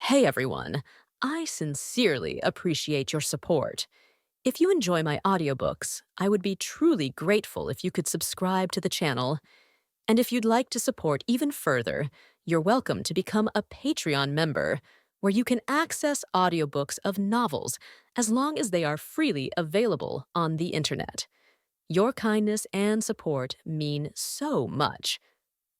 Hey everyone, I sincerely appreciate your support. If you enjoy my audiobooks, I would be truly grateful if you could subscribe to the channel. And if you'd like to support even further, you're welcome to become a Patreon member, where you can access audiobooks of novels as long as they are freely available on the internet. Your kindness and support mean so much.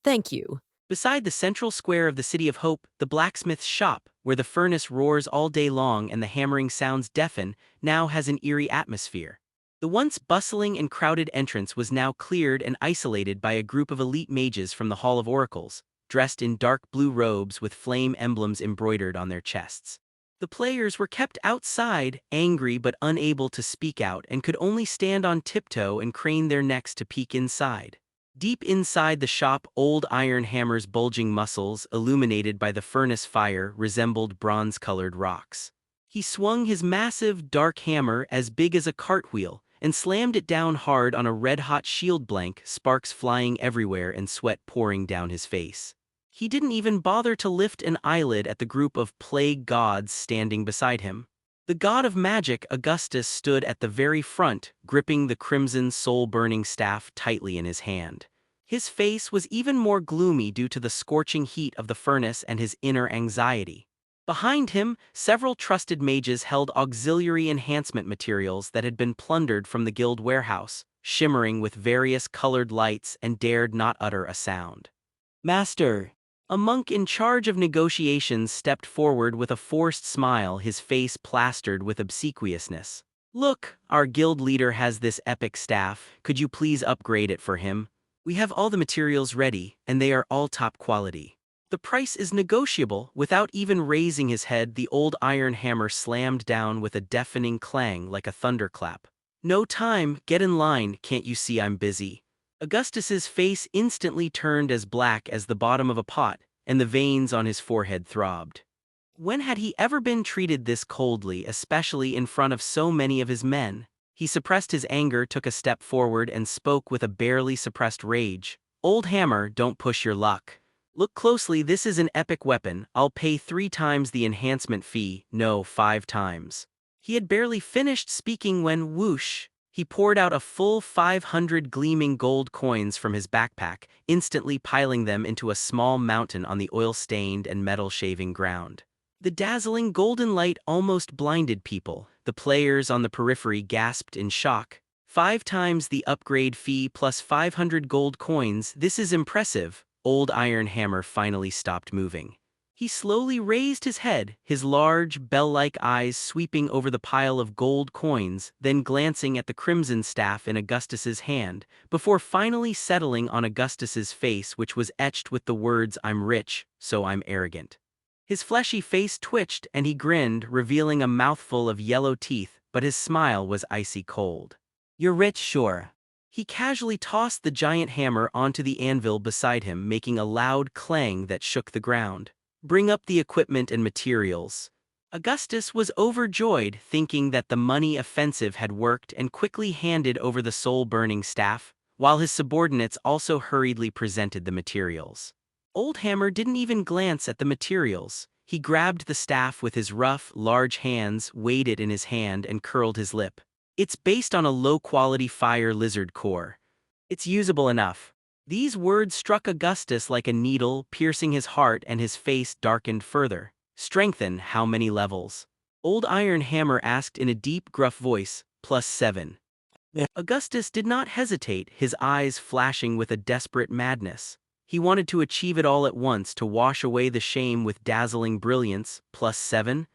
Thank you. Beside the central square of the City of Hope, the blacksmith's shop, where the furnace roars all day long and the hammering sounds deafen, now has an eerie atmosphere. The once bustling and crowded entrance was now cleared and isolated by a group of elite mages from the Hall of Oracles, dressed in dark blue robes with flame emblems embroidered on their chests. The players were kept outside, angry but unable to speak out, and could only stand on tiptoe and crane their necks to peek inside. Deep inside the shop, old iron hammer's bulging muscles, illuminated by the furnace fire, resembled bronze-colored rocks. He swung his massive, dark hammer as big as a cartwheel and slammed it down hard on a red-hot shield blank, sparks flying everywhere and sweat pouring down his face. He didn't even bother to lift an eyelid at the group of plague gods standing beside him. The god of magic, Augustus, stood at the very front, gripping the crimson soul-burning staff tightly in his hand. His face was even more gloomy due to the scorching heat of the furnace and his inner anxiety. Behind him, several trusted mages held auxiliary enhancement materials that had been plundered from the guild warehouse, shimmering with various colored lights, and dared not utter a sound. "Master!" A monk in charge of negotiations stepped forward with a forced smile, his face plastered with obsequiousness. "Look, our guild leader has this epic staff. Could you please upgrade it for him? We have all the materials ready, and they are all top quality." The price is negotiable. Without even raising his head, the old iron hammer slammed down with a deafening clang like a thunderclap. "No time, get in line, can't you see I'm busy?" Augustus's face instantly turned as black as the bottom of a pot, and the veins on his forehead throbbed. When had he ever been treated this coldly, especially in front of so many of his men? He suppressed his anger, took a step forward, and spoke with a barely suppressed rage. "Old hammer, don't push your luck. Look closely, this is an epic weapon. I'll pay 3 times the enhancement fee, no, 5 times." He had barely finished speaking when, whoosh, he poured out a full 500 gleaming gold coins from his backpack, instantly piling them into a small mountain on the oil-stained and metal-shaving ground. The dazzling golden light almost blinded people. The players on the periphery gasped in shock. 5 times the upgrade fee plus 500 gold coins, this is impressive. Old Iron Hammer finally stopped moving. He slowly raised his head, his large, bell-like eyes sweeping over the pile of gold coins, then glancing at the crimson staff in Augustus's hand, before finally settling on Augustus's face, which was etched with the words, "I'm rich, so I'm arrogant." His fleshy face twitched and he grinned, revealing a mouthful of yellow teeth, but his smile was icy cold. "You're rich, sure." He casually tossed the giant hammer onto the anvil beside him, making a loud clang that shook the ground. "Bring up the equipment and materials." Augustus was overjoyed, thinking that the money offensive had worked, and quickly handed over the soul-burning staff, while his subordinates also hurriedly presented the materials. Old Hammer didn't even glance at the materials. He grabbed the staff with his rough, large hands, weighed it in his hand, and curled his lip. "It's based on a low-quality fire lizard core. It's usable enough." These words struck Augustus like a needle, piercing his heart, and his face darkened further. "Strengthen, how many levels?" Old Iron Hammer asked in a deep, gruff voice. "+7. Augustus did not hesitate, his eyes flashing with a desperate madness. He wanted to achieve it all at once, to wash away the shame with dazzling brilliance. "+7?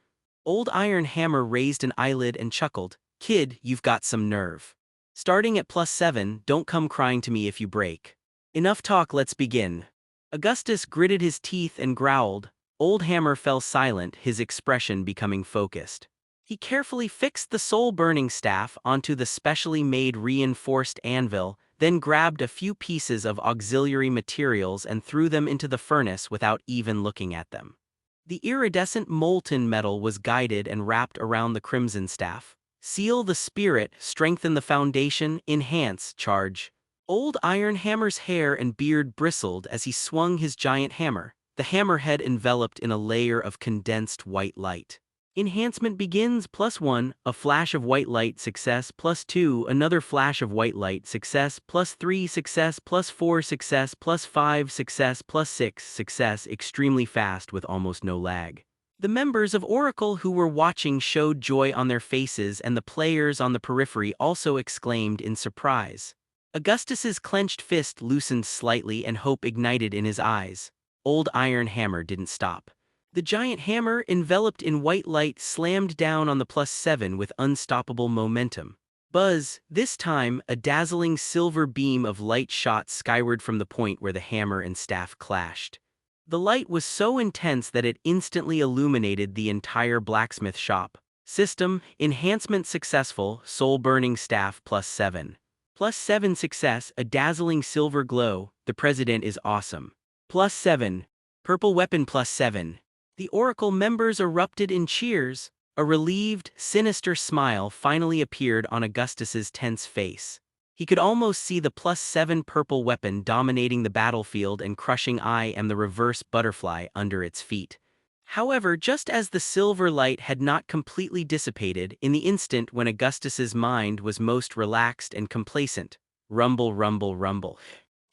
Old Iron Hammer raised an eyelid and chuckled. "Kid, you've got some nerve. Starting at +7, don't come crying to me if you break. Enough talk, let's begin." Augustus gritted his teeth and growled. Old Hammer fell silent, his expression becoming focused. He carefully fixed the soul-burning staff onto the specially made reinforced anvil, then grabbed a few pieces of auxiliary materials and threw them into the furnace without even looking at them. The iridescent molten metal was guided and wrapped around the crimson staff. "Seal the spirit, strengthen the foundation, enhance, charge." Old Iron Hammer's hair and beard bristled as he swung his giant hammer. the hammerhead enveloped in a layer of condensed white light. Enhancement begins +1, a flash of white light success +2, another flash of white light success +3 success +4 success +5 success +6 success extremely fast with almost no lag. The members of Oracle who were watching showed joy on their faces and the players on the periphery also exclaimed in surprise. Augustus's clenched fist loosened slightly and hope ignited in his eyes. Old iron hammer didn't stop. The giant hammer, enveloped in white light, slammed down on the +7 with unstoppable momentum. Buzz, this time, a dazzling silver beam of light shot skyward from the point where the hammer and staff clashed. The light was so intense that it instantly illuminated the entire blacksmith shop. System, enhancement successful, soul-burning staff +7. +7 success, a dazzling silver glow, the president is awesome. +7. Purple weapon +7. The Oracle members erupted in cheers. A relieved, sinister smile finally appeared on Augustus's tense face. He could almost see the +7 purple weapon dominating the battlefield and crushing I Am the reverse butterfly under its feet. However, just as the silver light had not completely dissipated in the instant when Augustus's mind was most relaxed and complacent, rumble, rumble, rumble.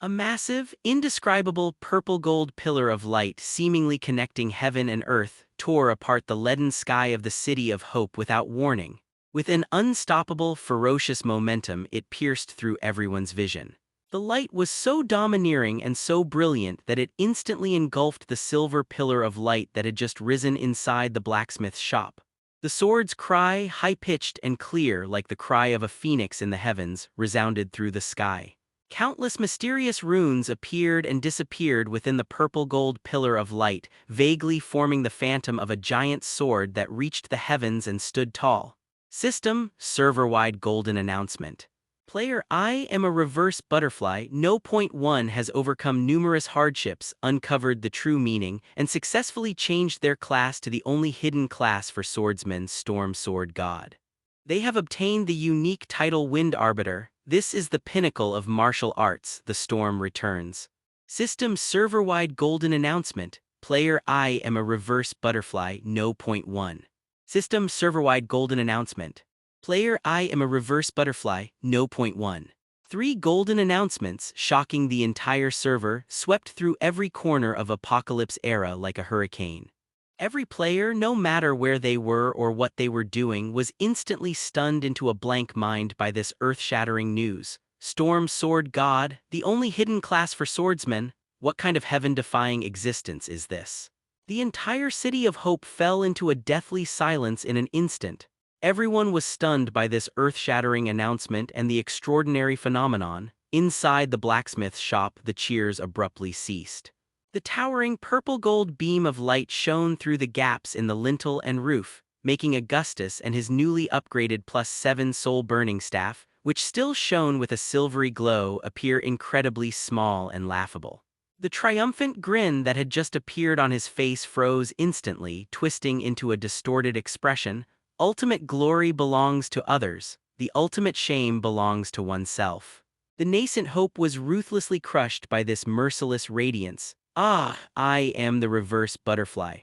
A massive, indescribable purple-gold pillar of light seemingly connecting heaven and earth tore apart the leaden sky of the City of Hope without warning. With an unstoppable, ferocious momentum, it pierced through everyone's vision. The light was so domineering and so brilliant that it instantly engulfed the silver pillar of light that had just risen inside the blacksmith's shop. The sword's cry, high-pitched and clear like the cry of a phoenix in the heavens, resounded through the sky. Countless mysterious runes appeared and disappeared within the purple-gold pillar of light, vaguely forming the phantom of a giant sword that reached the heavens and stood tall. System, server-wide golden announcement. Player I Am a reverse butterfly, No.1 has overcome numerous hardships, uncovered the true meaning, and successfully changed their class to the only hidden class for swordsmen, Storm Sword God. They have obtained the unique title Wind Arbiter. This is the pinnacle of martial arts, the storm returns. System server-wide golden announcement. Player I Am a reverse butterfly, No.1. System server-wide golden announcement. Player I Am a reverse butterfly, No.1. 3 golden announcements, shocking the entire server, swept through every corner of Apocalypse Era like a hurricane. Every player, no matter where they were or what they were doing, was instantly stunned into a blank mind by this earth-shattering news. Storm Sword God, the only hidden class for swordsmen, what kind of heaven-defying existence is this? The entire City of Hope fell into a deathly silence in an instant. Everyone was stunned by this earth-shattering announcement and the extraordinary phenomenon. Inside the blacksmith's shop, the cheers abruptly ceased. The towering purple-gold beam of light shone through the gaps in the lintel and roof, making Augustus and his newly upgraded +7 soul-burning staff, which still shone with a silvery glow, appear incredibly small and laughable. The triumphant grin that had just appeared on his face froze instantly, twisting into a distorted expression. Ultimate glory belongs to others, the ultimate shame belongs to oneself. The nascent hope was ruthlessly crushed by this merciless radiance. I am the reverse butterfly.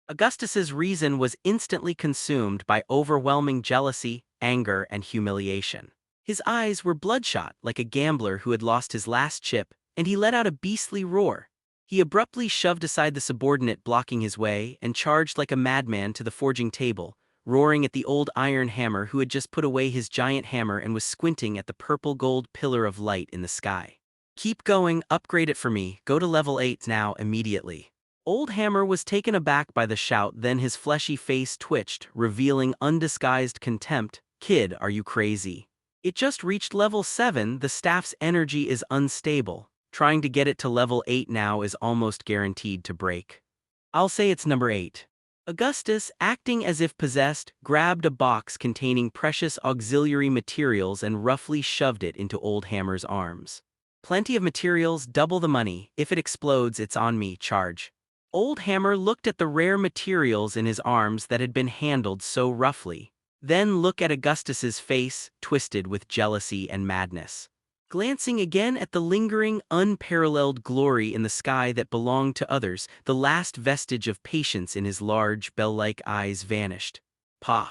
Augustus's reason was instantly consumed by overwhelming jealousy, anger, and humiliation. His eyes were bloodshot like a gambler who had lost his last chip, and he let out a beastly roar. He abruptly shoved aside the subordinate blocking his way and charged like a madman to the forging table, roaring at the old iron hammer who had just put away his giant hammer and was squinting at the purple-gold pillar of light in the sky. Keep going, upgrade it for me, go to level 8 now immediately. Old Hammer was taken aback by the shout, then his fleshy face twitched, revealing undisguised contempt. Kid, are you crazy? It just reached level 7, the staff's energy is unstable. Trying to get it to level 8 now is almost guaranteed to break. I'll say it's number 8. Augustus, acting as if possessed, grabbed a box containing precious auxiliary materials and roughly shoved it into Old Hammer's arms. Plenty of materials, double the money. If it explodes, it's on me, charge. Old Hammer looked at the rare materials in his arms that had been handled so roughly. Then look at Augustus's face, twisted with jealousy and madness. Glancing again at the lingering, unparalleled glory in the sky that belonged to others, the last vestige of patience in his large, bell-like eyes vanished. Pah!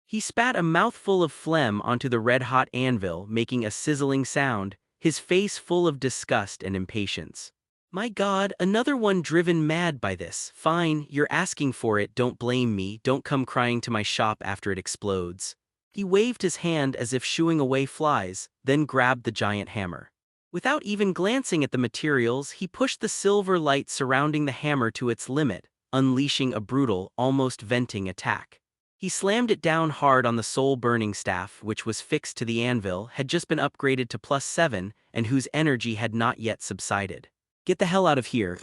He spat a mouthful of phlegm onto the red-hot anvil, making a sizzling sound, his face full of disgust and impatience. My God, another one driven mad by this. Fine, you're asking for it, don't blame me, don't come crying to my shop after it explodes. He waved his hand as if shooing away flies, then grabbed the giant hammer. Without even glancing at the materials, he pushed the silver light surrounding the hammer to its limit, unleashing a brutal, almost venting attack. He slammed it down hard on the soul-burning staff, which was fixed to the anvil, had just been upgraded to +7, and whose energy had not yet subsided. Get the hell out of here.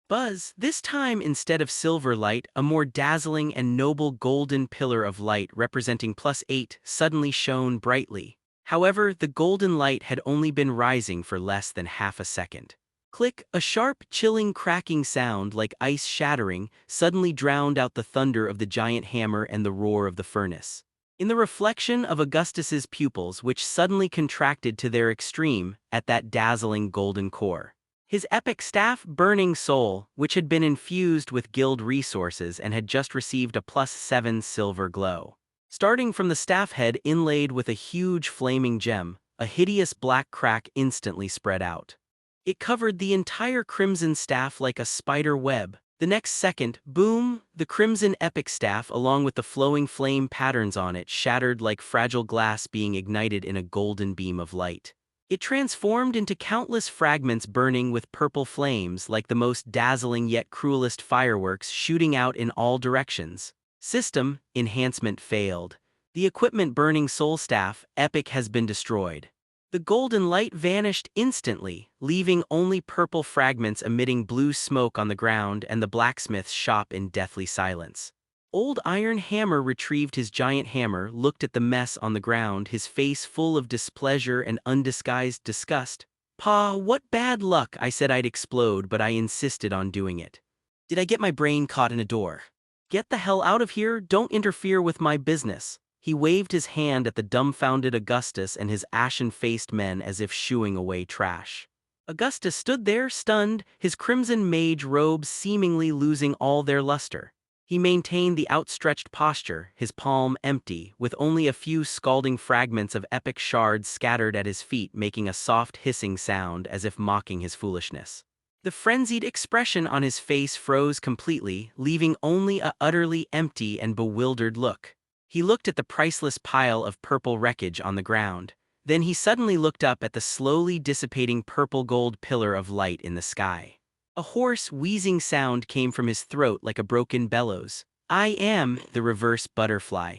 Buzz, this time instead of silver light, a more dazzling and noble golden pillar of light representing +8 suddenly shone brightly. However, the golden light had only been rising for less than half a second. Click, a sharp, chilling cracking sound like ice shattering suddenly drowned out the thunder of the giant hammer and the roar of the furnace. In the reflection of Augustus's pupils, which suddenly contracted to their extreme at that dazzling golden core. His epic staff-burning soul, which had been infused with guild resources and had just received a +7 silver glow. Starting from the staff head inlaid with a huge flaming gem, a hideous black crack instantly spread out. It covered the entire crimson staff like a spider web. The next second, boom, the crimson epic staff along with the flowing flame patterns on it shattered like fragile glass being ignited in a golden beam of light. It transformed into countless fragments burning with purple flames like the most dazzling yet cruelest fireworks shooting out in all directions. System enhancement failed. The equipment burning soul staff, epic, has been destroyed. The golden light vanished instantly, leaving only purple fragments emitting blue smoke on the ground and the blacksmith's shop in deathly silence. Old Iron Hammer retrieved his giant hammer, looked at the mess on the ground, his face full of displeasure and undisguised disgust. "Pa, what bad luck, I said I'd explode, but I insisted on doing it. Did I get my brain caught in a door? Get the hell out of here, don't interfere with my business." He waved his hand at the dumbfounded Augustus and his ashen-faced men as if shooing away trash. Augustus stood there, stunned, his crimson mage robes seemingly losing all their luster. He maintained the outstretched posture, his palm empty, with only a few scalding fragments of epic shards scattered at his feet making a soft hissing sound as if mocking his foolishness. The frenzied expression on his face froze completely, leaving only a utterly empty and bewildered look. He looked at the priceless pile of purple wreckage on the ground. Then he suddenly looked up at the slowly dissipating purple-gold pillar of light in the sky. A hoarse, wheezing sound came from his throat like a broken bellows. "I am the reverse butterfly."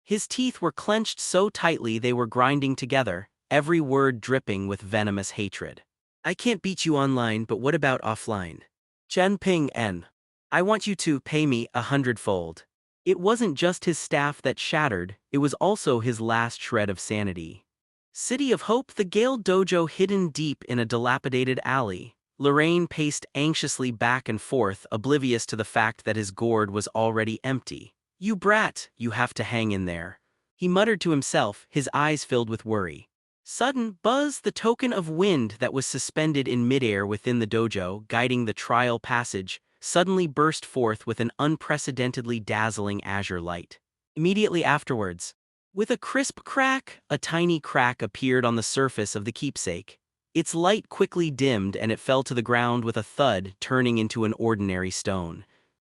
His teeth were clenched so tightly they were grinding together, every word dripping with venomous hatred. "I can't beat you online, but what about offline? Chen Ping'an. I want you to pay me 100-fold. It wasn't just his staff that shattered, it was also his last shred of sanity. City of Hope, the Gale Dojo hidden deep in a dilapidated alley. Lorraine paced anxiously back and forth, oblivious to the fact that his gourd was already empty. "You brat, you have to hang in there," he muttered to himself, his eyes filled with worry. Sudden buzz, the token of wind that was suspended in midair within the dojo, guiding the trial passage, suddenly burst forth with an unprecedentedly dazzling azure light. Immediately afterwards, with a crisp crack, a tiny crack appeared on the surface of the keepsake. Its light quickly dimmed and it fell to the ground with a thud, turning into an ordinary stone.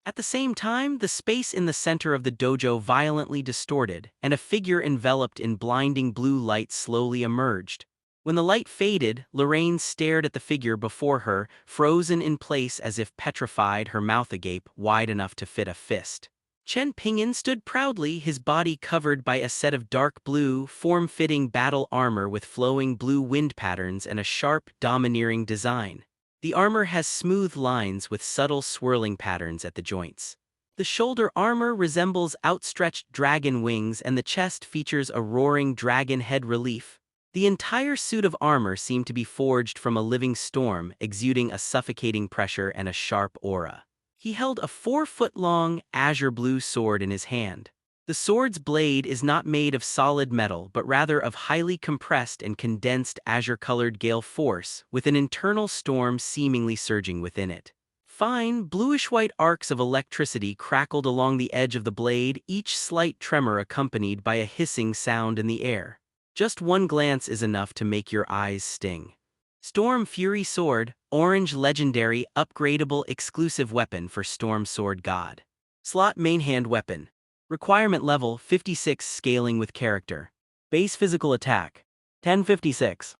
At the same time, the space in the center of the dojo violently distorted, and a figure enveloped in blinding blue light slowly emerged. When the light faded, Lorraine stared at the figure before her, frozen in place as if petrified, her mouth agape, wide enough to fit a fist. Chen Ping'an stood proudly, his body covered by a set of dark blue, form-fitting battle armor with flowing blue wind patterns and a sharp, domineering design. The armor has smooth lines with subtle swirling patterns at the joints. The shoulder armor resembles outstretched dragon wings and the chest features a roaring dragon head relief. The entire suit of armor seemed to be forged from a living storm, exuding a suffocating pressure and a sharp aura. He held a 4-foot-long, azure blue sword in his hand. The sword's blade is not made of solid metal but rather of highly compressed and condensed azure-colored gale force, with an internal storm seemingly surging within it. Fine, bluish-white arcs of electricity crackled along the edge of the blade, each slight tremor accompanied by a hissing sound in the air. Just one glance is enough to make your eyes sting. Storm Fury Sword, orange legendary upgradable exclusive weapon for Storm Sword God. Slot main hand weapon. Requirement level 56 scaling with character. Base physical attack 1056.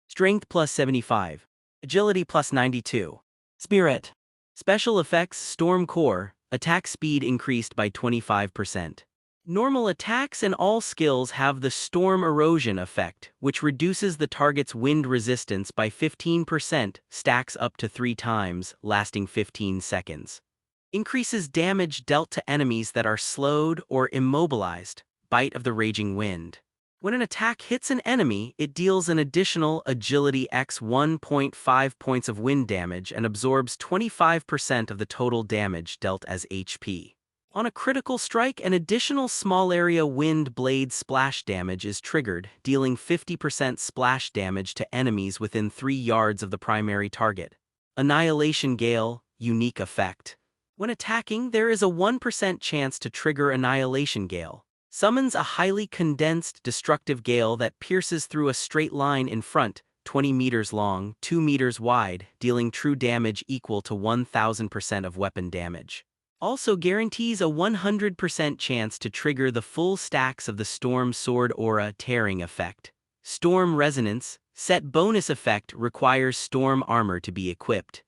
Strength plus 75. Agility plus 92. Spirit. Special effects Storm Core, attack speed increased by 25%. Normal attacks and all skills have the Storm Erosion effect, which reduces the target's wind resistance by 15%, stacks up to 3 times, lasting 15 seconds. Increases damage dealt to enemies that are slowed or immobilized, bite of the raging wind. When an attack hits an enemy, it deals an additional agility x 1.5 points of wind damage and absorbs 25% of the total damage dealt as HP. On a critical strike, an additional small area wind blade splash damage is triggered, dealing 50% splash damage to enemies within 3 yards of the primary target. Annihilation Gale, unique effect. When attacking, there is a 1% chance to trigger Annihilation Gale. Summons a highly condensed, destructive gale that pierces through a straight line in front, 20 meters long, 2 meters wide, dealing true damage equal to 1000% of weapon damage. Also guarantees a 100% chance to trigger the full stacks of the Storm Sword Aura tearing effect. Storm Resonance, set bonus effect requires storm armor to be equipped.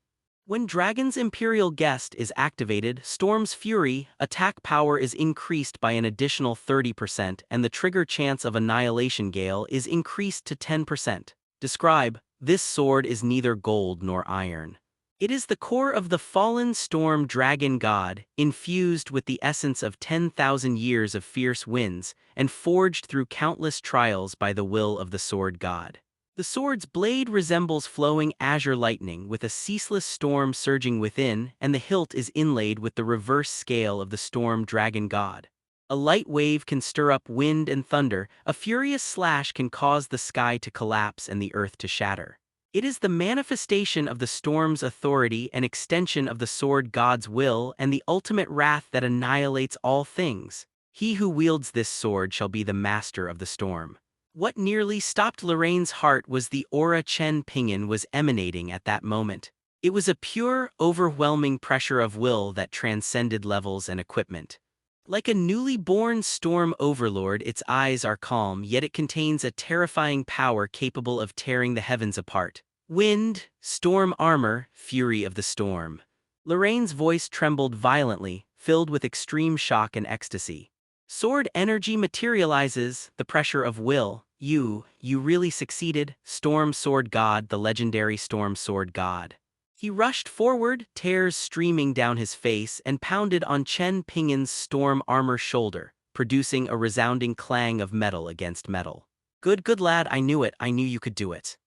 When Dragon's Imperial Guest is activated, Storm's Fury attack power is increased by an additional 30% and the trigger chance of Annihilation Gale is increased to 10%. Describe, this sword is neither gold nor iron. It is the core of the fallen storm dragon god, infused with the essence of 10,000 years of fierce winds, and forged through countless trials by the will of the sword god. The sword's blade resembles flowing azure lightning with a ceaseless storm surging within, and the hilt is inlaid with the reverse scale of the storm dragon god. A light wave can stir up wind and thunder, a furious slash can cause the sky to collapse and the earth to shatter. It is the manifestation of the storm's authority and extension of the sword god's will and the ultimate wrath that annihilates all things. He who wields this sword shall be the master of the storm. What nearly stopped Lorraine's heart was the aura Chen Ping'an was emanating at that moment. It was a pure, overwhelming pressure of will that transcended levels and equipment. Like a newly born storm overlord, its eyes are calm, yet it contains a terrifying power capable of tearing the heavens apart. Wind, storm armor, fury of the storm. Lorraine's voice trembled violently, filled with extreme shock and ecstasy. Sword energy materializes, the pressure of will. You really succeeded, Storm Sword God, the legendary Storm Sword God. He rushed forward, tears streaming down his face, and pounded on Chen Ping'an's storm armor shoulder, producing a resounding clang of metal against metal. Good lad, I knew it, I knew you could do it.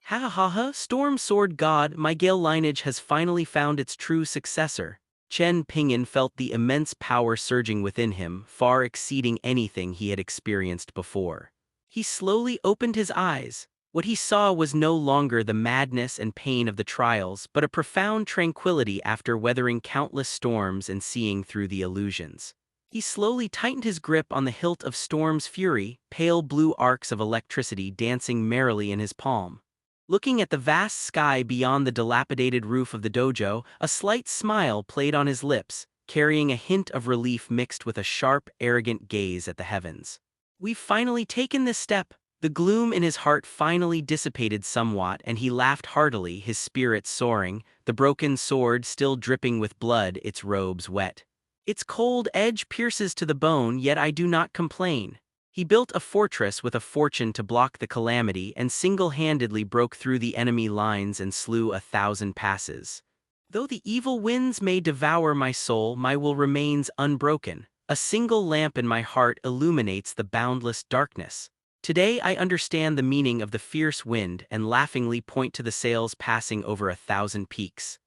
Ha ha ha ha, Storm Sword God, my Gale lineage has finally found its true successor. Chen Ping'an felt the immense power surging within him, far exceeding anything he had experienced before. He slowly opened his eyes. What he saw was no longer the madness and pain of the trials, but a profound tranquility after weathering countless storms and seeing through the illusions. He slowly tightened his grip on the hilt of Storm's Fury, pale blue arcs of electricity dancing merrily in his palm. Looking at the vast sky beyond the dilapidated roof of the dojo, a slight smile played on his lips, carrying a hint of relief mixed with a sharp, arrogant gaze at the heavens. We've finally taken this step. The gloom in his heart finally dissipated somewhat, and he laughed heartily, his spirits soaring, the broken sword still dripping with blood, its robes wet. Its cold edge pierces to the bone, yet I do not complain. He built a fortress with a fortune to block the calamity and single-handedly broke through the enemy lines and slew 1,000 passes. Though the evil winds may devour my soul, my will remains unbroken. A single lamp in my heart illuminates the boundless darkness. Today I understand the meaning of the fierce wind and laughingly point to the sails passing over 1,000 peaks.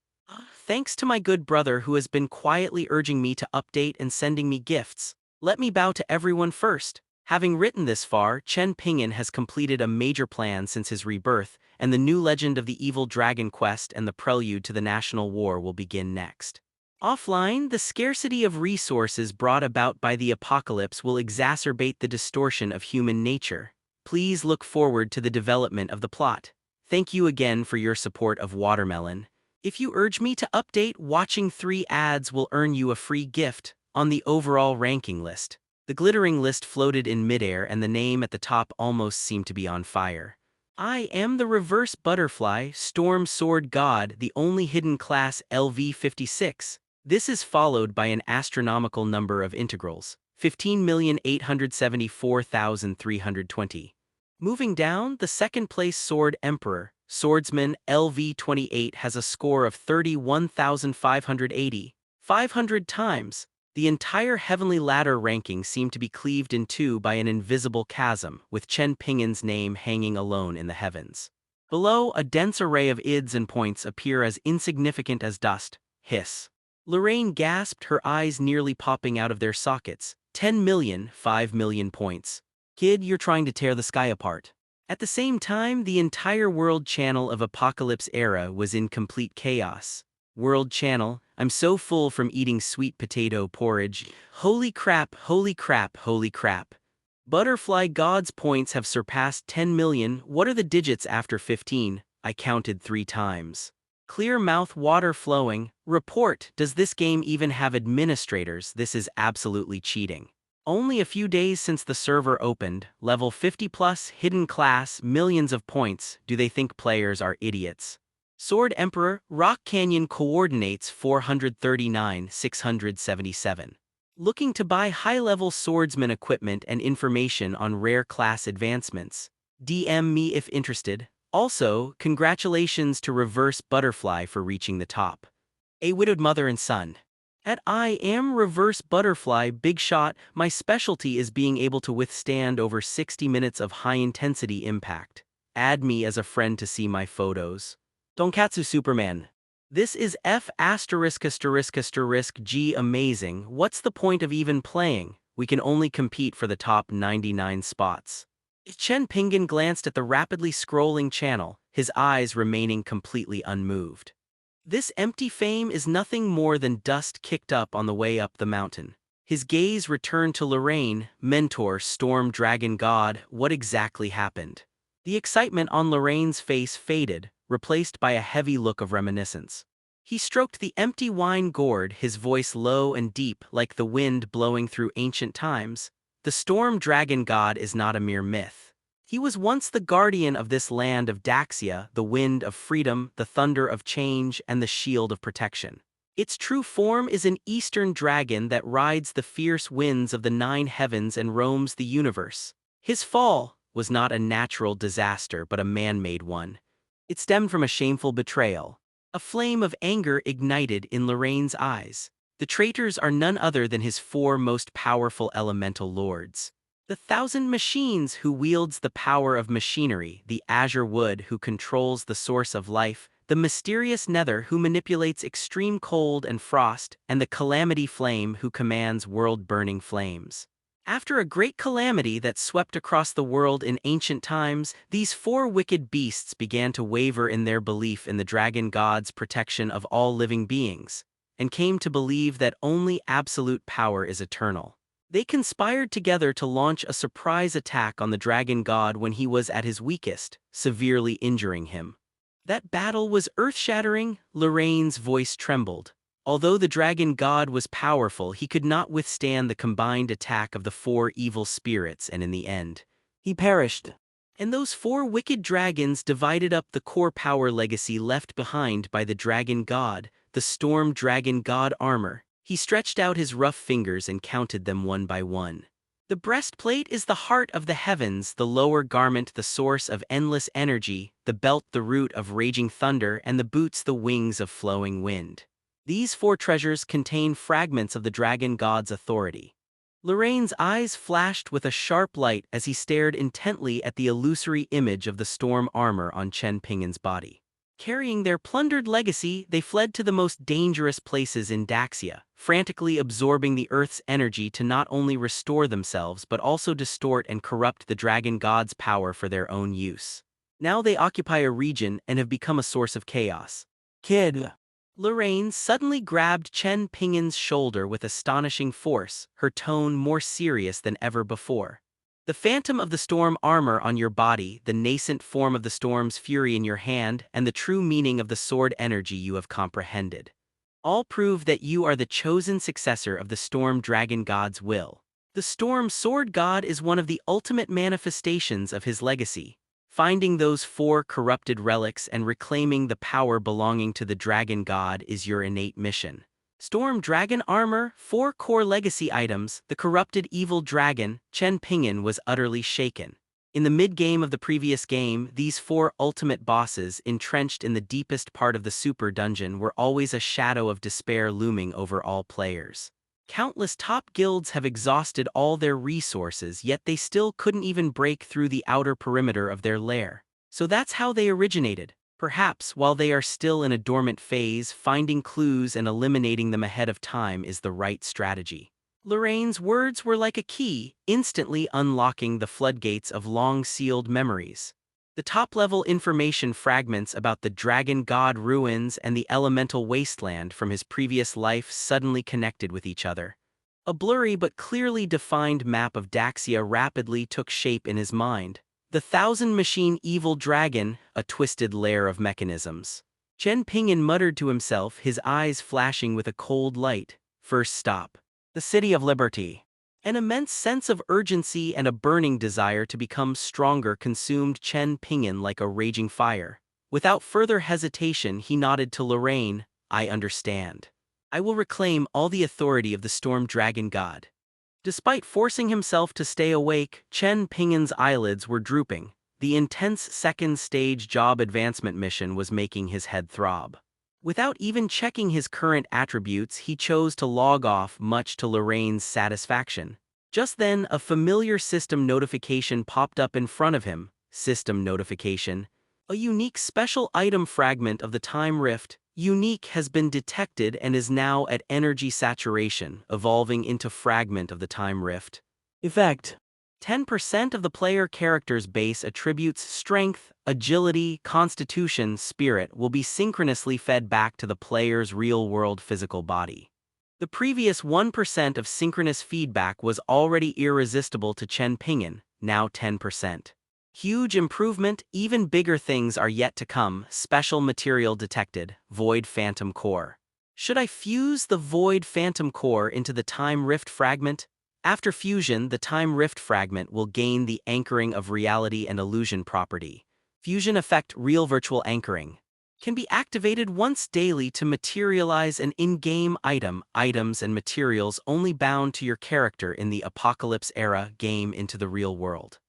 Thanks to my good brother who has been quietly urging me to update and sending me gifts. Let me bow to everyone first. Having written this far, Chen Ping'an has completed a major plan since his rebirth, and the new legend of the evil dragon quest and the prelude to the national war will begin next. Offline, the scarcity of resources brought about by the apocalypse will exacerbate the distortion of human nature. Please look forward to the development of the plot. Thank you again for your support of Watermelon. If you urge me to update, watching 3 ads will earn you a free gift on the overall ranking list. The glittering list floated in midair and the name at the top almost seemed to be on fire. I am the Reverse Butterfly, Storm Sword God, the only hidden class LV56. This is followed by an astronomical number of integrals, 15,874,320. Moving down, the second place Sword Emperor, Swordsman LV28 has a score of 31,580, 500 times. The entire Heavenly Ladder ranking seemed to be cleaved in two by an invisible chasm, with Chen Ping'an's name hanging alone in the heavens. Below, a dense array of ids and points appear as insignificant as dust. Hiss. Lorraine gasped, her eyes nearly popping out of their sockets. 10 million, 5 million points. Kid, you're trying to tear the sky apart. At the same time, the entire world channel of Apocalypse Era was in complete chaos. World channel, I'm so full from eating sweet potato porridge. Holy crap, holy crap, holy crap. Butterfly God's points have surpassed 10 million. What are the digits after 15? I counted 3 times. Clear mouth, water flowing. Report, does this game even have administrators? This is absolutely cheating. Only a few days since the server opened, level 50 plus, hidden class, millions of points. Do they think players are idiots? Sword Emperor, Rock Canyon coordinates 439, 677. Looking to buy high-level swordsman equipment and information on rare class advancements. DM me if interested. Also, congratulations to Reverse Butterfly for reaching the top. A widowed mother and son. At I am Reverse Butterfly Big Shot, my specialty is being able to withstand over 60 minutes of high-intensity impact. Add me as a friend to see my photos. Donkatsu Superman. This is F*******G amazing. What's the point of even playing? We can only compete for the top 99 spots. Chen Ping'an glanced at the rapidly scrolling channel, his eyes remaining completely unmoved. This empty fame is nothing more than dust kicked up on the way up the mountain. His gaze returned to Lorraine, mentor, Storm Dragon God. What exactly happened? The excitement on Lorraine's face faded, replaced by a heavy look of reminiscence. He stroked the empty wine gourd, his voice low and deep like the wind blowing through ancient times. The Storm Dragon God is not a mere myth. He was once the guardian of this land of Daxia, the wind of freedom, the thunder of change, and the shield of protection. Its true form is an eastern dragon that rides the fierce winds of the 9 heavens and roams the universe. His fall was not a natural disaster but a man-made one. It stemmed from a shameful betrayal. A flame of anger ignited in Lorraine's eyes. The traitors are none other than his 4 most powerful elemental lords. The 1,000 machines who wields the power of machinery, the azure wood who controls the source of life, the mysterious nether who manipulates extreme cold and frost, and the calamity flame who commands world-burning flames. After a great calamity that swept across the world in ancient times, these 4 wicked beasts began to waver in their belief in the dragon god's protection of all living beings, and came to believe that only absolute power is eternal. They conspired together to launch a surprise attack on the dragon god when he was at his weakest, severely injuring him. That battle was earth-shattering. Lorraine's voice trembled. Although the dragon god was powerful, he could not withstand the combined attack of the 4 evil spirits, and in the end, he perished. And those 4 wicked dragons divided up the core power legacy left behind by the dragon god, the Storm Dragon God armor. He stretched out his rough fingers and counted them one by one. The breastplate is the heart of the heavens, the lower garment the source of endless energy, the belt the root of raging thunder, and the boots the wings of flowing wind. These 4 treasures contain fragments of the dragon god's authority. Lorraine's eyes flashed with a sharp light as he stared intently at the illusory image of the storm armor on Chen Ping'an's body. Carrying their plundered legacy, they fled to the most dangerous places in Daxia, frantically absorbing the Earth's energy to not only restore themselves but also distort and corrupt the dragon god's power for their own use. Now they occupy a region and have become a source of chaos. Kid. Lorraine suddenly grabbed Chen Ping'an's shoulder with astonishing force, her tone more serious than ever before. The phantom of the storm armor on your body, the nascent form of the storm's fury in your hand, and the true meaning of the sword energy you have comprehended. All prove that you are the chosen successor of the storm dragon god's will. The storm sword god is one of the ultimate manifestations of his legacy. Finding those 4 corrupted relics and reclaiming the power belonging to the dragon god is your innate mission. Storm Dragon Armor, 4 core legacy items, the corrupted evil dragon, Chen Ping'an was utterly shaken. In the mid-game of the previous game, these 4 ultimate bosses, entrenched in the deepest part of the super dungeon, were always a shadow of despair looming over all players. Countless top guilds have exhausted all their resources, yet they still couldn't even break through the outer perimeter of their lair. So that's how they originated. Perhaps, while they are still in a dormant phase, finding clues and eliminating them ahead of time is the right strategy. Lorraine's words were like a key, instantly unlocking the floodgates of long-sealed memories. The top-level information fragments about the dragon god ruins and the elemental wasteland from his previous life suddenly connected with each other. A blurry but clearly defined map of Daxia rapidly took shape in his mind. The thousand-machine evil dragon, a twisted lair of mechanisms. Chen Ping'an muttered to himself, his eyes flashing with a cold light. First stop. The City of Liberty. An immense sense of urgency and a burning desire to become stronger consumed Chen Ping'an like a raging fire. Without further hesitation, he nodded to Lorraine. I understand. I will reclaim all the authority of the Storm Dragon God. Despite forcing himself to stay awake, Chen Ping'an's eyelids were drooping. The intense second-stage job advancement mission was making his head throb. Without even checking his current attributes, he chose to log off, much to Lorraine's satisfaction. Just then, a familiar system notification popped up in front of him. System notification. A unique special item fragment of the Time Rift. Unique has been detected and is now at energy saturation, evolving into fragment of the Time Rift. Effect. 10% of the player character's base attributes strength, agility, constitution, spirit will be synchronously fed back to the player's real-world physical body. The previous 1% of synchronous feedback was already irresistible to Chen Ping'an, now 10%. Huge improvement, even bigger things are yet to come. Special material detected, Void Phantom Core. Should I fuse the Void Phantom Core into the Time Rift fragment? After fusion, the Time Rift fragment will gain the Anchoring of Reality and Illusion property. Fusion effect Real Virtual Anchoring. Can be activated once daily to materialize an in-game item. Items and materials only bound to your character in the Apocalypse Era game into the real world.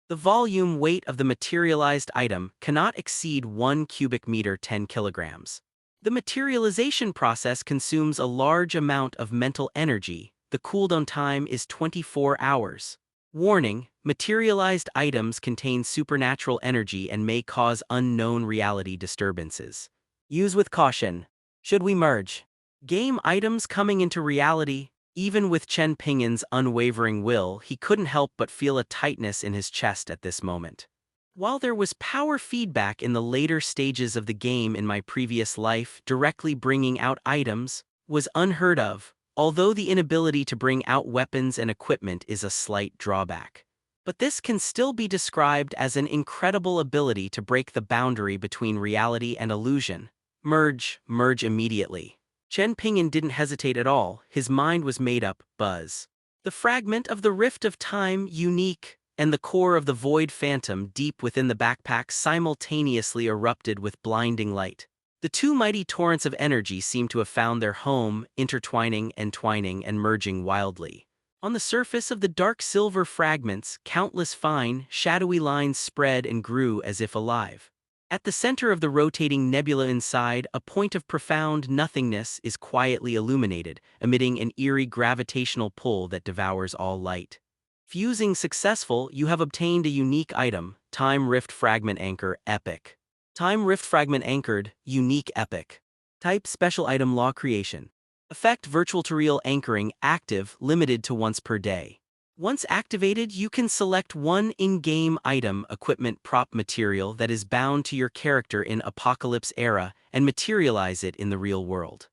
The volume weight of the materialized item cannot exceed 1 cubic meter 10 kilograms. The materialization process consumes a large amount of mental energy. The cooldown time is 24 hours. Warning: materialized items contain supernatural energy and may cause unknown reality disturbances. Use with caution. Should we merge game items coming into reality? Even with Chen Ping'an's unwavering will, he couldn't help but feel a tightness in his chest at this moment. While there was power feedback in the later stages of the game in my previous life, directly bringing out items was unheard of, although the inability to bring out weapons and equipment is a slight drawback. But this can still be described as an incredible ability to break the boundary between reality and illusion. Merge immediately. Chen Ping'an didn't hesitate at all, his mind was made up. Buzz. The fragment of the Rift of Time, unique, and the core of the Void Phantom deep within the backpack simultaneously erupted with blinding light. The two mighty torrents of energy seemed to have found their home, intertwining, entwining, and merging wildly. On the surface of the dark silver fragments, countless fine, shadowy lines spread and grew as if alive. At the center of the rotating nebula inside, a point of profound nothingness is quietly illuminated, emitting an eerie gravitational pull that devours all light. Fusing successful, you have obtained a unique item, Time Rift Fragment Anchor, Epic. Time Rift Fragment Anchored, Unique Epic. Type Special Item Law Creation. Effect Virtual to Real Anchoring Active, limited to once per day. Once activated, you can select one in-game item, equipment, prop, material that is bound to your character in Apocalypse Era and materialize it in the real world.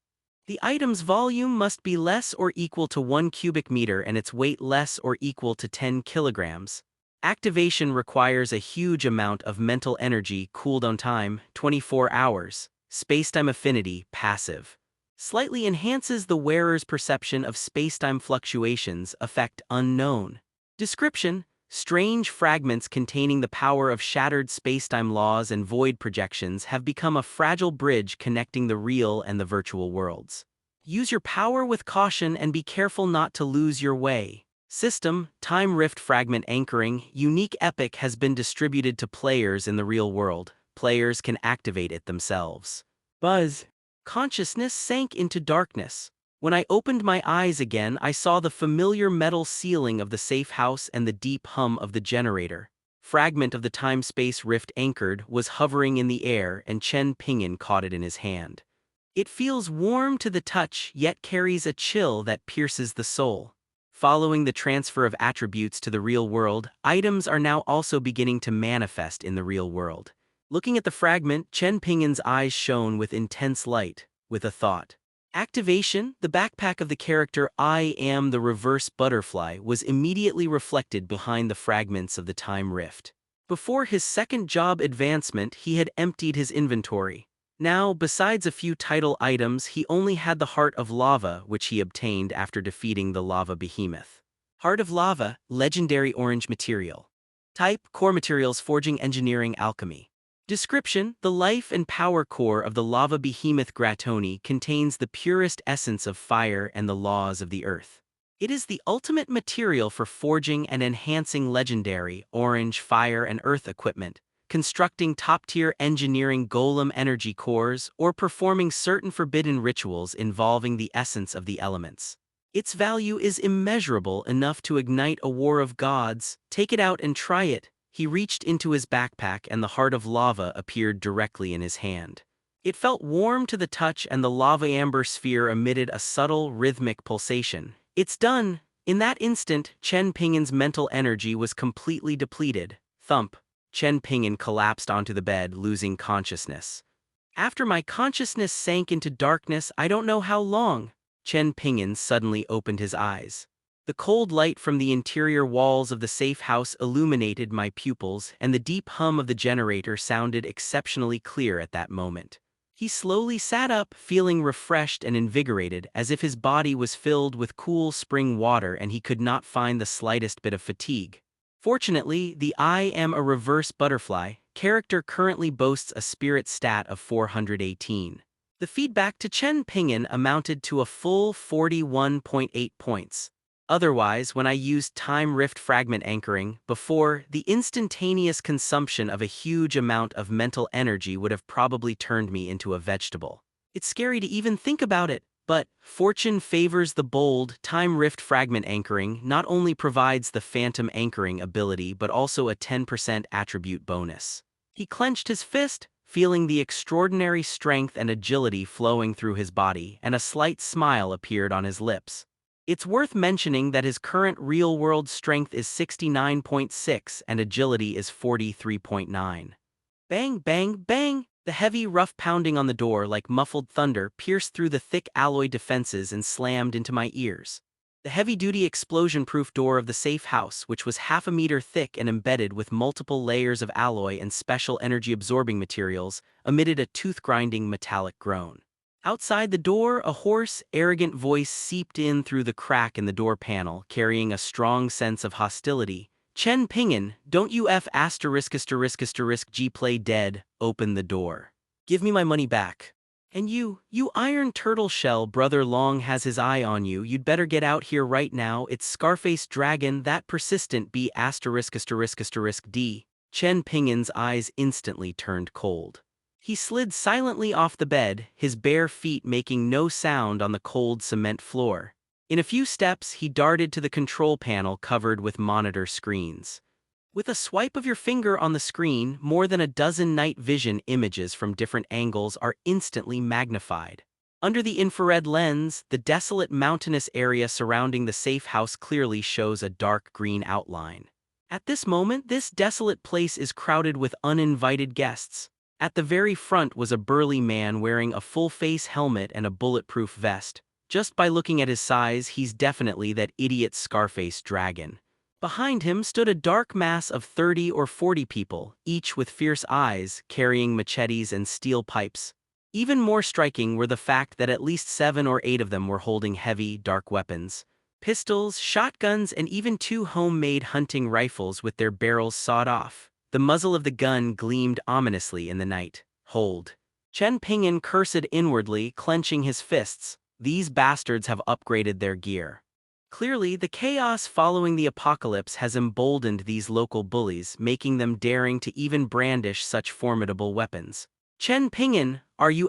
The item's volume must be less or equal to 1 cubic meter and its weight less or equal to 10 kilograms. Activation requires a huge amount of mental energy. Cooldown time, 24 hours. Spacetime affinity, passive. Slightly enhances the wearer's perception of spacetime fluctuations, effect unknown. Description: strange fragments containing the power of shattered spacetime laws and void projections have become a fragile bridge connecting the real and the virtual worlds. Use your power with caution and be careful not to lose your way. System: Time Rift Fragment Anchoring Unique Epic has been distributed to players in the real world. Players can activate it themselves. Buzz. Consciousness sank into darkness. When I opened my eyes again, I saw the familiar metal ceiling of the safe house and the deep hum of the generator. Fragment of the time-space rift anchored was hovering in the air, and Chen Ping'an caught it in his hand. It feels warm to the touch, yet carries a chill that pierces the soul. Following the transfer of attributes to the real world, items are now also beginning to manifest in the real world. Looking at the fragment, Chen Ping'an's eyes shone with intense light, with a thought. Activation: the backpack of the character I Am the Reverse Butterfly was immediately reflected behind the fragments of the time rift. Before his second job advancement, he had emptied his inventory. Now, besides a few title items, he only had the Heart of Lava, which he obtained after defeating the lava behemoth. Heart of Lava, legendary orange material. Type: core materials, forging, engineering, alchemy. Description: the life and power core of the lava behemoth Gratoni contains the purest essence of fire and the laws of the earth. It is the ultimate material for forging and enhancing legendary, orange, fire and earth equipment, constructing top-tier engineering golem energy cores, or performing certain forbidden rituals involving the essence of the elements. Its value is immeasurable enough to ignite a war of gods. Take it out and try it. He reached into his backpack and the Heart of Lava appeared directly in his hand. It felt warm to the touch and the lava amber sphere emitted a subtle, rhythmic pulsation. It's done! In that instant, Chen Ping'an's mental energy was completely depleted. Thump. Chen Ping'an collapsed onto the bed, losing consciousness. After my consciousness sank into darkness, I don't know how long. Chen Ping'an suddenly opened his eyes. The cold light from the interior walls of the safe house illuminated my pupils, and the deep hum of the generator sounded exceptionally clear at that moment. He slowly sat up, feeling refreshed and invigorated, as if his body was filled with cool spring water and he could not find the slightest bit of fatigue. Fortunately, the I Am a Reverse Butterfly character currently boasts a spirit stat of 418. The feedback to Chen Ping'an amounted to a full 41.8 points. Otherwise, when I used Time Rift Fragment Anchoring before, the instantaneous consumption of a huge amount of mental energy would have probably turned me into a vegetable. It's scary to even think about it, but fortune favors the bold. Time Rift Fragment Anchoring not only provides the phantom anchoring ability but also a 10% attribute bonus. He clenched his fist, feeling the extraordinary strength and agility flowing through his body, and a slight smile appeared on his lips. It's worth mentioning that his current real-world strength is 69.6 and agility is 43.9. Bang, bang, bang! The heavy, rough pounding on the door like muffled thunder pierced through the thick alloy defenses and slammed into my ears. The heavy-duty explosion-proof door of the safe house, which was half a meter thick and embedded with multiple layers of alloy and special energy-absorbing materials, emitted a tooth-grinding metallic groan. Outside the door, a hoarse, arrogant voice seeped in through the crack in the door panel, carrying a strong sense of hostility. Chen Ping'an, don't you G play dead, open the door. Give me my money back. And you iron turtle shell brother Long has his eye on you, you'd better get out here right now, it's Scarface Dragon, that persistent B*******D. Chen Ping'an's eyes instantly turned cold. He slid silently off the bed, his bare feet making no sound on the cold cement floor. In a few steps, he darted to the control panel covered with monitor screens. With a swipe of your finger on the screen, more than a dozen night vision images from different angles are instantly magnified. Under the infrared lens, the desolate mountainous area surrounding the safe house clearly shows a dark green outline. At this moment, this desolate place is crowded with uninvited guests. At the very front was a burly man wearing a full-face helmet and a bulletproof vest. Just by looking at his size, he's definitely that idiot Scarface dragon. Behind him stood a dark mass of 30 or 40 people, each with fierce eyes, carrying machetes and steel pipes. Even more striking were the fact that at least 7 or 8 of them were holding heavy, dark weapons. Pistols, shotguns, and even 2 homemade hunting rifles with their barrels sawed off. The muzzle of the gun gleamed ominously in the night. Hold. Chen Ping'an cursed inwardly, clenching his fists. These bastards have upgraded their gear. Clearly, the chaos following the apocalypse has emboldened these local bullies, making them daring to even brandish such formidable weapons. Chen Ping'an, are you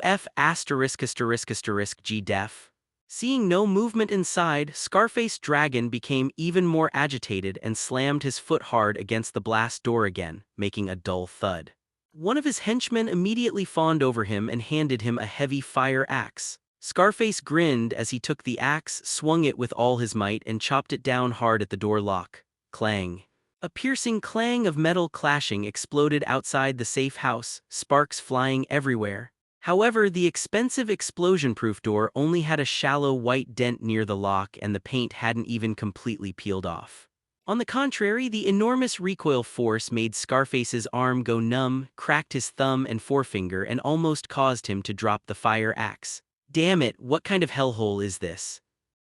G deaf? Seeing no movement inside, Scarface Dragon became even more agitated and slammed his foot hard against the blast door again, making a dull thud. One of his henchmen immediately fawned over him and handed him a heavy fire axe. Scarface grinned as he took the axe, swung it with all his might, and chopped it down hard at the door lock. Clang. A piercing clang of metal clashing exploded outside the safe house, sparks flying everywhere. However, the expensive explosion-proof door only had a shallow white dent near the lock, and the paint hadn't even completely peeled off. On the contrary, the enormous recoil force made Scarface's arm go numb, cracked his thumb and forefinger, and almost caused him to drop the fire axe. Damn it, what kind of hellhole is this?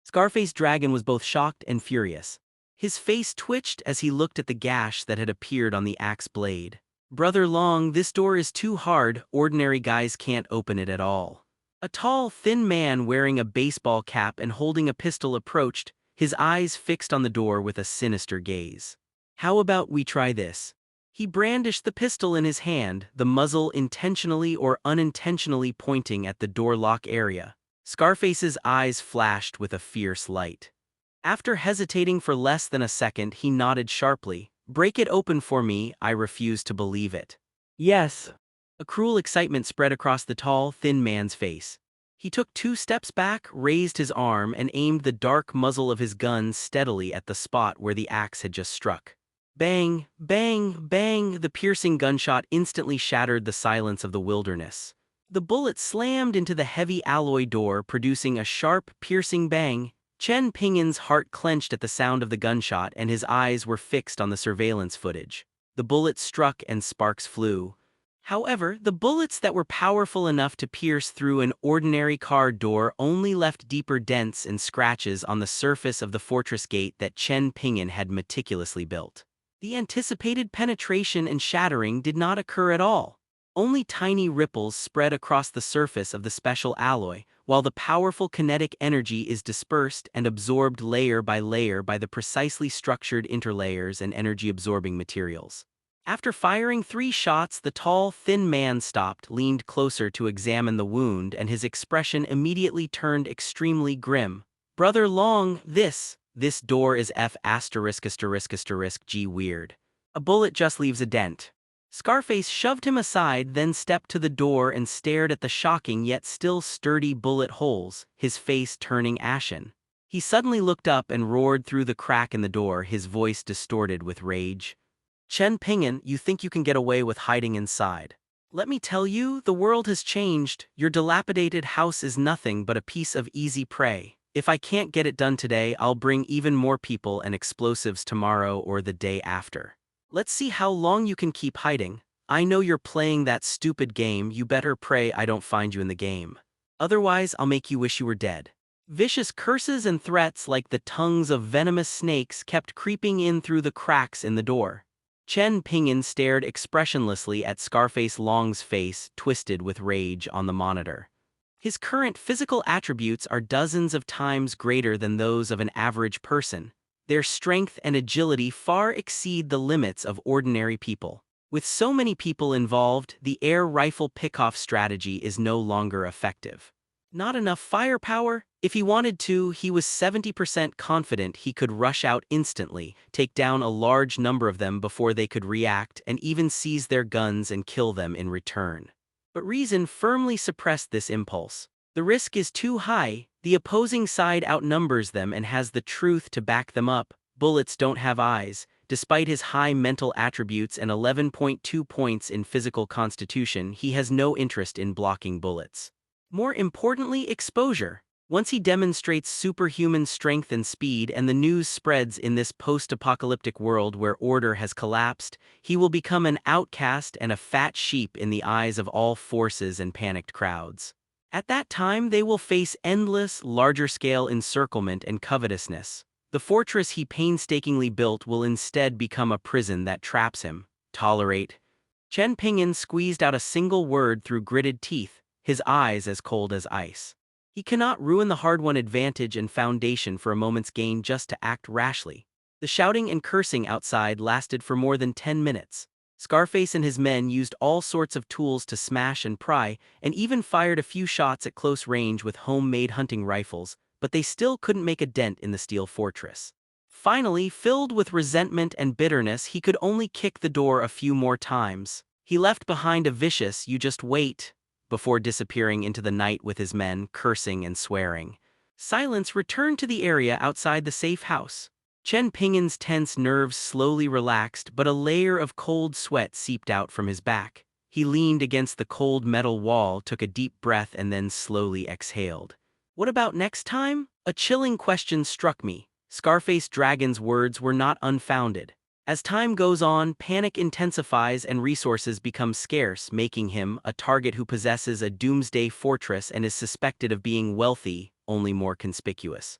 Scarface Dragon was both shocked and furious. His face twitched as he looked at the gash that had appeared on the axe blade. Brother Long, this door is too hard, ordinary guys can't open it at all. A tall, thin man wearing a baseball cap and holding a pistol approached, his eyes fixed on the door with a sinister gaze. How about we try this? He brandished the pistol in his hand, the muzzle intentionally or unintentionally pointing at the door lock area. Scarface's eyes flashed with a fierce light. After hesitating for less than a second, he nodded sharply. Break it open for me, I refuse to believe it. Yes. A cruel excitement spread across the tall, thin man's face. He took 2 steps back, raised his arm, and aimed the dark muzzle of his gun steadily at the spot where the axe had just struck. Bang, bang, bang, the piercing gunshot instantly shattered the silence of the wilderness. The bullet slammed into the heavy alloy door, producing a sharp, piercing bang. Chen Ping'an's heart clenched at the sound of the gunshot, and his eyes were fixed on the surveillance footage. The bullet struck and sparks flew. However, the bullets that were powerful enough to pierce through an ordinary car door only left deeper dents and scratches on the surface of the fortress gate that Chen Ping'an had meticulously built. The anticipated penetration and shattering did not occur at all. Only tiny ripples spread across the surface of the special alloy, while the powerful kinetic energy is dispersed and absorbed layer by the precisely structured interlayers and energy-absorbing materials. After firing 3 shots, the tall, thin man stopped, leaned closer to examine the wound, and his expression immediately turned extremely grim. Brother Long, this door is G weird. A bullet just leaves a dent. Scarface shoved him aside, then stepped to the door and stared at the shocking yet still sturdy bullet holes, his face turning ashen. He suddenly looked up and roared through the crack in the door, his voice distorted with rage. Chen Ping'an, you think you can get away with hiding inside? Let me tell you, the world has changed. Your dilapidated house is nothing but a piece of easy prey. If I can't get it done today, I'll bring even more people and explosives tomorrow or the day after. Let's see how long you can keep hiding. I know you're playing that stupid game, you better pray I don't find you in the game. Otherwise, I'll make you wish you were dead. Vicious curses and threats like the tongues of venomous snakes kept creeping in through the cracks in the door. Chen Ping'an stared expressionlessly at Scarface Long's face, twisted with rage on the monitor. His current physical attributes are dozens of times greater than those of an average person. Their strength and agility far exceed the limits of ordinary people. With so many people involved, the air rifle pickoff strategy is no longer effective. Not enough firepower? If he wanted to, he was 70% confident he could rush out instantly, take down a large number of them before they could react, and even seize their guns and kill them in return. But reason firmly suppressed this impulse. The risk is too high, the opposing side outnumbers them and has the truth to back them up. Bullets don't have eyes. Despite his high mental attributes and 11.2 points in physical constitution, he has no interest in blocking bullets. More importantly, exposure. Once he demonstrates superhuman strength and speed and the news spreads in this post-apocalyptic world where order has collapsed, he will become an outcast and a fat sheep in the eyes of all forces and panicked crowds. At that time, they will face endless, larger-scale encirclement and covetousness. The fortress he painstakingly built will instead become a prison that traps him. Tolerate. Chen Ping'an squeezed out a single word through gritted teeth, his eyes as cold as ice. He cannot ruin the hard-won advantage and foundation for a moment's gain just to act rashly. The shouting and cursing outside lasted for more than 10 minutes. Scarface and his men used all sorts of tools to smash and pry, and even fired a few shots at close range with homemade hunting rifles, but they still couldn't make a dent in the steel fortress. Finally, filled with resentment and bitterness, he could only kick the door a few more times. He left behind a vicious "you just wait," before disappearing into the night with his men, cursing and swearing. Silence returned to the area outside the safe house. Chen Ping'an's tense nerves slowly relaxed, but a layer of cold sweat seeped out from his back. He leaned against the cold metal wall, took a deep breath, and then slowly exhaled. What about next time? A chilling question struck me. Scarface Dragon's words were not unfounded. As time goes on, panic intensifies and resources become scarce, making him a target who possesses a doomsday fortress and is suspected of being wealthy, only more conspicuous.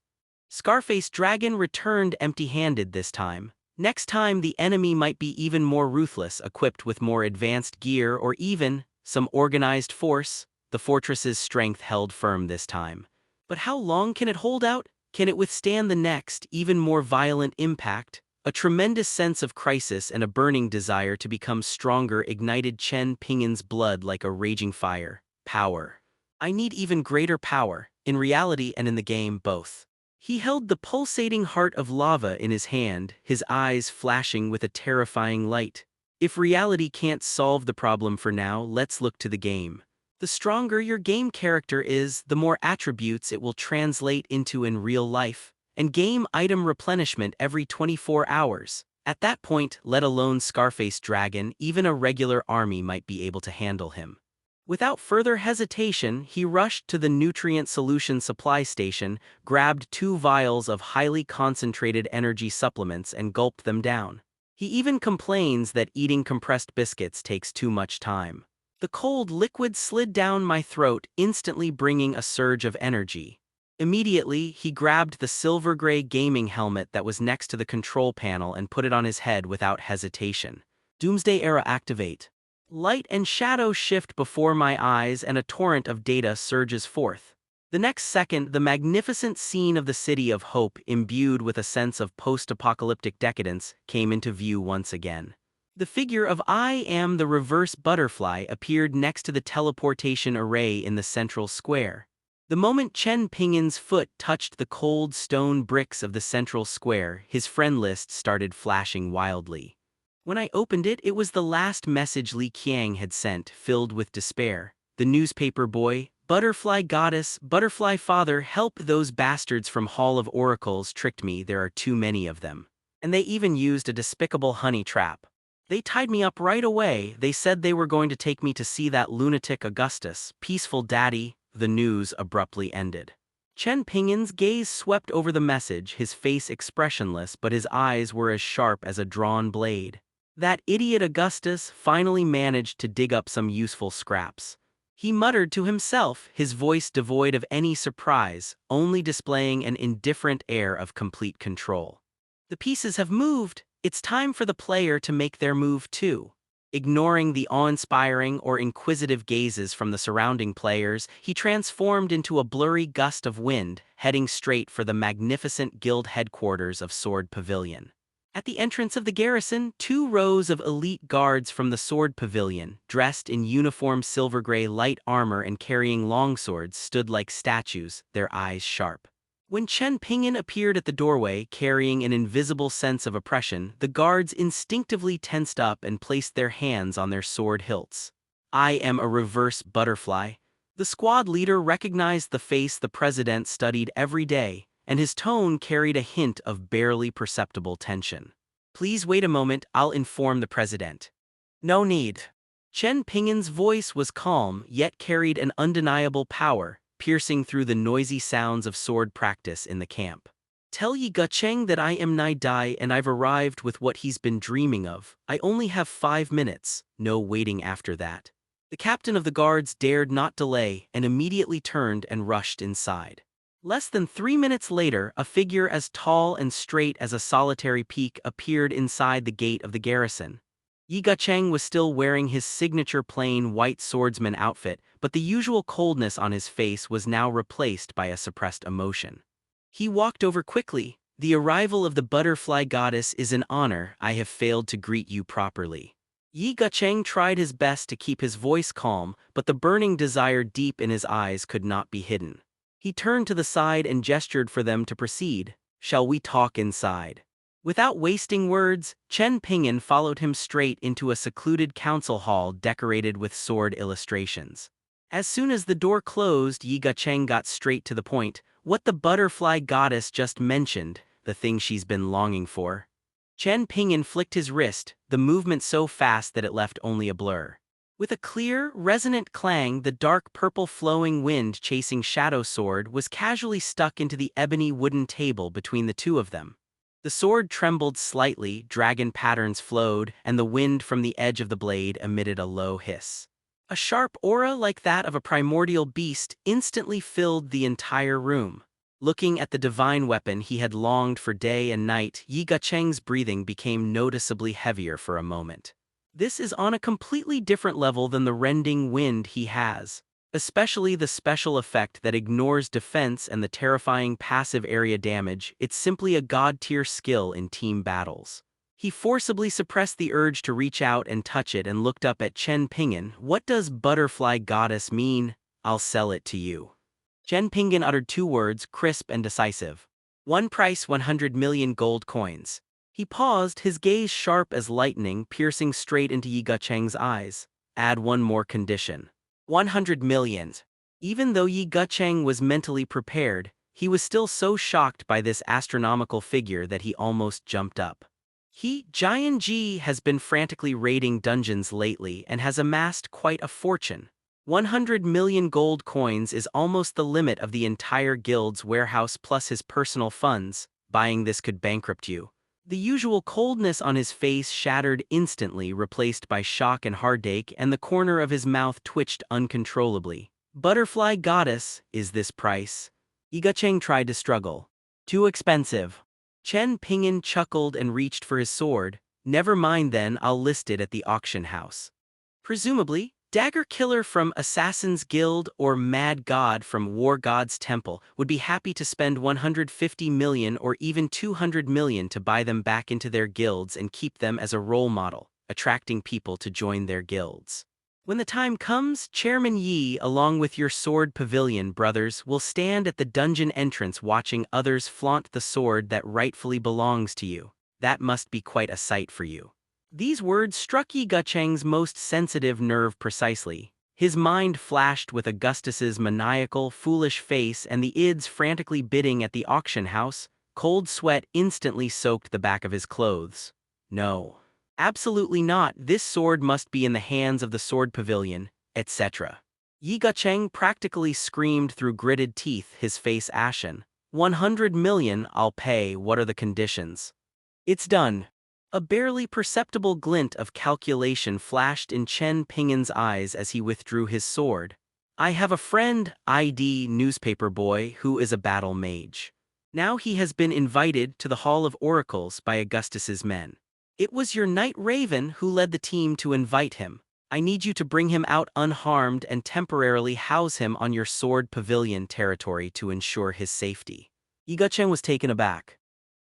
Scarface Dragon returned empty-handed this time. Next time, the enemy might be even more ruthless, equipped with more advanced gear or even some organized force. The fortress's strength held firm this time. But how long can it hold out? Can it withstand the next, even more violent impact? A tremendous sense of crisis and a burning desire to become stronger ignited Chen Ping'an's blood like a raging fire. Power. I need even greater power, in reality and in the game, both. He held the pulsating heart of lava in his hand, his eyes flashing with a terrifying light. If reality can't solve the problem for now, let's look to the game. The stronger your game character is, the more attributes it will translate into in real life. And game item replenishment every 24 hours. At that point, let alone Scarface Dragon, even a regular army might be able to handle him. Without further hesitation, he rushed to the nutrient solution supply station, grabbed 2 vials of highly concentrated energy supplements and gulped them down. He even complains that eating compressed biscuits takes too much time. The cold liquid slid down my throat, instantly bringing a surge of energy. Immediately, he grabbed the silver-gray gaming helmet that was next to the control panel and put it on his head without hesitation. Doomsday Era activate. Light and shadow shift before my eyes and a torrent of data surges forth. The next second, the magnificent scene of the City of Hope, imbued with a sense of post-apocalyptic decadence, came into view once again. The figure of I Am the Reverse Butterfly appeared next to the teleportation array in the central square. The moment Chen Ping'an's foot touched the cold stone bricks of the central square, his friend list started flashing wildly. When I opened it, it was the last message Li Qiang had sent, filled with despair. The newspaper boy, Butterfly Goddess, Butterfly Father, help, those bastards from Hall of Oracles tricked me, there are too many of them. And they even used a despicable honey trap. They tied me up right away. They said they were going to take me to see that lunatic Augustus, peaceful daddy. The news abruptly ended. Chen Ping'an's gaze swept over the message, his face expressionless, but his eyes were as sharp as a drawn blade. That idiot Augustus finally managed to dig up some useful scraps. He muttered to himself, his voice devoid of any surprise, only displaying an indifferent air of complete control. The pieces have moved. It's time for the player to make their move too. Ignoring the awe-inspiring or inquisitive gazes from the surrounding players, he transformed into a blurry gust of wind, heading straight for the magnificent guild headquarters of Sword Pavilion. At the entrance of the garrison, 2 rows of elite guards from the sword pavilion, dressed in uniform silver-gray light armor and carrying longswords, stood like statues, their eyes sharp. When Chen Ping'an appeared at the doorway carrying an invisible sense of oppression, the guards instinctively tensed up and placed their hands on their sword hilts. "I am a reverse butterfly." The squad leader recognized the face the president studied every day, and his tone carried a hint of barely perceptible tension. "Please wait a moment, I'll inform the president." "No need." Chen Ping'an's voice was calm, yet carried an undeniable power, piercing through the noisy sounds of sword practice in the camp. "Tell Yi Gucheng that I am Nai Dai and I've arrived with what he's been dreaming of. I only have 5 minutes, no waiting after that." The captain of the guards dared not delay and immediately turned and rushed inside. Less than 3 minutes later, a figure as tall and straight as a solitary peak appeared inside the gate of the garrison. Yi Gucheng was still wearing his signature plain white swordsman outfit, but the usual coldness on his face was now replaced by a suppressed emotion. He walked over quickly. "The arrival of the butterfly goddess is an honor. I have failed to greet you properly." Yi Gucheng tried his best to keep his voice calm, but the burning desire deep in his eyes could not be hidden. He turned to the side and gestured for them to proceed. "Shall we talk inside?" Without wasting words, Chen Ping'an followed him straight into a secluded council hall decorated with sword illustrations. As soon as the door closed, Yi Gucheng got straight to the point. "What the butterfly goddess just mentioned, the thing she's been longing for." Chen Ping'an flicked his wrist, the movement so fast that it left only a blur. With a clear, resonant clang, the dark purple flowing wind-chasing shadow sword was casually stuck into the ebony wooden table between the two of them. The sword trembled slightly, dragon patterns flowed, and the wind from the edge of the blade emitted a low hiss. A sharp aura like that of a primordial beast instantly filled the entire room. Looking at the divine weapon he had longed for day and night, Yi Gucheng's breathing became noticeably heavier for a moment. This is on a completely different level than the rending wind he has, especially the special effect that ignores defense and the terrifying passive area damage. It's simply a god-tier skill in team battles. He forcibly suppressed the urge to reach out and touch it and looked up at Chen Ping'an. "What does butterfly goddess mean? I'll sell it to you." Chen Ping'an uttered 2 words, crisp and decisive. "One price, 100 million gold coins." He paused, his gaze sharp as lightning, piercing straight into Yi Gucheng's eyes. "Add one more condition." 100 million. Even though Yi Gucheng was mentally prepared, he was still so shocked by this astronomical figure that he almost jumped up. Yuanyuan.He has been frantically raiding dungeons lately and has amassed quite a fortune. 100 million gold coins is almost the limit of the entire guild's warehouse plus his personal funds. Buying this could bankrupt you. The usual coldness on his face shattered instantly, replaced by shock and heartache, and the corner of his mouth twitched uncontrollably. "Butterfly goddess, is this price?" Yi Gucheng tried to struggle. "Too expensive." Chen Ping'an chuckled and reached for his sword. "Never mind then, I'll list it at the auction house." Presumably, Dagger Killer from Assassin's Guild or Mad God from War God's Temple would be happy to spend 150 million or even 200 million to buy them back into their guilds and keep them as a role model, attracting people to join their guilds. When the time comes, Chairman Yi, along with your sword pavilion brothers, will stand at the dungeon entrance watching others flaunt the sword that rightfully belongs to you. That must be quite a sight for you. These words struck Yi Gucheng's most sensitive nerve precisely. His mind flashed with Augustus's maniacal, foolish face and the ids frantically bidding at the auction house. Cold sweat instantly soaked the back of his clothes. No. Absolutely not. This sword must be in the hands of the sword pavilion, etc. Yi Gucheng practically screamed through gritted teeth, his face ashen. 100 million, I'll pay. What are the conditions? It's done. A barely perceptible glint of calculation flashed in Chen Ping'an's eyes as he withdrew his sword. "I have a friend, ID newspaper boy, who is a battle mage. Now he has been invited to the Hall of Oracles by Augustus's men. It was your Knight Raven who led the team to invite him. I need you to bring him out unharmed and temporarily house him on your sword pavilion territory to ensure his safety." Yi Gucheng was taken aback.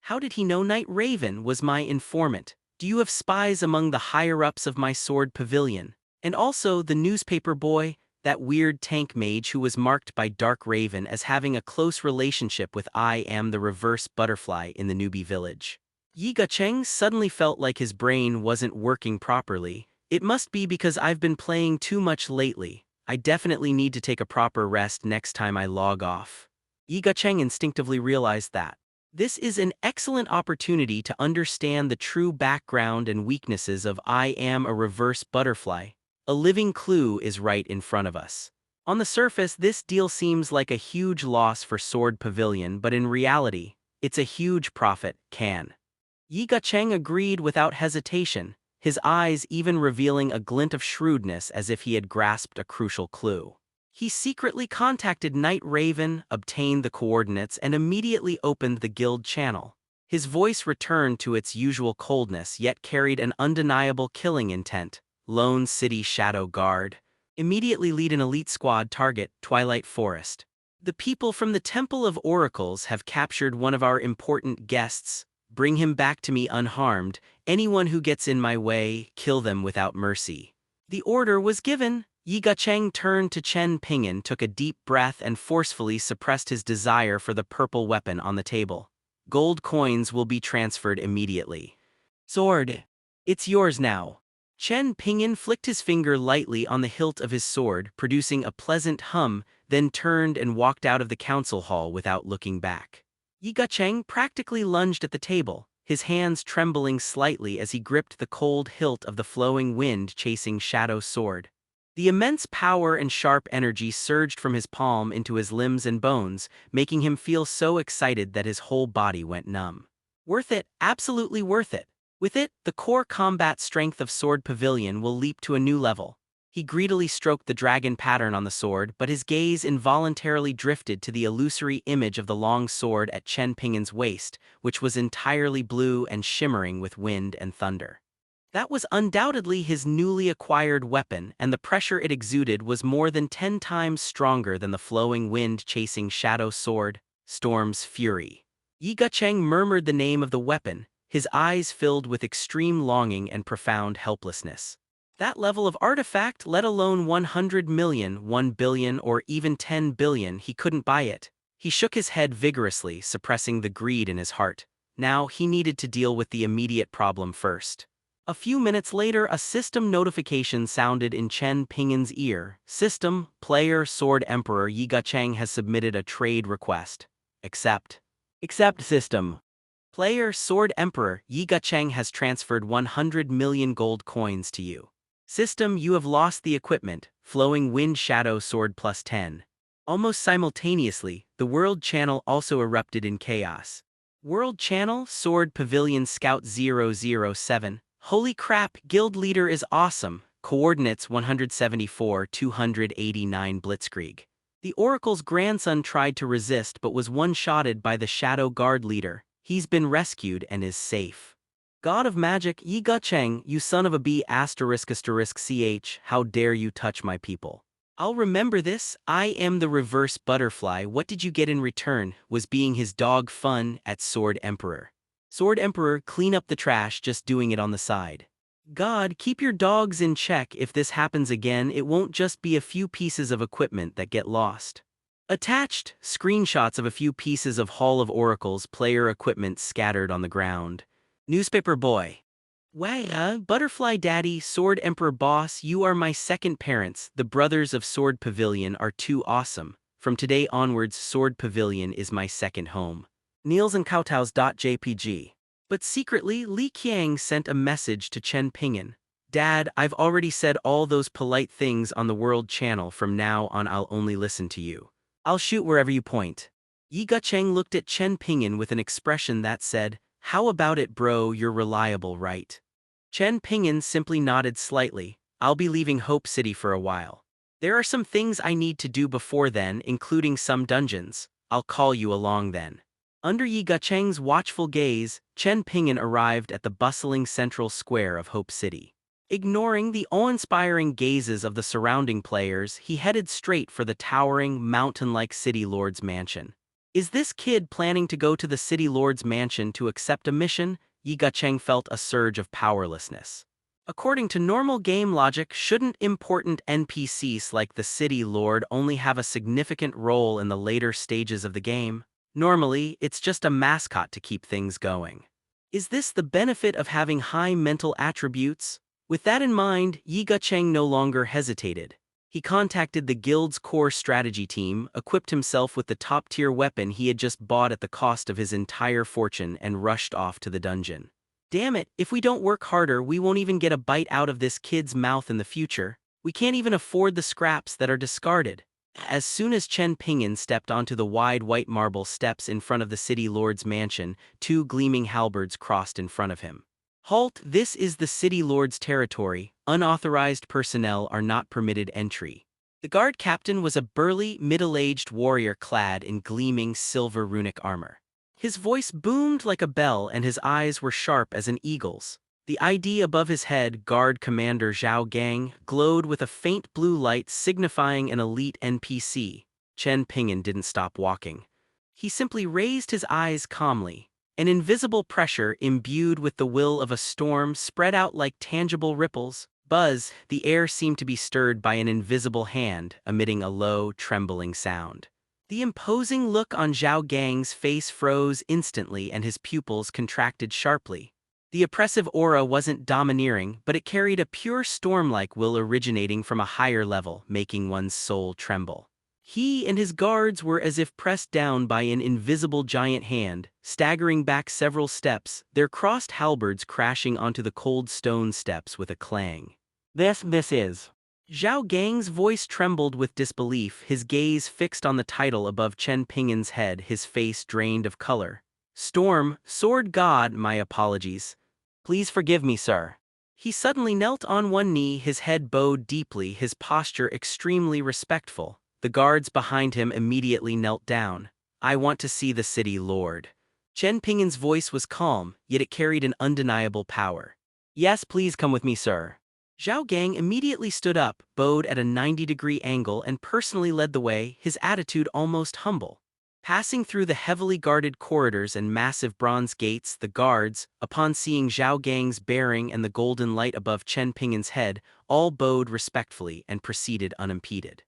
How did he know Knight Raven was my informant? Do you have spies among the higher-ups of my sword pavilion? And also the newspaper boy, that weird tank mage who was marked by Dark Raven as having a close relationship with I am the reverse butterfly in the newbie village. Yi Gacheng suddenly felt like his brain wasn't working properly. It must be because I've been playing too much lately. I definitely need to take a proper rest next time I log off. Yi Gacheng instinctively realized that. This is an excellent opportunity to understand the true background and weaknesses of I am a reverse butterfly. A living clue is right in front of us. On the surface, this deal seems like a huge loss for Sword Pavilion, but in reality, it's a huge profit. Yi Gacheng agreed without hesitation, his eyes even revealing a glint of shrewdness as if he had grasped a crucial clue. He secretly contacted Knight Raven, obtained the coordinates, and immediately opened the guild channel. His voice returned to its usual coldness yet carried an undeniable killing intent. Lone City Shadow Guard. Immediately lead an elite squad target, Twilight Forest. The people from the Temple of Oracles have captured one of our important guests. Bring him back to me unharmed. Anyone who gets in my way, kill them without mercy. The order was given. Yi Gacheng turned to Chen Ping'an, took a deep breath and forcefully suppressed his desire for the purple weapon on the table. Gold coins will be transferred immediately. Sword. It's yours now. Chen Ping'an flicked his finger lightly on the hilt of his sword, producing a pleasant hum, then turned and walked out of the council hall without looking back. Yi Gacheng practically lunged at the table, his hands trembling slightly as he gripped the cold hilt of the flowing wind-chasing shadow sword. The immense power and sharp energy surged from his palm into his limbs and bones, making him feel so excited that his whole body went numb. Worth it, absolutely worth it. With it, the core combat strength of Sword Pavilion will leap to a new level. He greedily stroked the dragon pattern on the sword, but his gaze involuntarily drifted to the illusory image of the long sword at Chen Ping'an's waist, which was entirely blue and shimmering with wind and thunder. That was undoubtedly his newly acquired weapon, and the pressure it exuded was more than 10 times stronger than the flowing wind-chasing shadow sword, Storm's Fury. Yi Gacheng murmured the name of the weapon, his eyes filled with extreme longing and profound helplessness. That level of artifact, let alone 100 million, 1 billion, or even 10 billion, he couldn't buy it. He shook his head vigorously, suppressing the greed in his heart. Now, he needed to deal with the immediate problem first. A few minutes later, a system notification sounded in Chen Ping'an's ear. System, player, Sword Emperor Yi Gacheng has submitted a trade request. Accept. Accept system. Player, Sword Emperor Yi Gacheng has transferred 100 million gold coins to you. System, you have lost the equipment, Flowing Wind Shadow Sword plus 10. Almost simultaneously, the World Channel also erupted in chaos. World Channel, Sword Pavilion Scout 007. Holy crap, guild leader is awesome. Coordinates 174-289 Blitzkrieg. The Oracle's grandson tried to resist but was one-shotted by the Shadow Guard leader. He's been rescued and is safe. God of Magic, Yi Gacheng, you son of a b**********, how dare you touch my people. I'll remember this. I am the reverse butterfly. What did you get in return? Was being his dog fun at Sword Emperor. Sword Emperor, clean up the trash, just doing it on the side. God, keep your dogs in check. If this happens again, it won't just be a few pieces of equipment that get lost. Attached, screenshots of a few pieces of Hall of Oracles player equipment scattered on the ground. Newspaper boy. Butterfly Daddy, Sword Emperor boss, you are my second parents. The brothers of Sword Pavilion are too awesome. From today onwards, Sword Pavilion is my second home. Nielsandkowtows.jpg. But secretly, Li Qiang sent a message to Chen Ping'an. Dad, I've already said all those polite things on the World Channel. From now on I'll only listen to you. I'll shoot wherever you point. Yi Gacheng looked at Chen Ping'an with an expression that said, how about it bro, you're reliable right? Chen Ping'an simply nodded slightly. I'll be leaving Hope City for a while. There are some things I need to do before then, including some dungeons. I'll call you along then. Under Yi Gacheng's watchful gaze, Chen Ping'an arrived at the bustling central square of Hope City. Ignoring the awe-inspiring gazes of the surrounding players, he headed straight for the towering, mountain-like city lord's mansion. Is this kid planning to go to the city lord's mansion to accept a mission? Yi Gucheng felt a surge of powerlessness. According to normal game logic, shouldn't important NPCs like the city lord only have a significant role in the later stages of the game? Normally, it's just a mascot to keep things going. Is this the benefit of having high mental attributes? With that in mind, Yi Gucheng no longer hesitated. He contacted the guild's core strategy team, equipped himself with the top-tier weapon he had just bought at the cost of his entire fortune, and rushed off to the dungeon. Damn it, if we don't work harder, we won't even get a bite out of this kid's mouth in the future. We can't even afford the scraps that are discarded. As soon as Chen Ping'an stepped onto the wide white marble steps in front of the city lord's mansion, two gleaming halberds crossed in front of him. Halt, this is the city lord's territory. Unauthorized personnel are not permitted entry. The guard captain was a burly, middle-aged warrior clad in gleaming silver runic armor. His voice boomed like a bell and his eyes were sharp as an eagle's. The ID above his head, Guard Commander Zhao Gang, glowed with a faint blue light signifying an elite NPC. Chen Ping'an didn't stop walking. He simply raised his eyes calmly. An invisible pressure imbued with the will of a storm spread out like tangible ripples. Buzz, the air seemed to be stirred by an invisible hand, emitting a low, trembling sound. The imposing look on Zhao Gang's face froze instantly and his pupils contracted sharply. The oppressive aura wasn't domineering, but it carried a pure storm-like will originating from a higher level, making one's soul tremble. He and his guards were as if pressed down by an invisible giant hand, staggering back several steps, their crossed halberds crashing onto the cold stone steps with a clang. This is. Zhao Gang's voice trembled with disbelief, his gaze fixed on the title above Chen Ping'an's head, his face drained of color. Storm, Sword God, my apologies. Please forgive me, sir. He suddenly knelt on one knee, his head bowed deeply, his posture extremely respectful. The guards behind him immediately knelt down. I want to see the city lord. Chen Ping'an's voice was calm, yet it carried an undeniable power. Yes, please come with me, sir. Zhao Gang immediately stood up, bowed at a 90-degree angle and personally led the way, his attitude almost humble. Passing through the heavily guarded corridors and massive bronze gates, the guards, upon seeing Zhao Gang's bearing and the golden light above Chen Ping'an's head, all bowed respectfully and proceeded unimpeded.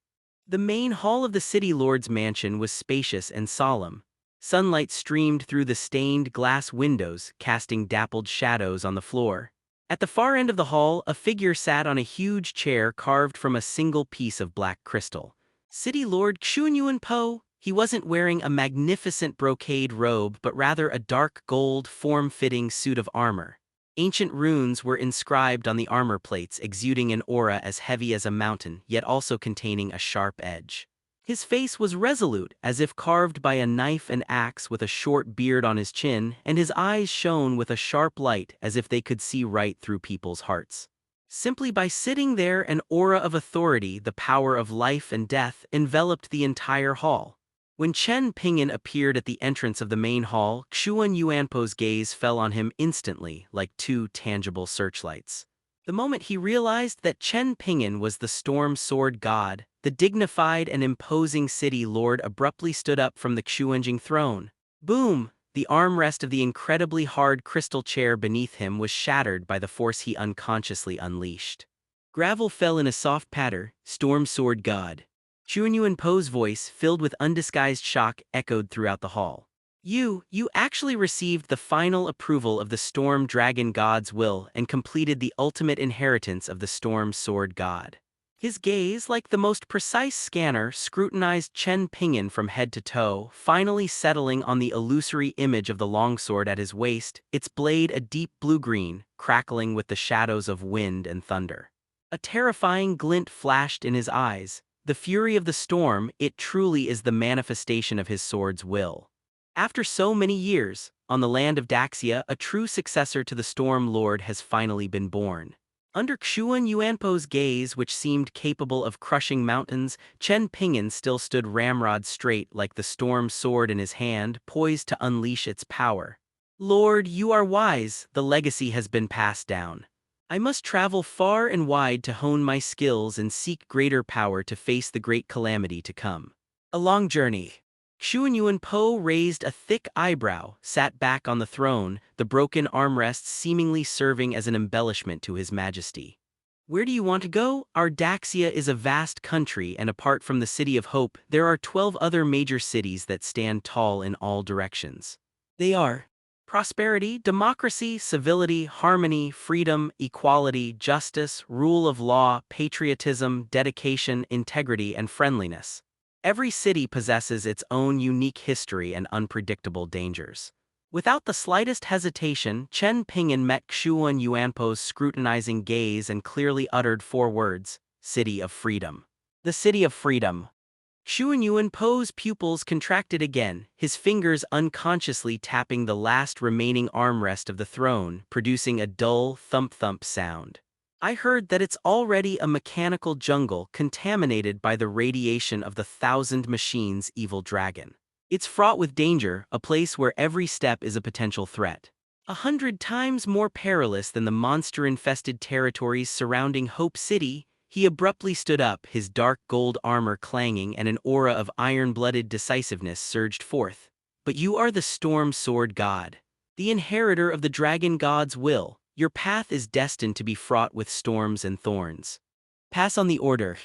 The main hall of the city lord's mansion was spacious and solemn. Sunlight streamed through the stained glass windows, casting dappled shadows on the floor. At the far end of the hall, a figure sat on a huge chair carved from a single piece of black crystal. City Lord Yuanyuan.He. He wasn't wearing a magnificent brocade robe but rather a dark gold, form-fitting suit of armor. Ancient runes were inscribed on the armor plates, exuding an aura as heavy as a mountain, yet also containing a sharp edge. His face was resolute, as if carved by a knife and axe, with a short beard on his chin, and his eyes shone with a sharp light as if they could see right through people's hearts. Simply by sitting there, an aura of authority, the power of life and death, enveloped the entire hall. When Chen Ping'an appeared at the entrance of the main hall, Yuanyuan.He's gaze fell on him instantly, like two tangible searchlights. The moment he realized that Chen Ping'an was the storm sword god, the dignified and imposing city lord abruptly stood up from the Xuanjing throne. Boom! The armrest of the incredibly hard crystal chair beneath him was shattered by the force he unconsciously unleashed. Gravel fell in a soft patter. Storm sword god. Yuanyuan.He's voice, filled with undisguised shock, echoed throughout the hall. You actually received the final approval of the Storm Dragon God's will and completed the ultimate inheritance of the Storm Sword God. His gaze, like the most precise scanner, scrutinized Chen Ping'an from head to toe, finally settling on the illusory image of the longsword at his waist, its blade a deep blue-green, crackling with the shadows of wind and thunder. A terrifying glint flashed in his eyes. The fury of the storm, it truly is the manifestation of his sword's will. After so many years, on the land of Daxia, a true successor to the Storm Lord has finally been born. Under Yuanyuan.He's gaze, which seemed capable of crushing mountains, Chen Ping'an still stood ramrod straight like the storm sword in his hand, poised to unleash its power. Lord, you are wise, the legacy has been passed down. I must travel far and wide to hone my skills and seek greater power to face the great calamity to come. A long journey. Yuanyuan.He raised a thick eyebrow, sat back on the throne, the broken armrests seemingly serving as an embellishment to his majesty. Where do you want to go? Our Daxia is a vast country, and apart from the City of Hope, there are 12 other major cities that stand tall in all directions. They are prosperity, democracy, civility, harmony, freedom, equality, justice, rule of law, patriotism, dedication, integrity, and friendliness. Every city possesses its own unique history and unpredictable dangers. Without the slightest hesitation, Chen Ping'an met Yuanyuan.He's scrutinizing gaze and clearly uttered 4 words: City of Freedom. The City of Freedom. Yuanyuan.He's pupils contracted again, his fingers unconsciously tapping the last remaining armrest of the throne, producing a dull thump-thump sound. I heard that it's already a mechanical jungle contaminated by the radiation of the 1,000 machines' evil dragon. It's fraught with danger, a place where every step is a potential threat. 100 times more perilous than the monster-infested territories surrounding Hope City. He abruptly stood up, his dark gold armor clanging, and an aura of iron-blooded decisiveness surged forth. But you are the Storm Sword God, the inheritor of the Dragon God's will. Your path is destined to be fraught with storms and thorns. Pass on the order.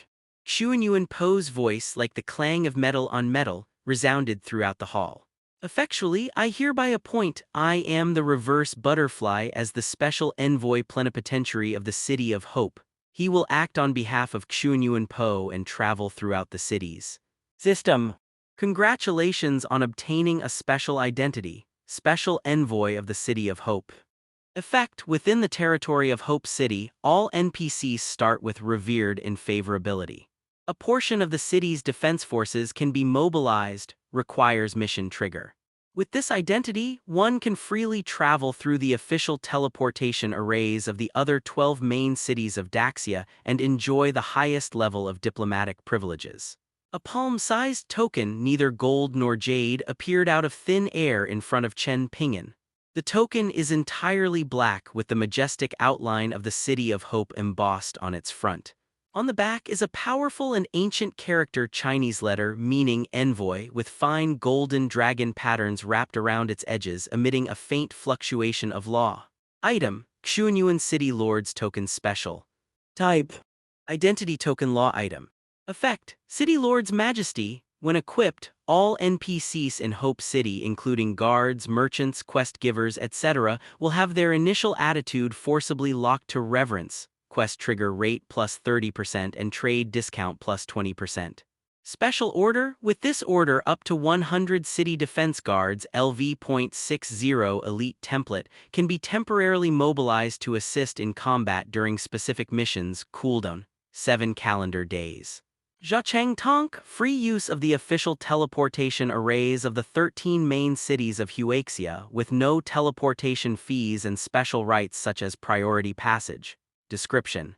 Yuanyuan.He's voice, like the clang of metal on metal, resounded throughout the hall. Effectually, I hereby appoint I am the Reverse Butterfly as the special envoy plenipotentiary of the City of Hope. He will act on behalf of Yuanyuan.He and travel throughout the cities. System. Congratulations on obtaining a special identity, special envoy of the City of Hope. Effect: within the territory of Hope City, all NPCs start with revered in favorability. A portion of the city's defense forces can be mobilized, requires mission trigger. With this identity, one can freely travel through the official teleportation arrays of the other 12 main cities of Daxia and enjoy the highest level of diplomatic privileges. A palm-sized token, neither gold nor jade, appeared out of thin air in front of Chen Ping'an. The token is entirely black with the majestic outline of the City of Hope embossed on its front. On the back is a powerful and ancient character Chinese letter meaning envoy with fine golden dragon patterns wrapped around its edges, emitting a faint fluctuation of law. Item: Yuanyuan City Lord's Token Special. Type: Identity Token Law Item. Effect: City Lord's Majesty. When equipped, all NPCs in Hope City, including guards, merchants, quest givers, etc., will have their initial attitude forcibly locked to reverence, quest trigger rate plus 30% and trade discount plus 20%. Special Order: with this order, up to 100 City Defense Guards LV.60 Elite Template can be temporarily mobilized to assist in combat during specific missions. Cooldown: 7 calendar days. Zhacheng Tonk: free use of the official teleportation arrays of the 13 main cities of Huaxia with no teleportation fees and special rights such as priority passage. Description: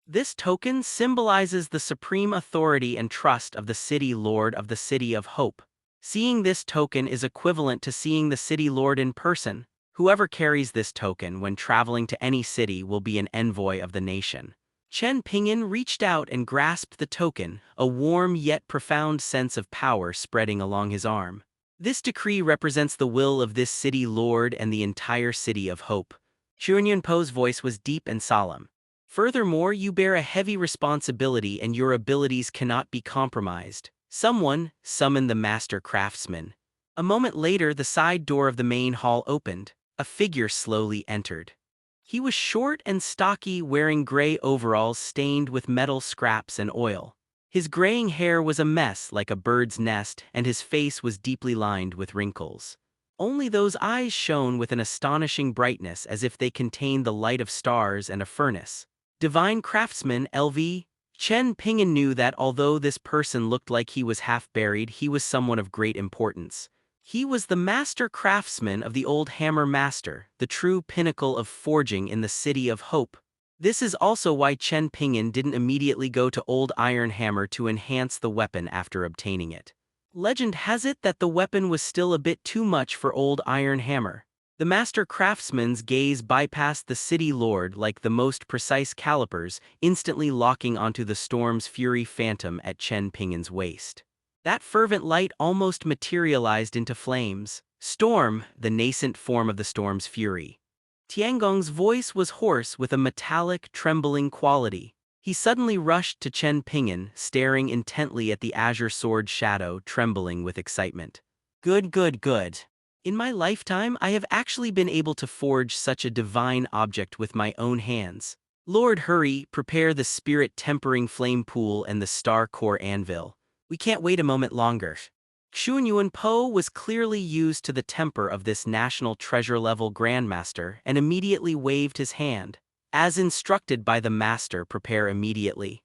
this token symbolizes the supreme authority and trust of the City Lord of the City of Hope. Seeing this token is equivalent to seeing the City Lord in person. Whoever carries this token when traveling to any city will be an envoy of the nation. Chen Ping'an reached out and grasped the token, a warm yet profound sense of power spreading along his arm. This decree represents the will of this City Lord and the entire City of Hope. Yuanyuan.He's voice was deep and solemn. Furthermore, you bear a heavy responsibility and your abilities cannot be compromised. Someone, summon the Master Craftsman. A moment later, the side door of the main hall opened. A figure slowly entered. He was short and stocky, wearing gray overalls stained with metal scraps and oil. His graying hair was a mess like a bird's nest, and his face was deeply lined with wrinkles. Only those eyes shone with an astonishing brightness, as if they contained the light of stars and a furnace. Divine Craftsman LV. Chen Ping'an knew that although this person looked like he was half buried, he was someone of great importance. He was the master craftsman of the old hammer master, the true pinnacle of forging in the City of Hope. This is also why Chen Ping'an didn't immediately go to Old Iron Hammer to enhance the weapon after obtaining it. Legend has it that the weapon was still a bit too much for Old Iron Hammer. The master craftsman's gaze bypassed the City Lord like the most precise calipers, instantly locking onto the Storm's Fury Phantom at Chen Ping'an's waist. That fervent light almost materialized into flames. Storm, the nascent form of the storm's fury. Tiangong's voice was hoarse with a metallic, trembling quality. He suddenly rushed to Chen Ping'an, staring intently at the azure sword shadow, trembling with excitement. Good, good, good. In my lifetime, I have actually been able to forge such a divine object with my own hands. Lord, hurry, prepare the spirit-tempering flame pool and the star core anvil. We can't wait a moment longer. Yuanyuan.He was clearly used to the temper of this national treasure-level grandmaster and immediately waved his hand. As instructed by the master, prepare immediately.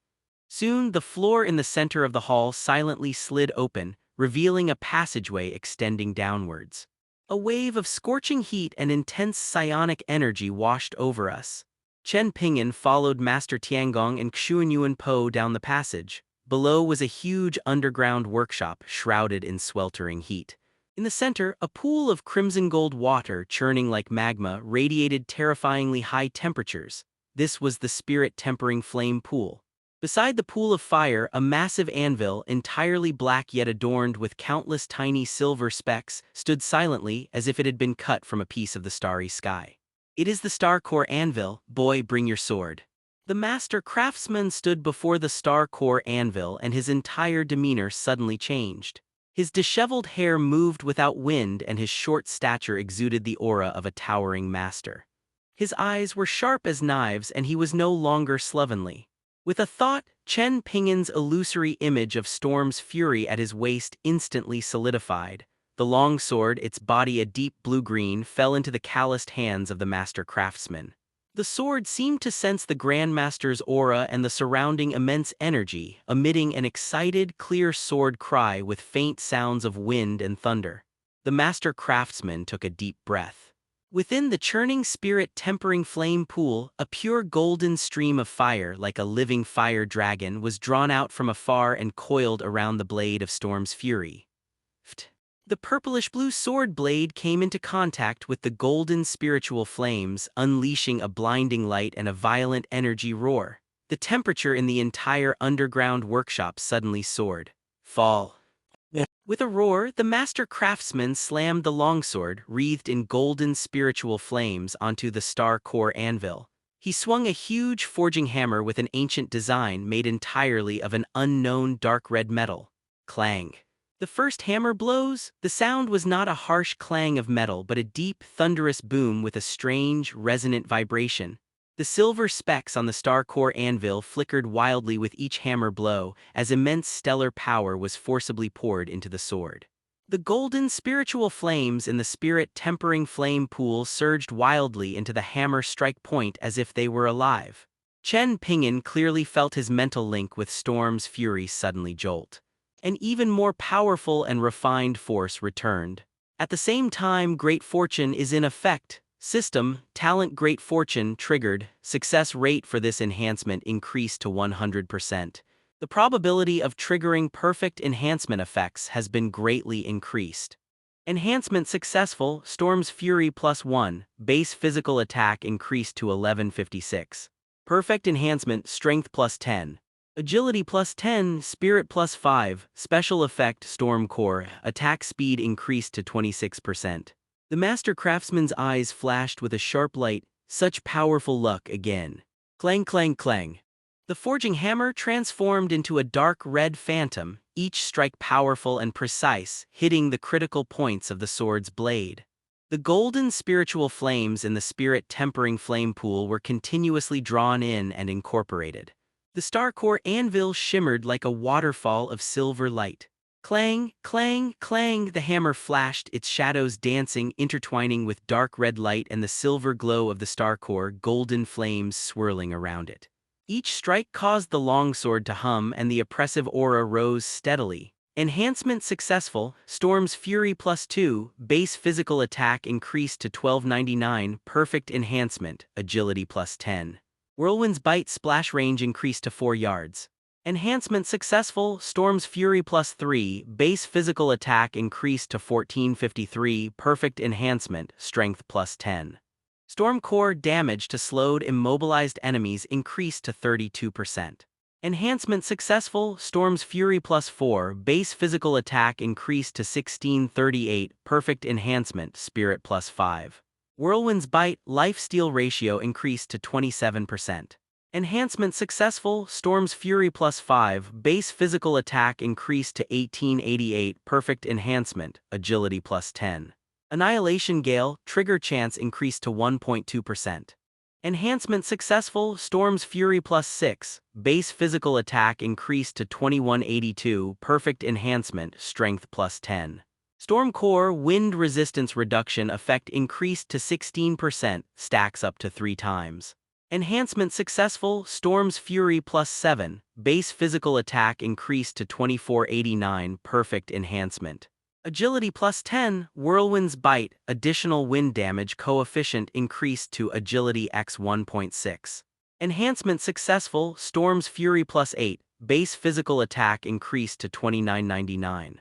Soon, the floor in the center of the hall silently slid open, revealing a passageway extending downwards. A wave of scorching heat and intense psionic energy washed over us. Chen Ping'an followed Master Tiangong and Yuanyuan.He down the passage. Below was a huge underground workshop shrouded in sweltering heat. In the center, a pool of crimson gold water churning like magma radiated terrifyingly high temperatures. This was the spirit-tempering flame pool. Beside the pool of fire, a massive anvil, entirely black yet adorned with countless tiny silver specks, stood silently as if it had been cut from a piece of the starry sky. It is the star core anvil, boy, bring your sword. The master craftsman stood before the star core anvil and his entire demeanor suddenly changed. His disheveled hair moved without wind and his short stature exuded the aura of a towering master. His eyes were sharp as knives and he was no longer slovenly. With a thought, Chen Ping'an's illusory image of Storm's fury at his waist instantly solidified. The long sword, its body a deep blue-green, fell into the calloused hands of the master craftsman. The sword seemed to sense the Grandmaster's aura and the surrounding immense energy, emitting an excited, clear sword cry with faint sounds of wind and thunder. The master craftsman took a deep breath. Within the churning spirit-tempering flame pool, a pure golden stream of fire, like a living fire dragon, was drawn out from afar and coiled around the blade of Storm's fury. The purplish-blue sword blade came into contact with the golden spiritual flames, unleashing a blinding light and a violent energy roar. The temperature in the entire underground workshop suddenly soared. Fall. With a roar, the master craftsman slammed the longsword, wreathed in golden spiritual flames, onto the star core anvil. He swung a huge forging hammer with an ancient design made entirely of an unknown dark red metal. Clang. The first hammer blows, the sound was not a harsh clang of metal but a deep, thunderous boom with a strange, resonant vibration. The silver specks on the star core anvil flickered wildly with each hammer blow, as immense stellar power was forcibly poured into the sword. The golden spiritual flames in the spirit-tempering flame pool surged wildly into the hammer strike point as if they were alive. Chen Ping'an clearly felt his mental link with Storm's fury suddenly jolt. An even more powerful and refined force returned. At the same time, great fortune is in effect. System, talent great fortune triggered, success rate for this enhancement increased to 100%. The probability of triggering perfect enhancement effects has been greatly increased. Enhancement successful, Storm's Fury +1, base physical attack increased to 1156. Perfect enhancement, Strength +10. Agility +10, Spirit +5, special effect Storm Core, attack speed increased to 26%. The master craftsman's eyes flashed with a sharp light, such powerful luck again. Clang clang clang. The forging hammer transformed into a dark red phantom, each strike powerful and precise, hitting the critical points of the sword's blade. The golden spiritual flames in the spirit-tempering flame pool were continuously drawn in and incorporated. The star core anvil shimmered like a waterfall of silver light. Clang, clang, clang, the hammer flashed, its shadows dancing, intertwining with dark red light and the silver glow of the star core, golden flames swirling around it. Each strike caused the longsword to hum and the oppressive aura rose steadily. Enhancement successful, Storm's Fury +2, base physical attack increased to 1299, perfect enhancement, agility +10. Whirlwind's bite splash range increased to 4 yards. Enhancement successful, Storm's Fury +3, base physical attack increased to 1453, perfect enhancement, strength +10. Storm Core damage to slowed immobilized enemies increased to 32%. Enhancement successful, Storm's Fury +4, base physical attack increased to 1638, perfect enhancement, Spirit +5. Whirlwind's Bite, lifesteal ratio increased to 27%. Enhancement successful, Storm's Fury +5, base physical attack increased to 1888, perfect enhancement, agility +10. Annihilation Gale, trigger chance increased to 1.2%. Enhancement successful, Storm's Fury +6, base physical attack increased to 2182, perfect enhancement, strength +10. Storm Core, wind resistance reduction effect increased to 16%, stacks up to 3 times. Enhancement successful, Storm's Fury +7, base physical attack increased to 2489, perfect enhancement. Agility +10, Whirlwind's Bite, additional wind damage coefficient increased to agility x 1.6. Enhancement successful, Storm's Fury +8, base physical attack increased to 2999.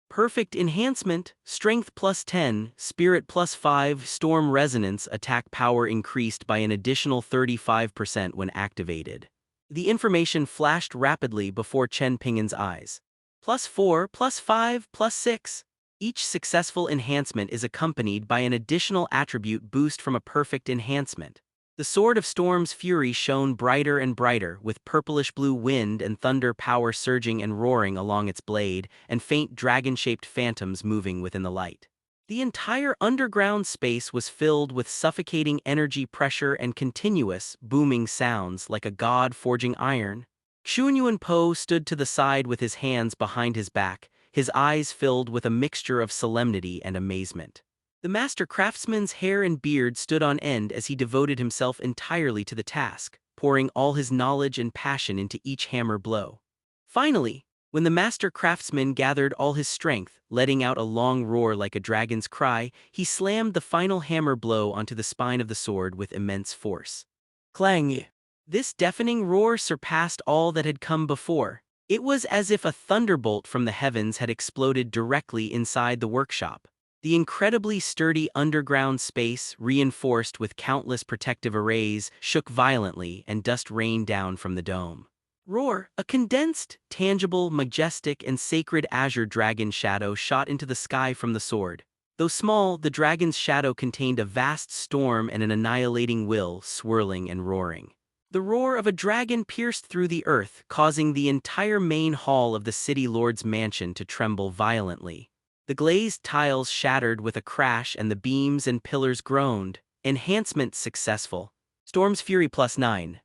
Perfect enhancement, strength +10, spirit +5, storm resonance attack power increased by an additional 35% when activated. The information flashed rapidly before Chen Ping'an's eyes. +4, +5, +6. Each successful enhancement is accompanied by an additional attribute boost from a perfect enhancement. The Sword of Storm's Fury shone brighter and brighter, with purplish-blue wind and thunder power surging and roaring along its blade, and faint dragon-shaped phantoms moving within the light. The entire underground space was filled with suffocating energy pressure and continuous, booming sounds like a god forging iron. Yuanyuan.He stood to the side with his hands behind his back, his eyes filled with a mixture of solemnity and amazement. The master craftsman's hair and beard stood on end as he devoted himself entirely to the task, pouring all his knowledge and passion into each hammer blow. Finally, when the master craftsman gathered all his strength, letting out a long roar like a dragon's cry, he slammed the final hammer blow onto the spine of the sword with immense force. Clang! This deafening roar surpassed all that had come before. It was as if a thunderbolt from the heavens had exploded directly inside the workshop. The incredibly sturdy underground space, reinforced with countless protective arrays, shook violently and dust rained down from the dome. Roar, a condensed, tangible, majestic, and sacred azure dragon shadow shot into the sky from the sword. Though small, the dragon's shadow contained a vast storm and an annihilating will, swirling and roaring. The roar of a dragon pierced through the earth, causing the entire main hall of the city lord's mansion to tremble violently. The glazed tiles shattered with a crash and the beams and pillars groaned. Enhancement successful. Storm's Fury +9.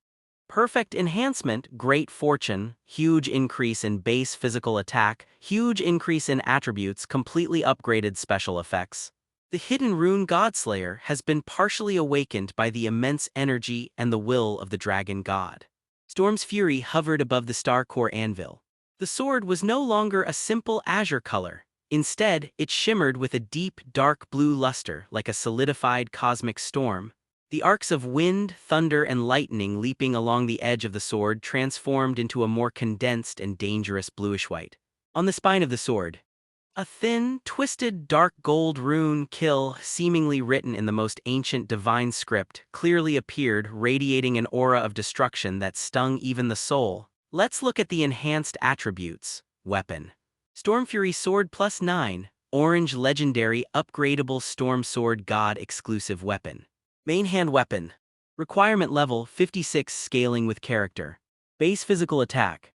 Perfect enhancement, great fortune, huge increase in base physical attack, huge increase in attributes, completely upgraded special effects. The hidden rune Godslayer has been partially awakened by the immense energy and the will of the dragon god. Storm's Fury hovered above the Star Core anvil. The sword was no longer a simple azure color. Instead, it shimmered with a deep, dark blue luster like a solidified cosmic storm. The arcs of wind, thunder, and lightning leaping along the edge of the sword transformed into a more condensed and dangerous bluish-white. On the spine of the sword, a thin, twisted, dark gold rune kill, seemingly written in the most ancient divine script, clearly appeared, radiating an aura of destruction that stung even the soul. Let's look at the enhanced attributes. Weapon. Stormfury Sword +9, orange legendary upgradable Storm Sword God exclusive weapon. Main hand weapon. Requirement level 56 scaling with character. Base physical attack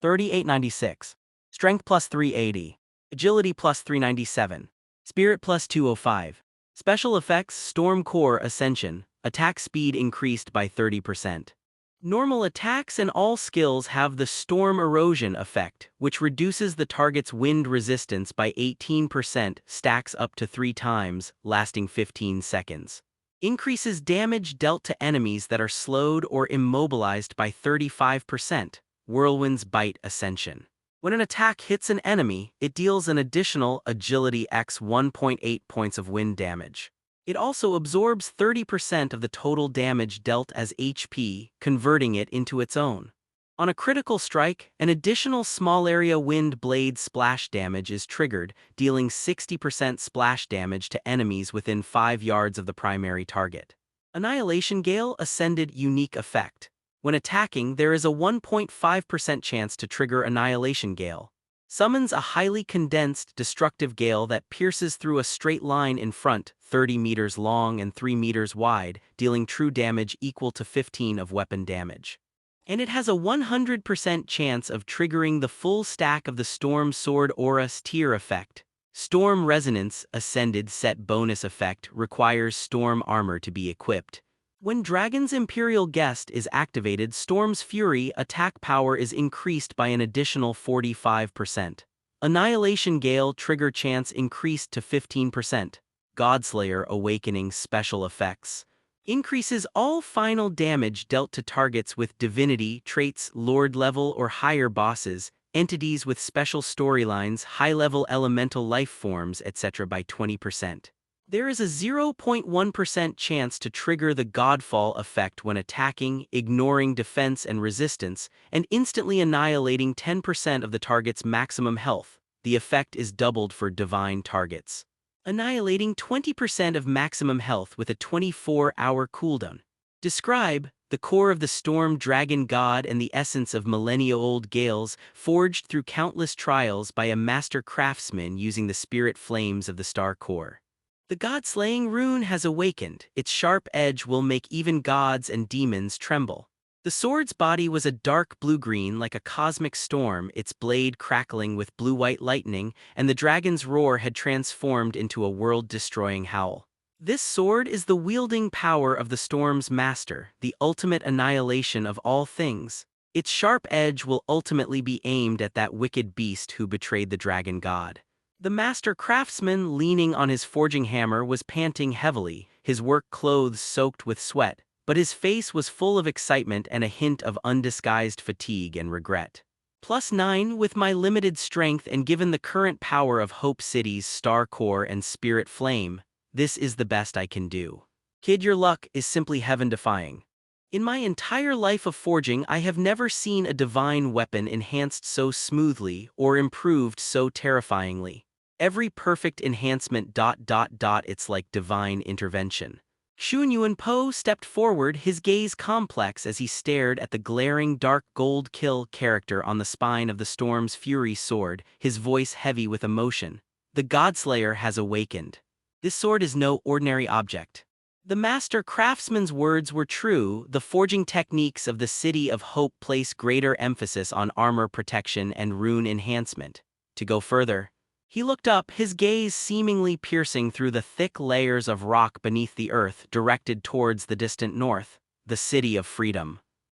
3896. Strength +380. Agility +397. Spirit +205. Special effects Storm Core Ascension. Attack speed increased by 30%. Normal attacks and all skills have the Storm Erosion effect, which reduces the target's wind resistance by 18%, stacks up to 3 times, lasting 15 seconds. Increases damage dealt to enemies that are slowed or immobilized by 35%. Whirlwind's Bite Ascension. When an attack hits an enemy, it deals an additional agility x 1.8 points of wind damage. It also absorbs 30% of the total damage dealt as HP, converting it into its own. On a critical strike, an additional small area wind blade splash damage is triggered, dealing 60% splash damage to enemies within 5 yards of the primary target. Annihilation Gale Ascended Unique Effect. When attacking, there is a 1.5% chance to trigger Annihilation Gale. Summons a highly condensed, destructive gale that pierces through a straight line in front, 30 meters long and 3 meters wide, dealing true damage equal to 15 of weapon damage. And it has a 100% chance of triggering the full stack of the Storm Sword Aura's tier effect. Storm Resonance Ascended set bonus effect requires Storm Armor to be equipped. When Dragon's Imperial Guest is activated, Storm's Fury attack power is increased by an additional 45%. Annihilation Gale trigger chance increased to 15%. Godslayer Awakening special effects increases all final damage dealt to targets with divinity traits, lord level or higher bosses, entities with special storylines, high-level elemental life forms, etc. by 20%. There is a 0.1% chance to trigger the Godfall effect when attacking, ignoring defense and resistance, and instantly annihilating 10% of the target's maximum health. The effect is doubled for divine targets, annihilating 20% of maximum health with a 24-hour cooldown. Describe the core of the storm dragon god and the essence of millennia-old gales, forged through countless trials by a master craftsman using the spirit flames of the star core. The god-slaying rune has awakened. Its sharp edge will make even gods and demons tremble. The sword's body was a dark blue-green like a cosmic storm, its blade crackling with blue-white lightning, and the dragon's roar had transformed into a world-destroying howl. This sword is the wielding power of the storm's master, the ultimate annihilation of all things. Its sharp edge will ultimately be aimed at that wicked beast who betrayed the dragon god. The master craftsman, leaning on his forging hammer, was panting heavily, his work clothes soaked with sweat, but his face was full of excitement and a hint of undisguised fatigue and regret. +9 with my limited strength and given the current power of Hope City's star core and spirit flame, this is the best I can do. Kid, your luck is simply heaven-defying. In my entire life of forging, I have never seen a divine weapon enhanced so smoothly or improved so terrifyingly. Every perfect enhancement ... it's like divine intervention. Yuanyuan.He stepped forward, his gaze complex as he stared at the glaring dark gold kill character on the spine of the Storm's Fury sword, his voice heavy with emotion. The Godslayer has awakened. This sword is no ordinary object. The master craftsman's words were true. The forging techniques of the City of Hope place greater emphasis on armor protection and rune enhancement. To go further, he looked up, his gaze seemingly piercing through the thick layers of rock beneath the earth, directed towards the distant north, the City of Freedom.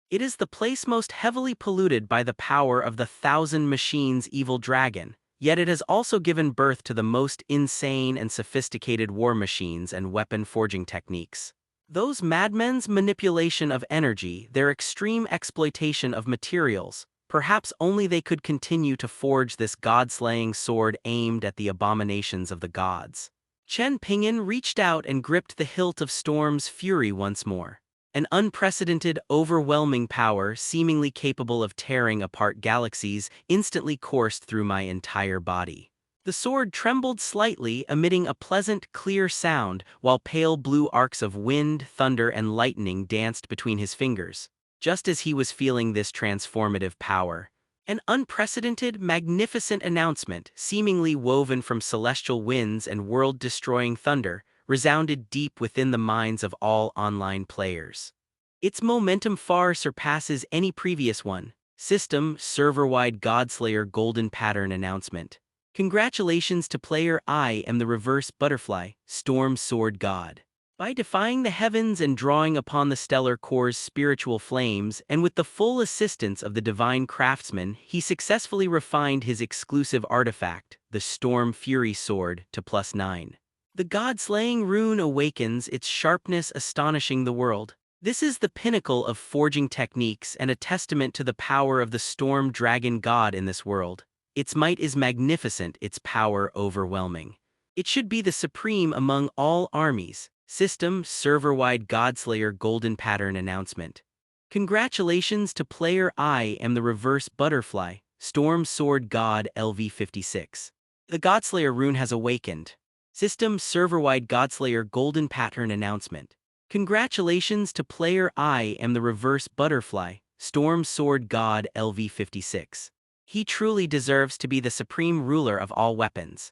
It is the place most heavily polluted by the power of the Thousand Machines' evil dragon, yet it has also given birth to the most insane and sophisticated war machines and weapon forging techniques. Those madmen's manipulation of energy, their extreme exploitation of materials, perhaps only they could continue to forge this god-slaying sword aimed at the abominations of the gods. Chen Ping'an reached out and gripped the hilt of Storm's Fury once more. An unprecedented, overwhelming power, seemingly capable of tearing apart galaxies, instantly coursed through my entire body. The sword trembled slightly, emitting a pleasant, clear sound, while pale blue arcs of wind, thunder, and lightning danced between his fingers. Just as he was feeling this transformative power, an unprecedented, magnificent announcement, seemingly woven from celestial winds and world-destroying thunder, resounded deep within the minds of all online players. Its momentum far surpasses any previous one. System server-wide Godslayer Golden Pattern announcement. Congratulations to player I am the Reverse Butterfly, Storm Sword God. By defying the heavens and drawing upon the stellar core's spiritual flames, and with the full assistance of the divine craftsman, he successfully refined his exclusive artifact, the Storm Fury Sword, to +9. The god-slaying rune awakens, its sharpness astonishing the world. This is the pinnacle of forging techniques and a testament to the power of the storm dragon god in this world. Its might is magnificent, its power overwhelming. It should be the supreme among all armies. System server-wide Godslayer Golden Pattern announcement. Congratulations to player I am the Reverse Butterfly, Storm Sword God LV56. The Godslayer rune has awakened. System server-wide Godslayer Golden Pattern announcement. Congratulations to player I am the reverse butterfly, Storm Sword God LV56. He truly deserves to be the supreme ruler of all weapons.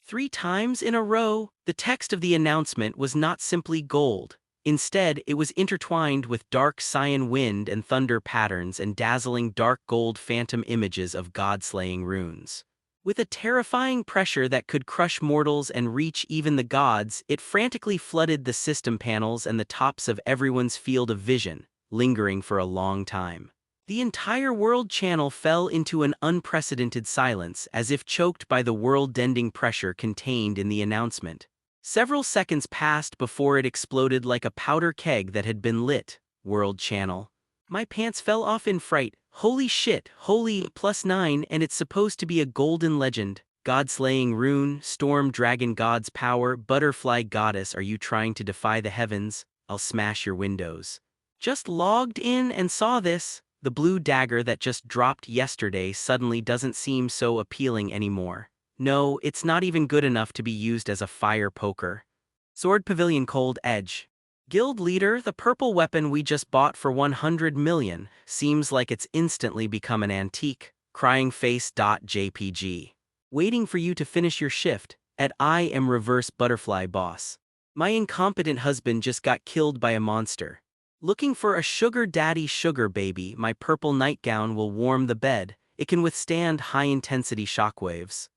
3 times in a row, the text of the announcement was not simply gold. Instead, it was intertwined with dark cyan wind and thunder patterns and dazzling dark gold phantom images of god-slaying runes. With a terrifying pressure that could crush mortals and reach even the gods, it frantically flooded the system panels and the tops of everyone's field of vision, lingering for a long time. The entire world channel fell into an unprecedented silence, as if choked by the world-ending pressure contained in the announcement. Several seconds passed before it exploded like a powder keg that had been lit. World channel. My pants fell off in fright. Holy shit, holy +9, and it's supposed to be a golden legend. God-slaying rune, storm dragon god's power, butterfly goddess, are you trying to defy the heavens? I'll smash your windows. Just logged in and saw this. The blue dagger that just dropped yesterday suddenly doesn't seem so appealing anymore. No, it's not even good enough to be used as a fire poker. Sword Pavilion Cold Edge. Guild Leader, the purple weapon we just bought for 100 million, seems like it's instantly become an antique. Crying face.jpg. Waiting for you to finish your shift, at I am reverse butterfly boss. My incompetent husband just got killed by a monster. Looking for a sugar daddy sugar baby, my purple nightgown will warm the bed. It can withstand high-intensity shockwaves.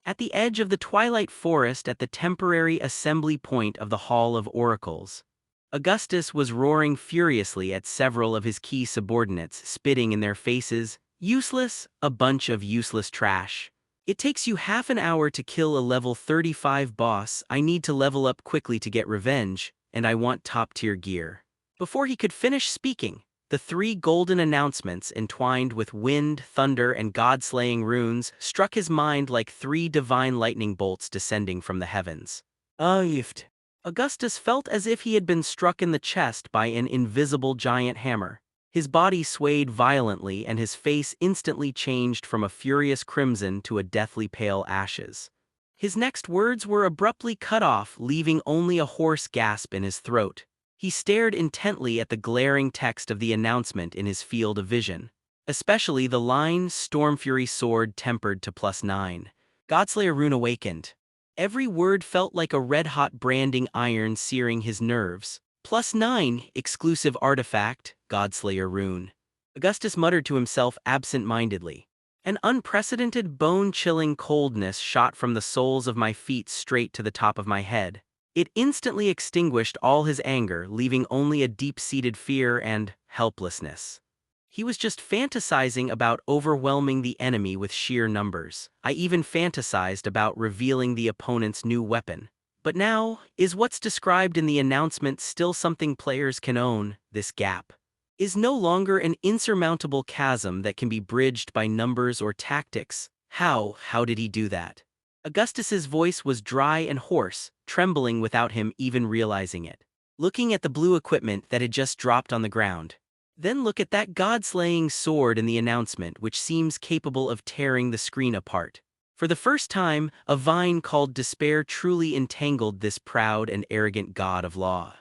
At the edge of the twilight forest at the temporary assembly point of the Hall of Oracles, Augustus was roaring furiously at several of his key subordinates, spitting in their faces. Useless, a bunch of useless trash. It takes you half an hour to kill a level 35 boss. I need to level up quickly to get revenge, and I want top-tier gear. Before he could finish speaking, the 3 golden announcements entwined with wind, thunder, and god-slaying runes struck his mind like 3 divine lightning bolts descending from the heavens. Augustus felt as if he had been struck in the chest by an invisible giant hammer. His body swayed violently and his face instantly changed from a furious crimson to a deathly pale ashes. His next words were abruptly cut off, leaving only a hoarse gasp in his throat. He stared intently at the glaring text of the announcement in his field of vision, especially the line Stormfury Sword tempered to +9. Godslayer Rune awakened. Every word felt like a red-hot branding iron searing his nerves. +9, exclusive artifact, Godslayer Rune. Augustus muttered to himself absent-mindedly. An unprecedented bone-chilling coldness shot from the soles of my feet straight to the top of my head. It instantly extinguished all his anger, leaving only a deep-seated fear and helplessness. He was just fantasizing about overwhelming the enemy with sheer numbers. I even fantasized about revealing the opponent's new weapon. But now, is what's described in the announcement still something players can own? This gap is no longer an insurmountable chasm that can be bridged by numbers or tactics. How did he do that? Augustus's voice was dry and hoarse, trembling without him even realizing it. Looking at the blue equipment that had just dropped on the ground. Then look at that god-slaying sword in the announcement, which seems capable of tearing the screen apart. For the first time, a vine called despair truly entangled this proud and arrogant god of law.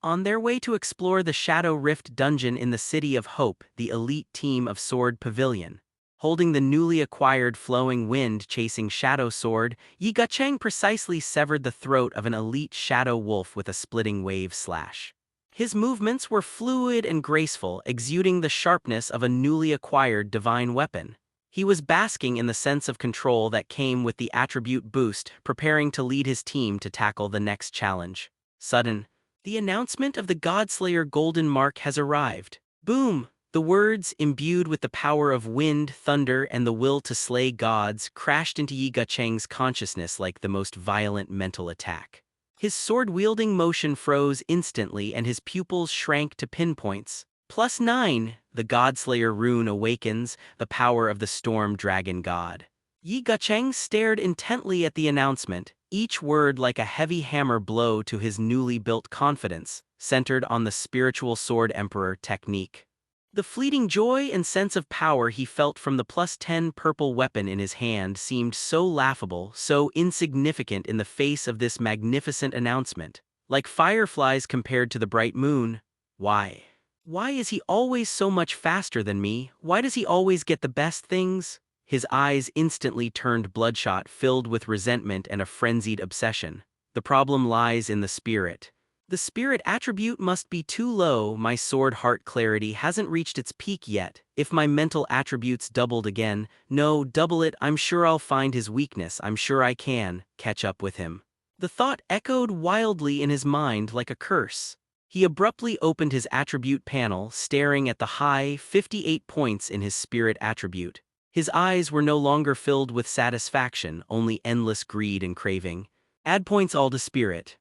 On their way to explore the Shadow Rift dungeon in the City of Hope, the elite team of Sword Pavilion, holding the newly acquired flowing wind-chasing shadow sword, Yuanyuan.He precisely severed the throat of an elite shadow wolf with a splitting wave slash. His movements were fluid and graceful, exuding the sharpness of a newly acquired divine weapon. He was basking in the sense of control that came with the attribute boost, preparing to lead his team to tackle the next challenge. Sudden. The announcement of the Godslayer Golden Mark has arrived. Boom! The words, imbued with the power of wind, thunder, and the will to slay gods, crashed into Yuanyuan's consciousness like the most violent mental attack. His sword-wielding motion froze instantly and his pupils shrank to pinpoints. +9, the Godslayer Rune awakens, the power of the storm dragon god. Yuanyuan stared intently at the announcement, each word like a heavy hammer blow to his newly built confidence, centered on the spiritual sword emperor technique. The fleeting joy and sense of power he felt from the +10 purple weapon in his hand seemed so laughable, so insignificant in the face of this magnificent announcement. Like fireflies compared to the bright moon. Why? Why is he always so much faster than me? Why does he always get the best things? His eyes instantly turned bloodshot, filled with resentment and a frenzied obsession. The problem lies in the spirit. The spirit attribute must be too low. My sword heart clarity hasn't reached its peak yet. If my mental attributes doubled again, no, double it, I'm sure I'll find his weakness. I'm sure I can catch up with him. The thought echoed wildly in his mind like a curse. He abruptly opened his attribute panel, staring at the high 58 points in his spirit attribute. His eyes were no longer filled with satisfaction, only endless greed and craving. Add points all to spirit.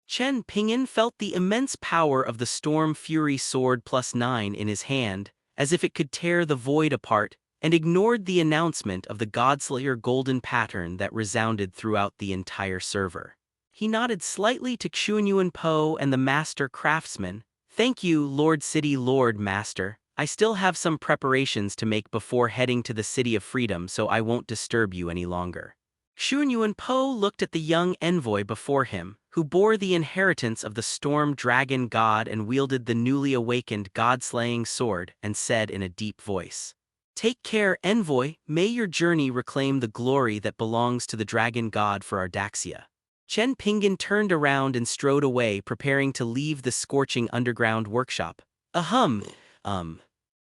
Chen Ping'an felt the immense power of the Storm Fury Sword +9 in his hand, as if it could tear the void apart, and ignored the announcement of the Godslayer golden pattern that resounded throughout the entire server. He nodded slightly to Yuanyuan.He and the Master Craftsman. Thank you, Lord City Lord Master. I still have some preparations to make before heading to the City of Freedom, so I won't disturb you any longer. Yuanyuan.He looked at the young envoy before him, who bore the inheritance of the Storm Dragon God and wielded the newly awakened God-slaying sword, and said in a deep voice, "Take care, envoy, may your journey reclaim the glory that belongs to the Dragon God for Ardaxia." Chen Ping'an turned around and strode away, preparing to leave the scorching underground workshop.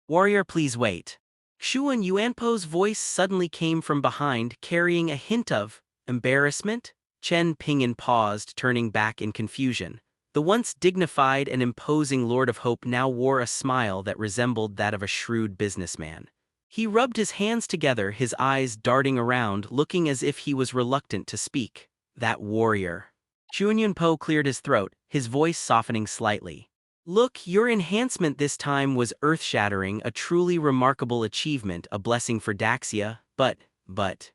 Warrior, please wait. Yuanyuan.He's voice suddenly came from behind, carrying a hint of embarrassment. Chen Ping'an paused, turning back in confusion. The once dignified and imposing Lord of Hope now wore a smile that resembled that of a shrewd businessman. He rubbed his hands together, his eyes darting around, looking as if he was reluctant to speak. That warrior. Yuanyuan.He cleared his throat, his voice softening slightly. Look, your enhancement this time was earth-shattering, a truly remarkable achievement, a blessing for Daxia, but...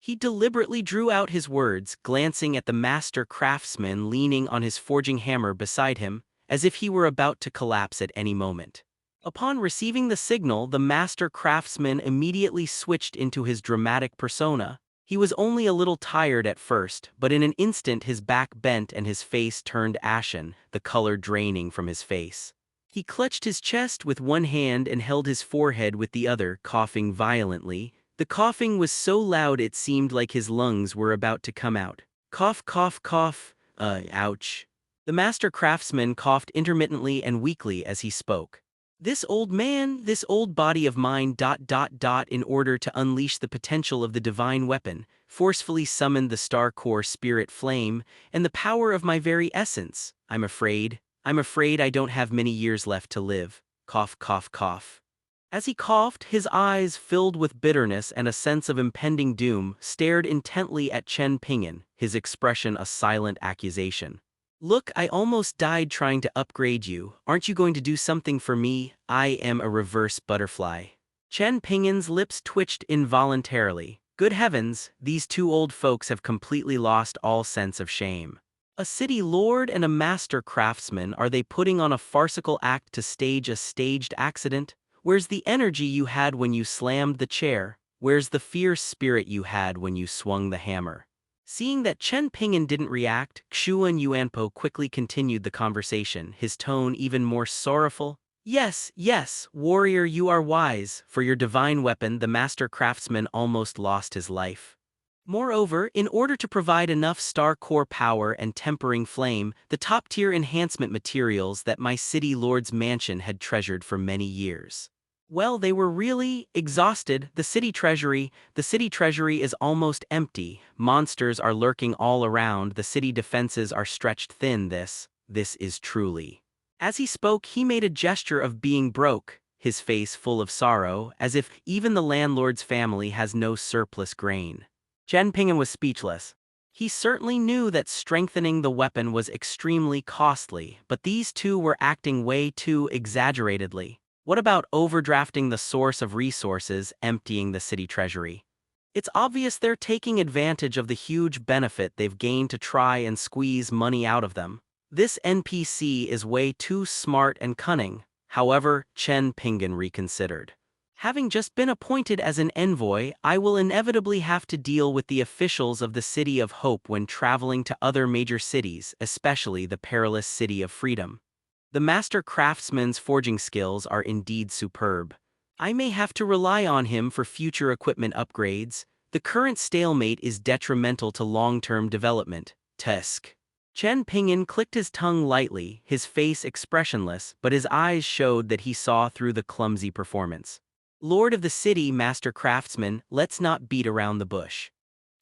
He deliberately drew out his words, glancing at the master craftsman leaning on his forging hammer beside him, as if he were about to collapse at any moment. Upon receiving the signal, the master craftsman immediately switched into his dramatic persona. He was only a little tired at first, but in an instant his back bent and his face turned ashen, the color draining from his face. He clutched his chest with one hand and held his forehead with the other, coughing violently. The coughing was so loud it seemed like his lungs were about to come out. Cough, cough, cough. Ouch. The master craftsman coughed intermittently and weakly as he spoke. This old man, this old body of mine ... in order to unleash the potential of the divine weapon, forcefully summoned the star core spirit flame, and the power of my very essence. I'm afraid I don't have many years left to live. Cough, cough, cough. As he coughed, his eyes, filled with bitterness and a sense of impending doom, stared intently at Chen Ping'an, his expression a silent accusation. Look, I almost died trying to upgrade you. Aren't you going to do something for me? I am a reverse butterfly. Chen Ping'an's lips twitched involuntarily. Good heavens, these two old folks have completely lost all sense of shame. A city lord and a master craftsman, are they putting on a farcical act to stage a staged accident? Where's the energy you had when you slammed the chair? Where's the fierce spirit you had when you swung the hammer? Seeing that Chen Ping'an didn't react, Yuanyuan.He quickly continued the conversation, his tone even more sorrowful. Yes, warrior, you are wise. For your divine weapon, the master craftsman almost lost his life. Moreover, in order to provide enough star core power and tempering flame, the top-tier enhancement materials that my city lord's mansion had treasured for many years. Well, they were really exhausted. The city treasury is almost empty. Monsters are lurking all around. The city defenses are stretched thin. This is truly. As he spoke, he made a gesture of being broke, his face full of sorrow, as if even the landlord's family has no surplus grain. Chen Ping'an was speechless. He certainly knew that strengthening the weapon was extremely costly, but these two were acting way too exaggeratedly. What about overdrafting the source of resources, emptying the city treasury? It's obvious they're taking advantage of the huge benefit they've gained to try and squeeze money out of them. This NPC is way too smart and cunning. However, Chen Ping'an reconsidered. Having just been appointed as an envoy, I will inevitably have to deal with the officials of the City of Hope when traveling to other major cities, especially the perilous City of Freedom. The master craftsman's forging skills are indeed superb. I may have to rely on him for future equipment upgrades. The current stalemate is detrimental to long-term development. Tusk. Chen Ping'an clicked his tongue lightly, his face expressionless, but his eyes showed that he saw through the clumsy performance. Lord of the city, master craftsman, let's not beat around the bush.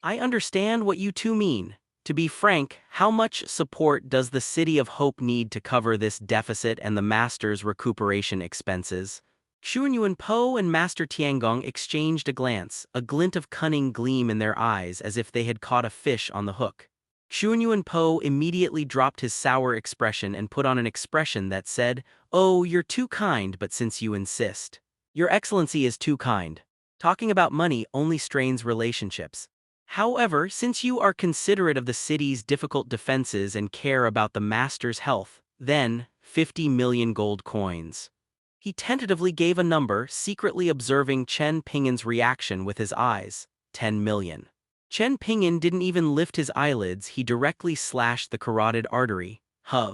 I understand what you two mean. To be frank, how much support does the City of Hope need to cover this deficit and the master's recuperation expenses? Yuanyuan.He and Master Tiangong exchanged a glance, a glint of cunning gleam in their eyes as if they had caught a fish on the hook. Yuanyuan.He immediately dropped his sour expression and put on an expression that said, "Oh, you're too kind, but since you insist. Your Excellency is too kind. Talking about money only strains relationships. However, since you are considerate of the city's difficult defenses and care about the master's health, then 50 million gold coins." He tentatively gave a number, secretly observing Chen Ping'an's reaction with his eyes. 10 million. Chen Ping'an didn't even lift his eyelids, he directly slashed the carotid artery.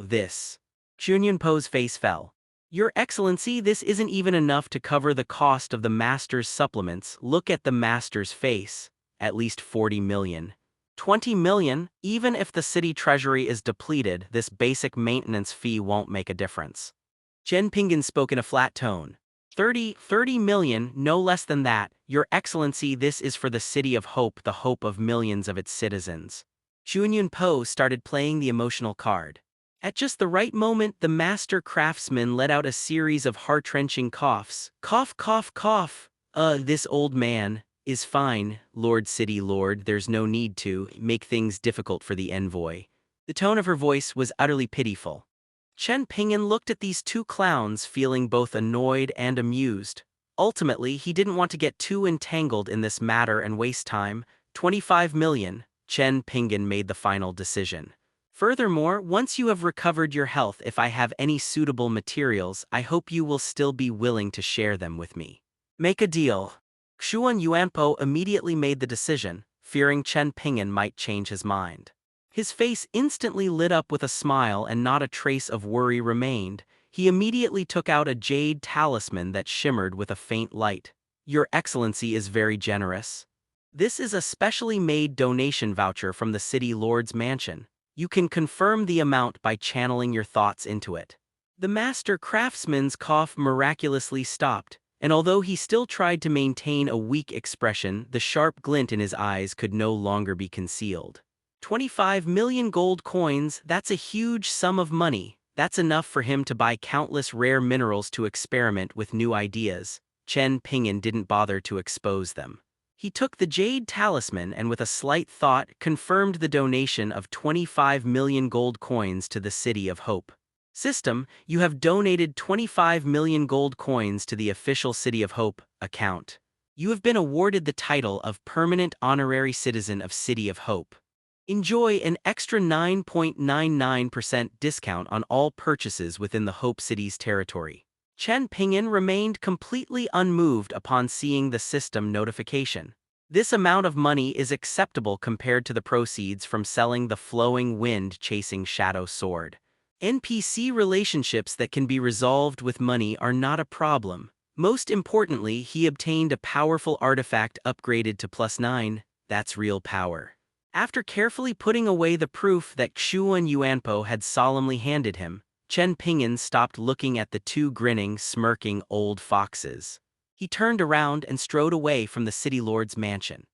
This. Yuanyuan.He's face fell. Your Excellency, this isn't even enough to cover the cost of the master's supplements. Look at the master's face. At least 40 million. 20 million? Even if the city treasury is depleted, this basic maintenance fee won't make a difference. Chen Ping'an spoke in a flat tone. 30 million, no less than that. Your Excellency, this is for the City of Hope, the hope of millions of its citizens. Yuanyuan.He started playing the emotional card. At just the right moment, the master craftsman let out a series of heart-wrenching coughs. Cough, cough, cough. This old man is fine, Lord City Lord, there's no need to make things difficult for the envoy. The tone of her voice was utterly pitiful. Chen Ping'an looked at these two clowns, feeling both annoyed and amused. Ultimately, he didn't want to get too entangled in this matter and waste time. 25 million. Chen Ping'an made the final decision. Furthermore, once you have recovered your health, if I have any suitable materials, I hope you will still be willing to share them with me. Make a deal. Yuanyuan.He immediately made the decision, fearing Chen Ping'an might change his mind. His face instantly lit up with a smile and not a trace of worry remained. He immediately took out a jade talisman that shimmered with a faint light. Your Excellency is very generous. This is a specially made donation voucher from the City Lord's mansion. You can confirm the amount by channeling your thoughts into it. The master craftsman's cough miraculously stopped, and although he still tried to maintain a weak expression, the sharp glint in his eyes could no longer be concealed. 25 million gold coins, that's a huge sum of money. That's enough for him to buy countless rare minerals to experiment with new ideas. Chen Ping'an didn't bother to expose them. He took the jade talisman and with a slight thought confirmed the donation of 25 million gold coins to the City of Hope. System, you have donated 25 million gold coins to the official City of Hope account. You have been awarded the title of Permanent Honorary Citizen of City of Hope. Enjoy an extra 9.99% discount on all purchases within the Hope City's territory. Chen Ping'an remained completely unmoved upon seeing the system notification. This amount of money is acceptable compared to the proceeds from selling the flowing wind-chasing shadow sword. NPC relationships that can be resolved with money are not a problem. Most importantly, he obtained a powerful artifact upgraded to +9, that's real power. After carefully putting away the proof that Yuanyuan.He had solemnly handed him, Chen Ping'an stopped looking at the two grinning, smirking old foxes. He turned around and strode away from the City Lord's mansion.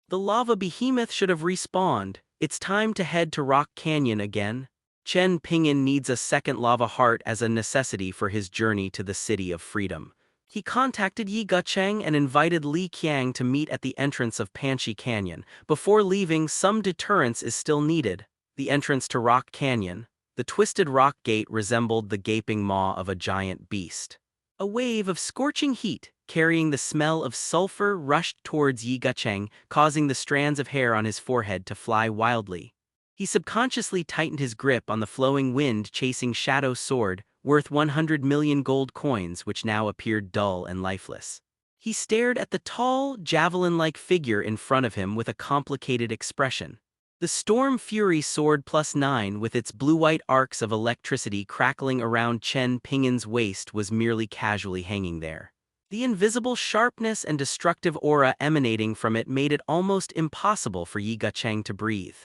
The lava behemoth should have respawned. It's time to head to Rock Canyon again. Chen Ping'an needs a second lava heart as a necessity for his journey to the City of Freedom. He contacted Yi Gucheng and invited Li Qiang to meet at the entrance of Panchi Canyon. Before leaving, some deterrence is still needed. The entrance to Rock Canyon. The twisted rock gate resembled the gaping maw of a giant beast. A wave of scorching heat, carrying the smell of sulfur, rushed towards Yi Gucheng, causing the strands of hair on his forehead to fly wildly. He subconsciously tightened his grip on the flowing wind-chasing shadow sword, worth 100 million gold coins, which now appeared dull and lifeless. He stared at the tall, javelin-like figure in front of him with a complicated expression. The Storm Fury sword +9 with its blue-white arcs of electricity crackling around Chen Ping'an's waist was merely casually hanging there. The invisible sharpness and destructive aura emanating from it made it almost impossible for Yi Gucheng to breathe.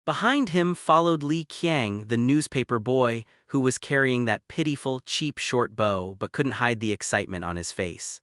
Behind him followed Li Qiang, the newspaper boy, who was carrying that pitiful, cheap short bow but couldn't hide the excitement on his face.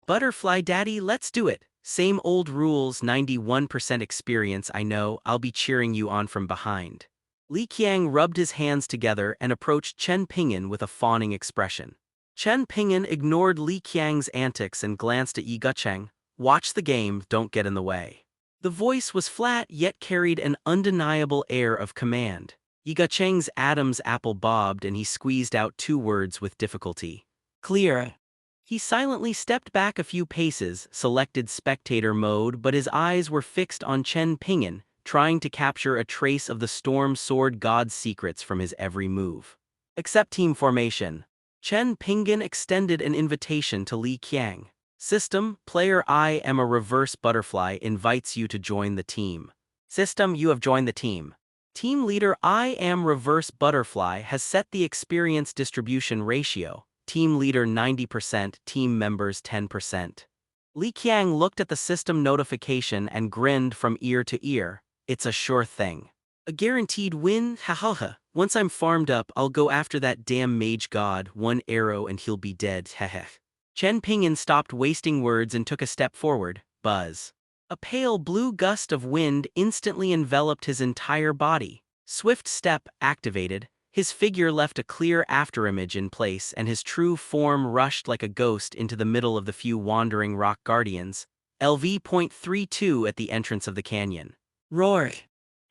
"Butterfly Daddy, let's do it. Same old rules, 91% experience, I know, I'll be cheering you on from behind." Li Qiang rubbed his hands together and approached Chen Ping'an with a fawning expression. Chen Ping'an ignored Li Qiang's antics and glanced at Yi Gucheng. "Watch the game, don't get in the way." The voice was flat yet carried an undeniable air of command. Yi Gucheng's Adam's apple bobbed and he squeezed out 2 words with difficulty. "Clear." He silently stepped back a few paces, selected spectator mode, but his eyes were fixed on Chen Ping'an, trying to capture a trace of the Storm Sword God's secrets from his every move. "Accept team formation." Chen Ping'an extended an invitation to Li Qiang. "System, player I am a reverse butterfly invites you to join the team." "System, you have joined the team." Team leader I am reverse butterfly has set the experience distribution ratio. Team leader 90%, team members 10%. Li Qiang looked at the system notification and grinned from ear to ear. "It's a sure thing. A guaranteed win, hahaha. Once I'm farmed up, I'll go after that damn mage god, 1 arrow and he'll be dead, heheh." Chen Ping'an stopped wasting words and took a step forward. Buzz. A pale blue gust of wind instantly enveloped his entire body. Swift step activated. His figure left a clear afterimage in place and his true form rushed like a ghost into the middle of the few wandering rock guardians. LV.32 at the entrance of the canyon. Roar!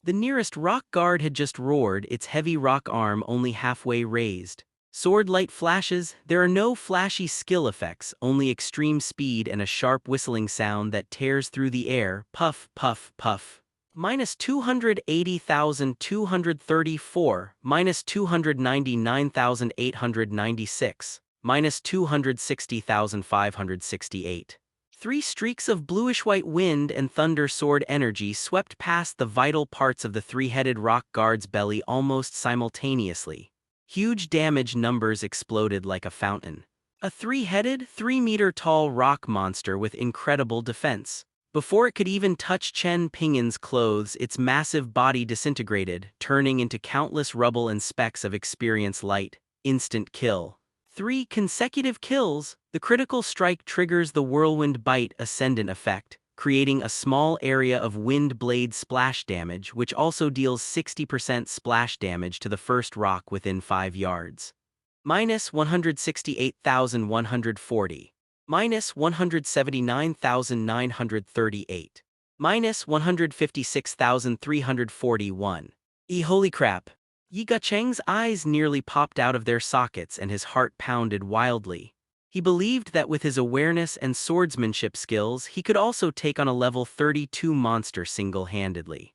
The nearest rock guard had just roared, its heavy rock arm only halfway raised. Sword light flashes. There are no flashy skill effects, only extreme speed and a sharp whistling sound that tears through the air. Puff, puff, puff. -280,234, -299,896, -260,568. 3 streaks of bluish-white wind and thunder sword energy swept past the vital parts of the 3-headed rock guard's belly almost simultaneously. Huge damage numbers exploded like a fountain. A 3-headed, 3-meter-tall rock monster with incredible defense. Before it could even touch Chen Ping'an's clothes, its massive body disintegrated, turning into countless rubble and specks of experience light. Instant kill. 3 consecutive kills. The critical strike triggers the Whirlwind Bite Ascendant effect, creating a small area of wind blade splash damage, which also deals 60% splash damage to the first rock within 5 yards. -168,140. -179,938. -156,341. Holy crap! Yi Gucheng's eyes nearly popped out of their sockets and his heart pounded wildly. He believed that with his awareness and swordsmanship skills, he could also take on a level 32 monster single-handedly.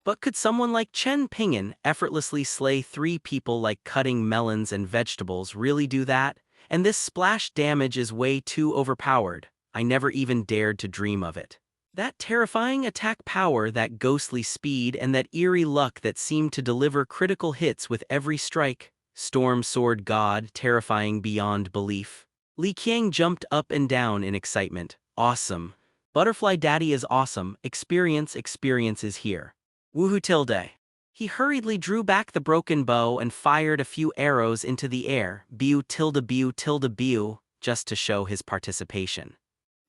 But could someone like Chen Ping'an effortlessly slay 3 people like cutting melons and vegetables really do that? And this splash damage is way too overpowered. I never even dared to dream of it. That terrifying attack power, that ghostly speed, and that eerie luck that seemed to deliver critical hits with every strike. Storm Sword God, terrifying beyond belief. Li Qiang jumped up and down in excitement. Awesome. Butterfly Daddy is awesome. Experience is here. Woohoo tilde. He hurriedly drew back the broken bow and fired a few arrows into the air, bew tilde bew, just to show his participation.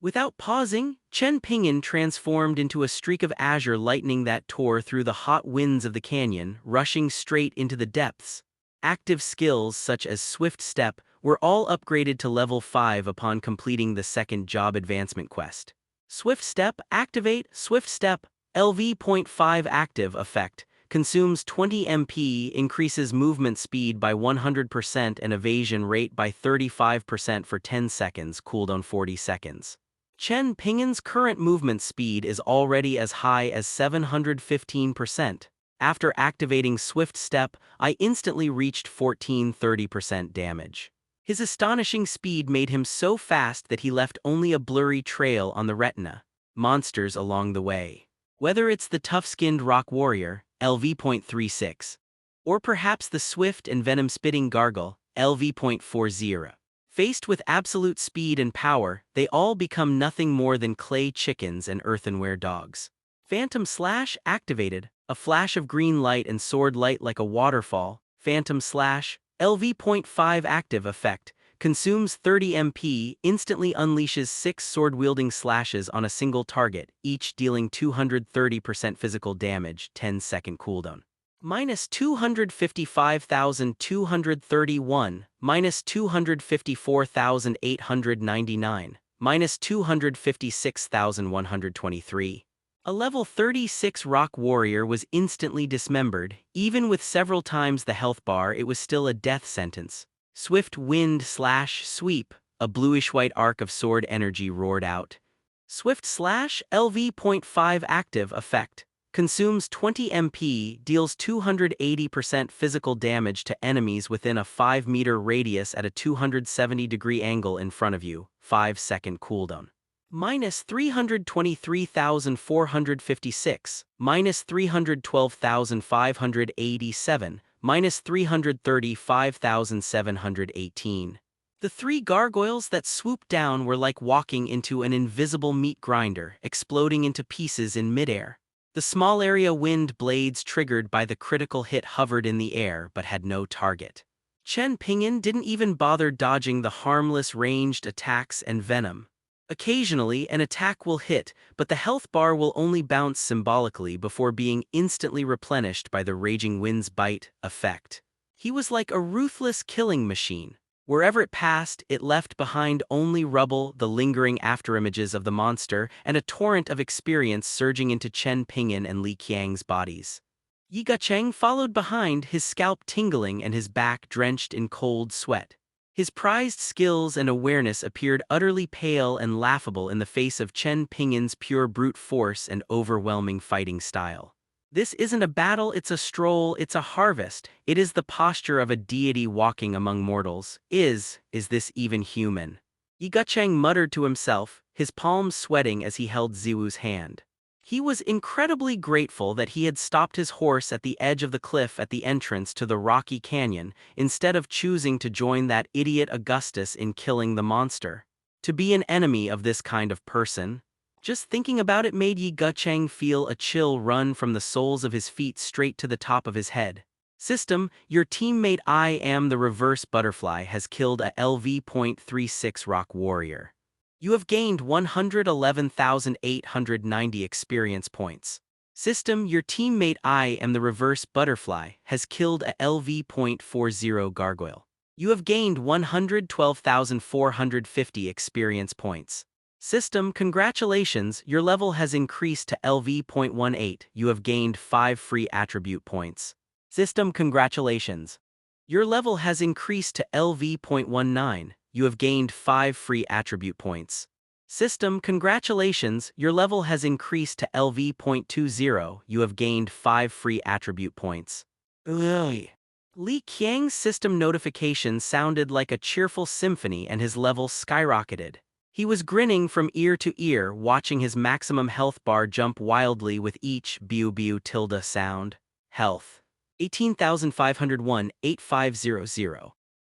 Without pausing, Chen Ping'an transformed into a streak of azure lightning that tore through the hot winds of the canyon, rushing straight into the depths. Active skills such as Swift Step were all upgraded to level 5 upon completing the second job advancement quest. Swift Step activate. Swift Step LV.5 active effect. Consumes 20 MP, increases movement speed by 100% and evasion rate by 35% for 10 seconds, cooldown 40 seconds. Chen Ping'an's current movement speed is already as high as 715%. After activating Swift Step, I instantly reached 30% damage. His astonishing speed made him so fast that he left only a blurry trail on the retina. Monsters along the way. Whether it's the tough-skinned rock warrior, LV.36, or perhaps the swift and venom-spitting gargoyle, LV.40. Faced with absolute speed and power, they all become nothing more than clay chickens and earthenware dogs. Phantom Slash activated, a flash of green light and sword light like a waterfall. Phantom Slash, LV.5 active effect, consumes 30 MP, instantly unleashes 6 sword-wielding slashes on a single target, each dealing 230% physical damage, 10-second cooldown. Minus 255,231, minus 254,899, minus 256,123. A level 36 rock warrior was instantly dismembered. Even with several times the health bar, it was still a death sentence. Swift wind slash sweep, a bluish-white arc of sword energy roared out. Swift slash LV.5 active effect. Consumes 20 MP, deals 280% physical damage to enemies within a 5-meter radius at a 270-degree angle in front of you, 5-second cooldown. Minus 323,456, minus 312,587, minus 335,718. The 3 gargoyles that swooped down were like walking into an invisible meat grinder, exploding into pieces in midair. The small area wind blades triggered by the critical hit hovered in the air but had no target. Chen Ping'an didn't even bother dodging the harmless ranged attacks and venom. Occasionally, an attack will hit, but the health bar will only bounce symbolically before being instantly replenished by the raging wind's bite effect. He was like a ruthless killing machine. Wherever it passed, it left behind only rubble, the lingering afterimages of the monster, and a torrent of experience surging into Chen Ping'an and Li Qiang's bodies. Yi Gucheng followed behind, his scalp tingling and his back drenched in cold sweat. His prized skills and awareness appeared utterly pale and laughable in the face of Chen Ping'an's pure brute force and overwhelming fighting style. This isn't a battle, it's a stroll, it's a harvest. It is the posture of a deity walking among mortals. Is this even human? Yi Gucheng muttered to himself, his palms sweating as he held Ziwu's hand. He was incredibly grateful that he had stopped his horse at the edge of the cliff at the entrance to the rocky canyon, instead of choosing to join that idiot Augustus in killing the monster. To be an enemy of this kind of person. Just thinking about it made Yi Gucheng feel a chill run from the soles of his feet straight to the top of his head. System, your teammate I am the reverse butterfly has killed a LV.36 rock warrior. You have gained 111,890 experience points. System, your teammate I am the reverse butterfly has killed a LV.40 gargoyle. You have gained 112,450 experience points. System, congratulations, your level has increased to LV.18. You have gained 5 free attribute points. System, congratulations. Your level has increased to LV.19. You have gained 5 free attribute points. System, congratulations, your level has increased to LV.20. You have gained 5 free attribute points. Ugh. Li Qiang's system notification sounded like a cheerful symphony and his level skyrocketed. He was grinning from ear to ear, watching his maximum health bar jump wildly with each biu sound. Health. 18,501, 8500.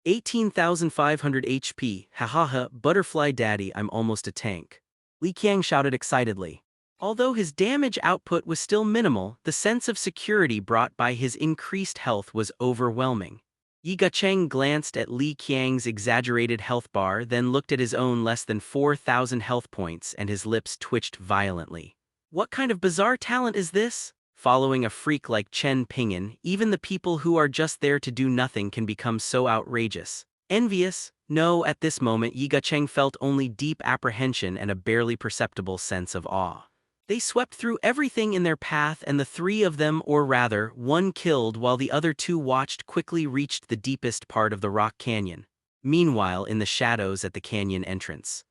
18,500 HP, hahaha, butterfly daddy, I'm almost a tank. Li Qiang shouted excitedly. Although his damage output was still minimal, the sense of security brought by his increased health was overwhelming. Yi Gucheng glanced at Li Qiang's exaggerated health bar, then looked at his own less than 4,000 health points, and his lips twitched violently. What kind of bizarre talent is this? Following a freak like Chen Ping'an, even the people who are just there to do nothing can become so outrageous. Envious? No, at this moment Yi Gucheng felt only deep apprehension and a barely perceptible sense of awe. They swept through everything in their path, and the 3 of them, or rather, 1 killed while the other 2 watched, quickly reached the deepest part of the rock canyon. Meanwhile, in the shadows at the canyon entrance,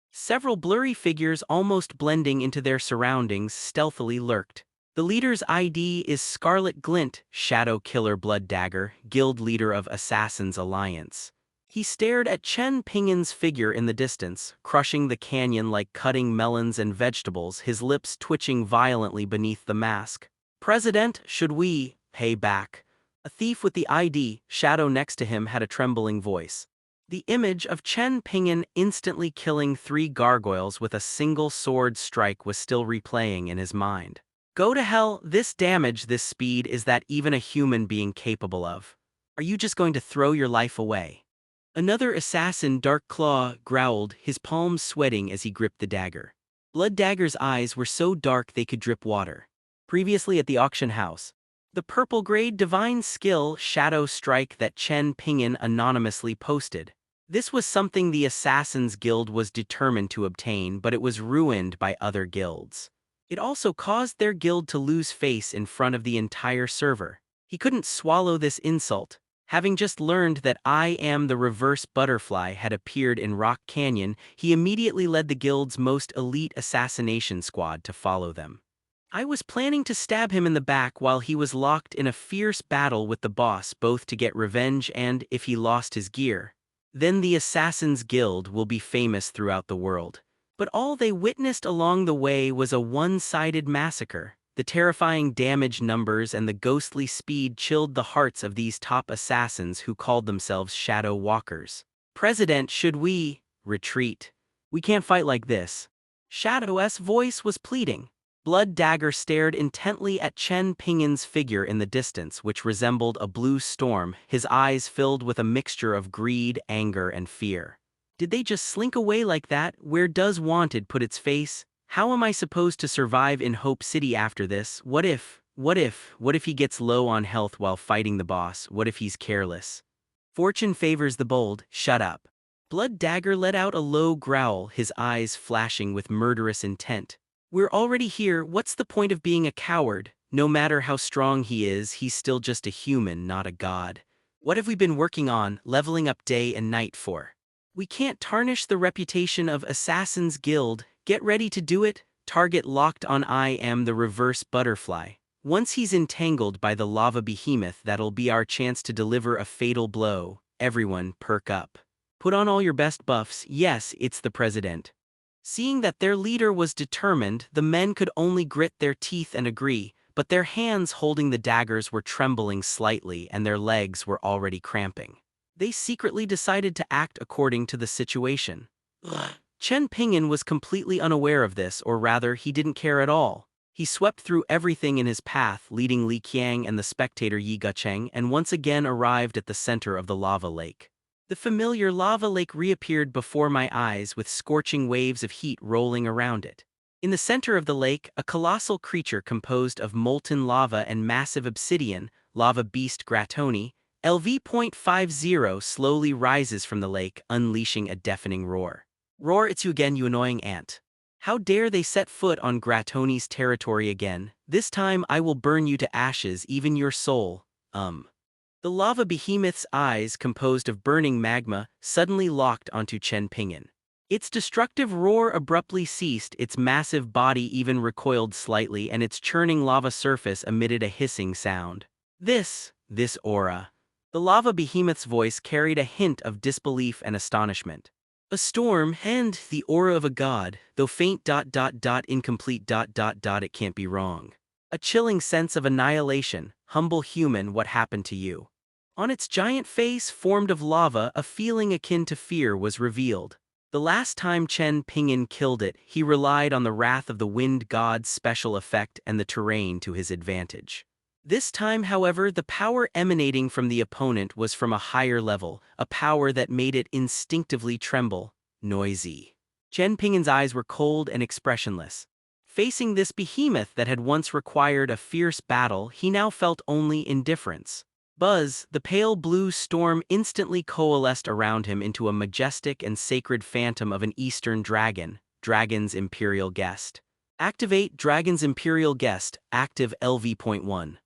several blurry figures almost blending into their surroundings stealthily lurked. The leader's ID is Scarlet Glint, Shadow Killer Blood Dagger, Guild Leader of Assassins Alliance. He stared at Chen Ping'an's figure in the distance, crushing the canyon like cutting melons and vegetables, his lips twitching violently beneath the mask. "President, should we pay back?" A thief with the ID shadow next to him had a trembling voice. The image of Chen Ping'an instantly killing 3 gargoyles with a single sword strike was still replaying in his mind. Go to hell, this damage, this speed, is that even a human being capable of? Are you just going to throw your life away? Another assassin, Dark Claw, growled, his palms sweating as he gripped the dagger. Blood Dagger's eyes were so dark they could drip water. Previously at the auction house, the purple-grade Divine Skill Shadow Strike that Chen Ping'an anonymously posted. This was something the Assassin's Guild was determined to obtain, but it was ruined by other guilds. It also caused their guild to lose face in front of the entire server. He couldn't swallow this insult. Having just learned that I Am the Reverse Butterfly had appeared in Rock Canyon, he immediately led the guild's most elite assassination squad to follow them. I was planning to stab him in the back while he was locked in a fierce battle with the boss, both to get revenge and, if he lost his gear, then the Assassin's Guild will be famous throughout the world. But all they witnessed along the way was a one-sided massacre. The terrifying damage numbers and the ghostly speed chilled the hearts of these top assassins who called themselves Shadow Walkers. "President, should we retreat? We can't fight like this." Shadow's voice was pleading. Blood Dagger stared intently at Chen Ping'an's figure in the distance, which resembled a blue storm, his eyes filled with a mixture of greed, anger, and fear. Did they just slink away like that? Where does Wanted put its face? How am I supposed to survive in Hope City after this? What if he gets low on health while fighting the boss? What if he's careless? Fortune favors the bold. Shut up. Blood Dagger let out a low growl, his eyes flashing with murderous intent. We're already here, what's the point of being a coward? No matter how strong he is, he's still just a human, not a god. What have we been working on, leveling up day and night for? We can't tarnish the reputation of Assassin's Guild. Get ready to do it. Target locked on I Am the Reverse Butterfly. Once he's entangled by the lava behemoth, that'll be our chance to deliver a fatal blow. Everyone, perk up. Put on all your best buffs. Yes, it's the president. Seeing that their leader was determined, the men could only grit their teeth and agree, but their hands holding the daggers were trembling slightly and their legs were already cramping. They secretly decided to act according to the situation. Chen Ping'an was completely unaware of this, or rather, he didn't care at all. He swept through everything in his path, leading Li Qiang and the spectator Yi Gucheng, and once again arrived at the center of the lava lake. The familiar lava lake reappeared before my eyes with scorching waves of heat rolling around it. In the center of the lake, a colossal creature composed of molten lava and massive obsidian, lava beast Gratoni, LV.50, slowly rises from the lake, unleashing a deafening roar. Roar, it's you again, you annoying ant. How dare they set foot on Gratoni's territory again? This time I will burn you to ashes, even your soul. The lava behemoth's eyes, composed of burning magma, suddenly locked onto Chen Ping'an. Its destructive roar abruptly ceased, its massive body even recoiled slightly, and its churning lava surface emitted a hissing sound. This aura. The lava behemoth's voice carried a hint of disbelief and astonishment. A storm, and the aura of a god, though faint, incomplete, it can't be wrong. A chilling sense of annihilation. Humble human, what happened to you? On its giant face, formed of lava, a feeling akin to fear was revealed. The last time Chen Ping'an killed it, he relied on the wrath of the wind god's special effect and the terrain to his advantage. This time, however, the power emanating from the opponent was from a higher level, a power that made it instinctively tremble. Noisy. Chen Ping'an's eyes were cold and expressionless. Facing this behemoth that had once required a fierce battle, he now felt only indifference. Buzz, the pale blue storm, instantly coalesced around him into a majestic and sacred phantom of an Eastern dragon, Dragon's Imperial Guest. Activate Dragon's Imperial Guest, active LV.1.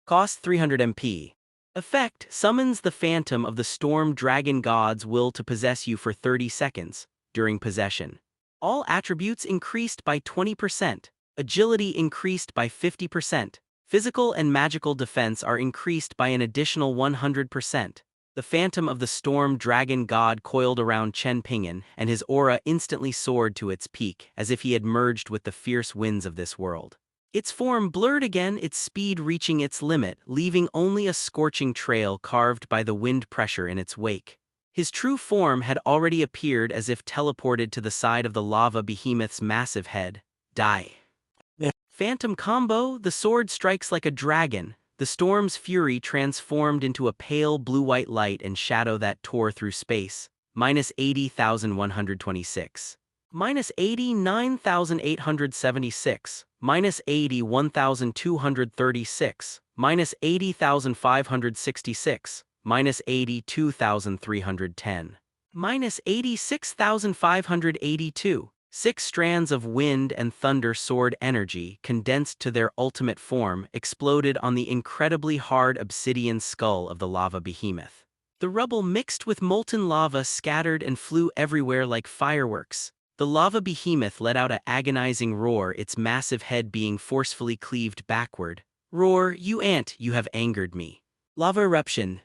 Cost 300 MP. Effect, summons the phantom of the storm dragon god's will to possess you for 30 seconds. During possession, all attributes increased by 20%, agility increased by 50%, physical and magical defense are increased by an additional 100%. The phantom of the storm dragon god coiled around Chen Ping'an, and his aura instantly soared to its peak, as if he had merged with the fierce winds of this world. Its form blurred again, its speed reaching its limit, leaving only a scorching trail carved by the wind pressure in its wake. His true form had already appeared, as if teleported to the side of the lava behemoth's massive head. Die. Phantom combo, the sword strikes like a dragon. The storm's fury transformed into a pale blue-white light and shadow that tore through space. Minus 80,126. Minus 89,876. Minus 81,236. Minus 80,566. Minus 82,310. Minus 86,582. 6 strands of wind and thunder sword energy, condensed to their ultimate form, exploded on the incredibly hard obsidian skull of the lava behemoth. The rubble mixed with molten lava scattered and flew everywhere like fireworks. The lava behemoth let out an agonizing roar, its massive head being forcefully cleaved backward. Roar, you ant, you have angered me. Lava eruption.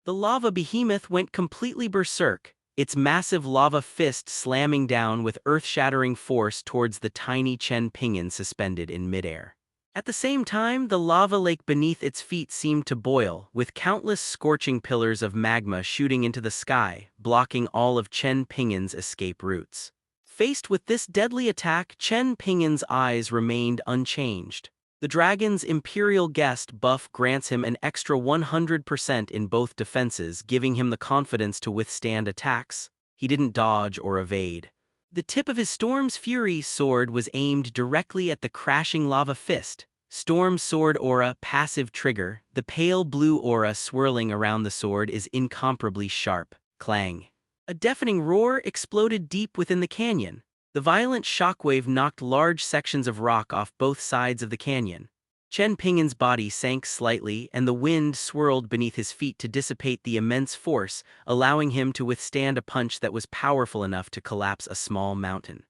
The lava behemoth went completely berserk, its massive lava fist slamming down with earth-shattering force towards the tiny Chen Ping'an suspended in midair. At the same time, the lava lake beneath its feet seemed to boil, with countless scorching pillars of magma shooting into the sky, blocking all of Chen Ping'an's escape routes. Faced with this deadly attack, Chen Ping'an's eyes remained unchanged. The dragon's imperial guest buff grants him an extra 100% in both defenses, giving him the confidence to withstand attacks. He didn't dodge or evade. The tip of his Storm's Fury sword was aimed directly at the crashing lava fist. Storm Sword Aura passive trigger. The pale blue aura swirling around the sword is incomparably sharp. Clang. A deafening roar exploded deep within the canyon. The violent shockwave knocked large sections of rock off both sides of the canyon. Chen Ping'an's body sank slightly, and the wind swirled beneath his feet to dissipate the immense force, allowing him to withstand a punch that was powerful enough to collapse a small mountain.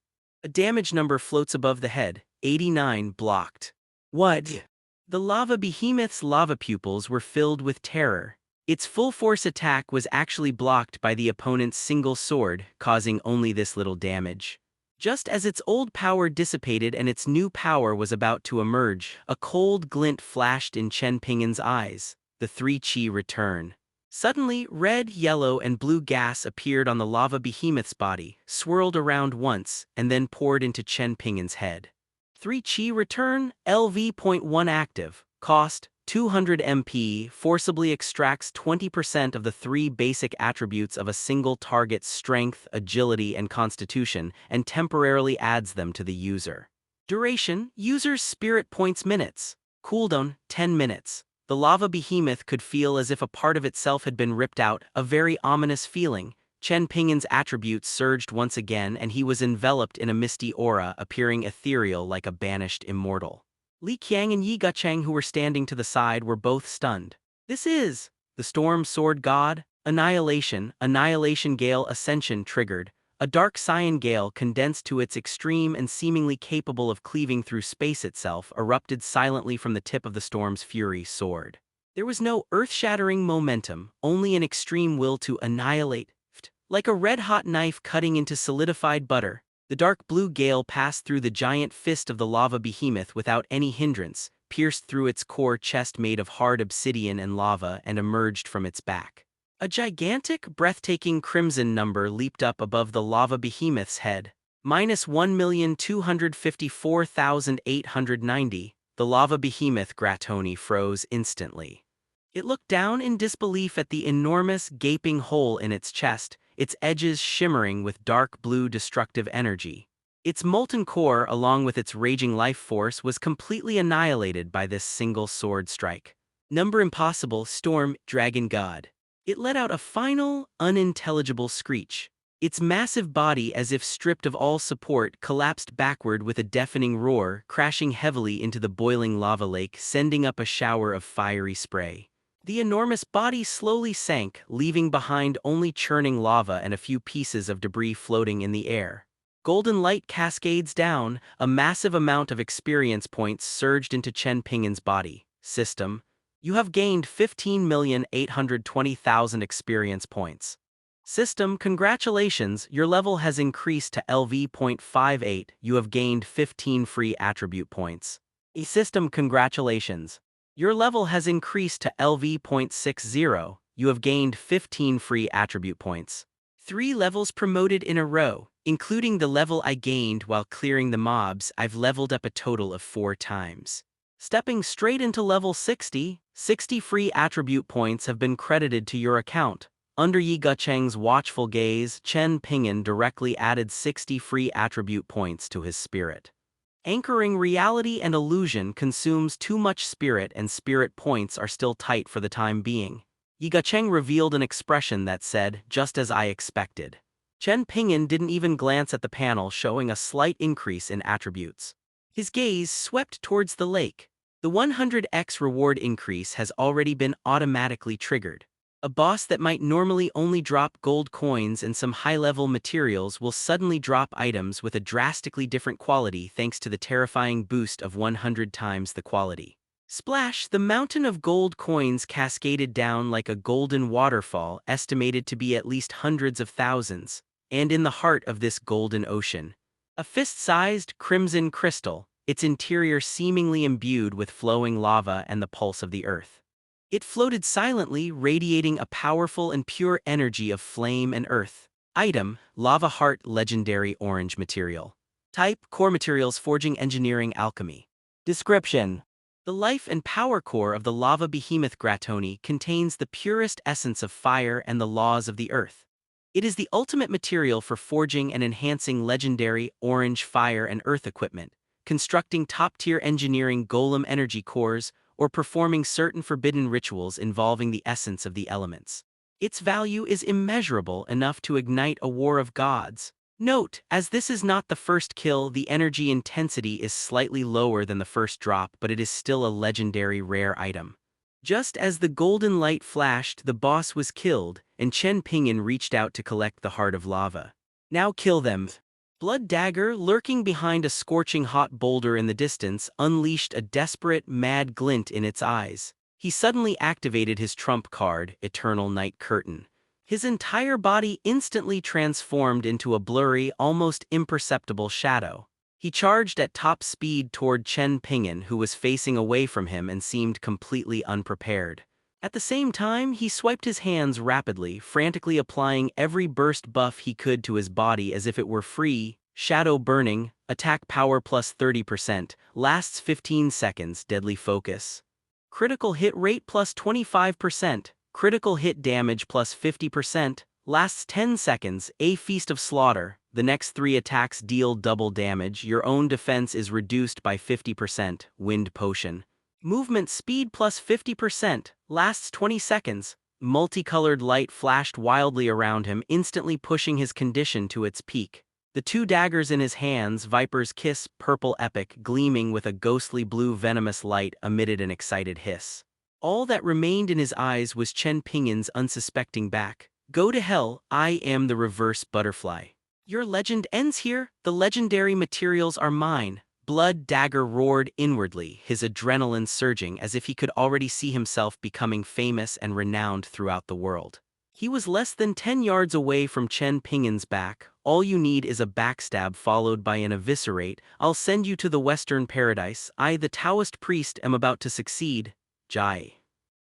A damage number floats above the head, 89 blocked. What? The lava behemoth's lava pupils were filled with terror. Its full-force attack was actually blocked by the opponent's single sword, causing only this little damage. Just as its old power dissipated and its new power was about to emerge, a cold glint flashed in Chen Ping'an's eyes. The 3-chi return. Suddenly, red, yellow, and blue gas appeared on the lava behemoth's body, swirled around once, and then poured into Chen Ping'an's head. 3-chi return, LV.1 active. Cost, 200 MP, forcibly extracts 20% of the 3 basic attributes of a single target's strength, agility, and constitution, and temporarily adds them to the user. Duration, user's spirit points minutes. Cooldown, 10 minutes. The lava behemoth could feel as if a part of itself had been ripped out, a very ominous feeling. Chen Ping'an's attributes surged once again, and he was enveloped in a misty aura, appearing ethereal like a banished immortal. Li Qiang and Yi Gucheng, who were standing to the side, were both stunned. This is the Storm Sword God. Annihilation Gale Ascension triggered. A dark cyan gale condensed to its extreme and seemingly capable of cleaving through space itself erupted silently from the tip of the Storm's Fury sword. There was no earth-shattering momentum, only an extreme will to annihilate. Like a red-hot knife cutting into solidified butter, the dark blue gale passed through the giant fist of the lava behemoth without any hindrance, pierced through its core chest made of hard obsidian and lava, and emerged from its back. A gigantic, breathtaking crimson number leaped up above the lava behemoth's head. Minus 1,254,890. The lava behemoth Gratoni froze instantly. It looked down in disbelief at the enormous, gaping hole in its chest, its edges shimmering with dark blue destructive energy. Its molten core, along with its raging life force, was completely annihilated by this single sword strike. Number impossible, Storm, Dragon God. It let out a final, unintelligible screech. Its massive body, as if stripped of all support, collapsed backward with a deafening roar, crashing heavily into the boiling lava lake, sending up a shower of fiery spray. The enormous body slowly sank, leaving behind only churning lava and a few pieces of debris floating in the air. Golden light cascades down, a massive amount of experience points surged into Chen Ping'an's body. System. You have gained 15,820,000 experience points. System, congratulations, your level has increased to LV.58. You have gained 15 free attribute points. System, congratulations. Your level has increased to LV.60. You have gained 15 free attribute points. 3 levels promoted in a row, including the level I gained while clearing the mobs. I've leveled up a total of 4 times. Stepping straight into level 60, 60 free attribute points have been credited to your account. Under Yi Gucheng's watchful gaze, Chen Ping'an directly added 60 free attribute points to his spirit. Anchoring reality and illusion consumes too much spirit, and spirit points are still tight for the time being. Yi Gucheng revealed an expression that said, "Just as I expected." Chen Ping'an didn't even glance at the panel showing a slight increase in attributes. His gaze swept towards the lake. The 100x reward increase has already been automatically triggered. A boss that might normally only drop gold coins and some high-level materials will suddenly drop items with a drastically different quality thanks to the terrifying boost of 100 times the quality. Splash! The mountain of gold coins cascaded down like a golden waterfall, estimated to be at least hundreds of thousands. And in the heart of this golden ocean, a fist-sized crimson crystal, its interior seemingly imbued with flowing lava and the pulse of the earth. It floated silently, radiating a powerful and pure energy of flame and earth. Item: Lava Heart, legendary orange material. Type: Core materials, forging, engineering, alchemy. Description: the life and power core of the lava behemoth Gratoni contains the purest essence of fire and the laws of the earth. It is the ultimate material for forging and enhancing legendary orange fire and earth equipment, constructing top-tier engineering golem energy cores, or performing certain forbidden rituals involving the essence of the elements. Its value is immeasurable enough to ignite a war of gods. Note, as this is not the first kill, the energy intensity is slightly lower than the first drop, but it is still a legendary rare item. Just as the golden light flashed, the boss was killed, and Chen Ping'an reached out to collect the heart of lava. Now kill them. Blood Dagger, lurking behind a scorching hot boulder in the distance, unleashed a desperate, mad glint in its eyes. He suddenly activated his trump card, Eternal Night Curtain. His entire body instantly transformed into a blurry, almost imperceptible shadow. He charged at top speed toward Chen Ping'an, who was facing away from him and seemed completely unprepared. At the same time, he swiped his hands rapidly, frantically applying every burst buff he could to his body as if it were free. Shadow Burning, attack power plus 30%, lasts 15 seconds, deadly focus. Critical hit rate plus 25%, critical hit damage plus 50%, lasts 10 seconds, a feast of slaughter. The next 3 attacks deal double damage, your own defense is reduced by 50%, Wind Potion. Movement speed plus 50%, lasts 20 seconds. Multicolored light flashed wildly around him, instantly pushing his condition to its peak. The 2 daggers in his hands, Viper's Kiss, purple epic, gleaming with a ghostly blue venomous light, emitted an excited hiss. All that remained in his eyes was Chen Ping'an's unsuspecting back. Go to hell, I am the reverse butterfly. Your legend ends here, the legendary materials are mine. Blood Dagger roared inwardly, his adrenaline surging as if he could already see himself becoming famous and renowned throughout the world. He was less than 10 yards away from Chen Ping'an's back. All you need is a backstab followed by an eviscerate. I'll send you to the Western Paradise. I, the Taoist priest, am about to succeed. Jai.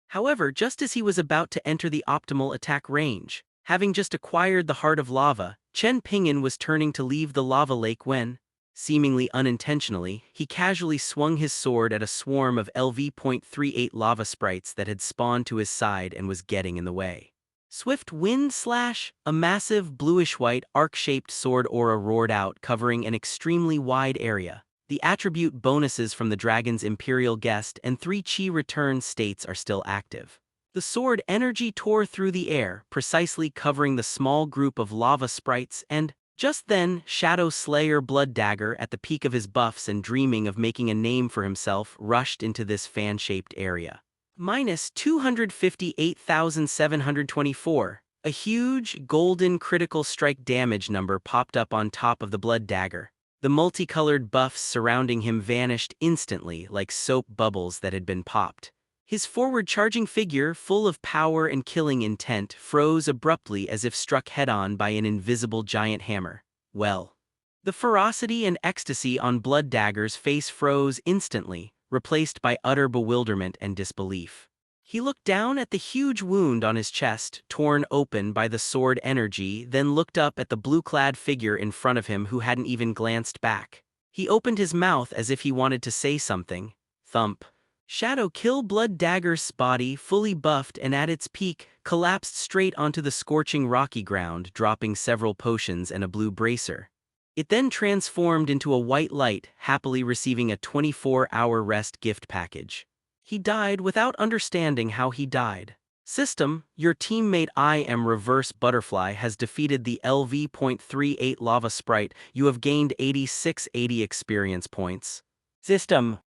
However, just as he was about to enter the optimal attack range, having just acquired the Heart of Lava, Chen Ping'an was turning to leave the lava lake when, seemingly unintentionally, he casually swung his sword at a swarm of LV.38 lava sprites that had spawned to his side and was getting in the way. Swift Wind Slash, a massive bluish-white arc-shaped sword aura roared out, covering an extremely wide area. The attribute bonuses from the dragon's Imperial Guest and 3 Chi return states are still active. The sword energy tore through the air, precisely covering the small group of lava sprites, and just then, Shadow Slayer Blood Dagger, at the peak of his buffs and dreaming of making a name for himself, rushed into this fan-shaped area. Minus 258,724. A huge, golden critical strike damage number popped up on top of the Blood Dagger. The multicolored buffs surrounding him vanished instantly like soap bubbles that had been popped. His forward-charging figure, full of power and killing intent, froze abruptly as if struck head-on by an invisible giant hammer. Well. The ferocity and ecstasy on Blood Dagger's face froze instantly, replaced by utter bewilderment and disbelief. He looked down at the huge wound on his chest, torn open by the sword energy, then looked up at the blue-clad figure in front of him who hadn't even glanced back. He opened his mouth as if he wanted to say something. Thump. Shadow Kill Blood Dagger's body, fully buffed and at its peak, collapsed straight onto the scorching rocky ground, dropping several potions and a blue bracer. It then transformed into a white light, happily receiving a 24-hour rest gift package. He died without understanding how he died. System, your teammate I Am Reverse Butterfly has defeated the LV.38 Lava Sprite. You have gained 8680 experience points. System.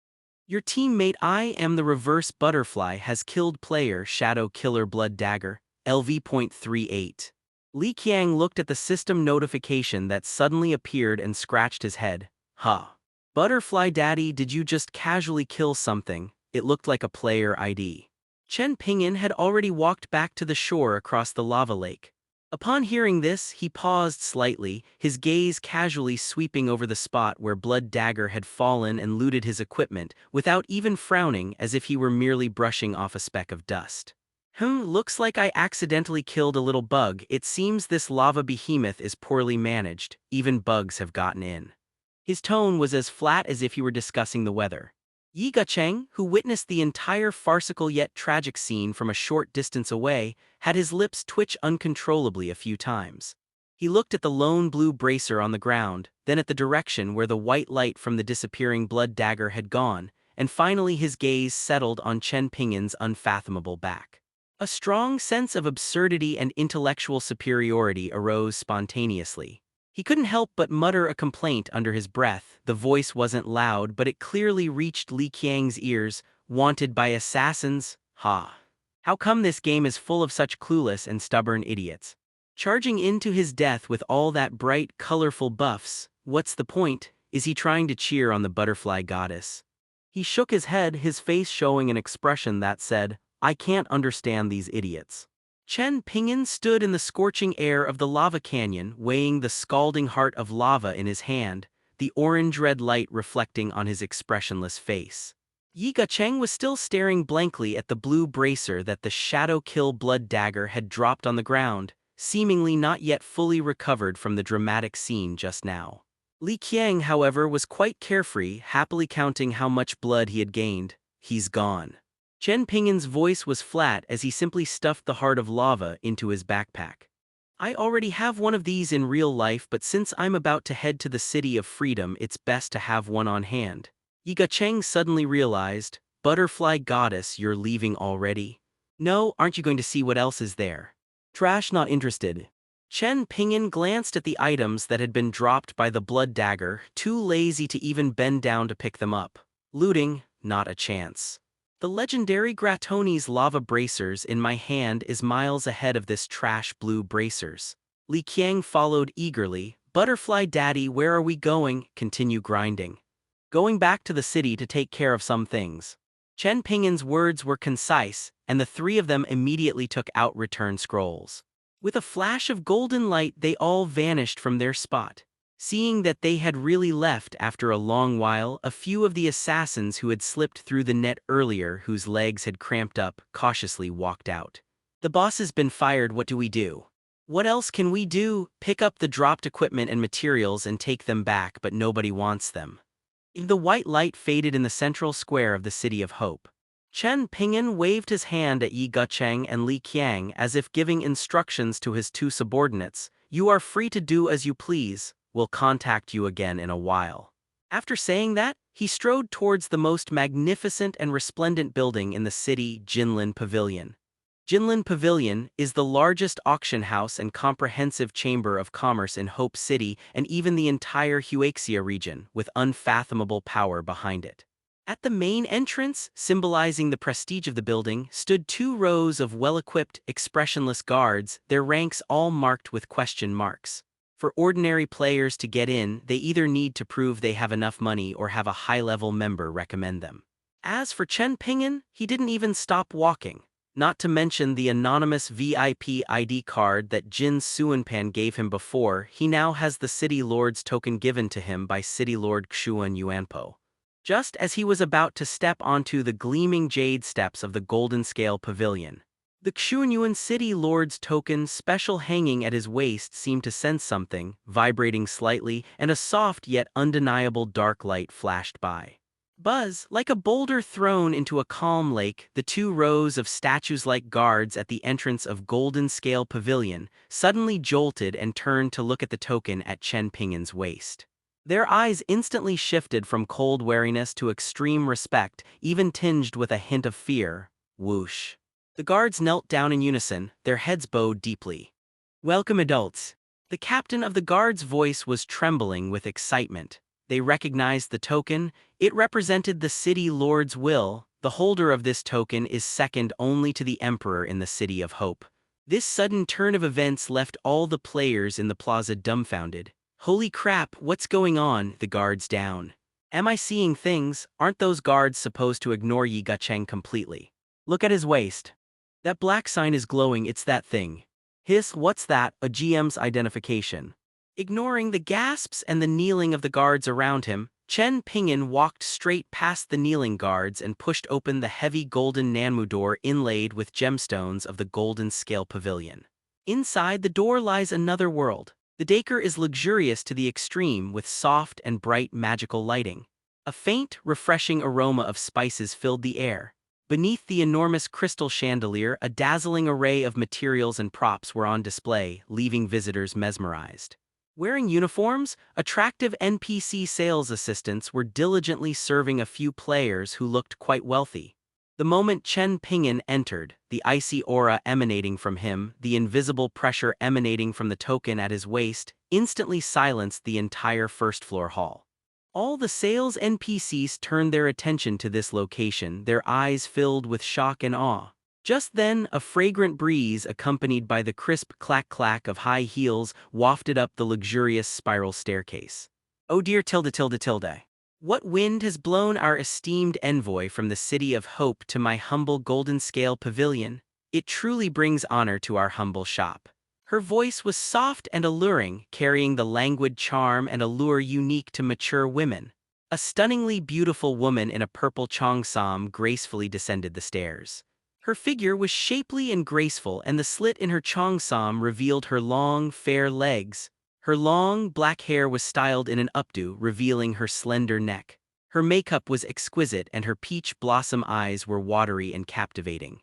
Your teammate I Am the Reverse Butterfly has killed player Shadow Killer Blood Dagger, LV.38. Li Qiang looked at the system notification that suddenly appeared and scratched his head. Huh. Butterfly Daddy, did you just casually kill something? It looked like a player ID. Chen Ping'an had already walked back to the shore across the lava lake. Upon hearing this, he paused slightly, his gaze casually sweeping over the spot where Blood Dagger had fallen and looted his equipment, without even frowning, as if he were merely brushing off a speck of dust. Looks like I accidentally killed a little bug. It seems this lava behemoth is poorly managed. Even bugs have gotten in. His tone was as flat as if he were discussing the weather. Yi Gucheng, who witnessed the entire farcical yet tragic scene from a short distance away, had his lips twitch uncontrollably a few times. He looked at the lone blue bracer on the ground, then at the direction where the white light from the disappearing Blood Dagger had gone, and finally his gaze settled on Chen Ping'an's unfathomable back. A strong sense of absurdity and intellectual superiority arose spontaneously. He couldn't help but mutter a complaint under his breath. The voice wasn't loud, but it clearly reached Li Qiang's ears. Wanted by assassins? Ha. How come this game is full of such clueless and stubborn idiots? Charging into his death with all that bright, colorful buffs, what's the point? Is he trying to cheer on the butterfly goddess? He shook his head, his face showing an expression that said, I can't understand these idiots. Chen Ping'an stood in the scorching air of the lava canyon, weighing the scalding heart of lava in his hand, the orange-red light reflecting on his expressionless face. Yi Gucheng was still staring blankly at the blue bracer that the Shadow Kill Blood Dagger had dropped on the ground, seemingly not yet fully recovered from the dramatic scene just now. Li Qiang, however, was quite carefree, happily counting how much blood he had gained. He's gone. Chen Ping'an's voice was flat as he simply stuffed the heart of lava into his backpack. I already have one of these in real life, but since I'm about to head to the City of Freedom, it's best to have one on hand. Yi Gucheng suddenly realized, Butterfly Goddess, you're leaving already? No, aren't you going to see what else is there? Trash, not interested. Chen Ping'an glanced at the items that had been dropped by the Blood Dagger, too lazy to even bend down to pick them up. Looting, not a chance. The legendary Gratoni's lava bracers in my hand is miles ahead of this trash blue bracers. Li Qiang followed eagerly. Butterfly Daddy, where are we going? Continue grinding. Going back to the city to take care of some things. Chen Ping'an's words were concise, and the three of them immediately took out return scrolls. With a flash of golden light, they all vanished from their spot. Seeing that they had really left after a long while, a few of the assassins who had slipped through the net earlier, whose legs had cramped up, cautiously walked out. The boss has been fired, what do we do? What else can we do? Pick up the dropped equipment and materials and take them back, but nobody wants them. The white light faded in the central square of the City of Hope. Chen Ping'an waved his hand at Yi Gucheng and Li Qiang as if giving instructions to his two subordinates. You are free to do as you please. We'll contact you again in a while. After saying that, he strode towards the most magnificent and resplendent building in the city, Jinlin Pavilion. Jinlin Pavilion is the largest auction house and comprehensive chamber of commerce in Hope City and even the entire Huaxia region, with unfathomable power behind it. At the main entrance, symbolizing the prestige of the building, stood 2 rows of well-equipped, expressionless guards, their ranks all marked with question marks. For ordinary players to get in, they either need to prove they have enough money or have a high-level member recommend them. As for Chen Ping'an, he didn't even stop walking. Not to mention the anonymous VIP ID card that Jin Suanpan gave him before, he now has the City Lord's token given to him by City Lord Yuanyuan.He. Just as he was about to step onto the gleaming jade steps of the Golden Scale Pavilion, the Yuanyuan City Lord's token special hanging at his waist seemed to sense something, vibrating slightly, and a soft yet undeniable dark light flashed by. Buzz, like a boulder thrown into a calm lake, the two rows of statues-like guards at the entrance of Golden Scale Pavilion suddenly jolted and turned to look at the token at Chen Ping'an's waist. Their eyes instantly shifted from cold wariness to extreme respect, even tinged with a hint of fear. Whoosh. The guards knelt down in unison, their heads bowed deeply. "Welcome, adults." The captain of the guards' voice was trembling with excitement. They recognized the token. It represented the City Lord's will. The holder of this token is second only to the Emperor in the City of Hope. This sudden turn of events left all the players in the plaza dumbfounded. "Holy crap, what's going on?" The guards down. "Am I seeing things? Aren't those guards supposed to ignore Yi Gacheng completely? Look at his waist. That black sign is glowing, it's that thing. What's that? A GM's identification." Ignoring the gasps and the kneeling of the guards around him, Chen Ping'an walked straight past the kneeling guards and pushed open the heavy golden Nanmu door inlaid with gemstones of the Golden Scale Pavilion. Inside the door lies another world. The decor is luxurious to the extreme with soft and bright magical lighting. A faint, refreshing aroma of spices filled the air. Beneath the enormous crystal chandelier, a dazzling array of materials and props were on display, leaving visitors mesmerized. Wearing uniforms, attractive NPC sales assistants were diligently serving a few players who looked quite wealthy. The moment Chen Ping'an entered, the icy aura emanating from him, the invisible pressure emanating from the token at his waist, instantly silenced the entire first-floor hall. All the sales NPCs turned their attention to this location, their eyes filled with shock and awe. Just then, a fragrant breeze accompanied by the crisp clack-clack of high heels wafted up the luxurious spiral staircase. "Oh dear tilde. What wind has blown our esteemed envoy from the City of Hope to my humble Golden Scale Pavilion? It truly brings honor to our humble shop." Her voice was soft and alluring, carrying the languid charm and allure unique to mature women. A stunningly beautiful woman in a purple cheongsam gracefully descended the stairs. Her figure was shapely and graceful, and the slit in her cheongsam revealed her long, fair legs. Her long, black hair was styled in an updo, revealing her slender neck. Her makeup was exquisite, and her peach blossom eyes were watery and captivating.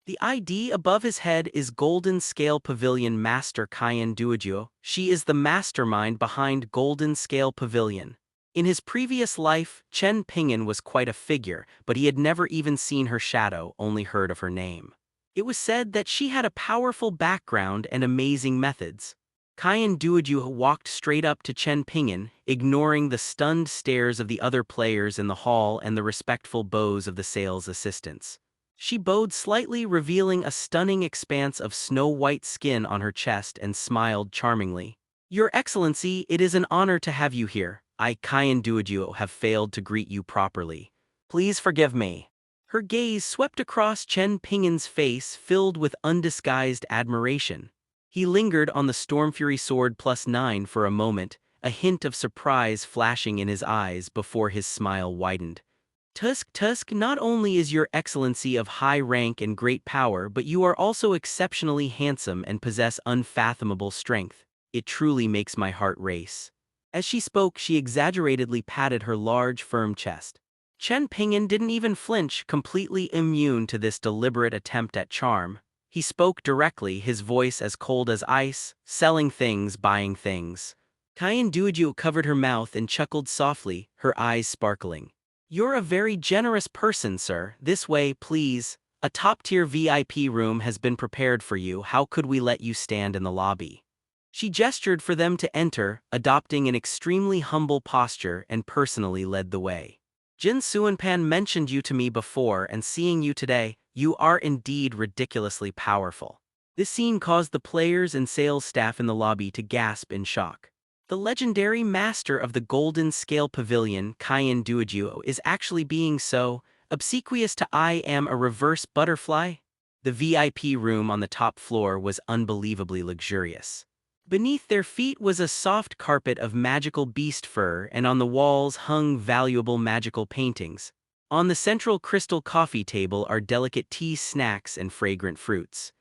The ID above his head is Golden Scale Pavilion Master Caiyan Duojuo. She is the mastermind behind Golden Scale Pavilion. In his previous life, Chen Ping'an was quite a figure, but he had never even seen her shadow, only heard of her name. It was said that she had a powerful background and amazing methods. Caiyan Duojuo walked straight up to Chen Ping'an, ignoring the stunned stares of the other players in the hall and the respectful bows of the sales assistants. She bowed slightly, revealing a stunning expanse of snow-white skin on her chest, and smiled charmingly. "Your Excellency, it is an honor to have you here. I, Caiyan Duojuo, have failed to greet you properly. Please forgive me." Her gaze swept across Chen Ping'an's face, filled with undisguised admiration. He lingered on the Stormfury Sword +9 for a moment, a hint of surprise flashing in his eyes before his smile widened. Tusk, not only is your Excellency of high rank and great power, but you are also exceptionally handsome and possess unfathomable strength. It truly makes my heart race." As she spoke, she exaggeratedly patted her large, firm chest. Chen Ping'an didn't even flinch, completely immune to this deliberate attempt at charm. He spoke directly, his voice as cold as ice, "Selling things, buying things." Caiyan Duojuo covered her mouth and chuckled softly, her eyes sparkling. "You're a very generous person, sir. This way, please. A top-tier VIP room has been prepared for you. How could we let you stand in the lobby?" She gestured for them to enter, adopting an extremely humble posture, and personally led the way. "Jin Suanpan mentioned you to me before, and seeing you today, you are indeed ridiculously powerful." This scene caused the players and sales staff in the lobby to gasp in shock. The legendary master of the Golden Scale Pavilion, Caiyan Duojuo, is actually being so obsequious to I am a reverse butterfly? The VIP room on the top floor was unbelievably luxurious. Beneath their feet was a soft carpet of magical beast fur, and on the walls hung valuable magical paintings. On the central crystal coffee table are delicate tea, snacks, and fragrant fruits.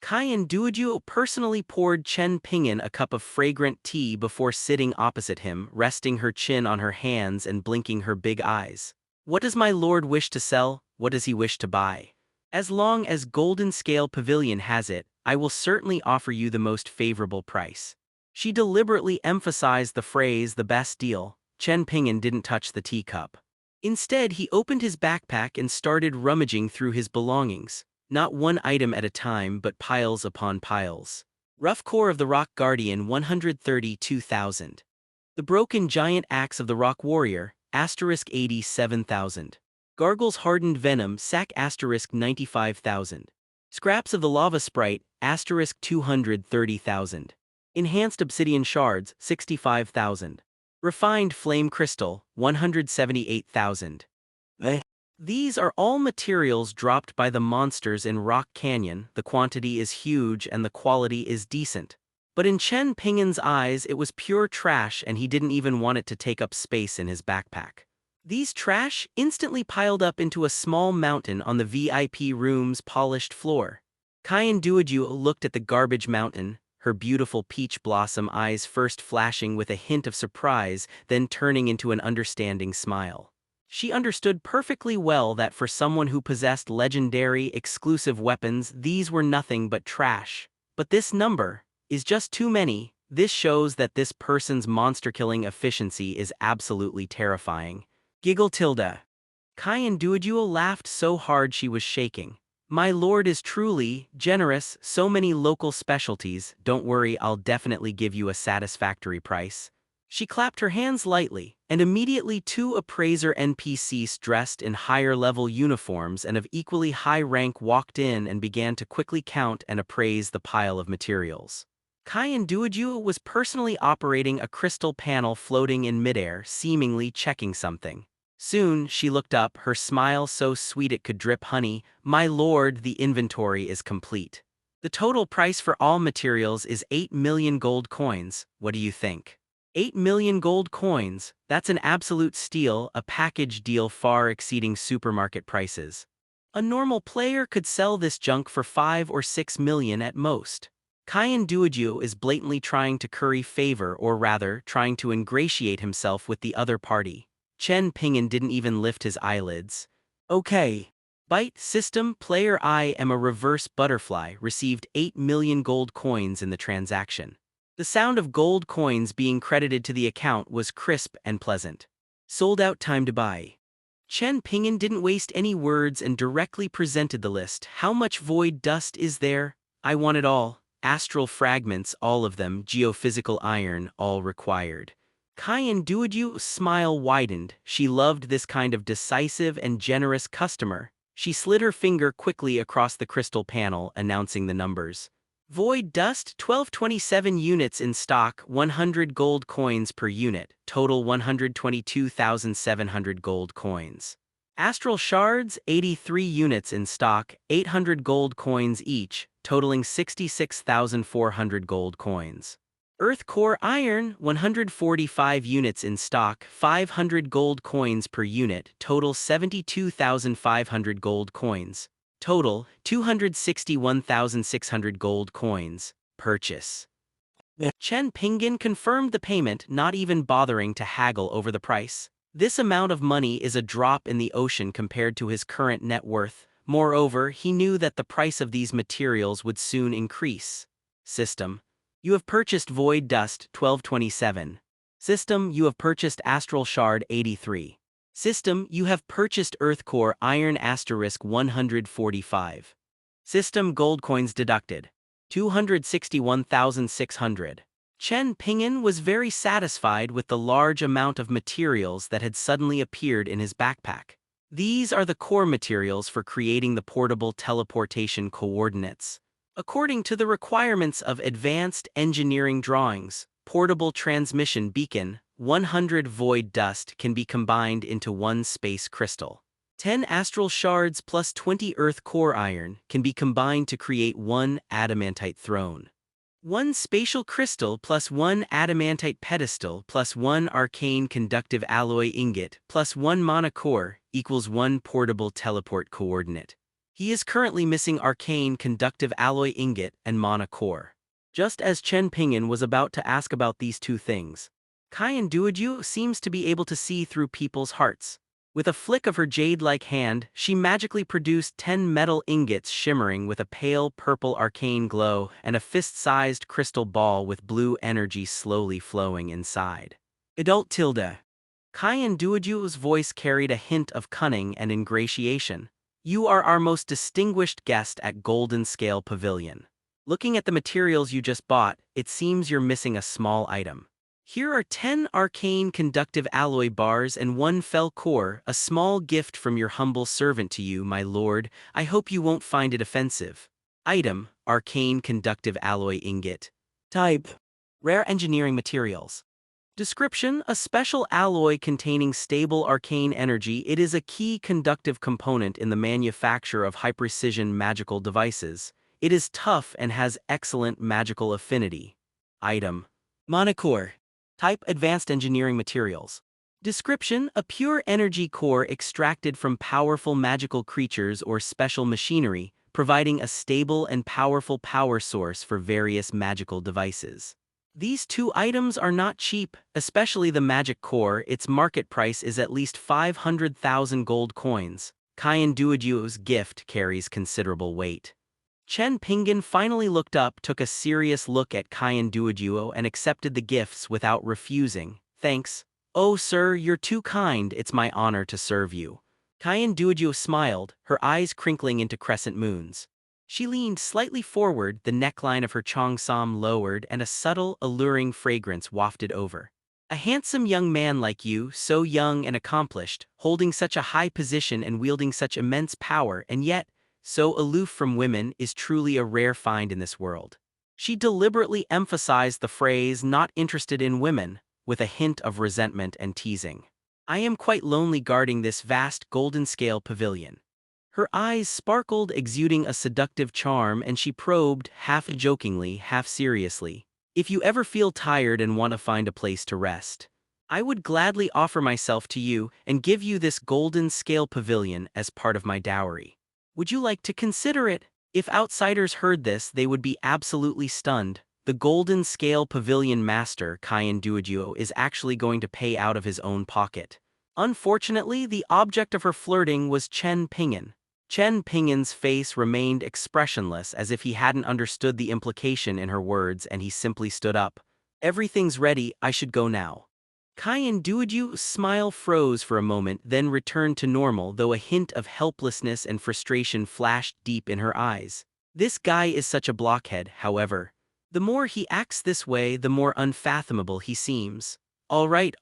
Kaiyan Duoduo personally poured Chen Ping'an a cup of fragrant tea before sitting opposite him, resting her chin on her hands and blinking her big eyes. What does my lord wish to sell? What does he wish to buy? As long as Golden Scale Pavilion has it, I will certainly offer you the most favorable price. She deliberately emphasized the phrase the best deal. Chen Ping'an didn't touch the teacup. Instead, he opened his backpack and started rummaging through his belongings. Not one item at a time, but piles upon piles. Rough core of the Rock Guardian 132,000. The broken giant axe of the Rock Warrior, asterisk 87,000. Gargle's hardened venom, sack asterisk 95,000. Scraps of the lava sprite, asterisk 230,000. Enhanced obsidian shards, 65,000. Refined flame crystal, 178,000. These are all materials dropped by the monsters in Rock Canyon. The quantity is huge and the quality is decent. But in Chen Ping'an's eyes, it was pure trash, and he didn't even want it to take up space in his backpack. These trash instantly piled up into a small mountain on the VIP room's polished floor. Kaiyan Duoduo looked at the garbage mountain, her beautiful peach blossom eyes first flashing with a hint of surprise, then turning into an understanding smile. She understood perfectly well that for someone who possessed legendary, exclusive weapons, these were nothing but trash. But this number is just too many. This shows that this person's monster-killing efficiency is absolutely terrifying. Giggle tilde. Kaiyan Duoduo laughed so hard she was shaking. My lord is truly generous, so many local specialties. Don't worry, I'll definitely give you a satisfactory price. She clapped her hands lightly, and immediately two appraiser NPCs dressed in higher-level uniforms and of equally high rank walked in and began to quickly count and appraise the pile of materials. Kaiyan Duoduo was personally operating a crystal panel floating in midair, seemingly checking something. Soon, she looked up, her smile so sweet it could drip honey. My lord, the inventory is complete. The total price for all materials is 8 million gold coins. What do you think? 8 million gold coins, that's an absolute steal, a package deal far exceeding supermarket prices. A normal player could sell this junk for 5 or 6 million at most. Kaiyan Duoduo is blatantly trying to curry favor, or rather, trying to ingratiate himself with the other party. Chen Ping'an didn't even lift his eyelids. Okay. Byte system player I am a reverse butterfly received 8 million gold coins in the transaction. The sound of gold coins being credited to the account was crisp and pleasant. Sold out, time to buy. Chen Ping'an didn't waste any words and directly presented the list. How much void dust is there? I want it all. Astral fragments, all of them. Geophysical iron, all required. Kaiyan Duoduo's smile widened. She loved this kind of decisive and generous customer. She slid her finger quickly across the crystal panel, announcing the numbers. Void dust, 1227 units in stock, 100 gold coins per unit, total 122,700 gold coins. Astral shards, 83 units in stock, 800 gold coins each, totaling 66,400 gold coins. Earth core iron, 145 units in stock, 500 gold coins per unit, total 72,500 gold coins. Total, 261,600 gold coins. Purchase. Chen Ping'an confirmed the payment, not even bothering to haggle over the price. This amount of money is a drop in the ocean compared to his current net worth. Moreover, he knew that the price of these materials would soon increase. System. You have purchased Void Dust 1227. System, you have purchased Astral Shard 83. System, you have purchased Earth Core Iron asterisk 145. System, gold coins deducted. 261,600. Chen Ping'an was very satisfied with the large amount of materials that had suddenly appeared in his backpack. These are the core materials for creating the portable teleportation coordinates. According to the requirements of advanced engineering drawings, portable transmission beacon, 100 void dust can be combined into one space crystal. 10 astral shards plus 20 earth core iron can be combined to create one adamantite throne. 1 spatial crystal plus 1 adamantite pedestal plus 1 arcane conductive alloy ingot plus 1 mana core equals 1 portable teleport coordinate. He is currently missing arcane conductive alloy ingot and mana core. Just as Chen Ping'an was about to ask about these two things, Yuanyuan.He seems to be able to see through people's hearts. With a flick of her jade-like hand, she magically produced 10 metal ingots shimmering with a pale purple arcane glow and a fist-sized crystal ball with blue energy slowly flowing inside. Adult Tilde. Yuanyuan's voice carried a hint of cunning and ingratiation. You are our most distinguished guest at Golden Scale Pavilion. Looking at the materials you just bought, it seems you're missing a small item. Here are 10 arcane conductive alloy bars and 1 fell core, a small gift from your humble servant to you, my lord. I hope you won't find it offensive. Item: arcane conductive alloy ingot. Type: rare engineering materials. Description: a special alloy containing stable arcane energy. It is a key conductive component in the manufacture of high-precision magical devices. It is tough and has excellent magical affinity. Item: mana core. Type: advanced engineering materials. Description: a pure energy core extracted from powerful magical creatures or special machinery, providing a stable and powerful power source for various magical devices. These two items are not cheap, especially the magic core. Its market price is at least 500,000 gold coins. Yuanyuan's gift carries considerable weight. Chen Ping'an finally looked up, took a serious look at Yuanyuan, and accepted the gifts without refusing. Thanks. Oh sir, you're too kind, it's my honor to serve you. Yuanyuan smiled, her eyes crinkling into crescent moons. She leaned slightly forward, the neckline of her cheongsam lowered, and a subtle, alluring fragrance wafted over. A handsome young man like you, so young and accomplished, holding such a high position and wielding such immense power, and yet so aloof from women, is truly a rare find in this world. She deliberately emphasized the phrase "not interested in women," with a hint of resentment and teasing. I am quite lonely guarding this vast golden scale pavilion. Her eyes sparkled, exuding a seductive charm, and she probed, half jokingly, half seriously. If you ever feel tired and want to find a place to rest, I would gladly offer myself to you and give you this golden scale pavilion as part of my dowry. Would you like to consider it? If outsiders heard this, they would be absolutely stunned. The Golden Scale Pavilion Master, Yuanyuan, is actually going to pay out of his own pocket. Unfortunately, the object of her flirting was Chen Ping'an. Chen Ping'an's face remained expressionless, as if he hadn't understood the implication in her words, and he simply stood up. Everything's ready, I should go now. Yuanyuan's smile froze for a moment, then returned to normal, though a hint of helplessness and frustration flashed deep in her eyes. This guy is such a blockhead, however. The more he acts this way, the more unfathomable he seems. All right,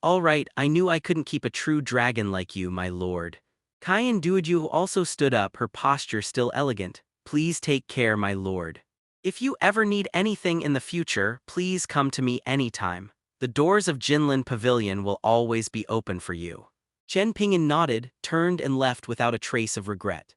I knew I couldn't keep a true dragon like you, my lord. Yuanyuan also stood up, her posture still elegant. Please take care, my lord. If you ever need anything in the future, please come to me anytime. The doors of Jinlin Pavilion will always be open for you. Chen Ping'an nodded, turned and left without a trace of regret.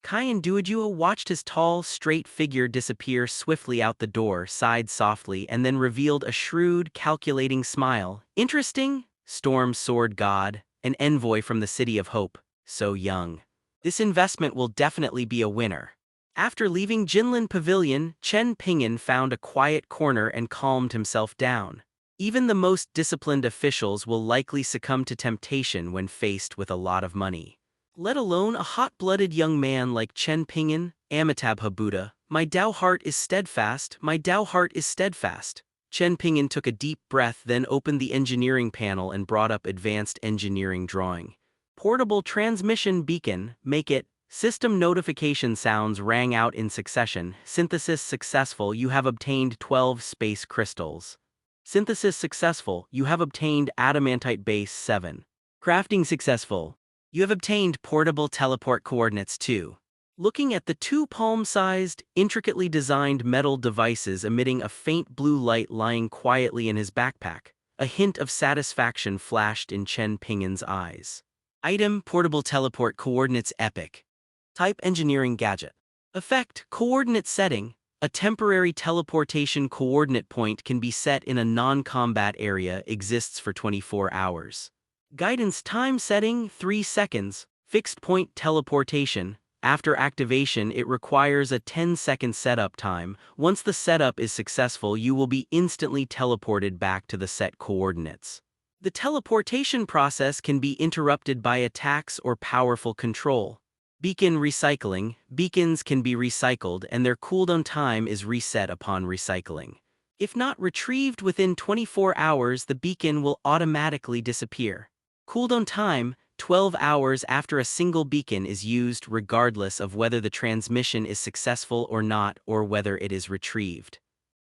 Yuanyuan watched his tall, straight figure disappear swiftly out the door, sighed softly, and then revealed a shrewd, calculating smile. Interesting? Storm Sword God, an envoy from the City of Hope, so young. This investment will definitely be a winner. After leaving Jinlin Pavilion, Chen Ping'an found a quiet corner and calmed himself down. Even the most disciplined officials will likely succumb to temptation when faced with a lot of money. Let alone a hot-blooded young man like Chen Ping'an. Amitabha Buddha, my Tao heart is steadfast, my Tao heart is steadfast. Chen Ping'an took a deep breath, then opened the engineering panel and brought up advanced engineering drawing. Portable transmission beacon, make it. System notification sounds rang out in succession. Synthesis successful, you have obtained 12 space crystals. Synthesis successful, you have obtained adamantite base 7. Crafting successful, you have obtained portable teleport coordinates 2. Looking at the two palm-sized, intricately designed metal devices emitting a faint blue light lying quietly in his backpack, a hint of satisfaction flashed in Chen Ping'an's eyes. Item portable teleport coordinates epic. Type engineering gadget. Effect coordinate setting. A temporary teleportation coordinate point can be set in a non-combat area exists for 24 hours. Guidance time setting 3 seconds. Fixed point teleportation. After activation, it requires a 10-second setup time. Once the setup is successful, you will be instantly teleported back to the set coordinates. The teleportation process can be interrupted by attacks or powerful control. Beacon recycling. Beacons can be recycled and their cooldown time is reset upon recycling. If not retrieved within 24 hours, the beacon will automatically disappear. Cooldown time 12 hours after a single beacon is used, regardless of whether the transmission is successful or not, or whether it is retrieved.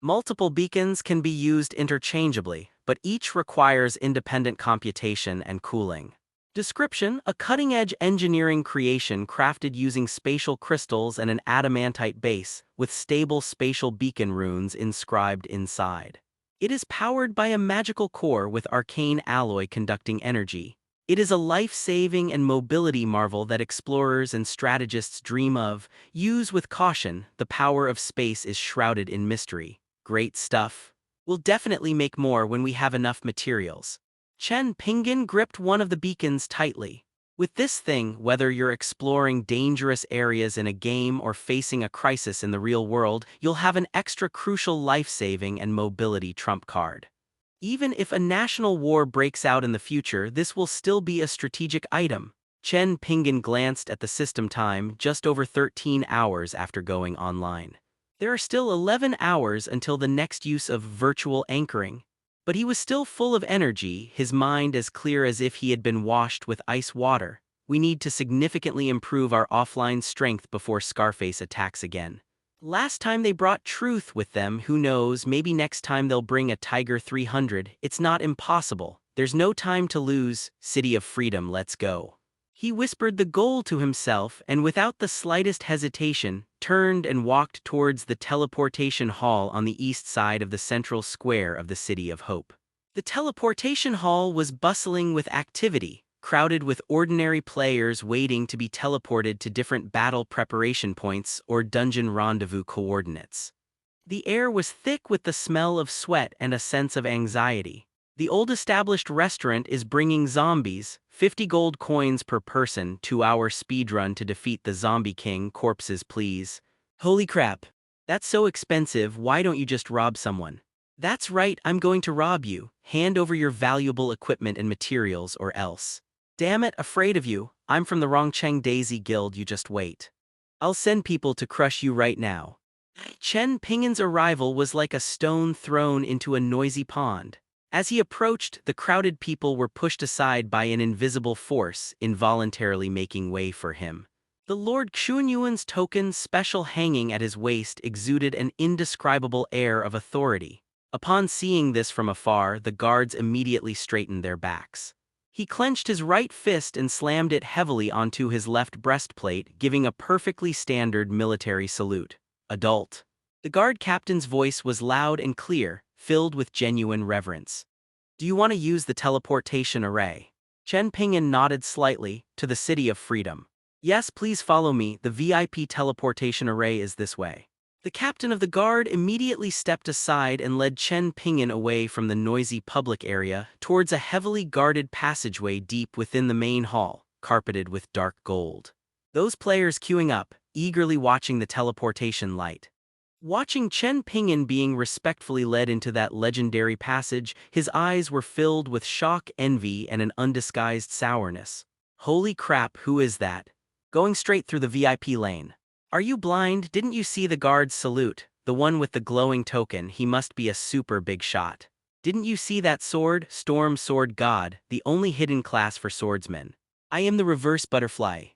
Multiple beacons can be used interchangeably, but each requires independent computation and cooling. Description: a cutting-edge engineering creation crafted using spatial crystals and an adamantite base, with stable spatial beacon runes inscribed inside. It is powered by a magical core with arcane alloy conducting energy. It is a life-saving and mobility marvel that explorers and strategists dream of. Use with caution, the power of space is shrouded in mystery. Great stuff. We'll definitely make more when we have enough materials. Chen Ping'an gripped one of the beacons tightly. With this thing, whether you're exploring dangerous areas in a game or facing a crisis in the real world, you'll have an extra crucial life-saving and mobility trump card. Even if a national war breaks out in the future, this will still be a strategic item. Chen Ping'an glanced at the system time, just over 13 hours after going online. There are still 11 hours until the next use of virtual anchoring. But he was still full of energy, his mind as clear as if he had been washed with ice water. We need to significantly improve our offline strength before Scarface attacks again. Last time they brought truth with them, who knows, maybe next time they'll bring a Tiger 300. It's not impossible. There's no time to lose. City of Freedom, let's go. He whispered the goal to himself and without the slightest hesitation, turned and walked towards the teleportation hall on the east side of the central square of the City of Hope. The teleportation hall was bustling with activity, crowded with ordinary players waiting to be teleported to different battle preparation points or dungeon rendezvous coordinates. The air was thick with the smell of sweat and a sense of anxiety. The old established restaurant is bringing zombies, 50 gold coins per person, 2-hour speedrun to defeat the Zombie King, corpses please. Holy crap. That's so expensive, why don't you just rob someone? That's right, I'm going to rob you. Hand over your valuable equipment and materials or else. Damn it, afraid of you. I'm from the Rongcheng Daisy Guild, you just wait. I'll send people to crush you right now. Chen Ping'an's arrival was like a stone thrown into a noisy pond. As he approached, the crowded people were pushed aside by an invisible force, involuntarily making way for him. The Lord Yuanyuan's token special hanging at his waist exuded an indescribable air of authority. Upon seeing this from afar, the guards immediately straightened their backs. He clenched his right fist and slammed it heavily onto his left breastplate, giving a perfectly standard military salute. Adult. The guard captain's voice was loud and clear, filled with genuine reverence. Do you want to use the teleportation array? Chen Ping'an nodded slightly, to the City of Freedom. Yes, please follow me, the VIP teleportation array is this way. The captain of the guard immediately stepped aside and led Chen Ping'an away from the noisy public area towards a heavily guarded passageway deep within the main hall, carpeted with dark gold. Those players queuing up, eagerly watching the teleportation light. Watching Chen Ping'an being respectfully led into that legendary passage, his eyes were filled with shock, envy, and an undisguised sourness. Holy crap, who is that? Going straight through the VIP lane. Are you blind? Didn't you see the guard's salute? The one with the glowing token, he must be a super big shot. Didn't you see that sword? Storm Sword God, the only hidden class for swordsmen. I am the reverse butterfly.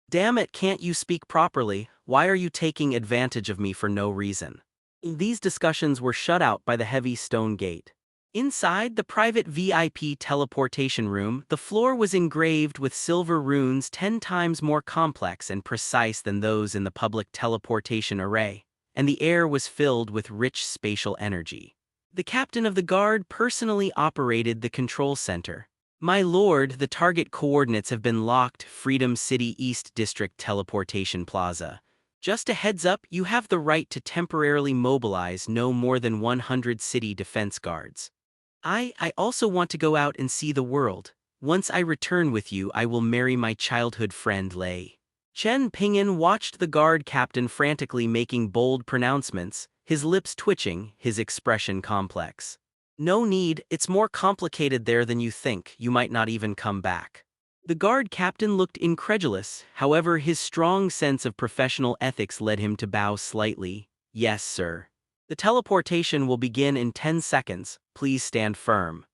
Damn it, can't you speak properly? Why are you taking advantage of me for no reason? These discussions were shut out by the heavy stone gate. Inside the private VIP teleportation room, the floor was engraved with silver runes 10 times more complex and precise than those in the public teleportation array, and the air was filled with rich spatial energy. The captain of the guard personally operated the control center. My lord, the target coordinates have been locked. Freedom City East District Teleportation Plaza. Just a heads up, you have the right to temporarily mobilize no more than 100 city defense guards. I also want to go out and see the world. Once I return with you, I will marry my childhood friend Lei. Chen Ping'an watched the guard captain frantically making bold pronouncements, his lips twitching, his expression complex. No need, it's more complicated there than you think, you might not even come back. The guard captain looked incredulous, however his strong sense of professional ethics led him to bow slightly. Yes, sir. The teleportation will begin in 10 seconds, please stand firm.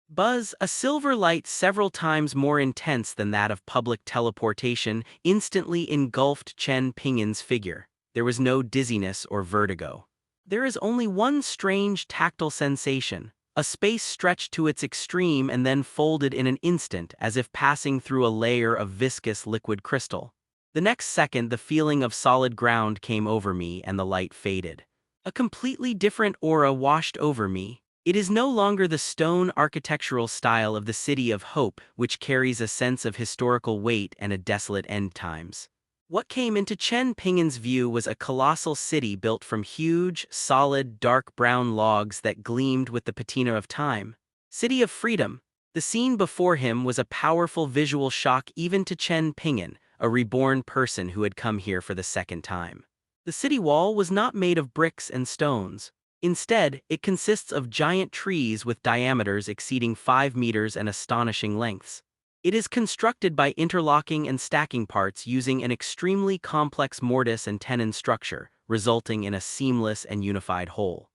Buzz, a silver light several times more intense than that of public teleportation, instantly engulfed Chen Ping'an's figure. There was no dizziness or vertigo. There is only one strange tactile sensation. A space stretched to its extreme and then folded in an instant as if passing through a layer of viscous liquid crystal. The next second the feeling of solid ground came over me and the light faded. A completely different aura washed over me. It is no longer the stone architectural style of the City of Hope, which carries a sense of historical weight and a desolate end times. What came into Chen Ping'an's view was a colossal city built from huge, solid, dark brown logs that gleamed with the patina of time. City of Freedom. The scene before him was a powerful visual shock even to Chen Ping'an, a reborn person who had come here for the second time. The city wall was not made of bricks and stones. Instead, it consists of giant trees with diameters exceeding 5 meters and astonishing lengths. It is constructed by interlocking and stacking parts using an extremely complex mortise and tenon structure, resulting in a seamless and unified whole.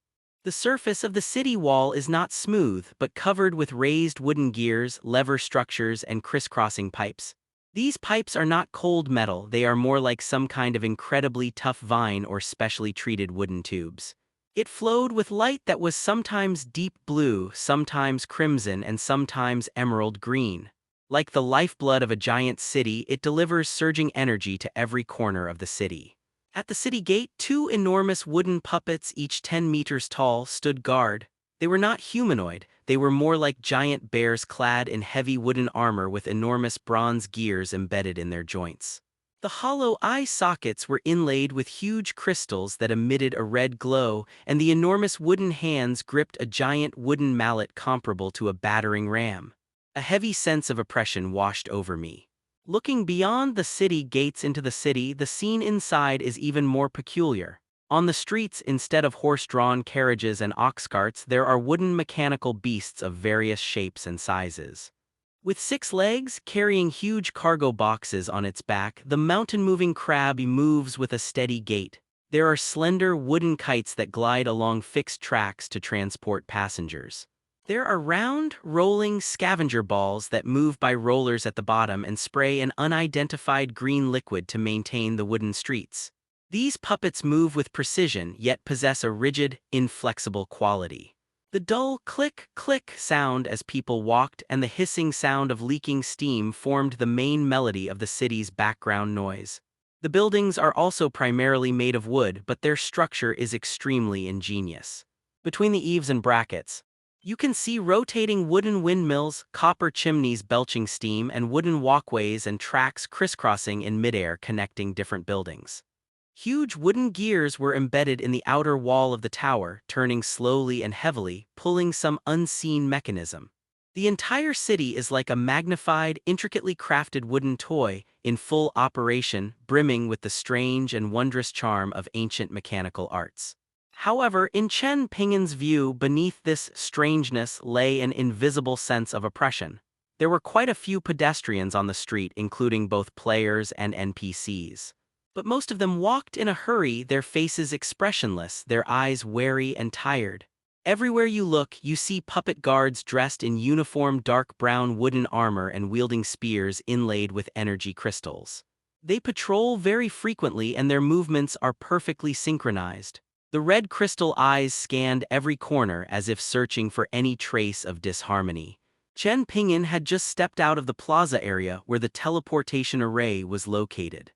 The surface of the city wall is not smooth but covered with raised wooden gears, lever structures, and crisscrossing pipes. These pipes are not cold metal, they are more like some kind of incredibly tough vine or specially treated wooden tubes. It flowed with light that was sometimes deep blue, sometimes crimson, and sometimes emerald green. Like the lifeblood of a giant city, it delivers surging energy to every corner of the city. At the city gate, 2 enormous wooden puppets, each 10 meters tall, stood guard. They were not humanoid, they were more like giant bears clad in heavy wooden armor with enormous bronze gears embedded in their joints. The hollow eye sockets were inlaid with huge crystals that emitted a red glow, and the enormous wooden hands gripped a giant wooden mallet comparable to a battering ram. A heavy sense of oppression washed over me. Looking beyond the city gates into the city, the scene inside is even more peculiar. On the streets, instead of horse-drawn carriages and ox carts, there are wooden mechanical beasts of various shapes and sizes. With 6 legs, carrying huge cargo boxes on its back, the mountain-moving crab moves with a steady gait. There are slender wooden kites that glide along fixed tracks to transport passengers. There are round, rolling scavenger balls that move by rollers at the bottom and spray an unidentified green liquid to maintain the wooden streets. These puppets move with precision yet possess a rigid, inflexible quality. The dull click-click sound as people walked and the hissing sound of leaking steam formed the main melody of the city's background noise. The buildings are also primarily made of wood, but their structure is extremely ingenious. Between the eaves and brackets, you can see rotating wooden windmills, copper chimneys belching steam, and wooden walkways and tracks crisscrossing in midair connecting different buildings. Huge wooden gears were embedded in the outer wall of the tower, turning slowly and heavily, pulling some unseen mechanism. The entire city is like a magnified, intricately crafted wooden toy, in full operation, brimming with the strange and wondrous charm of ancient mechanical arts. However, in Chen Ping'an's view, beneath this strangeness lay an invisible sense of oppression. There were quite a few pedestrians on the street, including both players and NPCs. But most of them walked in a hurry, their faces expressionless, their eyes wary and tired. Everywhere you look, you see puppet guards dressed in uniform dark brown wooden armor and wielding spears inlaid with energy crystals. They patrol very frequently and their movements are perfectly synchronized. The red crystal eyes scanned every corner as if searching for any trace of disharmony. Chen Ping'an had just stepped out of the plaza area where the teleportation array was located.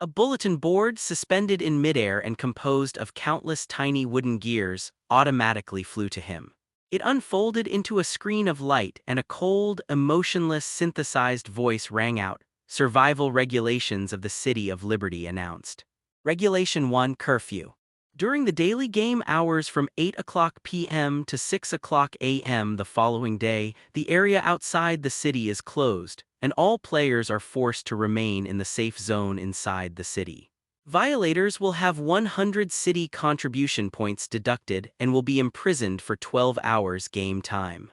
A bulletin board suspended in midair and composed of countless tiny wooden gears automatically flew to him. It unfolded into a screen of light, and a cold, emotionless, synthesized voice rang out. Survival regulations of the City of Liberty announced. Regulation 1: Curfew. During the daily game hours from 8 p.m. to 6 a.m. the following day, the area outside the city is closed, and all players are forced to remain in the safe zone inside the city. Violators will have 100 city contribution points deducted and will be imprisoned for 12 hours game time.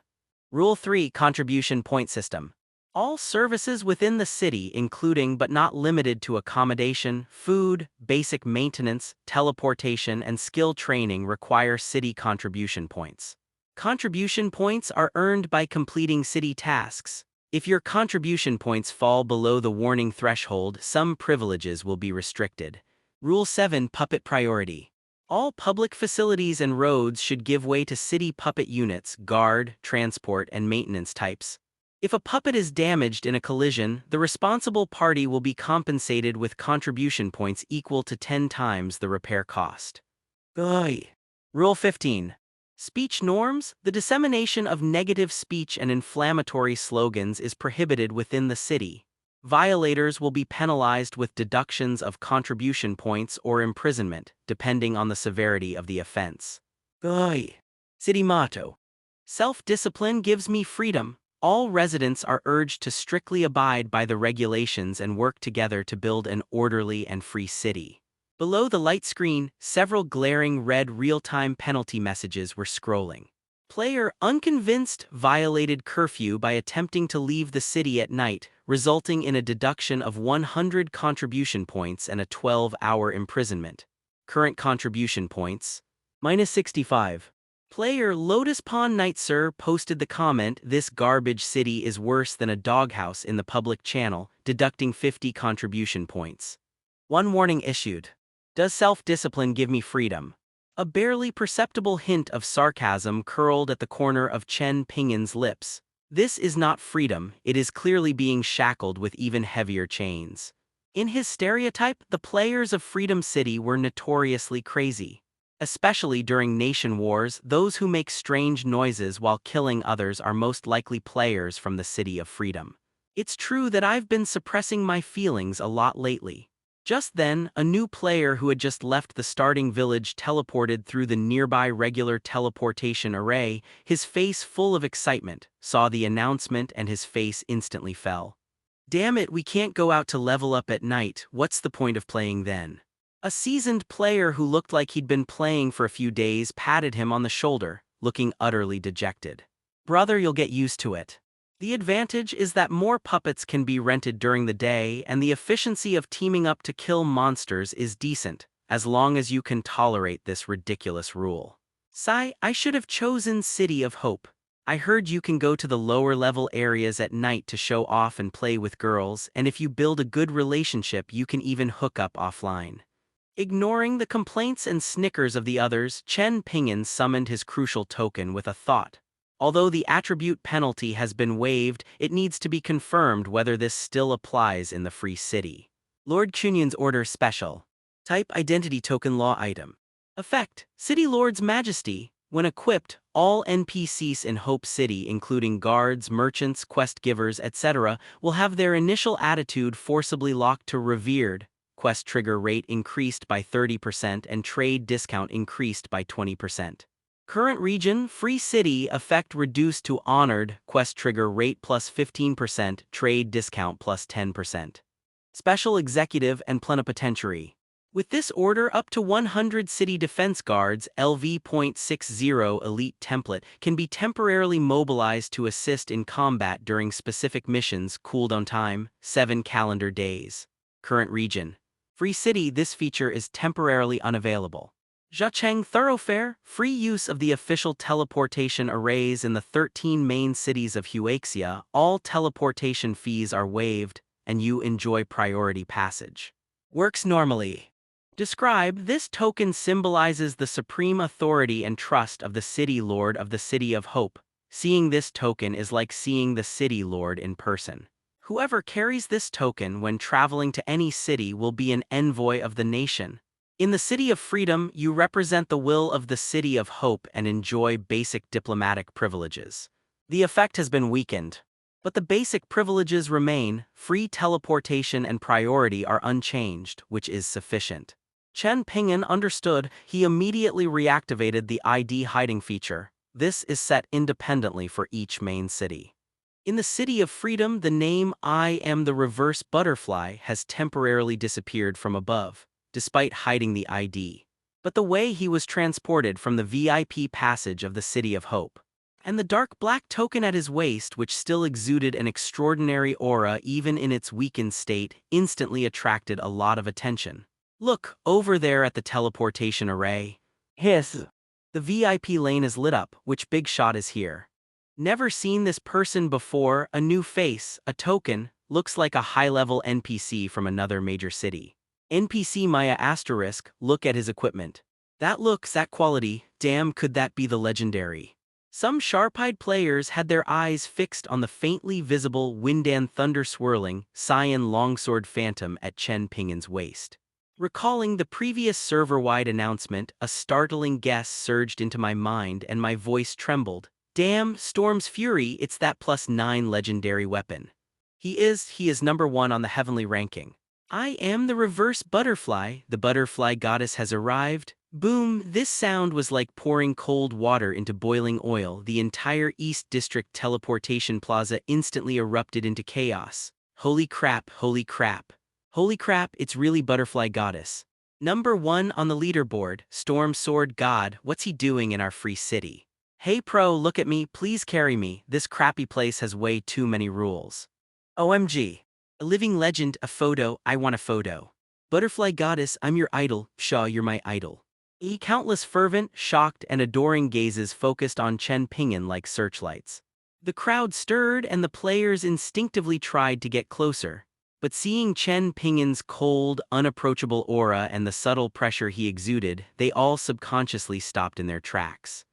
Rule 3: Contribution Point System. All services within the city, including but not limited to accommodation, food, basic maintenance, teleportation, and skill training, require city contribution points. Contribution points are earned by completing city tasks. If your contribution points fall below the warning threshold, some privileges will be restricted. Rule 7: Puppet Priority. All public facilities and roads should give way to city puppet units, guard, transport, and maintenance types. If a puppet is damaged in a collision, the responsible party will be compensated with contribution points equal to 10 times the repair cost. Rule 15. Speech norms. The dissemination of negative speech and inflammatory slogans is prohibited within the city. Violators will be penalized with deductions of contribution points or imprisonment, depending on the severity of the offense. City motto. Self-discipline gives me freedom. All residents are urged to strictly abide by the regulations and work together to build an orderly and free city. Below the light screen, several glaring red real-time penalty messages were scrolling. Player unconvinced violated curfew by attempting to leave the city at night, resulting in a deduction of 100 contribution points and a 12-hour imprisonment. Current contribution points: -65. Player Lotus Pond Night Sir posted the comment, "This garbage city is worse than a doghouse," in the public channel, deducting 50 contribution points. One warning issued. Does self-discipline give me freedom? A barely perceptible hint of sarcasm curled at the corner of Chen Ping'an's lips. This is not freedom, it is clearly being shackled with even heavier chains. In his stereotype, the players of Freedom City were notoriously crazy. Especially during nation wars, those who make strange noises while killing others are most likely players from the City of Freedom. It's true that I've been suppressing my feelings a lot lately. Just then, a new player who had just left the starting village teleported through the nearby regular teleportation array, his face full of excitement, saw the announcement, and his face instantly fell. Damn it, we can't go out to level up at night, what's the point of playing then? A seasoned player who looked like he'd been playing for a few days patted him on the shoulder, looking utterly dejected. Brother, you'll get used to it. The advantage is that more puppets can be rented during the day, and the efficiency of teaming up to kill monsters is decent, as long as you can tolerate this ridiculous rule. Sigh, I should have chosen City of Hope. I heard you can go to the lower level areas at night to show off and play with girls, and if you build a good relationship you can even hook up offline. Ignoring the complaints and snickers of the others, Chen Ping'an summoned his crucial token with a thought. Although the attribute penalty has been waived, it needs to be confirmed whether this still applies in the free city. Lord Yuanyuan's Order Special. Type: Identity Token Law Item. Effect: City Lord's Majesty. When equipped, all NPCs in Hope City, including guards, merchants, quest givers, etc., will have their initial attitude forcibly locked to revered. Quest trigger rate increased by 30% and trade discount increased by 20%. Current region: Free City. Effect reduced to honored. Quest trigger rate plus 15%, trade discount plus 10%. Special Executive and Plenipotentiary. With this order, up to 100 city defense guards, LV.60 elite template, can be temporarily mobilized to assist in combat during specific missions. Cooldown time: 7 calendar days. Current region: Free City. This feature is temporarily unavailable. Zhacheng Thoroughfare. Free use of the official teleportation arrays in the 13 main cities of Huaxia. All teleportation fees are waived, and you enjoy priority passage. Works normally. Describe: this token symbolizes the supreme authority and trust of the City Lord of the City of Hope. Seeing this token is like seeing the City Lord in person. Whoever carries this token when traveling to any city will be an envoy of the nation. In the City of Freedom, you represent the will of the City of Hope and enjoy basic diplomatic privileges. The effect has been weakened, but the basic privileges remain. Free teleportation and priority are unchanged, which is sufficient. Chen Ping'an understood. He immediately reactivated the ID hiding feature. This is set independently for each main city. In the City of Freedom, the name I am the reverse butterfly has temporarily disappeared from above, despite hiding the ID. But the way he was transported from the VIP passage of the City of Hope. And the dark black token at his waist, which still exuded an extraordinary aura even in its weakened state, instantly attracted a lot of attention. Look, over there at the teleportation array. Hiss. The VIP lane is lit up. Which big shot is here? Never seen this person before. A new face, a token, looks like a high-level NPC from another major city. NPC Maya asterisk, look at his equipment. That looks, that quality, damn, could that be the legendary? Some sharp-eyed players had their eyes fixed on the faintly visible Windan thunder-swirling cyan longsword phantom at Chen Ping'an's waist. Recalling the previous server-wide announcement, a startling guess surged into my mind and my voice trembled. Damn, Storm's Fury, it's that +9 legendary weapon. He is number 1 on the heavenly ranking. I am the reverse butterfly, the butterfly goddess has arrived. Boom, this sound was like pouring cold water into boiling oil. The entire East District teleportation plaza instantly erupted into chaos. Holy crap, holy crap. Holy crap, it's really butterfly goddess. Number 1 on the leaderboard, Storm Sword God, what's he doing in our free city? Hey pro, look at me, please carry me, this crappy place has way too many rules. OMG. A living legend, a photo, I want a photo. Butterfly goddess, I'm your idol, Shaw, you're my idol. Countless fervent, shocked, and adoring gazes focused on Chen Ping'an like searchlights. The crowd stirred and the players instinctively tried to get closer. But seeing Chen Ping'an's cold, unapproachable aura and the subtle pressure he exuded, they all subconsciously stopped in their tracks.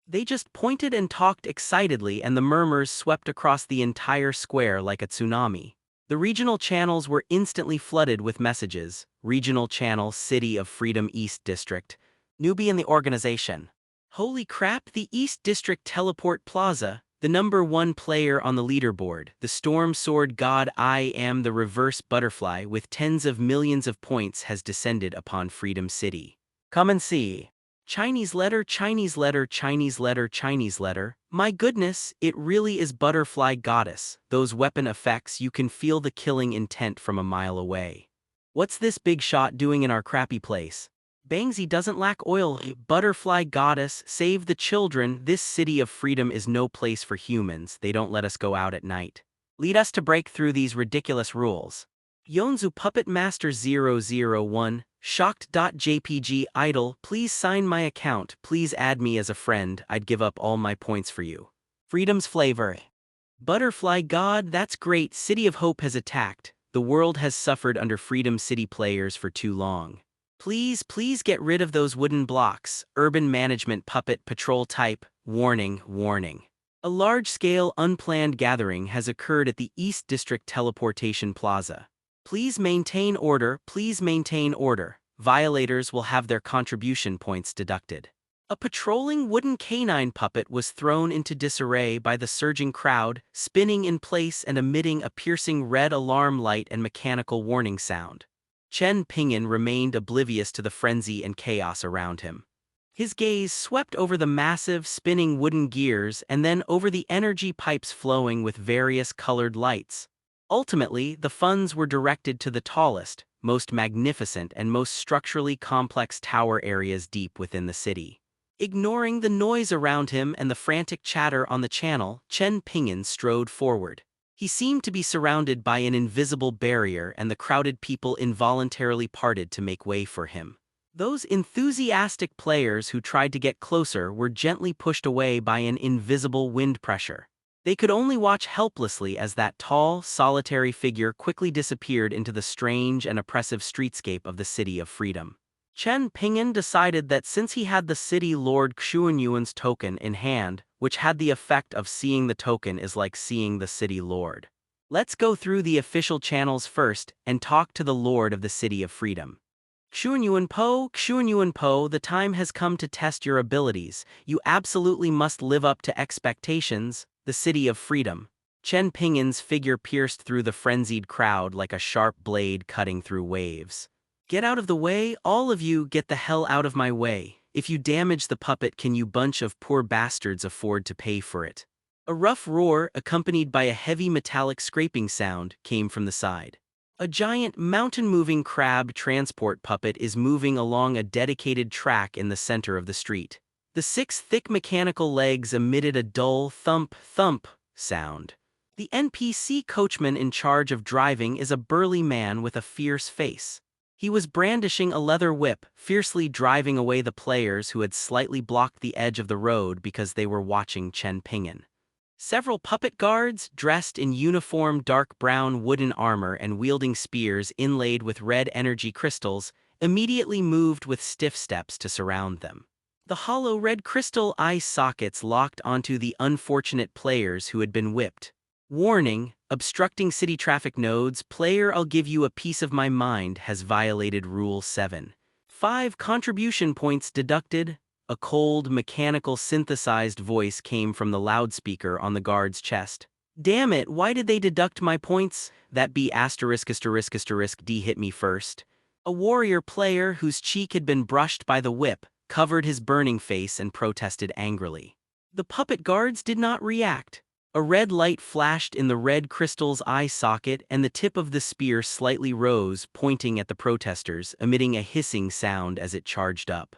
They just pointed and talked excitedly, and the murmurs swept across the entire square like a tsunami. The regional channels were instantly flooded with messages. Regional channel, City of Freedom East District. Newbie in the organization. Holy crap, the East District Teleport Plaza. The number 1 player on the leaderboard, the Storm Sword God I am the reverse butterfly with tens of millions of points has descended upon Freedom City. Come and see. Chinese letter, Chinese letter, Chinese letter, Chinese letter. My goodness, it really is butterfly goddess. Those weapon effects, you can feel the killing intent from a mile away. What's this big shot doing in our crappy place? Bangzy doesn't lack oil. Butterfly goddess, save the children. This City of Freedom is no place for humans. They don't let us go out at night. Lead us to break through these ridiculous rules. Yonzu Puppet Master 001, shocked.jpg idol, please sign my account, please add me as a friend, I'd give up all my points for you. Freedom's flavor. Butterfly God, that's great, City of Hope has attacked. The world has suffered under Freedom City players for too long. Please get rid of those wooden blocks. Urban management puppet patrol type. Warning, warning. A large-scale unplanned gathering has occurred at the East District Teleportation Plaza. Please maintain order, please maintain order. Violators will have their contribution points deducted. A patrolling wooden canine puppet was thrown into disarray by the surging crowd, spinning in place and emitting a piercing red alarm light and mechanical warning sound. Chen Ping'an remained oblivious to the frenzy and chaos around him. His gaze swept over the massive, spinning wooden gears and then over the energy pipes flowing with various colored lights. Ultimately, the funds were directed to the tallest, most magnificent and most structurally complex tower areas deep within the city. Ignoring the noise around him and the frantic chatter on the channel, Chen Ping'an strode forward. He seemed to be surrounded by an invisible barrier, and the crowded people involuntarily parted to make way for him. Those enthusiastic players who tried to get closer were gently pushed away by an invisible wind pressure. They could only watch helplessly as that tall, solitary figure quickly disappeared into the strange and oppressive streetscape of the City of Freedom. Chen Ping'an decided that since he had the City Lord Yuanyuan's token in hand, which had the effect of seeing the token is like seeing the City Lord. Let's go through the official channels first and talk to the Lord of the City of Freedom. Yuanyuan.Po, the time has come to test your abilities. You absolutely must live up to expectations. The city of freedom. Chen Ping'an's figure pierced through the frenzied crowd like a sharp blade cutting through waves. Get out of the way, all of you, get the hell out of my way. If you damage the puppet, can you bunch of poor bastards afford to pay for it? A rough roar, accompanied by a heavy metallic scraping sound, came from the side. A giant mountain-moving crab transport puppet is moving along a dedicated track in the center of the street. The 6 thick mechanical legs emitted a dull thump-thump sound. The NPC coachman in charge of driving is a burly man with a fierce face. He was brandishing a leather whip, fiercely driving away the players who had slightly blocked the edge of the road because they were watching Chen Ping'an. Several puppet guards, dressed in uniform dark brown wooden armor and wielding spears inlaid with red energy crystals, immediately moved with stiff steps to surround them. The hollow red crystal eye sockets locked onto the unfortunate players who had been whipped. Warning: obstructing city traffic nodes, player I'll give you a piece of my mind has violated Rule 7. 5 contribution points deducted. A cold, mechanical synthesized voice came from the loudspeaker on the guard's chest. Damn it, why did they deduct my points? That B **** D hit me first. A warrior player whose cheek had been brushed by the whip covered his burning face and protested angrily. The puppet guards did not react. A red light flashed in the red crystal's eye socket and the tip of the spear slightly rose, pointing at the protesters, emitting a hissing sound as it charged up.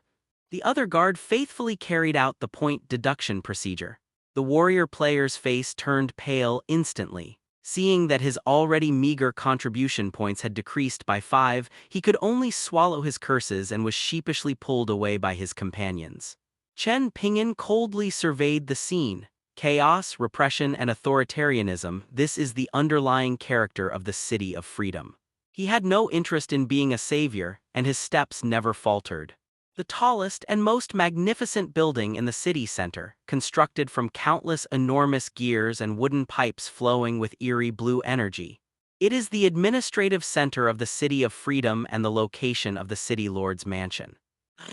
The other guard faithfully carried out the point deduction procedure. The warrior player's face turned pale instantly. Seeing that his already meager contribution points had decreased by 5, he could only swallow his curses and was sheepishly pulled away by his companions. Chen Ping'an coldly surveyed the scene. Chaos, repression, and authoritarianism, this is the underlying character of the City of Freedom. He had no interest in being a savior, and his steps never faltered. The tallest and most magnificent building in the city center, constructed from countless enormous gears and wooden pipes flowing with eerie blue energy. It is the administrative center of the City of Freedom and the location of the City Lord's mansion.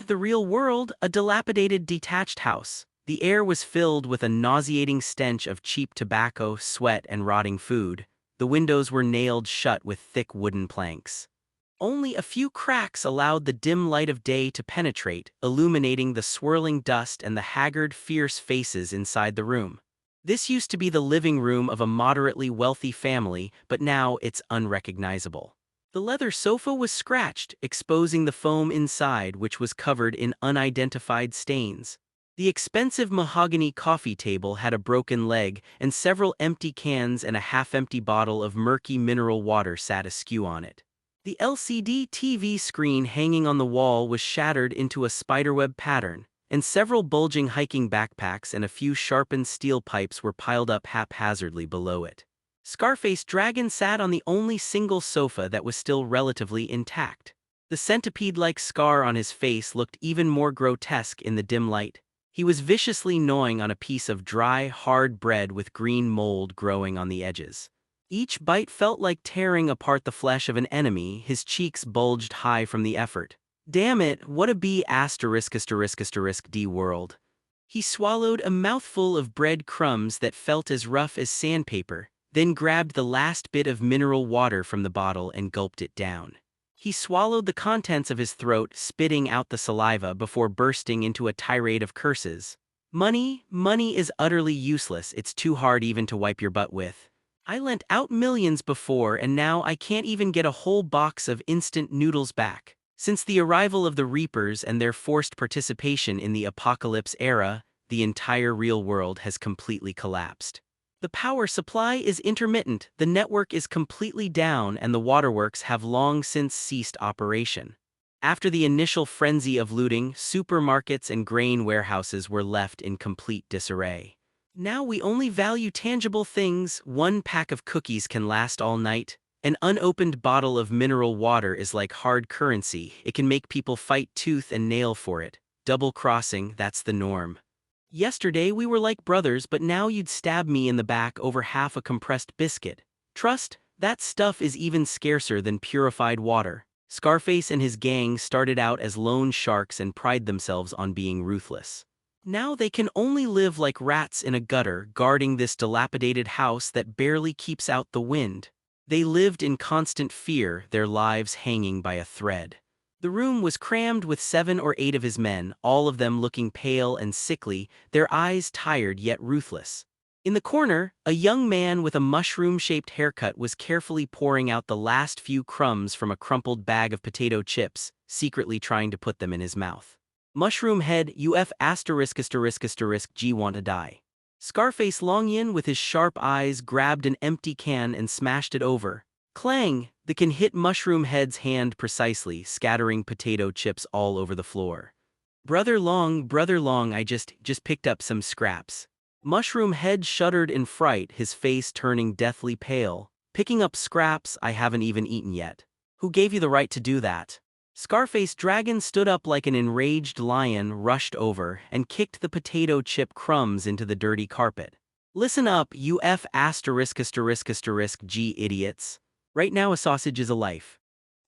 The real world, a dilapidated detached house. The air was filled with a nauseating stench of cheap tobacco, sweat, and rotting food. The windows were nailed shut with thick wooden planks. Only a few cracks allowed the dim light of day to penetrate, illuminating the swirling dust and the haggard, fierce faces inside the room. This used to be the living room of a moderately wealthy family, but now it's unrecognizable. The leather sofa was scratched, exposing the foam inside, which was covered in unidentified stains. The expensive mahogany coffee table had a broken leg, and several empty cans and a half-empty bottle of murky mineral water sat askew on it. The LCD TV screen hanging on the wall was shattered into a spiderweb pattern, and several bulging hiking backpacks and a few sharpened steel pipes were piled up haphazardly below it. Scarface Dragon sat on the only single sofa that was still relatively intact. The centipede-like scar on his face looked even more grotesque in the dim light. He was viciously gnawing on a piece of dry, hard bread with green mold growing on the edges. Each bite felt like tearing apart the flesh of an enemy. His cheeks bulged high from the effort. Damn it, what a B ****D world. He swallowed a mouthful of bread crumbs that felt as rough as sandpaper, then grabbed the last bit of mineral water from the bottle and gulped it down. He swallowed the contents of his throat, spitting out the saliva before bursting into a tirade of curses. Money is utterly useless, it's too hard even to wipe your butt with. I lent out millions before and now I can't even get a whole box of instant noodles back. Since the arrival of the Reapers and their forced participation in the apocalypse era, the entire real world has completely collapsed. The power supply is intermittent, the network is completely down, and the waterworks have long since ceased operation. After the initial frenzy of looting, supermarkets and grain warehouses were left in complete disarray. Now we only value tangible things. 1 pack of cookies can last all night. An unopened bottle of mineral water is like hard currency. It can make people fight tooth and nail for it. Double-crossing, that's the norm. Yesterday we were like brothers, but now you'd stab me in the back over half a compressed biscuit. Trust, that stuff is even scarcer than purified water. Scarface and his gang started out as lone sharks and pride themselves on being ruthless. Now they can only live like rats in a gutter, guarding this dilapidated house that barely keeps out the wind. They lived in constant fear, their lives hanging by a thread. The room was crammed with 7 or 8 of his men, all of them looking pale and sickly, their eyes tired yet ruthless. In the corner, a young man with a mushroom-shaped haircut was carefully pouring out the last few crumbs from a crumpled bag of potato chips, secretly trying to put them in his mouth. Mushroom head G want to die. Scarface Longyin with his sharp eyes grabbed an empty can and smashed it over. Clang! The can hit Mushroom Head's hand precisely, scattering potato chips all over the floor. Brother Long, I just picked up some scraps. Mushroom Head shuddered in fright, his face turning deathly pale. Picking up scraps I haven't even eaten yet. Who gave you the right to do that? Scarface Dragon stood up like an enraged lion, rushed over, and kicked the potato chip crumbs into the dirty carpet. Listen up, you G idiots. Right now a sausage is a life.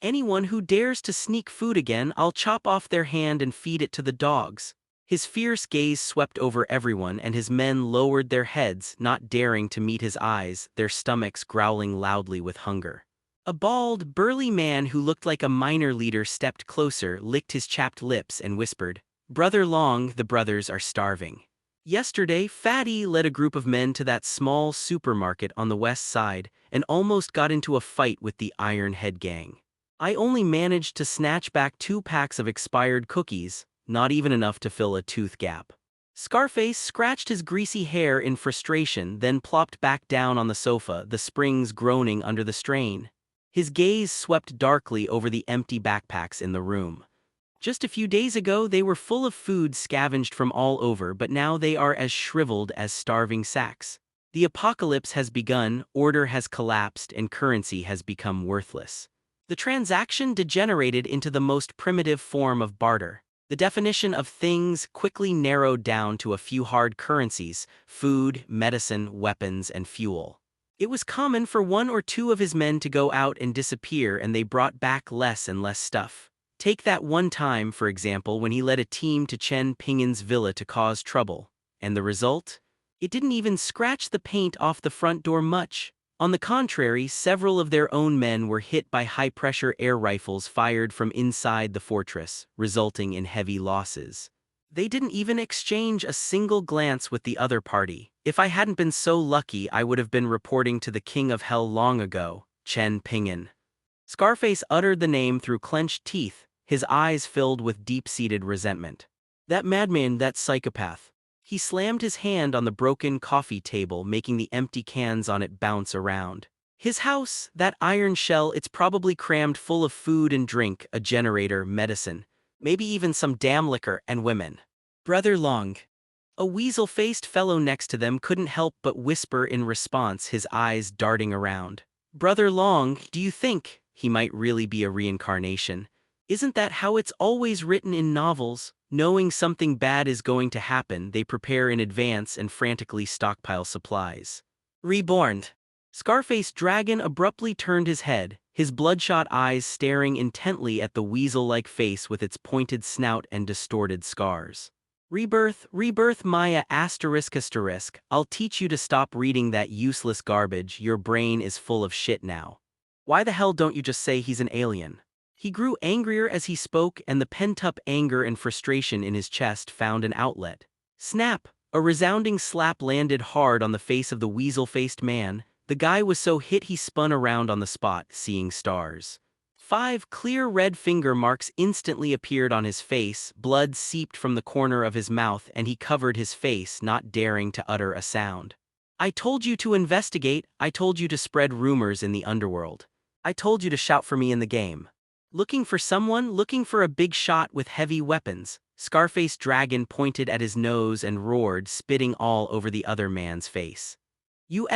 Anyone who dares to sneak food again, I'll chop off their hand and feed it to the dogs. His fierce gaze swept over everyone, and his men lowered their heads, not daring to meet his eyes, their stomachs growling loudly with hunger. A bald, burly man who looked like a minor leader stepped closer, licked his chapped lips, and whispered, "Brother Long, the brothers are starving." Yesterday, Fatty led a group of men to that small supermarket on the west side and almost got into a fight with the Iron Head gang. I only managed to snatch back 2 packs of expired cookies, not even enough to fill a tooth gap. Scarface scratched his greasy hair in frustration, then plopped back down on the sofa, the springs groaning under the strain. His gaze swept darkly over the empty backpacks in the room. Just a few days ago they were full of food scavenged from all over, but now they are as shriveled as starving sacks. The apocalypse has begun, order has collapsed, and currency has become worthless. The transaction degenerated into the most primitive form of barter. The definition of things quickly narrowed down to a few hard currencies: food, medicine, weapons, and fuel. It was common for 1 or 2 of his men to go out and disappear, and they brought back less and less stuff. Take that one time, for example, when he led a team to Chen Ping'an's villa to cause trouble. And the result? It didn't even scratch the paint off the front door much. On the contrary, several of their own men were hit by high-pressure air rifles fired from inside the fortress, resulting in heavy losses. They didn't even exchange a single glance with the other party. If I hadn't been so lucky, I would have been reporting to the King of Hell long ago, Chen Ping'an. Scarface uttered the name through clenched teeth, his eyes filled with deep-seated resentment. That madman, that psychopath. He slammed his hand on the broken coffee table, making the empty cans on it bounce around. His house, that iron shell, it's probably crammed full of food and drink, a generator, medicine, maybe even some damn liquor and women. Brother Long. A weasel-faced fellow next to them couldn't help but whisper in response, his eyes darting around. Brother Long, do you think he might really be a reincarnation? Isn't that how it's always written in novels? Knowing something bad is going to happen, they prepare in advance and frantically stockpile supplies. Reborn. Scarface Dragon abruptly turned his head, his bloodshot eyes staring intently at the weasel-like face with its pointed snout and distorted scars. Rebirth Maya ***. I'll teach you to stop reading that useless garbage, your brain is full of shit now. Why the hell don't you just say he's an alien? He grew angrier as he spoke, and the pent-up anger and frustration in his chest found an outlet. Snap! A resounding slap landed hard on the face of the weasel-faced man. The guy was so hit he spun around on the spot, seeing stars. 5 clear red finger marks instantly appeared on his face, blood seeped from the corner of his mouth, and he covered his face, not daring to utter a sound. I told you to investigate, I told you to spread rumors in the underworld. I told you to shout for me in the game. Looking for someone, looking for a big shot with heavy weapons. Scarface Dragon pointed at his nose and roared, spitting all over the other man's face. You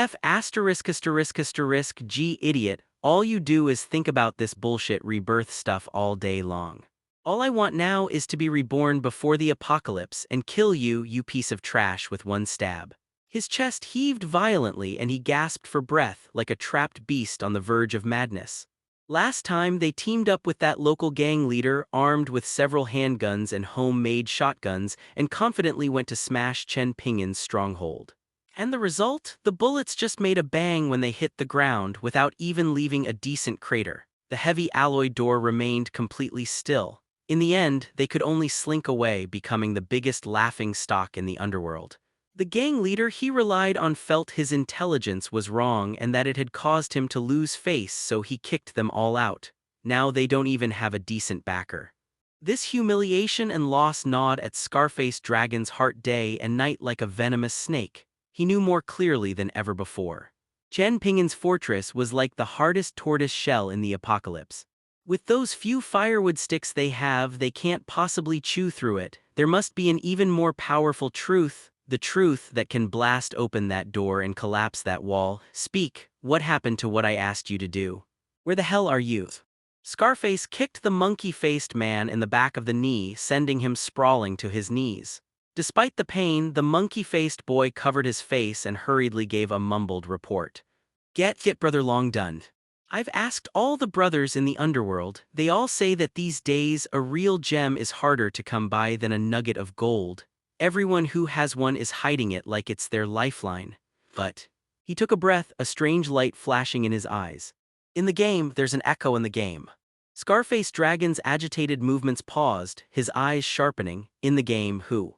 G idiot, all you do is think about this bullshit rebirth stuff all day long. All I want now is to be reborn before the apocalypse and kill you, you piece of trash, with one stab. His chest heaved violently and he gasped for breath like a trapped beast on the verge of madness. Last time, they teamed up with that local gang leader armed with several handguns and homemade shotguns and confidently went to smash Chen Ping'an's stronghold. And the result? The bullets just made a bang when they hit the ground without even leaving a decent crater. The heavy alloy door remained completely still. In the end, they could only slink away, becoming the biggest laughing stock in the underworld. The gang leader he relied on felt his intelligence was wrong and that it had caused him to lose face, so he kicked them all out. Now they don't even have a decent backer. This humiliation and loss gnawed at Scarface Dragon's heart day and night like a venomous snake. He knew more clearly than ever before. Chen Ping'an's fortress was like the hardest tortoise shell in the apocalypse. With those few firewood sticks they have, they can't possibly chew through it. There must be an even more powerful truth. The truth that can blast open that door and collapse that wall. Speak, what happened to what I asked you to do? Where the hell are you? Scarface kicked the monkey-faced man in the back of the knee, sending him sprawling to his knees. Despite the pain, the monkey-faced boy covered his face and hurriedly gave a mumbled report. Get brother long done. I've asked all the brothers in the underworld. They all say that these days a real gem is harder to come by than a nugget of gold. Everyone who has one is hiding it like it's their lifeline. But he took a breath, a strange light flashing in his eyes. In the game, there's an echo in the game. Scarface Dragon's agitated movements paused, his eyes sharpening. In the game, who?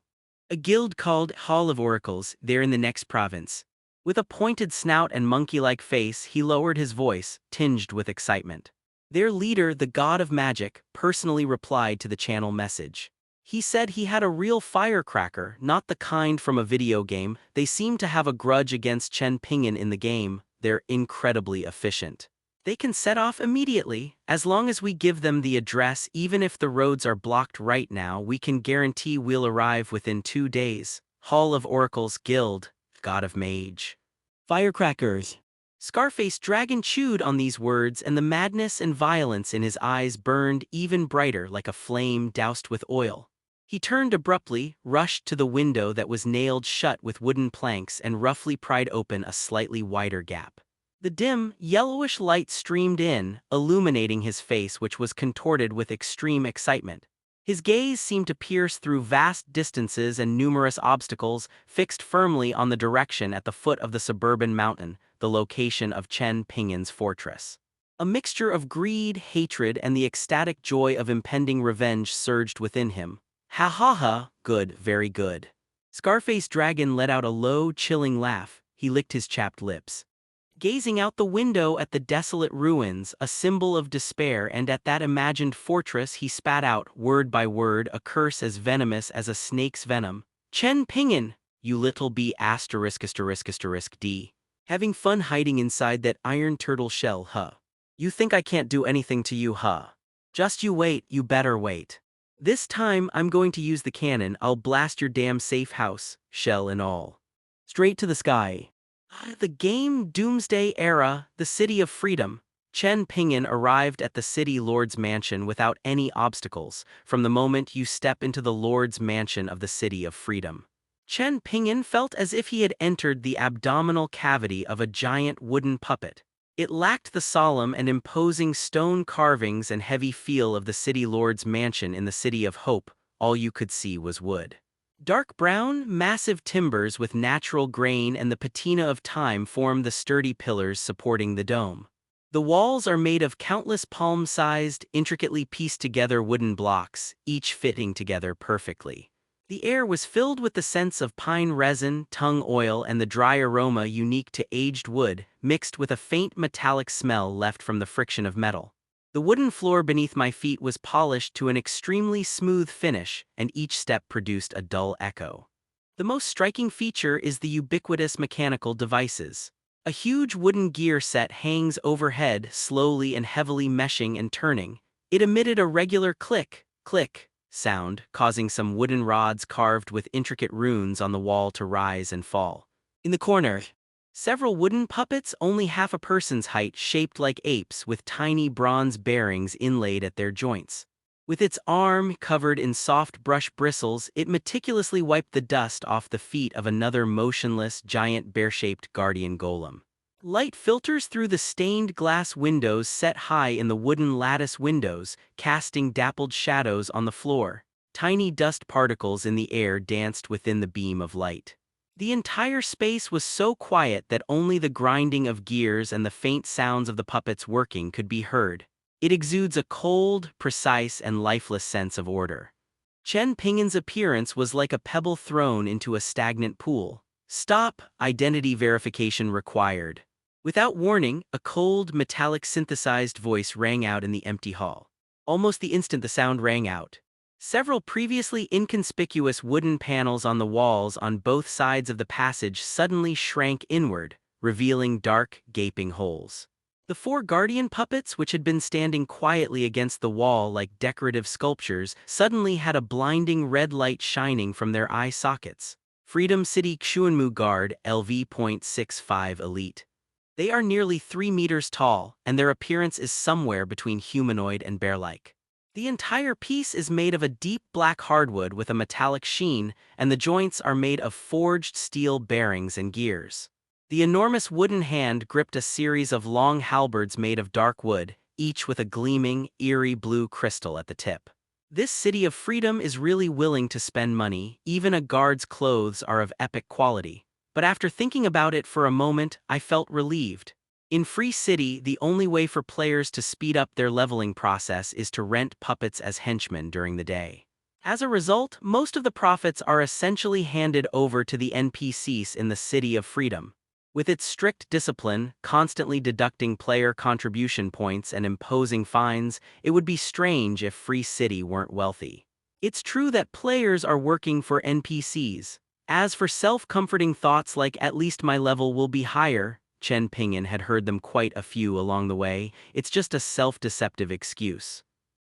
A guild called Hall of Oracles, there in the next province. With a pointed snout and monkey-like face, he lowered his voice, tinged with excitement. Their leader, the god of magic, personally replied to the channel message. He said he had a real firecracker, not the kind from a video game. They seem to have a grudge against Chen Ping'an in the game. They're incredibly efficient. They can set off immediately. As long as we give them the address, even if the roads are blocked right now, we can guarantee we'll arrive within 2 days. Hall of Oracles Guild, God of Mage. Firecrackers. Scarface Dragon chewed on these words, and the madness and violence in his eyes burned even brighter like a flame doused with oil. He turned abruptly, rushed to the window that was nailed shut with wooden planks and roughly pried open a slightly wider gap. The dim, yellowish light streamed in, illuminating his face, which was contorted with extreme excitement. His gaze seemed to pierce through vast distances and numerous obstacles, fixed firmly on the direction at the foot of the suburban mountain, the location of Chen Ping'an's fortress. A mixture of greed, hatred, and the ecstatic joy of impending revenge surged within him. Ha ha ha, good, very good. Scarface Dragon let out a low, chilling laugh. He licked his chapped lips. Gazing out the window at the desolate ruins, a symbol of despair, and at that imagined fortress, he spat out, word by word, a curse as venomous as a snake's venom. Chen Ping'an, you little b*******. Having fun hiding inside that iron turtle shell, huh? You think I can't do anything to you, huh? Just you wait, you better wait. This time, I'm going to use the cannon. I'll blast your damn safe house, shell and all. Straight to the sky. The game Doomsday Era, the City of Freedom. Chen Ping'an arrived at the City Lord's mansion without any obstacles, from the moment you step into the Lord's mansion of the City of Freedom. Chen Ping'an felt as if he had entered the abdominal cavity of a giant wooden puppet. It lacked the solemn and imposing stone carvings and heavy feel of the City Lord's mansion in the City of Hope. All you could see was wood. Dark brown, massive timbers with natural grain and the patina of time form the sturdy pillars supporting the dome. The walls are made of countless palm-sized, intricately pieced-together wooden blocks, each fitting together perfectly. The air was filled with the scents of pine resin, tung oil, and the dry aroma unique to aged wood, mixed with a faint metallic smell left from the friction of metal. The wooden floor beneath my feet was polished to an extremely smooth finish, and each step produced a dull echo. The most striking feature is the ubiquitous mechanical devices. A huge wooden gear set hangs overhead, slowly and heavily meshing and turning. It emitted a regular click, click sound, causing some wooden rods carved with intricate runes on the wall to rise and fall. In the corner, several wooden puppets only half a person's height, shaped like apes with tiny bronze bearings inlaid at their joints. With its arm covered in soft brush bristles, it meticulously wiped the dust off the feet of another motionless, giant bear-shaped guardian golem. Light filters through the stained glass windows set high in the wooden lattice windows, casting dappled shadows on the floor. Tiny dust particles in the air danced within the beam of light. The entire space was so quiet that only the grinding of gears and the faint sounds of the puppets working could be heard. It exudes a cold, precise, and lifeless sense of order. Chen Ping'an's appearance was like a pebble thrown into a stagnant pool. Stop, identity verification required. Without warning, a cold, metallic synthesized voice rang out in the empty hall. Almost the instant the sound rang out, several previously inconspicuous wooden panels on the walls on both sides of the passage suddenly shrank inward, revealing dark, gaping holes. The four guardian puppets, which had been standing quietly against the wall like decorative sculptures, suddenly had a blinding red light shining from their eye sockets. Freedom City Xuanmu Guard LV.65 Elite. They are nearly 3 meters tall, and their appearance is somewhere between humanoid and bear-like. The entire piece is made of a deep black hardwood with a metallic sheen, and the joints are made of forged steel bearings and gears. The enormous wooden hand gripped a series of long halberds made of dark wood, each with a gleaming, eerie blue crystal at the tip. This city of freedom is really willing to spend money, even a guard's clothes are of epic quality. But after thinking about it for a moment, I felt relieved. In Free City, the only way for players to speed up their leveling process is to rent puppets as henchmen during the day. As a result, most of the profits are essentially handed over to the NPCs in the City of Freedom. With its strict discipline, constantly deducting player contribution points and imposing fines, it would be strange if Free City weren't wealthy. It's true that players are working for NPCs. As for self-comforting thoughts like "at least my level will be higher," Chen Ping'an had heard them quite a few along the way, it's just a self-deceptive excuse.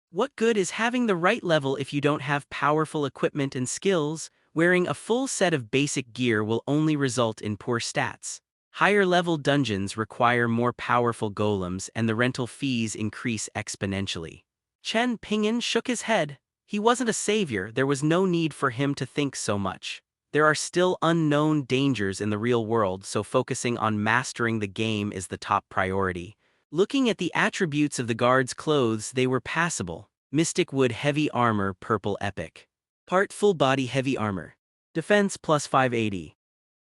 What good is having the right level if you don't have powerful equipment and skills? Wearing a full set of basic gear will only result in poor stats. Higher-level dungeons require more powerful golems and the rental fees increase exponentially. Chen Ping'an shook his head. He wasn't a savior, there was no need for him to think so much. There are still unknown dangers in the real world, so focusing on mastering the game is the top priority. Looking at the attributes of the guards' clothes, they were passable. Mystic Wood Heavy Armor Purple Epic. Part Full Body Heavy Armor. Defense plus 580.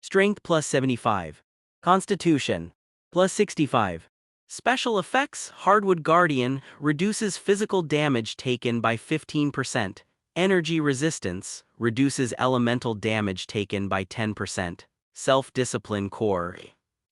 Strength plus 75. Constitution plus 65. Special effects: Hardwood Guardian reduces physical damage taken by 15%. Energy resistance reduces elemental damage taken by 10%. Self-discipline core.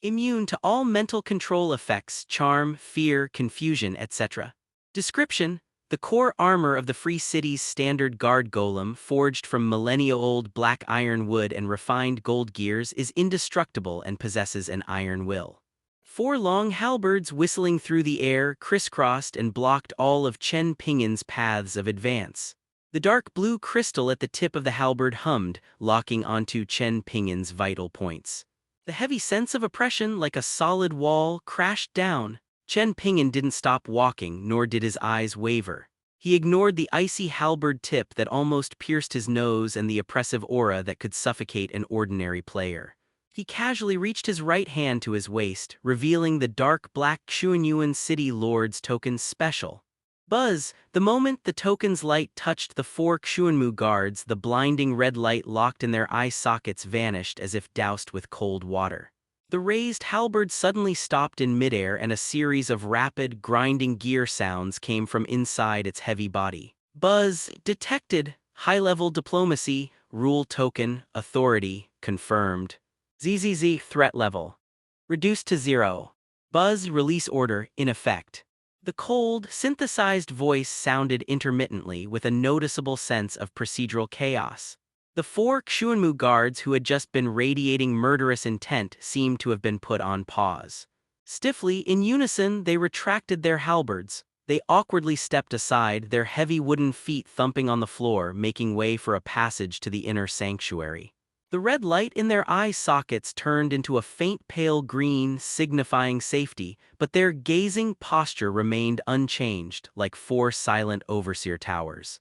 Immune to all mental control effects, charm, fear, confusion, etc. Description: the core armor of the Free City's standard guard golem, forged from millennia-old black iron wood and refined gold gears, is indestructible and possesses an iron will. 4 long halberds whistling through the air crisscrossed and blocked all of Chen Ping'an's paths of advance. The dark blue crystal at the tip of the halberd hummed, locking onto Chen Ping'an's vital points. The heavy sense of oppression, like a solid wall, crashed down. Chen Ping'an didn't stop walking, nor did his eyes waver. He ignored the icy halberd tip that almost pierced his nose and the oppressive aura that could suffocate an ordinary player. He casually reached his right hand to his waist, revealing the dark black Yuanyuan City Lord's token special. Buzz! The moment the token's light touched the 4 Xuanmu guards, the blinding red light locked in their eye sockets vanished as if doused with cold water. The raised halberd suddenly stopped in midair and a series of rapid, grinding gear sounds came from inside its heavy body. Buzz detected. High-level diplomacy, rule token, authority, confirmed. ZZZ threat level reduced to 0. Buzz release order in effect. The cold, synthesized voice sounded intermittently with a noticeable sense of procedural chaos. The 4 Xuanmu guards who had just been radiating murderous intent seemed to have been put on pause. Stiffly, in unison, they retracted their halberds. They awkwardly stepped aside, their heavy wooden feet thumping on the floor, making way for a passage to the inner sanctuary. The red light in their eye sockets turned into a faint pale green, signifying safety, but their gazing posture remained unchanged, like 4 silent overseer towers.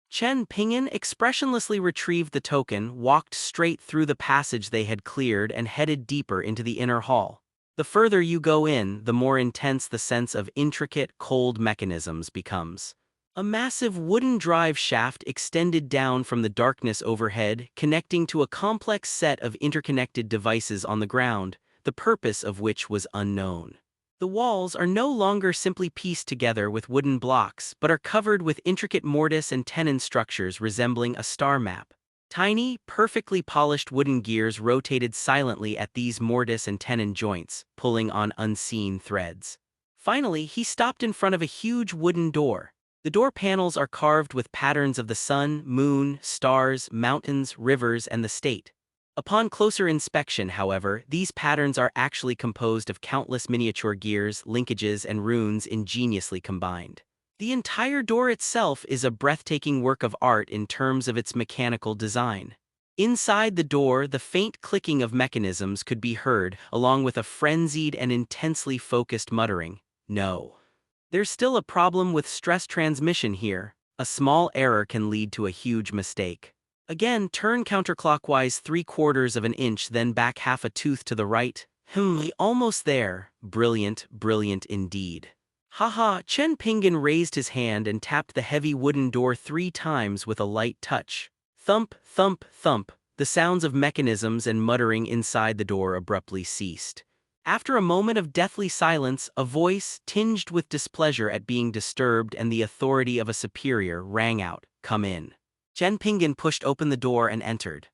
Chen Ping'an expressionlessly retrieved the token, walked straight through the passage they had cleared, and headed deeper into the inner hall. The further you go in, the more intense the sense of intricate, cold mechanisms becomes. A massive wooden drive shaft extended down from the darkness overhead, connecting to a complex set of interconnected devices on the ground, the purpose of which was unknown. The walls are no longer simply pieced together with wooden blocks, but are covered with intricate mortise and tenon structures resembling a star map. Tiny, perfectly polished wooden gears rotated silently at these mortise and tenon joints, pulling on unseen threads. Finally, he stopped in front of a huge wooden door. The door panels are carved with patterns of the sun, moon, stars, mountains, rivers, and the state. Upon closer inspection, however, these patterns are actually composed of countless miniature gears, linkages, and runes ingeniously combined. The entire door itself is a breathtaking work of art in terms of its mechanical design. Inside the door, the faint clicking of mechanisms could be heard, along with a frenzied and intensely focused muttering, "No." There's still a problem with stress transmission here. A small error can lead to a huge mistake. Again, turn counterclockwise 3/4 of an inch, then back half a tooth to the right. Almost there. Brilliant, brilliant indeed. Haha, Chen Ping'an raised his hand and tapped the heavy wooden door 3 times with a light touch. Thump, thump, thump. The sounds of mechanisms and muttering inside the door abruptly ceased. After a moment of deathly silence, a voice, tinged with displeasure at being disturbed and the authority of a superior, rang out, "Come in." Chen Ping'an pushed open the door and entered.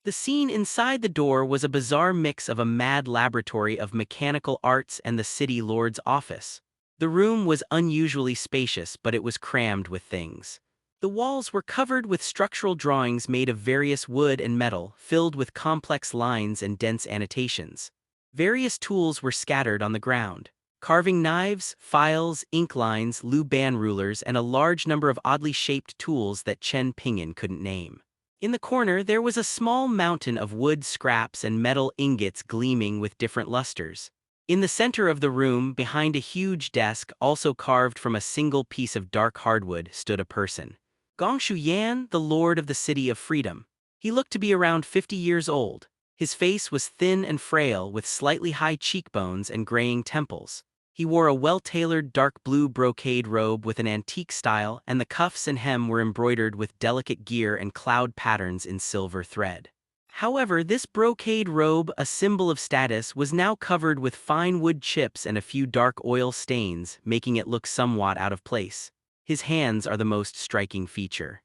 The scene inside the door was a bizarre mix of a mad laboratory of mechanical arts and the city lord's office. The room was unusually spacious, but it was crammed with things. The walls were covered with structural drawings made of various wood and metal, filled with complex lines and dense annotations. Various tools were scattered on the ground. Carving knives, files, ink lines, Luban rulers, and a large number of oddly shaped tools that Chen Ping'an couldn't name. In the corner, there was a small mountain of wood scraps and metal ingots gleaming with different lusters. In the center of the room, behind a huge desk, also carved from a single piece of dark hardwood, stood a person. Yuanyuan, the Lord of the City of Freedom. He looked to be around 50 years old. His face was thin and frail, with slightly high cheekbones and graying temples. He wore a well-tailored dark blue brocade robe with an antique style, and the cuffs and hem were embroidered with delicate gear and cloud patterns in silver thread. However, this brocade robe, a symbol of status, was now covered with fine wood chips and a few dark oil stains, making it look somewhat out of place. His hands are the most striking feature.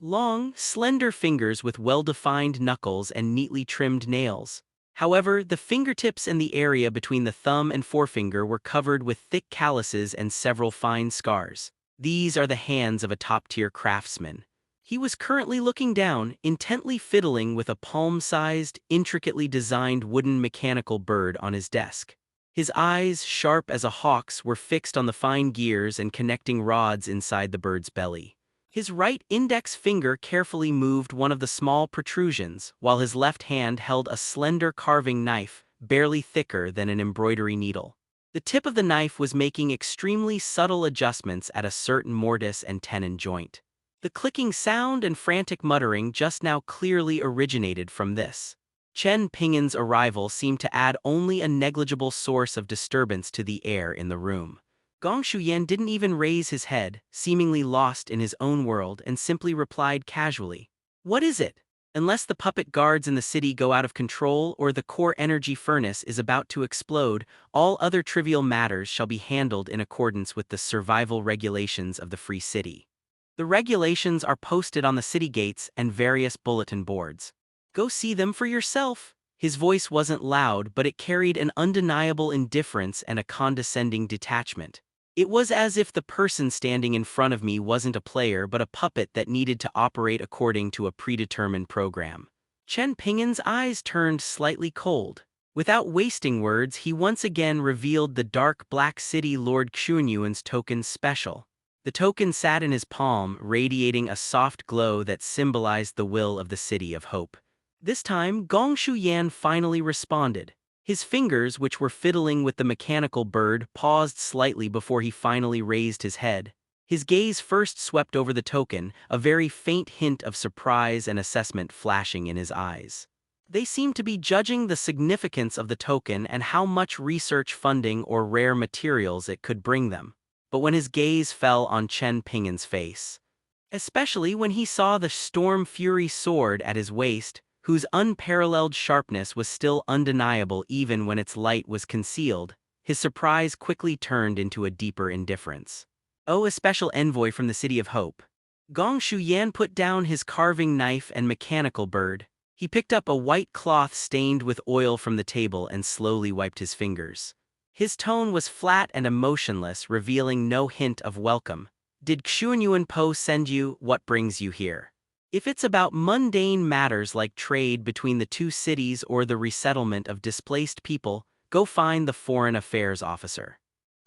Long, slender fingers with well-defined knuckles and neatly trimmed nails. However, the fingertips and the area between the thumb and forefinger were covered with thick calluses and several fine scars. These are the hands of a top-tier craftsman. He was currently looking down, intently fiddling with a palm-sized, intricately designed wooden mechanical bird on his desk. His eyes, sharp as a hawk's, were fixed on the fine gears and connecting rods inside the bird's belly. His right index finger carefully moved one of the small protrusions, while his left hand held a slender carving knife, barely thicker than an embroidery needle. The tip of the knife was making extremely subtle adjustments at a certain mortise and tenon joint. The clicking sound and frantic muttering just now clearly originated from this. Chen Ping'an's arrival seemed to add only a negligible source of disturbance to the air in the room. Yuanyuan didn't even raise his head, seemingly lost in his own world, and simply replied casually, "What is it? Unless the puppet guards in the city go out of control or the core energy furnace is about to explode, all other trivial matters shall be handled in accordance with the survival regulations of the Free City. The regulations are posted on the city gates and various bulletin boards. Go see them for yourself." His voice wasn't loud, but it carried an undeniable indifference and a condescending detachment. It was as if the person standing in front of me wasn't a player but a puppet that needed to operate according to a predetermined program. Chen Ping'an's eyes turned slightly cold. Without wasting words, he once again revealed the dark black city Lord Yuanyuan's token special. The token sat in his palm, radiating a soft glow that symbolized the will of the City of Hope. This time, Yuanyuan finally responded. His fingers, which were fiddling with the mechanical bird, paused slightly before he finally raised his head. His gaze first swept over the token, a very faint hint of surprise and assessment flashing in his eyes. They seemed to be judging the significance of the token and how much research funding or rare materials it could bring them. But when his gaze fell on Chen Ping'an's face, especially when he saw the Storm Fury sword at his waist, whose unparalleled sharpness was still undeniable even when its light was concealed, his surprise quickly turned into a deeper indifference. Oh, a special envoy from the City of Hope. Gong Shuyan put down his carving knife and mechanical bird. He picked up a white cloth stained with oil from the table and slowly wiped his fingers. His tone was flat and emotionless, revealing no hint of welcome. Did Yuanyuan.He send you? What brings you here? If it's about mundane matters like trade between the two cities or the resettlement of displaced people, go find the foreign affairs officer.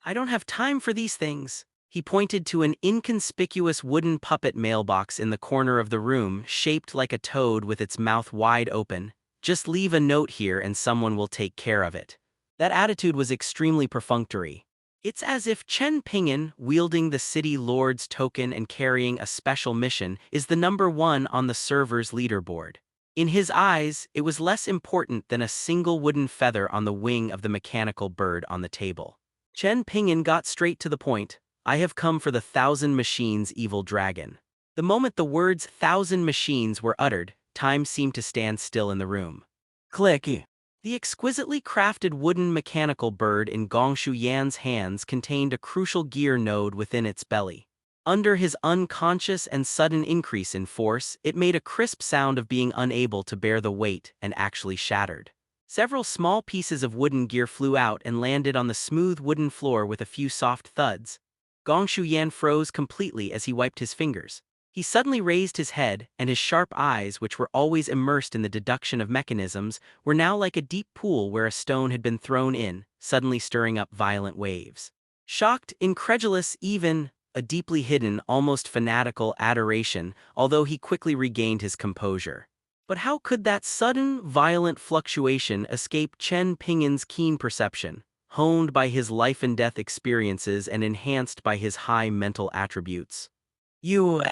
I don't have time for these things. He pointed to an inconspicuous wooden puppet mailbox in the corner of the room, shaped like a toad with its mouth wide open. Just leave a note here and someone will take care of it. That attitude was extremely perfunctory. It's as if Chen Ping'an, wielding the city lord's token and carrying a special mission, is the #1 on the server's leaderboard. In his eyes, it was less important than a single wooden feather on the wing of the mechanical bird on the table. Chen Ping'an got straight to the point. I have come for the 1,000 Machines evil dragon. The moment the words 1,000 Machines were uttered, time seemed to stand still in the room. Click. The exquisitely crafted wooden mechanical bird in Gong Shuyan's hands contained a crucial gear node within its belly. Under his unconscious and sudden increase in force, it made a crisp sound of being unable to bear the weight and actually shattered. Several small pieces of wooden gear flew out and landed on the smooth wooden floor with a few soft thuds. Gong Shuyan froze completely as he wiped his fingers. He suddenly raised his head, and his sharp eyes, which were always immersed in the deduction of mechanisms, were now like a deep pool where a stone had been thrown in, suddenly stirring up violent waves. Shocked, incredulous, even a deeply hidden, almost fanatical adoration, although he quickly regained his composure. But how could that sudden, violent fluctuation escape Chen Ping'an's keen perception, honed by his life-and-death experiences and enhanced by his high mental attributes? You.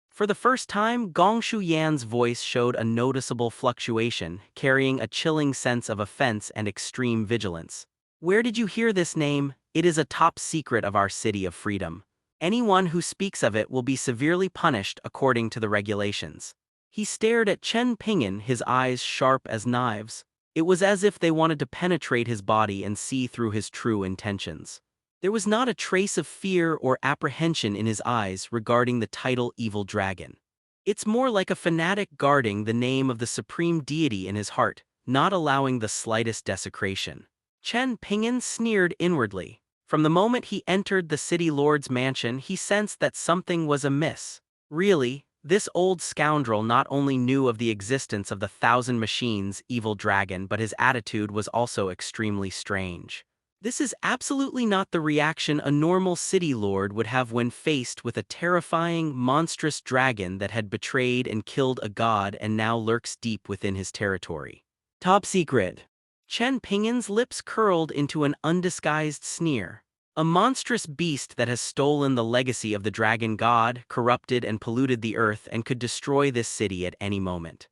For the first time, Gong Shuyan's voice showed a noticeable fluctuation, carrying a chilling sense of offense and extreme vigilance. Where did you hear this name? It is a top secret of our City of Freedom. Anyone who speaks of it will be severely punished according to the regulations. He stared at Chen Ping'an, his eyes sharp as knives. It was as if they wanted to penetrate his body and see through his true intentions. There was not a trace of fear or apprehension in his eyes regarding the title Evil Dragon. It's more like a fanatic guarding the name of the supreme deity in his heart, not allowing the slightest desecration. Chen Ping'an sneered inwardly. From the moment he entered the city lord's mansion, he sensed that something was amiss. Really, this old scoundrel not only knew of the existence of the 1,000 Machines evil dragon, but his attitude was also extremely strange. This is absolutely not the reaction a normal city lord would have when faced with a terrifying, monstrous dragon that had betrayed and killed a god and now lurks deep within his territory. Top secret. Chen Ping'an's lips curled into an undisguised sneer. A monstrous beast that has stolen the legacy of the dragon god, corrupted and polluted the earth, and could destroy this city at any moment.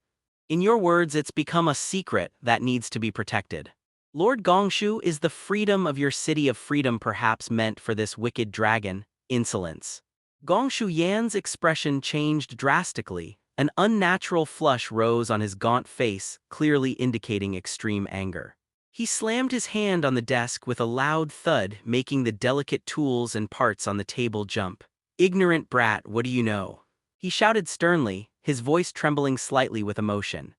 In your words, it's become a secret that needs to be protected. Lord Gongshu, is the freedom of your City of Freedom perhaps meant for this wicked dragon? Insolence. Gong Shuyan's expression changed drastically. An unnatural flush rose on his gaunt face, clearly indicating extreme anger. He slammed his hand on the desk with a loud thud, making the delicate tools and parts on the table jump. Ignorant brat, what do you know? He shouted sternly, his voice trembling slightly with emotion.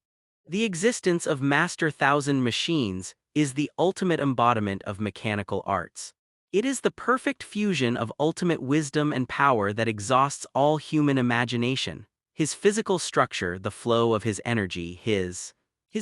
The existence of Master 1,000 Machines is the ultimate embodiment of mechanical arts. It is the perfect fusion of ultimate wisdom and power that exhausts all human imagination. His physical structure, the flow of his energy, his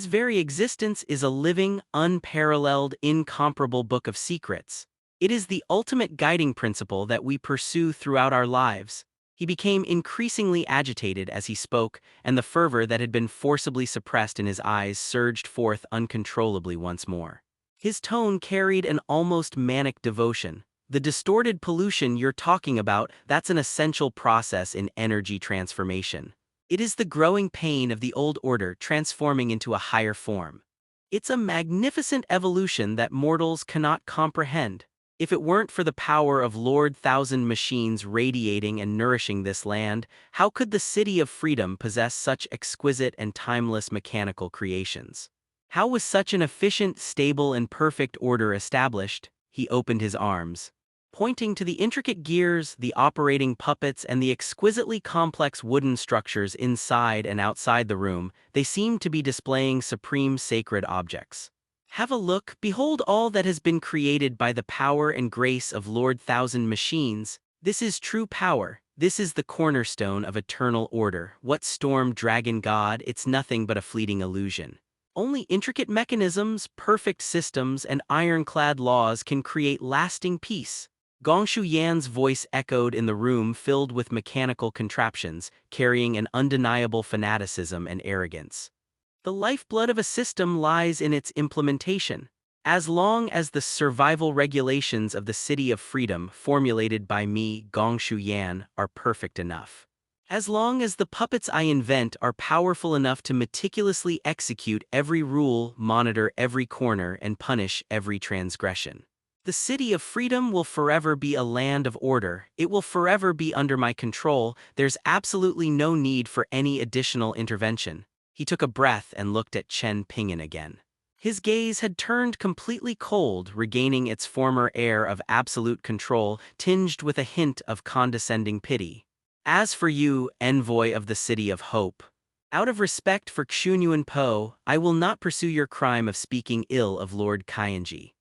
very existence is a living, unparalleled, incomparable book of secrets. It is the ultimate guiding principle that we pursue throughout our lives. He became increasingly agitated as he spoke, and the fervor that had been forcibly suppressed in his eyes surged forth uncontrollably once more. His tone carried an almost manic devotion. The distorted pollution you're talking about, that's an essential process in energy transformation. It is the growing pain of the old order transforming into a higher form. It's a magnificent evolution that mortals cannot comprehend. If it weren't for the power of Lord Thousand Machines radiating and nourishing this land, how could the City of Freedom possess such exquisite and timeless mechanical creations? How was such an efficient, stable, and perfect order established? He opened his arms, pointing to the intricate gears, the operating puppets, and the exquisitely complex wooden structures inside and outside the room. They seemed to be displaying supreme sacred objects. Have a look, behold all that has been created by the power and grace of Lord Thousand Machines. This is true power. This is the cornerstone of eternal order. What storm dragon god? It's nothing but a fleeting illusion. Only intricate mechanisms, perfect systems, and ironclad laws can create lasting peace. Gongshu Yan's voice echoed in the room filled with mechanical contraptions, carrying an undeniable fanaticism and arrogance. The lifeblood of a system lies in its implementation. As long as the survival regulations of the City of Freedom, formulated by me, Gongshu Yan, are perfect enough. As long as the puppets I invent are powerful enough to meticulously execute every rule, monitor every corner, and punish every transgression. The City of Freedom will forever be a land of order. It will forever be under my control. There's absolutely no need for any additional intervention. He took a breath and looked at Chen Ping'an again. His gaze had turned completely cold, regaining its former air of absolute control, tinged with a hint of condescending pity. As for you, envoy of the City of Hope, out of respect for Yuanyuan.He, I will not pursue your crime of speaking ill of Lord Qianji.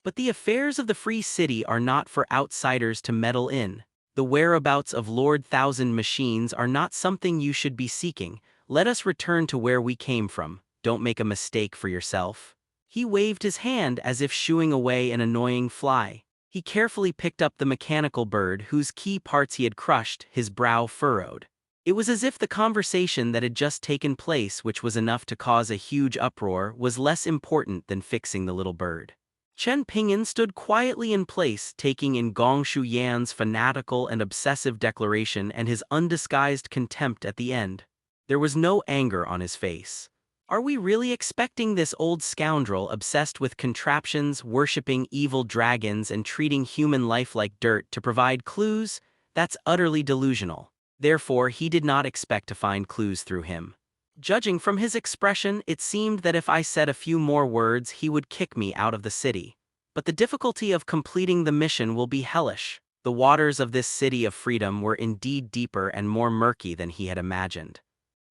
But the affairs of the Free City are not for outsiders to meddle in. The whereabouts of Lord Thousand Machines are not something you should be seeking. Let us return to where we came from. Don't make a mistake for yourself. He waved his hand as if shooing away an annoying fly. He carefully picked up the mechanical bird whose key parts he had crushed, his brow furrowed. It was as if the conversation that had just taken place, which was enough to cause a huge uproar, was less important than fixing the little bird. Chen Ping'an stood quietly in place, taking in Gongshu Yan's fanatical and obsessive declaration and his undisguised contempt at the end. There was no anger on his face. Are we really expecting this old scoundrel obsessed with contraptions, worshipping evil dragons, and treating human life like dirt to provide clues? That's utterly delusional. Therefore, he did not expect to find clues through him. Judging from his expression, it seemed that if I said a few more words, he would kick me out of the city. But the difficulty of completing the mission will be hellish. The waters of this City of Freedom were indeed deeper and more murky than he had imagined.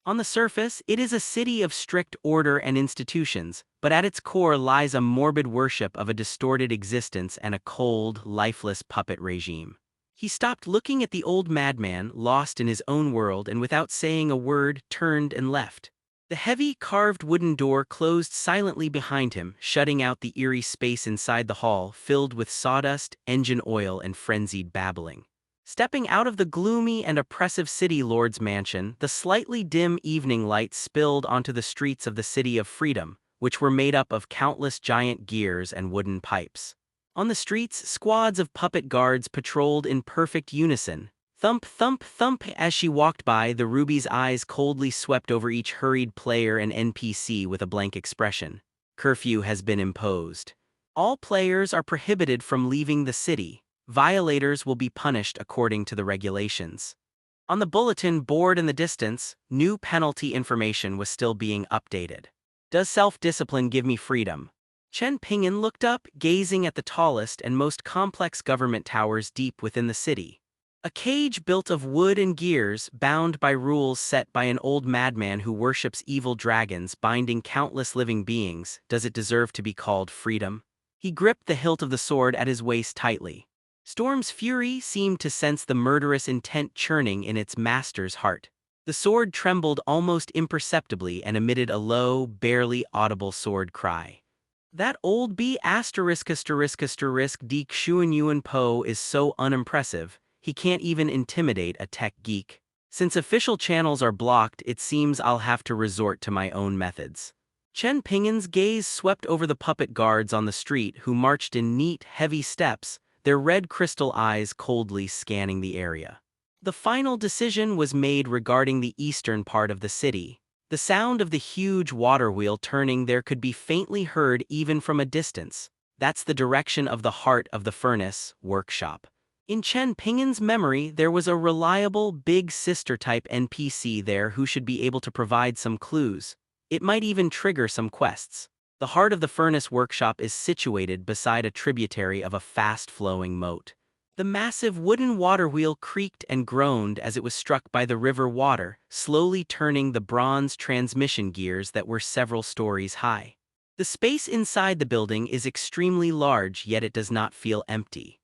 On the surface, it is a city of strict order and institutions, but at its core lies a morbid worship of a distorted existence and a cold, lifeless puppet regime. He stopped looking at the old madman, lost in his own world, and without saying a word, turned and left. The heavy, carved wooden door closed silently behind him, shutting out the eerie space inside the hall, filled with sawdust, engine oil, and frenzied babbling. Stepping out of the gloomy and oppressive city lord's mansion, the slightly dim evening light spilled onto the streets of the City of Freedom, which were made up of countless giant gears and wooden pipes. On the streets, squads of puppet guards patrolled in perfect unison. Thump, thump, thump. As she walked by, the Ruby's eyes coldly swept over each hurried player and NPC with a blank expression. Curfew has been imposed. All players are prohibited from leaving the city. Violators will be punished according to the regulations. On the bulletin board in the distance, new penalty information was still being updated. Does self-discipline give me freedom? Chen Ping'an looked up, gazing at the tallest and most complex government towers deep within the city. A cage built of wood and gears, bound by rules set by an old madman who worships evil dragons binding countless living beings. Does it deserve to be called freedom? He gripped the hilt of the sword at his waist tightly. Storm's fury seemed to sense the murderous intent churning in its master's heart. The sword trembled almost imperceptibly and emitted a low, barely audible sword cry. That old B********* Deke Yuanyuan.He is so unimpressive, he can't even intimidate a tech geek. Since official channels are blocked, it seems I'll have to resort to my own methods. Chen Ping'an's gaze swept over the puppet guards on the street who marched in neat, heavy steps, their red crystal eyes coldly scanning the area. The final decision was made regarding the eastern part of the city. The sound of the huge water wheel turning there could be faintly heard even from a distance. That's the direction of the heart of the furnace workshop. In Chen Ping'an's memory, there was a reliable big sister-type NPC there who should be able to provide some clues. It might even trigger some quests. The heart of the furnace workshop is situated beside a tributary of a fast-flowing moat. The massive wooden water wheel creaked and groaned as it was struck by the river water, slowly turning the bronze transmission gears that were several stories high. The space inside the building is extremely large, yet it does not feel empty.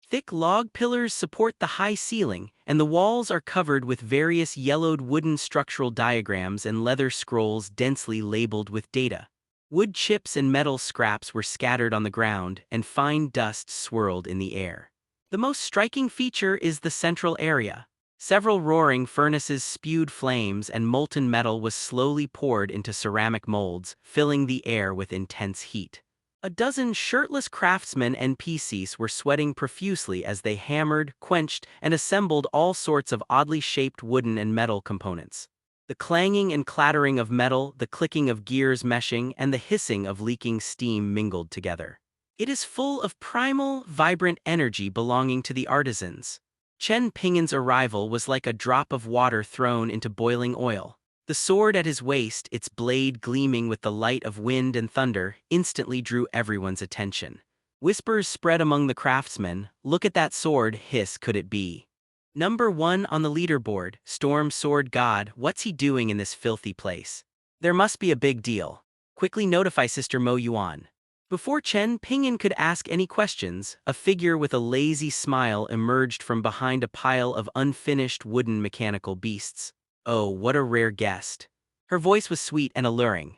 Thick log pillars support the high ceiling, and the walls are covered with various yellowed wooden structural diagrams and leather scrolls densely labeled with data. Wood chips and metal scraps were scattered on the ground, and fine dust swirled in the air. The most striking feature is the central area. Several roaring furnaces spewed flames, and molten metal was slowly poured into ceramic molds, filling the air with intense heat. A dozen shirtless craftsmen and NPCs were sweating profusely as they hammered, quenched, and assembled all sorts of oddly shaped wooden and metal components. The clanging and clattering of metal, the clicking of gears meshing, and the hissing of leaking steam mingled together. It is full of primal, vibrant energy belonging to the artisans. Chen Ping'an's arrival was like a drop of water thrown into boiling oil. The sword at his waist, its blade gleaming with the light of wind and thunder, instantly drew everyone's attention. Whispers spread among the craftsmen. "Look at that sword, hiss could it be? Number 1 on the leaderboard, Storm Sword God, what's he doing in this filthy place? There must be a big deal. Quickly notify Sister Mo Yuan." Before Chen Ping'an could ask any questions, a figure with a lazy smile emerged from behind a pile of unfinished wooden mechanical beasts. Oh, what a rare guest. Her voice was sweet and alluring.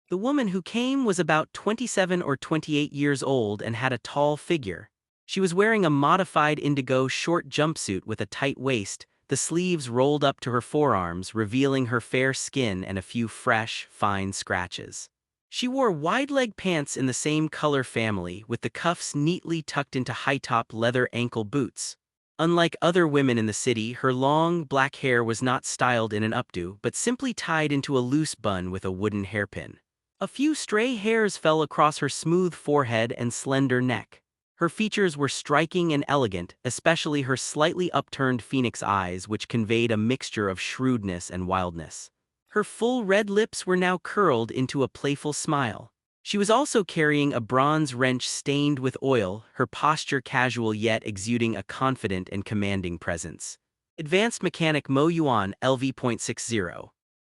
The woman who came was about 27 or 28 years old and had a tall figure. She was wearing a modified indigo short jumpsuit with a tight waist, the sleeves rolled up to her forearms, revealing her fair skin and a few fresh, fine scratches. She wore wide-leg pants in the same color family, with the cuffs neatly tucked into high-top leather ankle boots. Unlike other women in the city, her long, black hair was not styled in an updo, but simply tied into a loose bun with a wooden hairpin. A few stray hairs fell across her smooth forehead and slender neck. Her features were striking and elegant, especially her slightly upturned phoenix eyes, which conveyed a mixture of shrewdness and wildness. Her full red lips were now curled into a playful smile. She was also carrying a bronze wrench stained with oil, her posture casual yet exuding a confident and commanding presence. Advanced Mechanic Mo Yuan LV.60.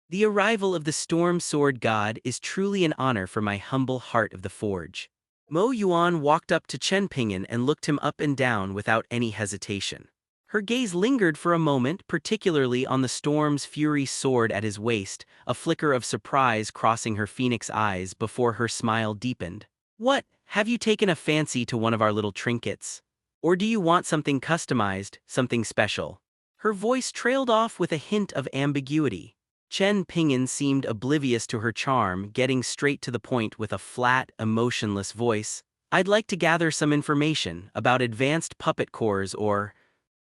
The arrival of the Storm Sword God is truly an honor for my humble heart of the forge. Mo Yuan walked up to Chen Ping'an and looked him up and down without any hesitation. Her gaze lingered for a moment, particularly on the Storm's Fury sword at his waist, a flicker of surprise crossing her phoenix eyes before her smile deepened. "What, have you taken a fancy to one of our little trinkets? Or do you want something customized, something special?" Her voice trailed off with a hint of ambiguity. Chen Ping'an seemed oblivious to her charm, getting straight to the point with a flat, emotionless voice. "I'd like to gather some information about advanced puppet cores or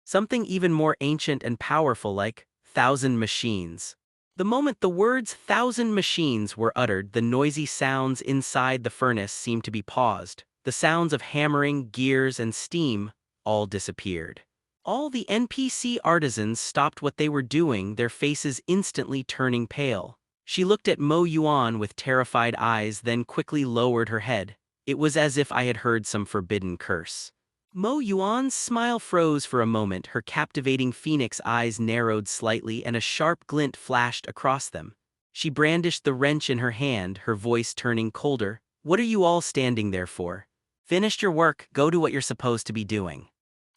something even more ancient and powerful like 1,000 machines." The moment the words 1,000 machines were uttered, the noisy sounds inside the furnace seemed to be paused. The sounds of hammering, gears, and steam all disappeared. All the NPC artisans stopped what they were doing, their faces instantly turning pale. She looked at Mo Yuan with terrified eyes, then quickly lowered her head. It was as if I had heard some forbidden curse. Mo Yuan's smile froze for a moment, her captivating phoenix eyes narrowed slightly and a sharp glint flashed across them. She brandished the wrench in her hand, her voice turning colder. "What are you all standing there for? Finished your work, go do what you're supposed to be doing."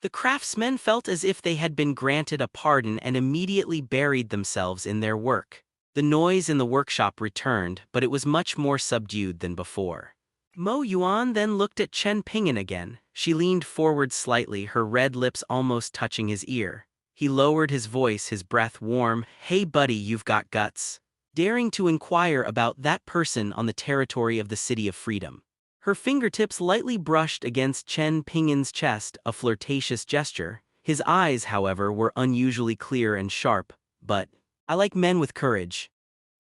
The craftsmen felt as if they had been granted a pardon and immediately buried themselves in their work. The noise in the workshop returned, but it was much more subdued than before. Mo Yuan then looked at Chen Ping'an again. She leaned forward slightly, her red lips almost touching his ear. He lowered his voice, his breath warm. "Hey buddy, you've got guts. Daring to inquire about that person on the territory of the City of Freedom." Her fingertips lightly brushed against Chen Ping'an's chest, a flirtatious gesture. His eyes, however, were unusually clear and sharp, but I like men with courage.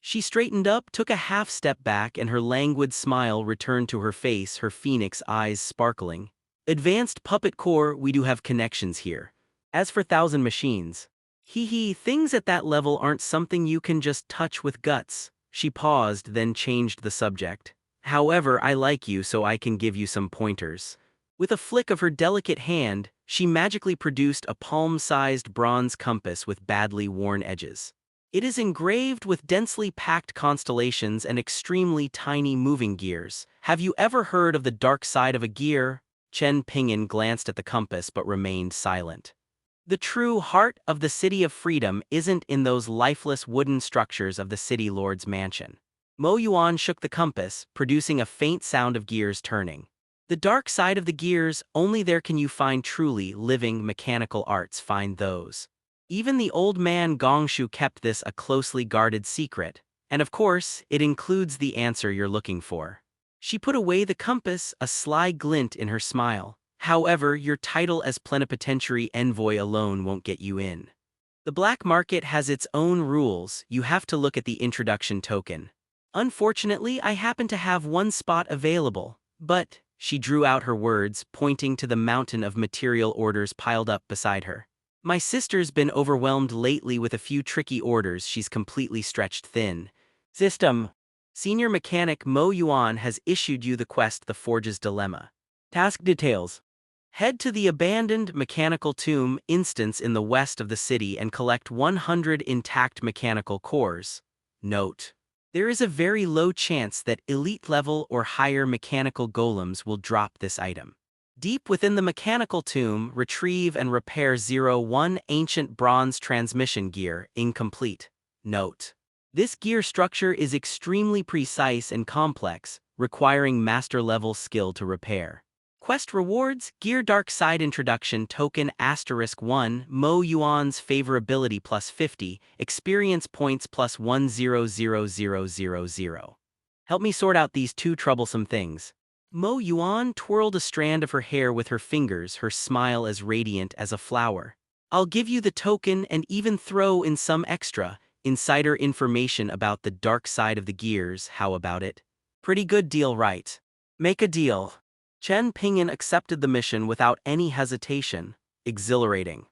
She straightened up, took a half step back, and her languid smile returned to her face, her phoenix eyes sparkling. Advanced puppet core, we do have connections here. As for thousand machines, things at that level aren't something you can just touch with guts. She paused, then changed the subject. However, I like you, so I can give you some pointers. With a flick of her delicate hand, she magically produced a palm-sized bronze compass with badly worn edges. It is engraved with densely packed constellations and extremely tiny moving gears. Have you ever heard of the dark side of a gear? Chen Ping'an glanced at the compass but remained silent. The true heart of the City of Freedom isn't in those lifeless wooden structures of the City Lord's mansion. Mo Yuan shook the compass, producing a faint sound of gears turning. The dark side of the gears, only there can you find truly living mechanical arts, find those. Even the old man Gongshu kept this a closely guarded secret, and of course, it includes the answer you're looking for. She put away the compass, a sly glint in her smile. However, your title as plenipotentiary envoy alone won't get you in. The black market has its own rules. You have to look at the introduction token. Unfortunately, I happen to have one spot available, but she drew out her words, pointing to the mountain of material orders piled up beside her. My sister's been overwhelmed lately with a few tricky orders. She's completely stretched thin. System. Senior Mechanic Mo Yuan has issued you the quest The Forge's Dilemma. Task details. Head to the abandoned mechanical tomb instance in the west of the city and collect 100 intact mechanical cores. Note: there is a very low chance that elite-level or higher mechanical golems will drop this item. Deep within the mechanical tomb, retrieve and repair 01 ancient bronze transmission gear, incomplete. Note: this gear structure is extremely precise and complex, requiring master-level skill to repair. Quest rewards: Gear Dark Side Introduction Token *1, Mo Yuan's Favorability +50, Experience Points +1000000. Help me sort out these two troublesome things. Mo Yuan twirled a strand of her hair with her fingers, her smile as radiant as a flower. I'll give you the token and even throw in some extra, insider information about the dark side of the gears. How about it? Pretty good deal, right? Make a deal. Chen Ping'an accepted the mission without any hesitation. Exhilarating.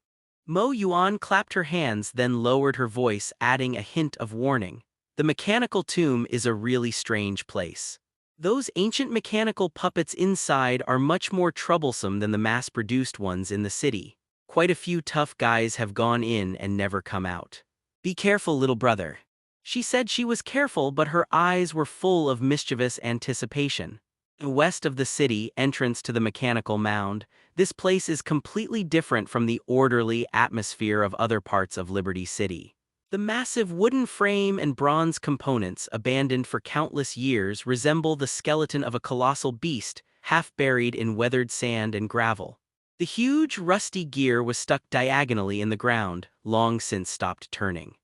Mo Yuan clapped her hands, then lowered her voice, adding a hint of warning. The mechanical tomb is a really strange place. Those ancient mechanical puppets inside are much more troublesome than the mass-produced ones in the city. Quite a few tough guys have gone in and never come out. Be careful, little brother. She said she was careful, but her eyes were full of mischievous anticipation. West of the city, entrance to the mechanical mound, this place is completely different from the orderly atmosphere of other parts of Liberty City. The massive wooden frame and bronze components, abandoned for countless years, resemble the skeleton of a colossal beast, half buried in weathered sand and gravel. The huge, rusty gear was stuck diagonally in the ground, long since stopped turning.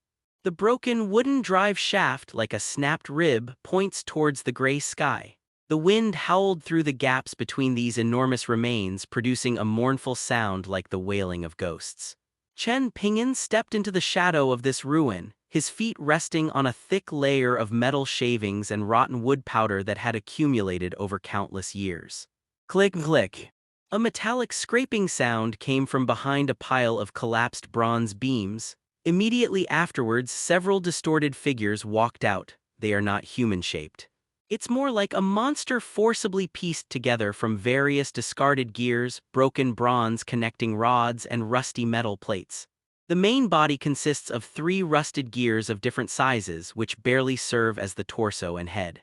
The broken wooden drive shaft, like a snapped rib, points towards the gray sky. The wind howled through the gaps between these enormous remains, producing a mournful sound like the wailing of ghosts. Chen Ping'an stepped into the shadow of this ruin, his feet resting on a thick layer of metal shavings and rotten wood powder that had accumulated over countless years. Click, click. A metallic scraping sound came from behind a pile of collapsed bronze beams. Immediately afterwards, several distorted figures walked out. They are not human-shaped. It's more like a monster forcibly pieced together from various discarded gears, broken bronze connecting rods, and rusty metal plates. The main body consists of 3 rusted gears of different sizes, which barely serve as the torso and head.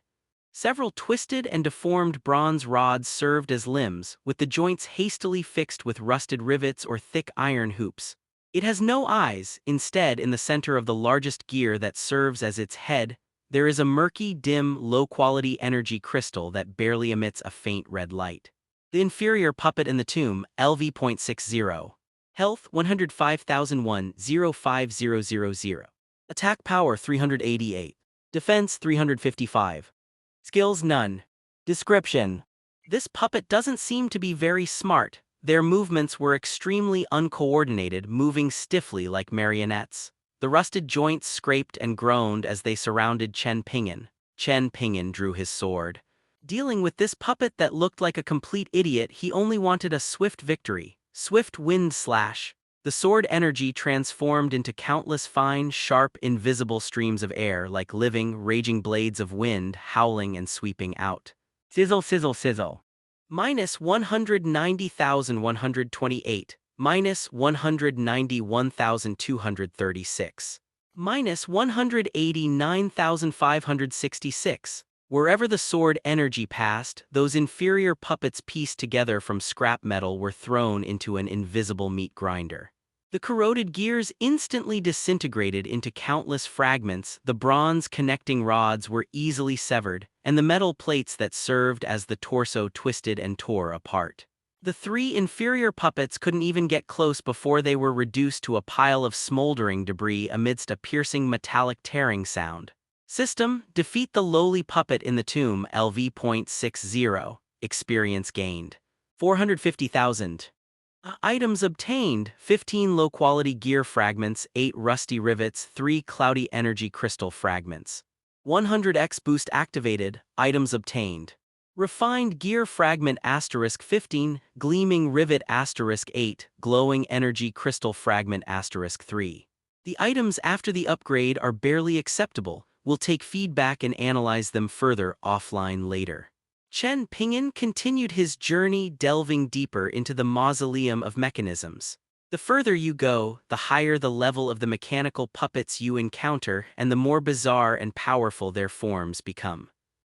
Several twisted and deformed bronze rods served as limbs, with the joints hastily fixed with rusted rivets or thick iron hoops. It has no eyes. Instead, in the center of the largest gear that serves as its head, there is a murky, dim, low-quality energy crystal that barely emits a faint red light. The inferior puppet in the tomb, LV.60. Health 105,001-05000. Attack power 388. Defense 355. Skills none. Description: this puppet doesn't seem to be very smart. Their movements were extremely uncoordinated, moving stiffly like marionettes. The rusted joints scraped and groaned as they surrounded Chen Ping'an. Chen Ping'an drew his sword. Dealing with this puppet that looked like a complete idiot, he only wanted a swift victory. Swift wind slash. The sword energy transformed into countless fine, sharp, invisible streams of air like living, raging blades of wind howling and sweeping out. Sizzle, sizzle, sizzle. Minus 190,128. Minus 191,236. Minus 189,566. Wherever the sword energy passed, those inferior puppets pieced together from scrap metal were thrown into an invisible meat grinder. The corroded gears instantly disintegrated into countless fragments, the bronze connecting rods were easily severed, and the metal plates that served as the torso twisted and tore apart. The three inferior puppets couldn't even get close before they were reduced to a pile of smoldering debris amidst a piercing metallic tearing sound. System: defeat the lowly puppet in the tomb. LV.60. Experience gained 450,000. Items obtained: 15 low-quality gear fragments, 8 rusty rivets, 3 cloudy energy crystal fragments. 100x boost activated. Items obtained: refined gear fragment *15, gleaming rivet *8, glowing energy crystal fragment *3. The items after the upgrade are barely acceptable. We'll take feedback and analyze them further offline later. Chen Ping'an continued his journey, delving deeper into the mausoleum of mechanisms. The further you go, the higher the level of the mechanical puppets you encounter and the more bizarre and powerful their forms become.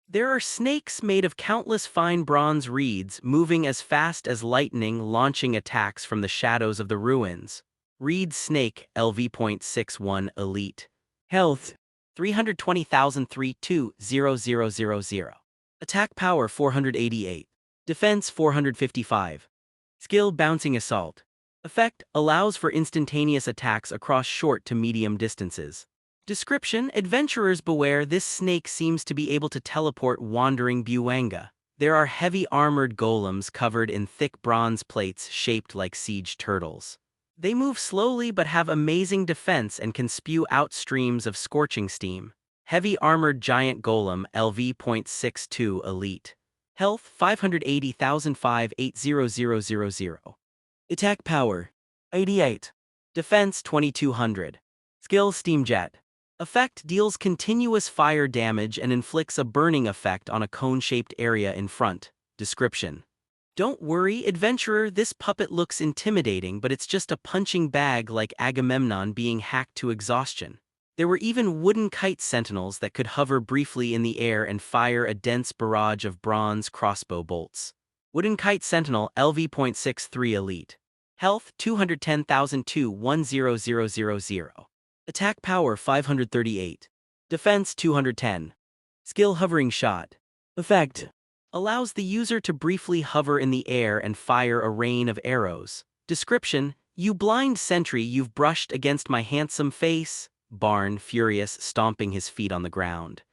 There are snakes made of countless fine bronze reeds, moving as fast as lightning, launching attacks from the shadows of the ruins. Reed Snake LV.61 Elite. Health 320,032,0000. Attack power 488. Defense 455. Skill Bouncing Assault. Effect: allows for instantaneous attacks across short to medium distances. Description: adventurers beware, this snake seems to be able to teleport wandering buwanga. There are heavy armored golems covered in thick bronze plates shaped like siege turtles. They move slowly but have amazing defense and can spew out streams of scorching steam. Heavy armored giant golem LV.62 Elite. Health 580,580,000. Attack power 88. Defense 2200. Skill Steamjet. Effect: deals continuous fire damage and inflicts a burning effect on a cone-shaped area in front. Description: don't worry, adventurer, this puppet looks intimidating, but it's just a punching bag like Agamemnon being hacked to exhaustion. There were even wooden kite sentinels that could hover briefly in the air and fire a dense barrage of bronze crossbow bolts. Wooden Kite Sentinel LV.63 Elite. Health 210,002,10000. Attack power 538. Defense 210. Skill Hovering Shot. Effect: allows the user to briefly hover in the air and fire a rain of arrows. Description: you blind sentry, you've brushed against my handsome face. Barn, furious, stomping his feet on the ground.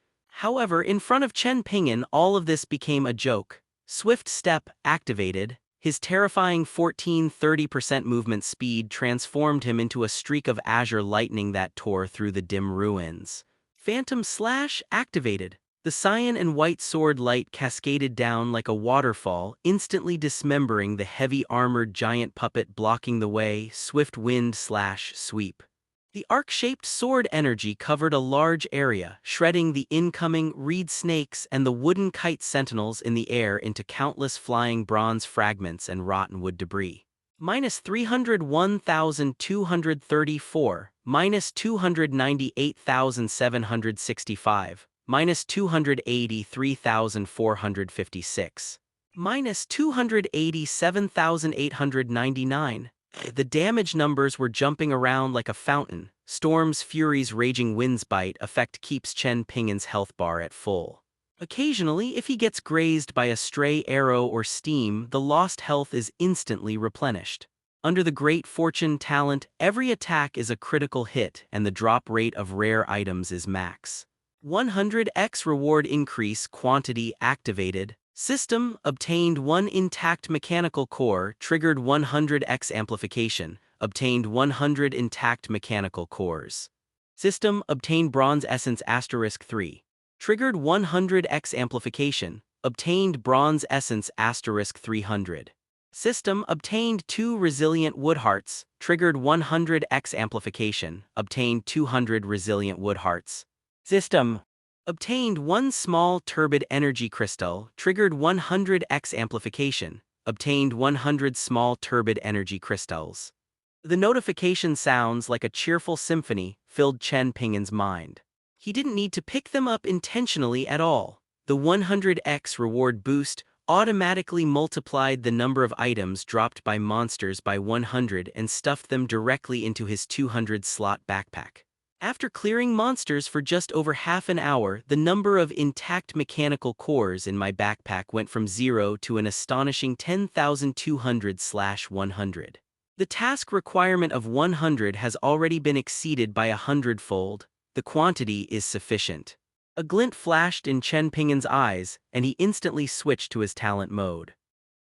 However, in front of Chen Ping'an, all of this became a joke. Swift Step activated. His terrifying 30% movement speed transformed him into a streak of azure lightning that tore through the dim ruins. Phantom Slash activated. The cyan and white sword light cascaded down like a waterfall, instantly dismembering the heavy armored giant puppet blocking the way. Swift Wind Slash Sweep. The arc-shaped sword energy covered a large area, shredding the incoming reed snakes and the wooden kite sentinels in the air into countless flying bronze fragments and rotten wood debris. Minus 301,234, minus 298,765, minus 283,456, minus 287,899. The damage numbers were jumping around like a fountain. Storm's Fury's Raging Winds Bite effect keeps Chen Ping'an's health bar at full. Occasionally, if he gets grazed by a stray arrow or steam, the lost health is instantly replenished. Under the Great Fortune talent, every attack is a critical hit and the drop rate of rare items is max. 100x reward increase quantity activated. System obtained 1 intact mechanical core, triggered 100x amplification, obtained 100 intact mechanical cores. System obtained bronze essence asterisk 3. Triggered 100x amplification, obtained bronze essence asterisk 300. System obtained 2 resilient wood hearts, triggered 100x amplification, obtained 200 resilient wood hearts. System obtained 1 small turbid energy crystal, triggered 100x amplification, obtained 100 small turbid energy crystals. The notification sounds like a cheerful symphony filled Chen Ping'an's mind. He didn't need to pick them up intentionally at all. The 100x reward boost automatically multiplied the number of items dropped by monsters by 100 and stuffed them directly into his 200-slot backpack. After clearing monsters for just over half an hour, the number of intact mechanical cores in my backpack went from 0 to an astonishing 10,200/100. The task requirement of 100 has already been exceeded by 100-fold. The quantity is sufficient. A glint flashed in Chen Ping'an's eyes, and he instantly switched to his talent mode.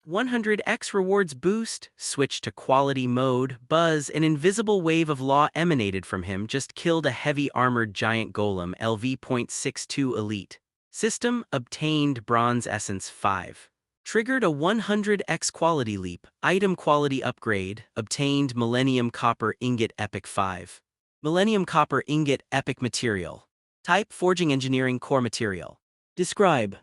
100x rewards boost, switched to quality mode, buzz, an invisible wave of law emanated from him, just killed a heavy armored giant golem LV.62 elite. System obtained bronze essence 5. Triggered a 100x quality leap, item quality upgrade, obtained Millennium Copper Ingot Epic 5. Millennium Copper Ingot Epic Material. Type Forging Engineering Core Material. Describe.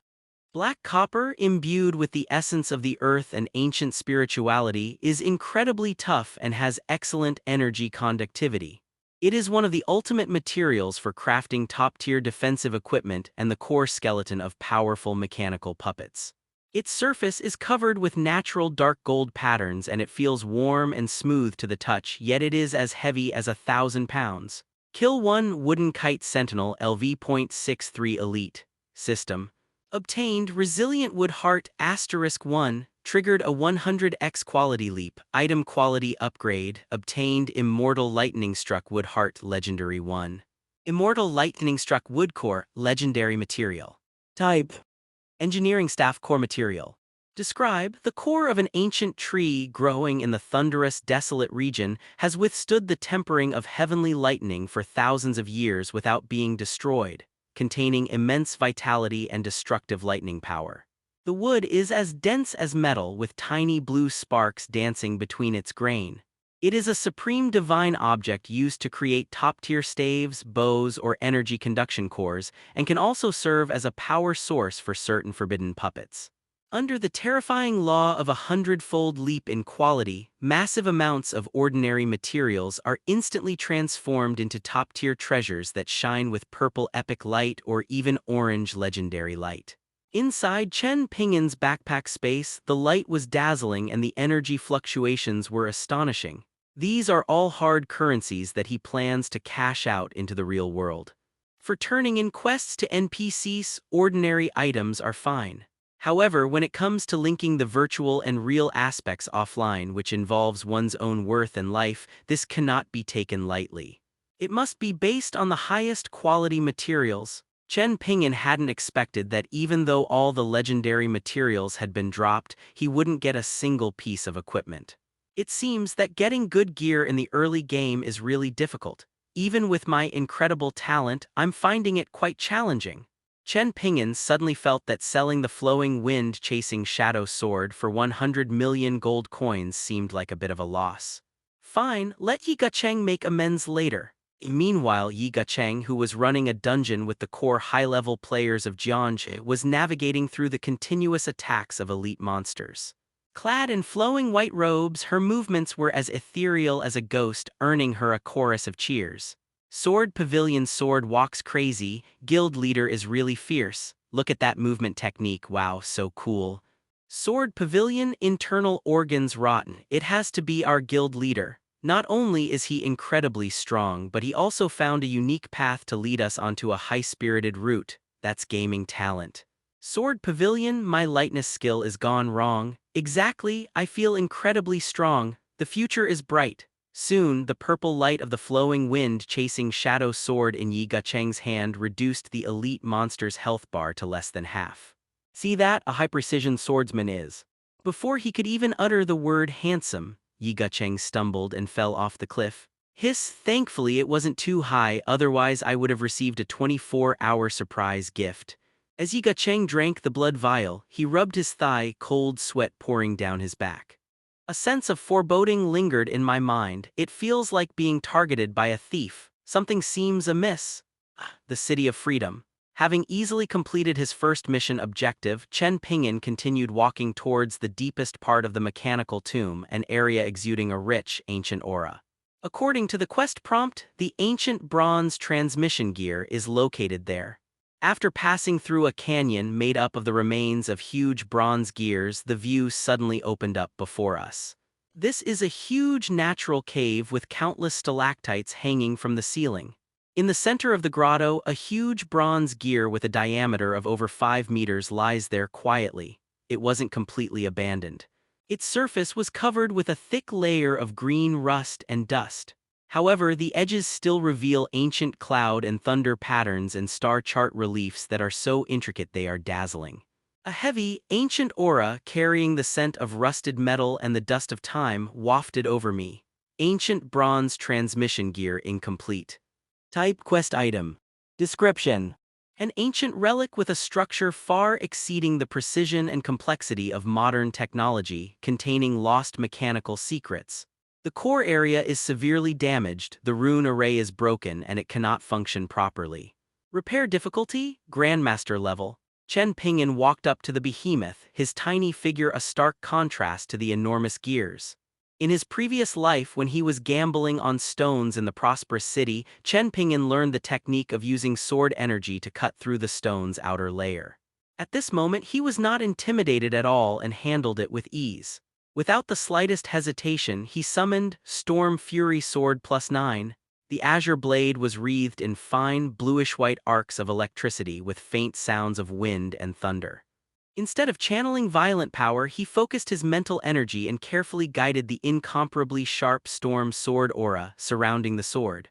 Black copper, imbued with the essence of the earth and ancient spirituality, is incredibly tough and has excellent energy conductivity. It is one of the ultimate materials for crafting top-tier defensive equipment and the core skeleton of powerful mechanical puppets. Its surface is covered with natural dark gold patterns and it feels warm and smooth to the touch, yet it is as heavy as 1,000 pounds. Kill 1 Wooden Kite Sentinel LV.63 Elite. System obtained Resilient Wood Heart *1, triggered a 100x quality leap, item quality upgrade, obtained Immortal Lightning Struck Wood Heart Legendary 1. Immortal Lightning Struck Wood Core Legendary Material. Type Engineering Staff Core Material. Describe. The core of an ancient tree growing in the thunderous, desolate region has withstood the tempering of heavenly lightning for thousands of years without being destroyed, containing immense vitality and destructive lightning power. The wood is as dense as metal, with tiny blue sparks dancing between its grain. It is a supreme divine object used to create top-tier staves, bows, or energy conduction cores, and can also serve as a power source for certain forbidden puppets. Under the terrifying law of 100-fold leap in quality, massive amounts of ordinary materials are instantly transformed into top-tier treasures that shine with purple epic light or even orange legendary light. Inside Chen Ping'an's backpack space, the light was dazzling and the energy fluctuations were astonishing. These are all hard currencies that he plans to cash out into the real world. For turning in quests to NPCs, ordinary items are fine. However, when it comes to linking the virtual and real aspects offline, which involves one's own worth and life, this cannot be taken lightly. It must be based on the highest quality materials. Chen Ping'an hadn't expected that even though all the legendary materials had been dropped, he wouldn't get a single piece of equipment. It seems that getting good gear in the early game is really difficult. Even with my incredible talent, I'm finding it quite challenging. Chen Ping'an suddenly felt that selling the flowing wind-chasing shadow sword for 100 million gold coins seemed like a bit of a loss. Fine, let Yi Gacheng make amends later. Meanwhile, Yi Gacheng, who was running a dungeon with the core high-level players of Yuanyuan.He, was navigating through the continuous attacks of elite monsters. Clad in flowing white robes, her movements were as ethereal as a ghost, earning her a chorus of cheers. Sword Pavilion Sword walks crazy, guild leader is really fierce. Look at that movement technique, wow, so cool. Sword Pavilion internal organs rotten, it has to be our guild leader. Not only is he incredibly strong, but he also found a unique path to lead us onto a high-spirited route. That's gaming talent. Sword Pavilion, my lightness skill is gone wrong. Exactly, I feel incredibly strong. The future is bright. Soon, the purple light of the flowing wind-chasing shadow sword in Yi Gacheng's hand reduced the elite monster's health bar to less than half. See that? A high-precision swordsman is. Before he could even utter the word handsome, Yi Gucheng stumbled and fell off the cliff. Thankfully it wasn't too high, otherwise I would have received a 24-hour surprise gift. As Yi Gucheng drank the blood vial, he rubbed his thigh, cold sweat pouring down his back. A sense of foreboding lingered in my mind. It feels like being targeted by a thief. Something seems amiss. The City of Freedom. Having easily completed his first mission objective, Chen Ping'an continued walking towards the deepest part of the mechanical tomb, an area exuding a rich, ancient aura. According to the quest prompt, the ancient bronze transmission gear is located there. After passing through a canyon made up of the remains of huge bronze gears, the view suddenly opened up before us. This is a huge natural cave with countless stalactites hanging from the ceiling. In the center of the grotto, a huge bronze gear with a diameter of over 5 meters lies there quietly. It wasn't completely abandoned. Its surface was covered with a thick layer of green rust and dust. However, the edges still reveal ancient cloud and thunder patterns and star chart reliefs that are so intricate they are dazzling. A heavy, ancient aura carrying the scent of rusted metal and the dust of time wafted over me. Ancient bronze transmission gear incomplete. Type quest item. Description. An ancient relic with a structure far exceeding the precision and complexity of modern technology, containing lost mechanical secrets. The core area is severely damaged, the rune array is broken, and it cannot function properly. Repair difficulty? Grandmaster level. Chen Ping'an walked up to the behemoth, his tiny figure a stark contrast to the enormous gears. In his previous life, when he was gambling on stones in the prosperous city, Chen Ping'an learned the technique of using sword energy to cut through the stone's outer layer. At this moment, he was not intimidated at all and handled it with ease. Without the slightest hesitation, he summoned Storm Fury Sword +9. The azure blade was wreathed in fine, bluish-white arcs of electricity with faint sounds of wind and thunder. Instead of channeling violent power, he focused his mental energy and carefully guided the incomparably sharp storm sword aura surrounding the sword.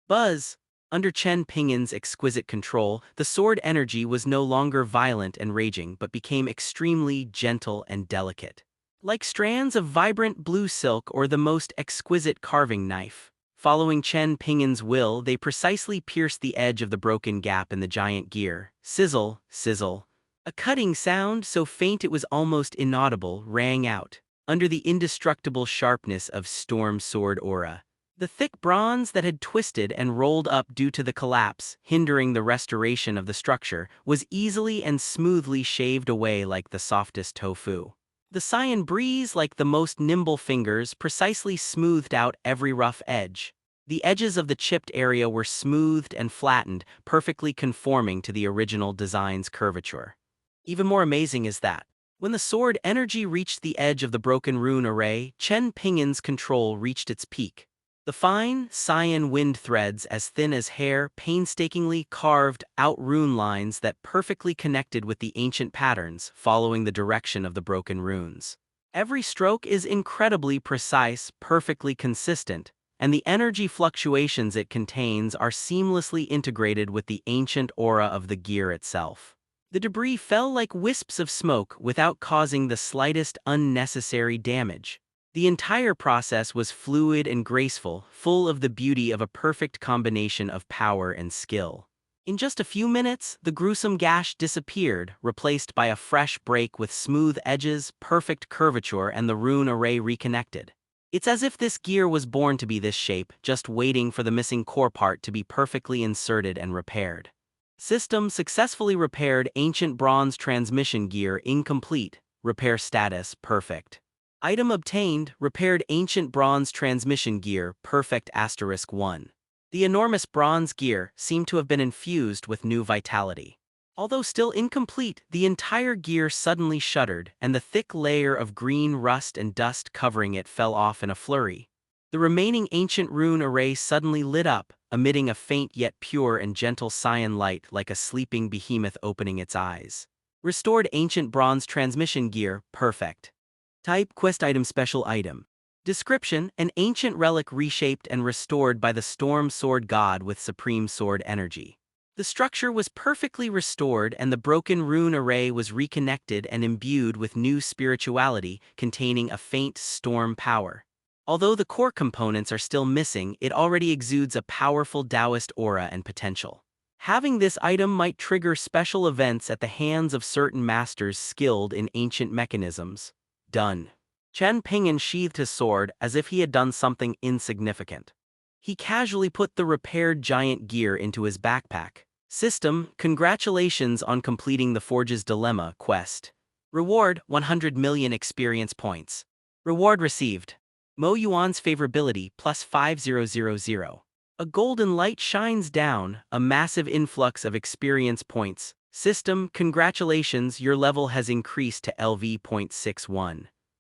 Buzz! Under Chen Ping'an's exquisite control, the sword energy was no longer violent and raging but became extremely gentle and delicate. Like strands of vibrant blue silk or the most exquisite carving knife. Following Chen Ping'an's will, they precisely pierced the edge of the broken gap in the giant gear. Sizzle, sizzle. A cutting sound, so faint it was almost inaudible, rang out. Under the indestructible sharpness of Storm Sword aura, the thick bronze that had twisted and rolled up due to the collapse, hindering the restoration of the structure, was easily and smoothly shaved away like the softest tofu. The cyan breeze, like the most nimble fingers, precisely smoothed out every rough edge. The edges of the chipped area were smoothed and flattened, perfectly conforming to the original design's curvature. Even more amazing is that, when the sword energy reached the edge of the broken rune array, Chen Ping'an's control reached its peak. The fine, cyan wind threads as thin as hair painstakingly carved out rune lines that perfectly connected with the ancient patterns, following the direction of the broken runes. Every stroke is incredibly precise, perfectly consistent, and the energy fluctuations it contains are seamlessly integrated with the ancient aura of the gear itself. The debris fell like wisps of smoke without causing the slightest unnecessary damage. The entire process was fluid and graceful, full of the beauty of a perfect combination of power and skill. In just a few minutes, the gruesome gash disappeared, replaced by a fresh break with smooth edges, perfect curvature, and the rune array reconnected. It's as if this gear was born to be this shape, just waiting for the missing core part to be perfectly inserted and repaired. System successfully repaired ancient bronze transmission gear incomplete. Repair status perfect. Item obtained, repaired ancient bronze transmission gear perfect *1. The enormous bronze gear seemed to have been infused with new vitality. Although still incomplete, the entire gear suddenly shuddered, and the thick layer of green rust and dust covering it fell off in a flurry. The remaining ancient rune array suddenly lit up, emitting a faint yet pure and gentle cyan light like a sleeping behemoth opening its eyes. Restored ancient bronze transmission gear, perfect. Type quest item special item. Description: an ancient relic reshaped and restored by the storm sword god with supreme sword energy. The structure was perfectly restored and the broken rune array was reconnected and imbued with new spirituality containing a faint storm power. Although the core components are still missing, it already exudes a powerful Taoist aura and potential. Having this item might trigger special events at the hands of certain masters skilled in ancient mechanisms. Done. Chen Ping'an sheathed his sword as if he had done something insignificant. He casually put the repaired giant gear into his backpack. System, congratulations on completing the Forge's Dilemma quest. Reward, 100 million experience points. Reward received. Mo Yuan's favorability, plus 5000. A golden light shines down, a massive influx of experience points. System, congratulations, your level has increased to LV.61.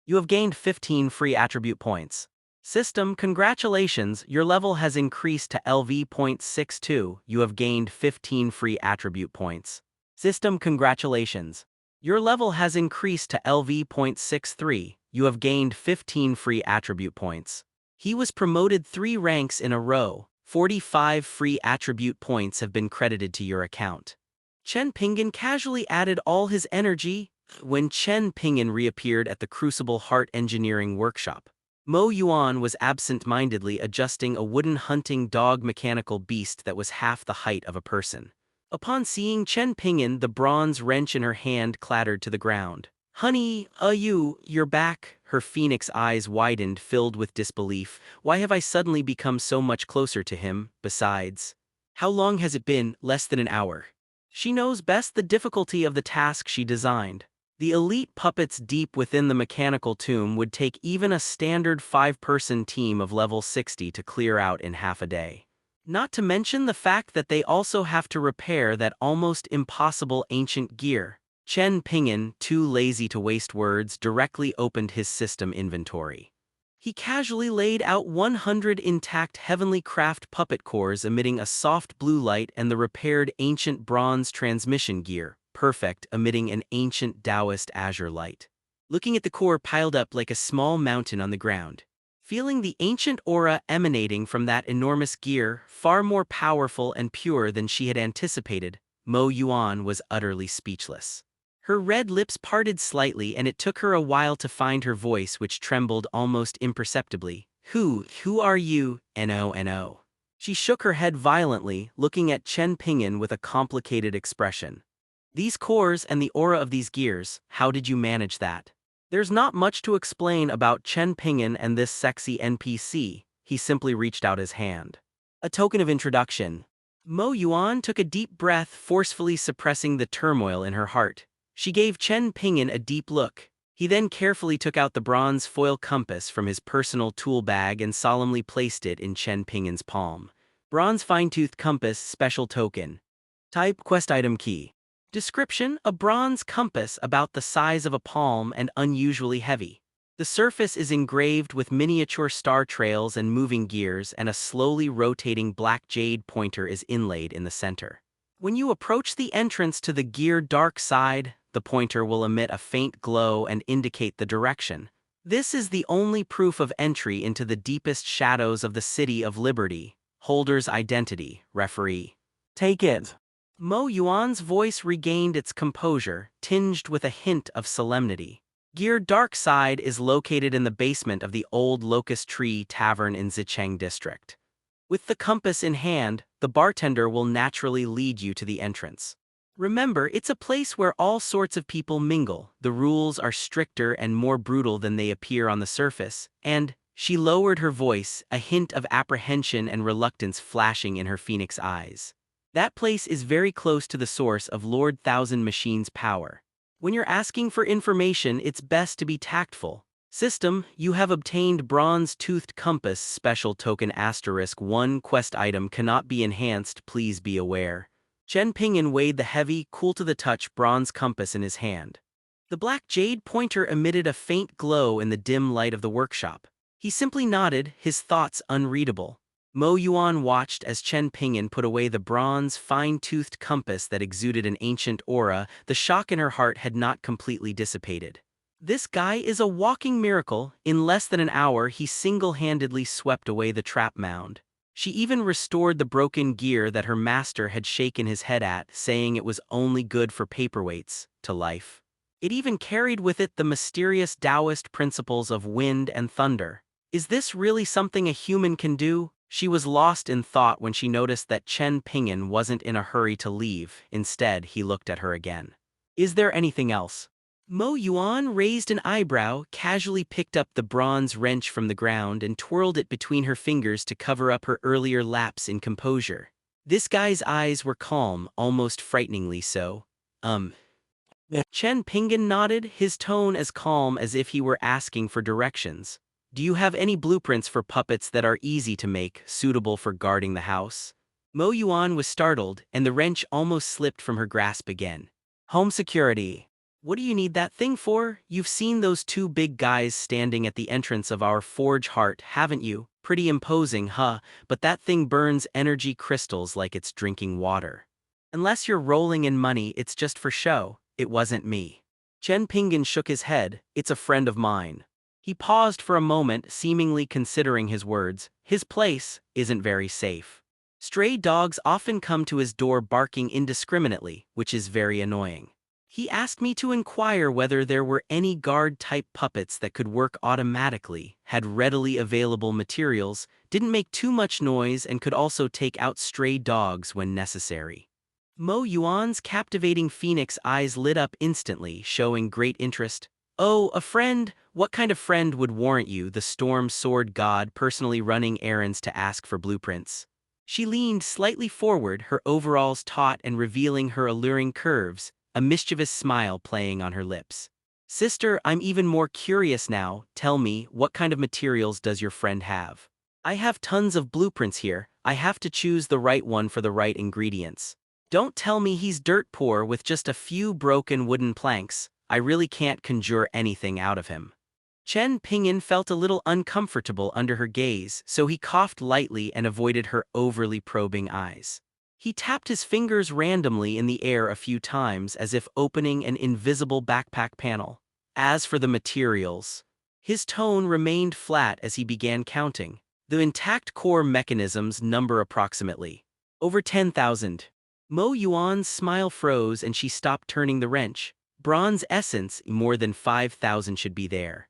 You have gained 15 free attribute points. System, congratulations, your level has increased to LV.62. You have gained 15 free attribute points. System, congratulations. Your level has increased to LV.63. You have gained 15 free attribute points. He was promoted 3 ranks in a row. 45 free attribute points have been credited to your account. Chen Ping'an casually added all his energy when Chen Ping'an reappeared at the Crucible Heart Engineering Workshop. Mo Yuan was absent-mindedly adjusting a wooden hunting dog mechanical beast that was half the height of a person. Upon seeing Chen Ping'an, the bronze wrench in her hand clattered to the ground. "Honey, you're back." Her phoenix eyes widened, filled with disbelief. Why have I suddenly become so much closer to him? Besides, how long has it been? Less than an hour. She knows best the difficulty of the task she designed. The elite puppets deep within the mechanical tomb would take even a standard 5-person team of level 60 to clear out in half a day. Not to mention the fact that they also have to repair that almost impossible ancient gear. Chen Ping'an, too lazy to waste words, directly opened his system inventory. He casually laid out 100 intact heavenly craft puppet cores emitting a soft blue light and the repaired ancient bronze transmission gear, perfect, emitting an ancient Taoist azure light. Looking at the core piled up like a small mountain on the ground. Feeling the ancient aura emanating from that enormous gear, far more powerful and pure than she had anticipated, Mo Yuan was utterly speechless. Her red lips parted slightly and it took her a while to find her voice, which trembled almost imperceptibly. Who are you? No. She shook her head violently, looking at Chen Ping'an with a complicated expression. These cores and the aura of these gears, how did you manage that? There's not much to explain about Chen Ping'an and this sexy NPC, he simply reached out his hand. A token of introduction. Mo Yuan took a deep breath, forcefully suppressing the turmoil in her heart. She gave Chen Ping'an a deep look. He then carefully took out the bronze foil compass from his personal tool bag and solemnly placed it in Chen Ping'an's palm. Bronze fine-toothed compass, special token. Type, quest item key. Description, a bronze compass about the size of a palm and unusually heavy. The surface is engraved with miniature star trails and moving gears, and a slowly rotating black jade pointer is inlaid in the center. When you approach the entrance to the gear dark side, the pointer will emit a faint glow and indicate the direction. This is the only proof of entry into the deepest shadows of the City of Liberty. Holder's identity, referee. Take it. Mo Yuan's voice regained its composure, tinged with a hint of solemnity. Gear Dark Side is located in the basement of the old Locust Tree Tavern in Zicheng District. With the compass in hand, the bartender will naturally lead you to the entrance. Remember, it's a place where all sorts of people mingle. The rules are stricter and more brutal than they appear on the surface, and she lowered her voice, a hint of apprehension and reluctance flashing in her phoenix eyes. That place is very close to the source of Lord Thousand Machine's power. When you're asking for information, it's best to be tactful. System, you have obtained bronze-toothed compass special token *1 quest item cannot be enhanced, please be aware. Chen Ping'an weighed the heavy, cool-to-the-touch bronze compass in his hand. The black jade pointer emitted a faint glow in the dim light of the workshop. He simply nodded, his thoughts unreadable. Mo Yuan watched as Chen Ping'an put away the bronze, fine-toothed compass that exuded an ancient aura. The shock in her heart had not completely dissipated. This guy is a walking miracle. In less than an hour, he single-handedly swept away the trap mound. She even restored the broken gear that her master had shaken his head at, saying it was only good for paperweights, to life. It even carried with it the mysterious Taoist principles of wind and thunder. Is this really something a human can do? She was lost in thought when she noticed that Chen Ping'an wasn't in a hurry to leave. Instead, he looked at her again. Is there anything else? Mo Yuan raised an eyebrow, casually picked up the bronze wrench from the ground and twirled it between her fingers to cover up her earlier lapse in composure. This guy's eyes were calm, almost frighteningly so. Chen Ping'an nodded, his tone as calm as if he were asking for directions. Do you have any blueprints for puppets that are easy to make, suitable for guarding the house? Mo Yuan was startled, and the wrench almost slipped from her grasp again. Home security. What do you need that thing for? You've seen those two big guys standing at the entrance of our forge heart, haven't you? Pretty imposing, huh? But that thing burns energy crystals like it's drinking water. Unless you're rolling in money, it's just for show. It wasn't me. Chen Ping'an shook his head. It's a friend of mine. He paused for a moment, seemingly considering his words. His place isn't very safe. Stray dogs often come to his door barking indiscriminately, which is very annoying. He asked me to inquire whether there were any guard-type puppets that could work automatically, had readily available materials, didn't make too much noise, and could also take out stray dogs when necessary. Mo Yuan's captivating phoenix eyes lit up instantly, showing great interest. Oh, a friend? What kind of friend would warrant you, the storm sword god, personally running errands to ask for blueprints? She leaned slightly forward, her overalls taut and revealing her alluring curves, a mischievous smile playing on her lips. Sister, I'm even more curious now. Tell me, what kind of materials does your friend have? I have tons of blueprints here. I have to choose the right one for the right ingredients. Don't tell me he's dirt poor with just a few broken wooden planks. I really can't conjure anything out of him. Chen Ping'an felt a little uncomfortable under her gaze, so he coughed lightly and avoided her overly probing eyes. He tapped his fingers randomly in the air a few times as if opening an invisible backpack panel. As for the materials, his tone remained flat as he began counting. The intact core mechanisms number approximately over 10,000. Mo Yuan's smile froze and she stopped turning the wrench. Bronze essence, more than 5,000 should be there.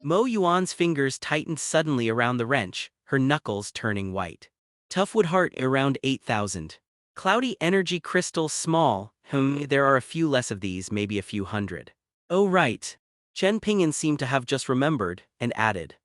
Mo Yuan's fingers tightened suddenly around the wrench, her knuckles turning white. Tough wood heart, around 8,000. Cloudy energy crystal, small. There are a few less of these, maybe a few hundred. Oh right. Chen Ping'an seemed to have just remembered, and added.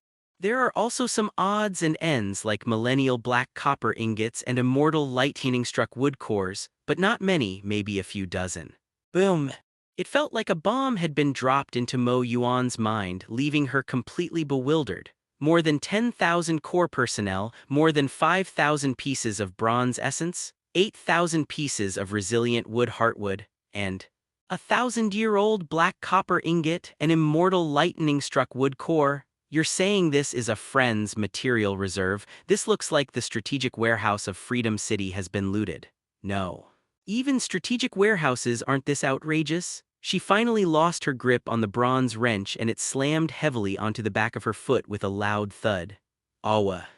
There are also some odds and ends like millennial black copper ingots and immortal light-heating struck wood cores, but not many, maybe a few dozen. Boom. It felt like a bomb had been dropped into Mo Yuan's mind, leaving her completely bewildered. More than 10,000 core personnel, more than 5,000 pieces of bronze essence, 8,000 pieces of resilient wood heartwood, and 1,000-year-old black copper ingot, an immortal lightning struck wood core. You're saying this is a friend's material reserve? This looks like the strategic warehouse of Freedom City has been looted. No. Even strategic warehouses aren't this outrageous. She finally lost her grip on the bronze wrench and it slammed heavily onto the back of her foot with a loud thud. Awa.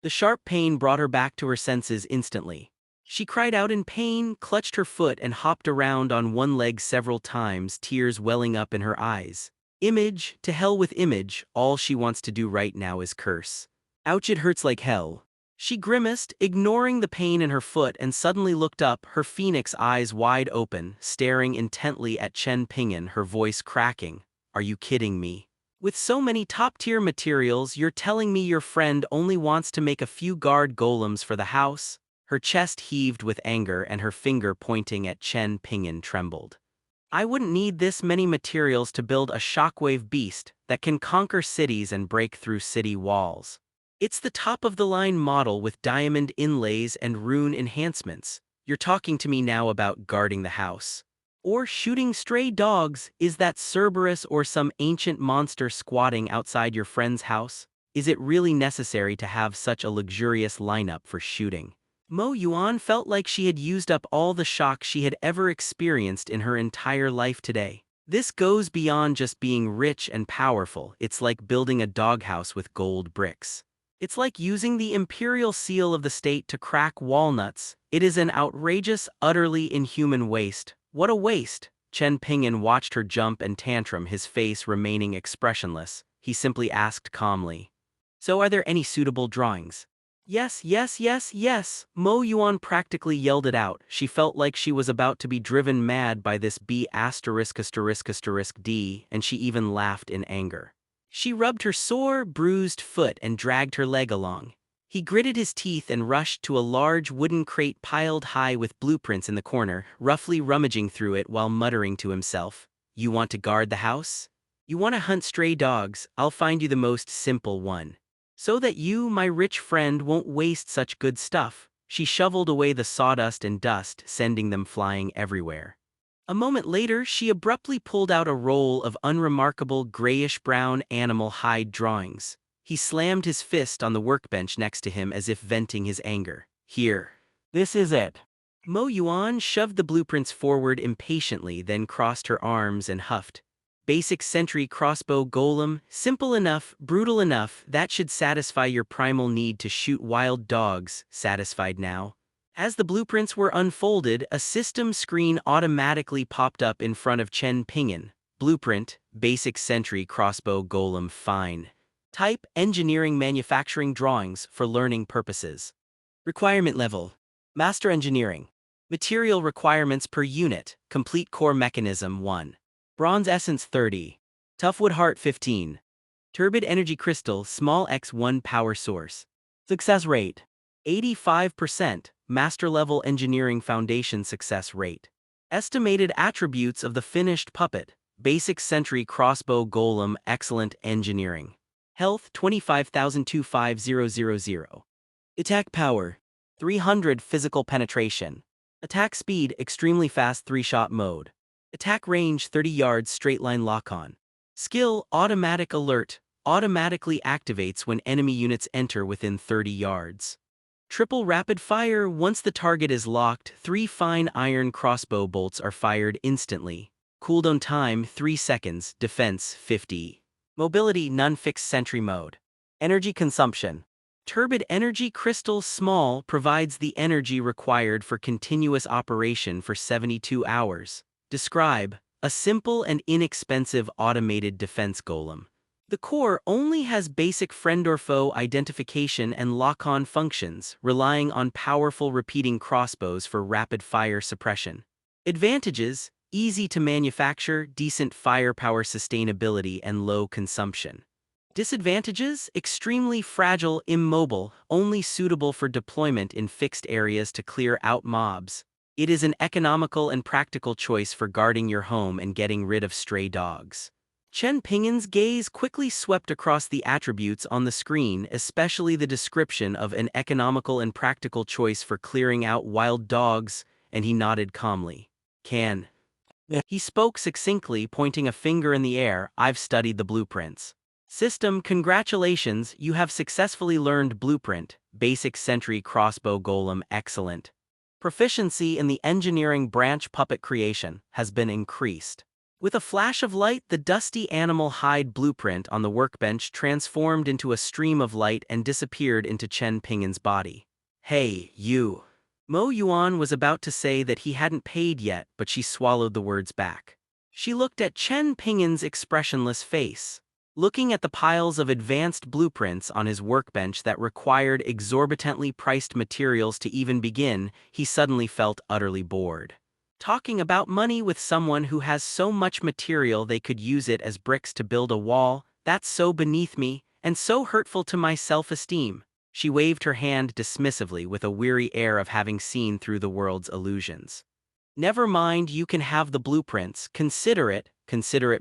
The sharp pain brought her back to her senses instantly. She cried out in pain, clutched her foot and hopped around on one leg several times, tears welling up in her eyes. Image, to hell with Image, all she wants to do right now is curse. Ouch, it hurts like hell. She grimaced, ignoring the pain in her foot, and suddenly looked up, her phoenix eyes wide open, staring intently at Chen Ping'an, her voice cracking. Are you kidding me? With so many top-tier materials, you're telling me your friend only wants to make a few guard golems for the house? Her chest heaved with anger and her finger pointing at Chen Ping'an trembled. I wouldn't need this many materials to build a shockwave beast that can conquer cities and break through city walls. It's the top-of-the-line model with diamond inlays and rune enhancements. You're talking to me now about guarding the house. Or shooting stray dogs? Is that Cerberus or some ancient monster squatting outside your friend's house? Is it really necessary to have such a luxurious lineup for shooting? Mo Yuan felt like she had used up all the shock she had ever experienced in her entire life today. This goes beyond just being rich and powerful. It's like building a doghouse with gold bricks. It's like using the imperial seal of the state to crack walnuts. It is an outrageous, utterly inhuman waste. What a waste! Chen Ping'an watched her jump and tantrum, his face remaining expressionless. He simply asked calmly, "So are there any suitable drawings?" "Yes, yes, yes, yes!" Mo Yuan practically yelled it out. She felt like she was about to be driven mad by this B********, and she even laughed in anger. She rubbed her sore, bruised foot and dragged her leg along. He gritted his teeth and rushed to a large wooden crate piled high with blueprints in the corner, roughly rummaging through it while muttering to himself, "You want to guard the house? You want to hunt stray dogs? I'll find you the most simple one. So that you, my rich friend, won't waste such good stuff." She shoveled away the sawdust and dust, sending them flying everywhere. A moment later, she abruptly pulled out a roll of unremarkable grayish-brown animal hide drawings. He slammed his fist on the workbench next to him as if venting his anger. "Here. This is it." Mo Yuan shoved the blueprints forward impatiently, then crossed her arms and huffed. "Basic sentry crossbow golem, simple enough, brutal enough, that should satisfy your primal need to shoot wild dogs, satisfied now." As the blueprints were unfolded, a system screen automatically popped up in front of Chen Ping'an. Blueprint, basic sentry crossbow golem, fine. Type, engineering manufacturing drawings for learning purposes. Requirement level, master engineering. Material requirements per unit, complete core mechanism 1. Bronze essence 30. Toughwood heart 15. Turbid energy crystal small x1 power source. Success rate, 85%. Master level engineering foundation success rate. Estimated attributes of the finished puppet. Basic sentry crossbow golem, excellent engineering. Health 25,25000. Attack power 300, physical penetration. Attack speed extremely fast, 3-shot mode. Attack range 30 yards, straight line lock-on. Skill automatic alert, automatically activates when enemy units enter within 30 yards. Triple rapid fire, once the target is locked, 3 fine iron crossbow bolts are fired instantly. Cooldown time 3 seconds, defense 50. Mobility none, fixed sentry mode. Energy consumption. Turbid energy crystal small provides the energy required for continuous operation for 72 hours. Describe, a simple and inexpensive automated defense golem. The core only has basic friend or foe identification and lock-on functions, relying on powerful repeating crossbows for rapid-fire suppression. Advantages: easy to manufacture, decent firepower sustainability, and low consumption. Disadvantages: extremely fragile, immobile, only suitable for deployment in fixed areas to clear out mobs. It is an economical and practical choice for guarding your home and getting rid of stray dogs. Chen Ping'an's gaze quickly swept across the attributes on the screen, especially the description of an economical and practical choice for clearing out wild dogs, and he nodded calmly. "Can." He spoke succinctly, pointing a finger in the air. "I've studied the blueprints." System, congratulations, you have successfully learned blueprint, basic sentry crossbow golem, excellent. Proficiency in the engineering branch puppet creation has been increased. With a flash of light, the dusty animal hide blueprint on the workbench transformed into a stream of light and disappeared into Chen Ping'an's body. "Hey, you." Mo Yuan was about to say that he hadn't paid yet, but she swallowed the words back. She looked at Chen Ping'an's expressionless face. Looking at the piles of advanced blueprints on his workbench that required exorbitantly priced materials to even begin, he suddenly felt utterly bored. Talking about money with someone who has so much material they could use it as bricks to build a wall, that's so beneath me, and so hurtful to my self-esteem. She waved her hand dismissively with a weary air of having seen through the world's illusions. "Never mind, you can have the blueprints, consider it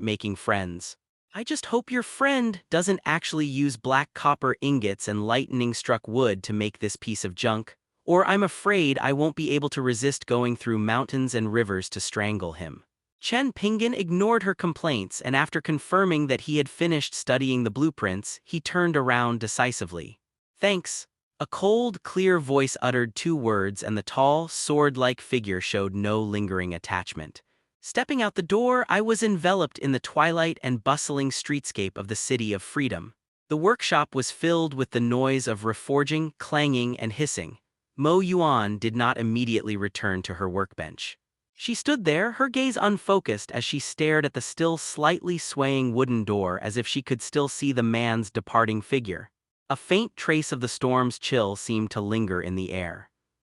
making friends. I just hope your friend doesn't actually use black copper ingots and lightning-struck wood to make this piece of junk. Or I'm afraid I won't be able to resist going through mountains and rivers to strangle him." Chen Ping'an ignored her complaints, and after confirming that he had finished studying the blueprints, he turned around decisively. "Thanks." A cold, clear voice uttered 2 words, and the tall, sword-like figure showed no lingering attachment. Stepping out the door, I was enveloped in the twilight and bustling streetscape of the City of Freedom. The workshop was filled with the noise of reforging, clanging, and hissing. Mo Yuan did not immediately return to her workbench. She stood there, her gaze unfocused as she stared at the still slightly swaying wooden door as if she could still see the man's departing figure. A faint trace of the storm's chill seemed to linger in the air.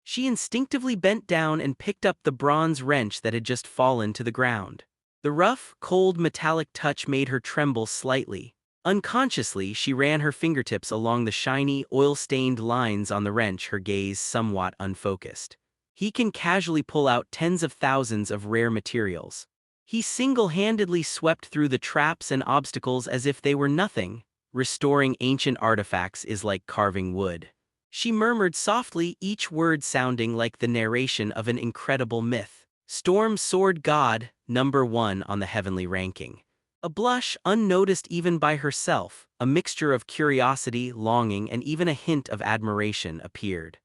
She instinctively bent down and picked up the bronze wrench that had just fallen to the ground. The rough, cold metallic touch made her tremble slightly. Unconsciously, she ran her fingertips along the shiny, oil-stained lines on the wrench, her gaze somewhat unfocused. He can casually pull out tens of thousands of rare materials. He single-handedly swept through the traps and obstacles as if they were nothing. Restoring ancient artifacts is like carving wood. She murmured softly, each word sounding like the narration of an incredible myth. Storm Sword God, #1 on the heavenly ranking. A blush, unnoticed even by herself, a mixture of curiosity, longing, and even a hint of admiration appeared.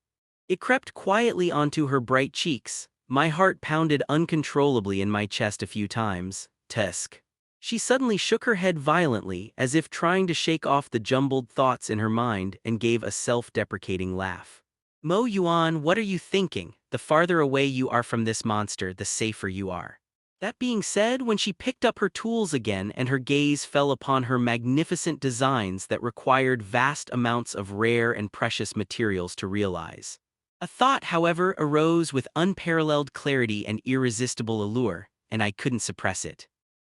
It crept quietly onto her bright cheeks. My heart pounded uncontrollably in my chest a few times. Tusk. She suddenly shook her head violently, as if trying to shake off the jumbled thoughts in her mind, and gave a self-deprecating laugh. Mo Yuan, what are you thinking? The farther away you are from this monster, the safer you are. That being said, when she picked up her tools again and her gaze fell upon her magnificent designs that required vast amounts of rare and precious materials to realize. A thought, however, arose with unparalleled clarity and irresistible allure, and I couldn't suppress it.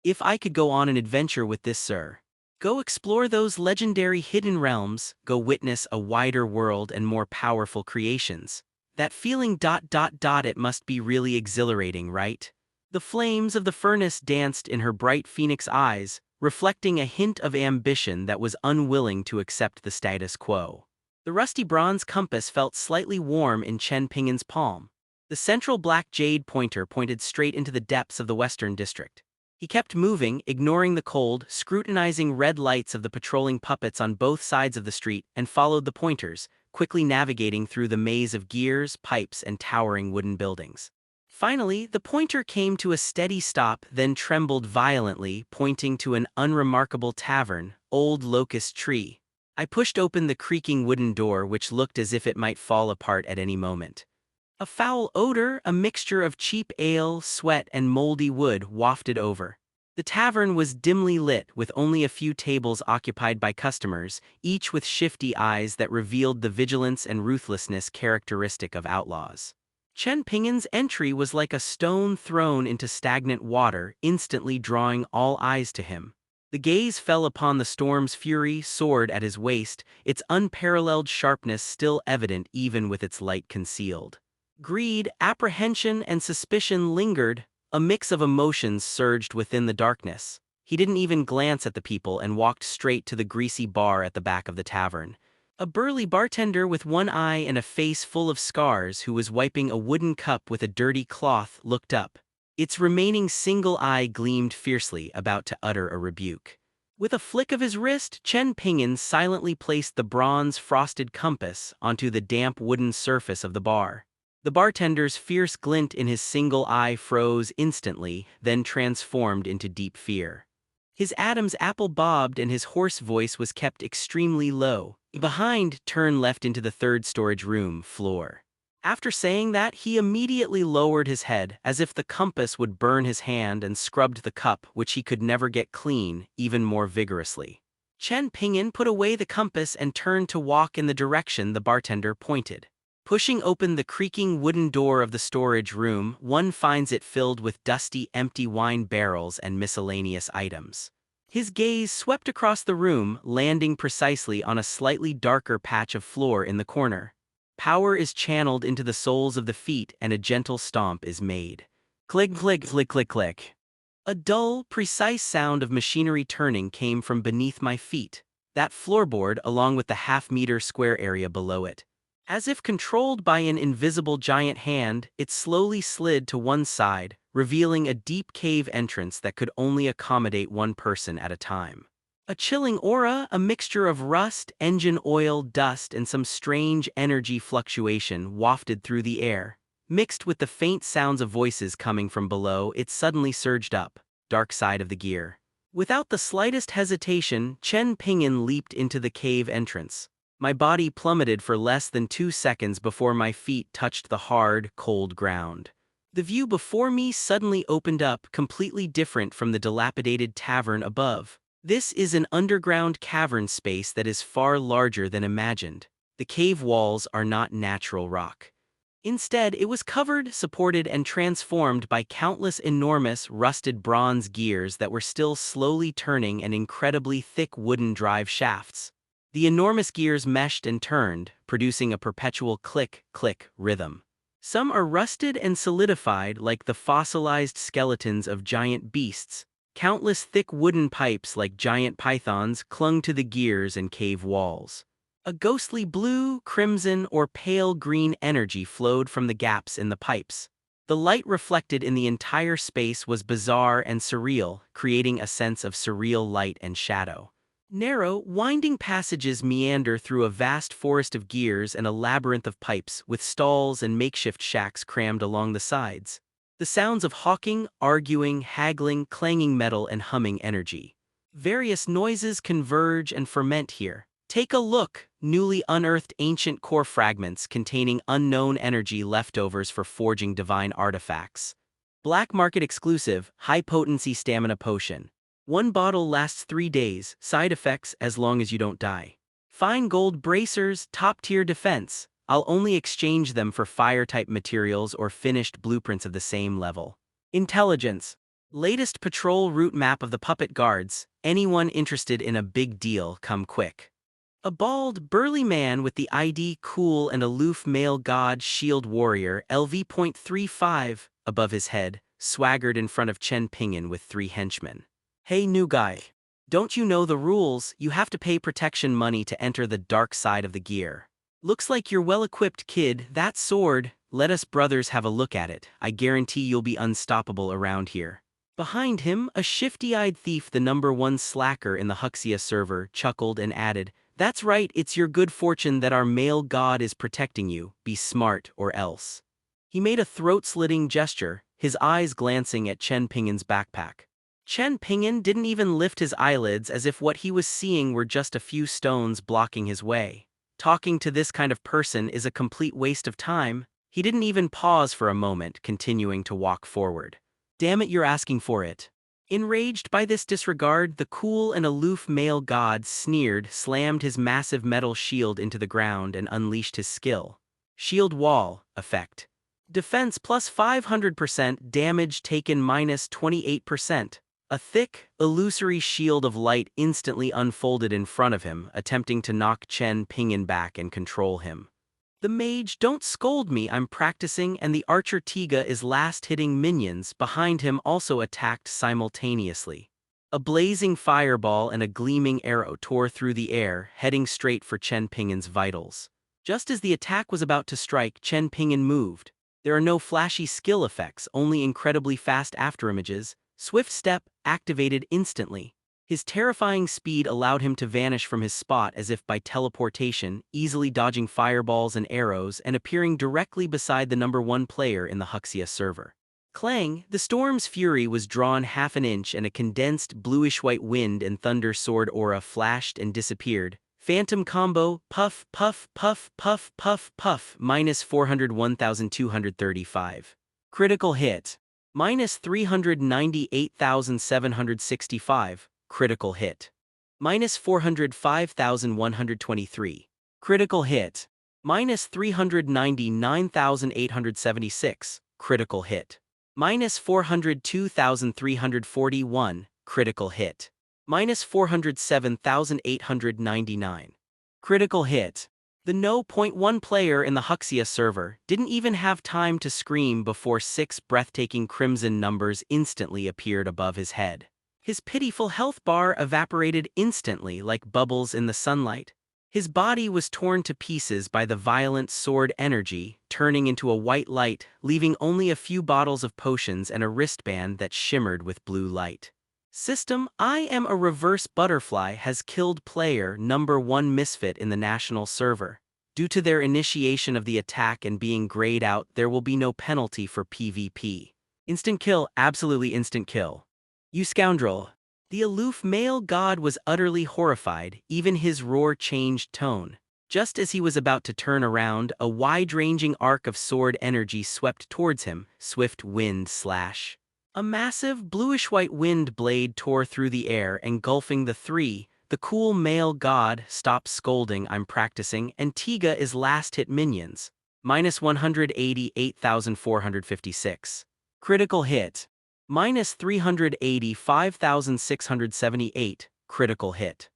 If I could go on an adventure with this sir, go explore those legendary hidden realms, go witness a wider world and more powerful creations. That feeling ... it must be really exhilarating, right? The flames of the furnace danced in her bright phoenix eyes, reflecting a hint of ambition that was unwilling to accept the status quo. The rusty bronze compass felt slightly warm in Chen Ping'an's palm. The central black jade pointer pointed straight into the depths of the western district. He kept moving, ignoring the cold, scrutinizing red lights of the patrolling puppets on both sides of the street, and followed the pointers, quickly navigating through the maze of gears, pipes, and towering wooden buildings. Finally, the pointer came to a steady stop, then trembled violently, pointing to an unremarkable tavern, Old Locust Tree. I pushed open the creaking wooden door, which looked as if it might fall apart at any moment. A foul odor, a mixture of cheap ale, sweat, and moldy wood, wafted over. The tavern was dimly lit, with only a few tables occupied by customers, each with shifty eyes that revealed the vigilance and ruthlessness characteristic of outlaws. Chen Ping'an's entry was like a stone thrown into stagnant water, instantly drawing all eyes to him. The gaze fell upon the storm's fury, sword at his waist, its unparalleled sharpness still evident even with its light concealed. Greed, apprehension, and suspicion lingered. A mix of emotions surged within the darkness. He didn't even glance at the people and walked straight to the greasy bar at the back of the tavern. A burly bartender with one eye and a face full of scars who was wiping a wooden cup with a dirty cloth looked up. Its remaining single eye gleamed fiercely, about to utter a rebuke. With a flick of his wrist, Chen Ping'an silently placed the bronze frosted compass onto the damp wooden surface of the bar. The bartender's fierce glint in his single eye froze instantly, then transformed into deep fear. His Adam's apple bobbed and his hoarse voice was kept extremely low. Behind, turn left into the third storage room, floor. After saying that, he immediately lowered his head, as if the compass would burn his hand, and scrubbed the cup, which he could never get clean, even more vigorously. Chen Ping'an put away the compass and turned to walk in the direction the bartender pointed. Pushing open the creaking wooden door of the storage room, one finds it filled with dusty, empty wine barrels and miscellaneous items. His gaze swept across the room, landing precisely on a slightly darker patch of floor in the corner. Power is channeled into the soles of the feet and a gentle stomp is made. Click, click, click, click, click. A dull, precise sound of machinery turning came from beneath my feet, that floorboard along with the half-meter square area below it. As if controlled by an invisible giant hand, it slowly slid to one side, revealing a deep cave entrance that could only accommodate one person at a time. A chilling aura, a mixture of rust, engine oil, dust, and some strange energy fluctuation wafted through the air. Mixed with the faint sounds of voices coming from below, it suddenly surged up, dark side of the gear. Without the slightest hesitation, Chen Ping'an leaped into the cave entrance. My body plummeted for less than 2 seconds before my feet touched the hard, cold ground. The view before me suddenly opened up, completely different from the dilapidated tavern above. This is an underground cavern space that is far larger than imagined. The cave walls are not natural rock. Instead, it was covered, supported, and transformed by countless enormous, rusted bronze gears that were still slowly turning and incredibly thick wooden drive shafts. The enormous gears meshed and turned, producing a perpetual click-click rhythm. Some are rusted and solidified like the fossilized skeletons of giant beasts. Countless thick wooden pipes like giant pythons clung to the gears and cave walls. A ghostly blue, crimson, or pale green energy flowed from the gaps in the pipes. The light reflected in the entire space was bizarre and surreal, creating a sense of surreal light and shadow. Narrow, winding passages meander through a vast forest of gears and a labyrinth of pipes, with stalls and makeshift shacks crammed along the sides. The sounds of hawking, arguing, haggling, clanging metal, and humming energy. Various noises converge and ferment here. Take a look, newly unearthed ancient core fragments containing unknown energy leftovers for forging divine artifacts. Black market exclusive, high-potency stamina potion. 1 bottle lasts 3 days, side effects as long as you don't die. Fine gold bracers, top-tier defense. I'll only exchange them for fire-type materials or finished blueprints of the same level. Intelligence. Latest patrol route map of the puppet guards. Anyone interested in a big deal, come quick. A bald, burly man with the ID cool and aloof male god shield warrior LV.35 above his head, swaggered in front of Chen Ping'an with 3 henchmen. Hey new guy. Don't you know the rules? You have to pay protection money to enter the dark side of the gear. Looks like you're well-equipped, kid. That sword, let us brothers have a look at it. I guarantee you'll be unstoppable around here. Behind him, a shifty-eyed thief, the #1 slacker in the Huxia server, chuckled and added, "That's right, it's your good fortune that our male god is protecting you. Be smart or else." He made a throat-slitting gesture, his eyes glancing at Chen Ping'an's backpack. Chen Ping'an didn't even lift his eyelids, as if what he was seeing were just a few stones blocking his way. Talking to this kind of person is a complete waste of time. He didn't even pause for a moment, continuing to walk forward. Damn it, you're asking for it. Enraged by this disregard, the cool and aloof male god sneered, slammed his massive metal shield into the ground, and unleashed his skill. Shield wall effect. Defense plus 500%, damage taken minus 28%. A thick, illusory shield of light instantly unfolded in front of him, attempting to knock Chen Ping'an back and control him. The mage, don't scold me, I'm practicing, and the archer Tiga is last hitting minions behind him also attacked simultaneously. A blazing fireball and a gleaming arrow tore through the air, heading straight for Chen Ping'an's vitals. Just as the attack was about to strike, Chen Ping'an moved. There are no flashy skill effects, only incredibly fast afterimages. Swift step, activated instantly. His terrifying speed allowed him to vanish from his spot as if by teleportation, easily dodging fireballs and arrows and appearing directly beside the #1 player in the Huxia server. Clang, the storm's fury was drawn half an inch and a condensed bluish-white wind and thunder sword aura flashed and disappeared. Phantom combo, puff, puff, puff, puff, puff, puff, minus 401,235. Critical hit. Minus 398,765. Critical hit. Minus 405,123. Critical hit. Minus 399,876. Critical hit. Minus 402,341. Critical hit. Minus 407,899. Critical hit. The No.1 player in the Huxia server didn't even have time to scream before 6 breathtaking crimson numbers instantly appeared above his head. His pitiful health bar evaporated instantly like bubbles in the sunlight. His body was torn to pieces by the violent sword energy, turning into a white light, leaving only a few bottles of potions and a wristband that shimmered with blue light. System, I am a reverse butterfly has killed player #1 misfit in the national server. Due to their initiation of the attack and being grayed out, there will be no penalty for PvP. Instant kill, absolutely instant kill. You scoundrel. The aloof male god was utterly horrified, even his roar changed tone. Just as he was about to turn around, a wide-ranging arc of sword energy swept towards him, swift wind slash. A massive, bluish-white wind blade tore through the air, engulfing the three. The cool male god, stop scolding, I'm practicing, and Tiga is last hit minions. Minus 188,456. Critical hit. Minus 385,678. Critical hit.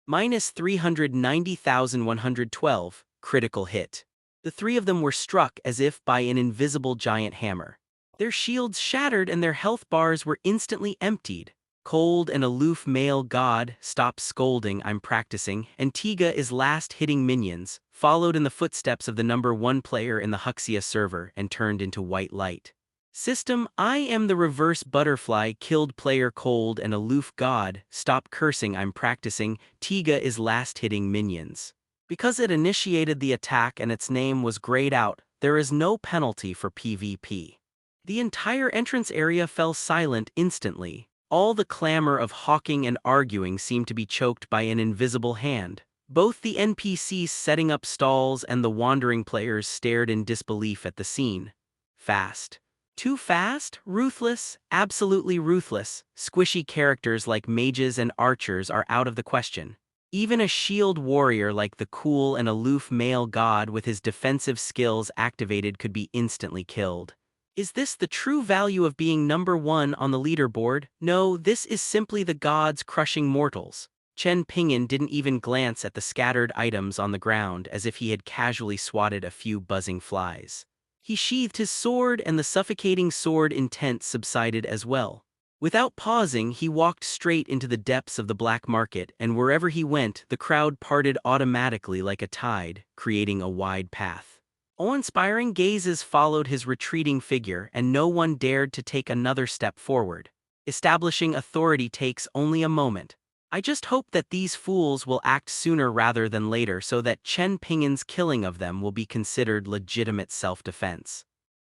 Minus 390,112. Critical hit. The three of them were struck as if by an invisible giant hammer. Their shields shattered and their health bars were instantly emptied. Cold and aloof male god, stop scolding, I'm practicing, and Tiga is last hitting minions, followed in the footsteps of the number 1 player in the Huxia server and turned into white light. System, I am the reverse butterfly, killed player cold and aloof god, stop cursing, I'm practicing, Tiga is last hitting minions. Because it initiated the attack and its name was grayed out, there is no penalty for PvP. The entire entrance area fell silent instantly. All the clamor of hawking and arguing seemed to be choked by an invisible hand. Both the NPCs setting up stalls and the wandering players stared in disbelief at the scene. Fast. Too fast? Ruthless? Absolutely ruthless. Squishy characters like mages and archers are out of the question. Even a shield warrior like the cool and aloof male god with his defensive skills activated could be instantly killed. Is this the true value of being number 1 on the leaderboard? No, this is simply the gods crushing mortals. Chen Ping'an didn't even glance at the scattered items on the ground as if he had casually swatted a few buzzing flies. He sheathed his sword and the suffocating sword intent subsided as well. Without pausing, he walked straight into the depths of the black market, and wherever he went, the crowd parted automatically like a tide, creating a wide path. Awe-inspiring gazes followed his retreating figure, and no one dared to take another step forward. Establishing authority takes only a moment. I just hope that these fools will act sooner rather than later so that Chen Ping'an's killing of them will be considered legitimate self-defense.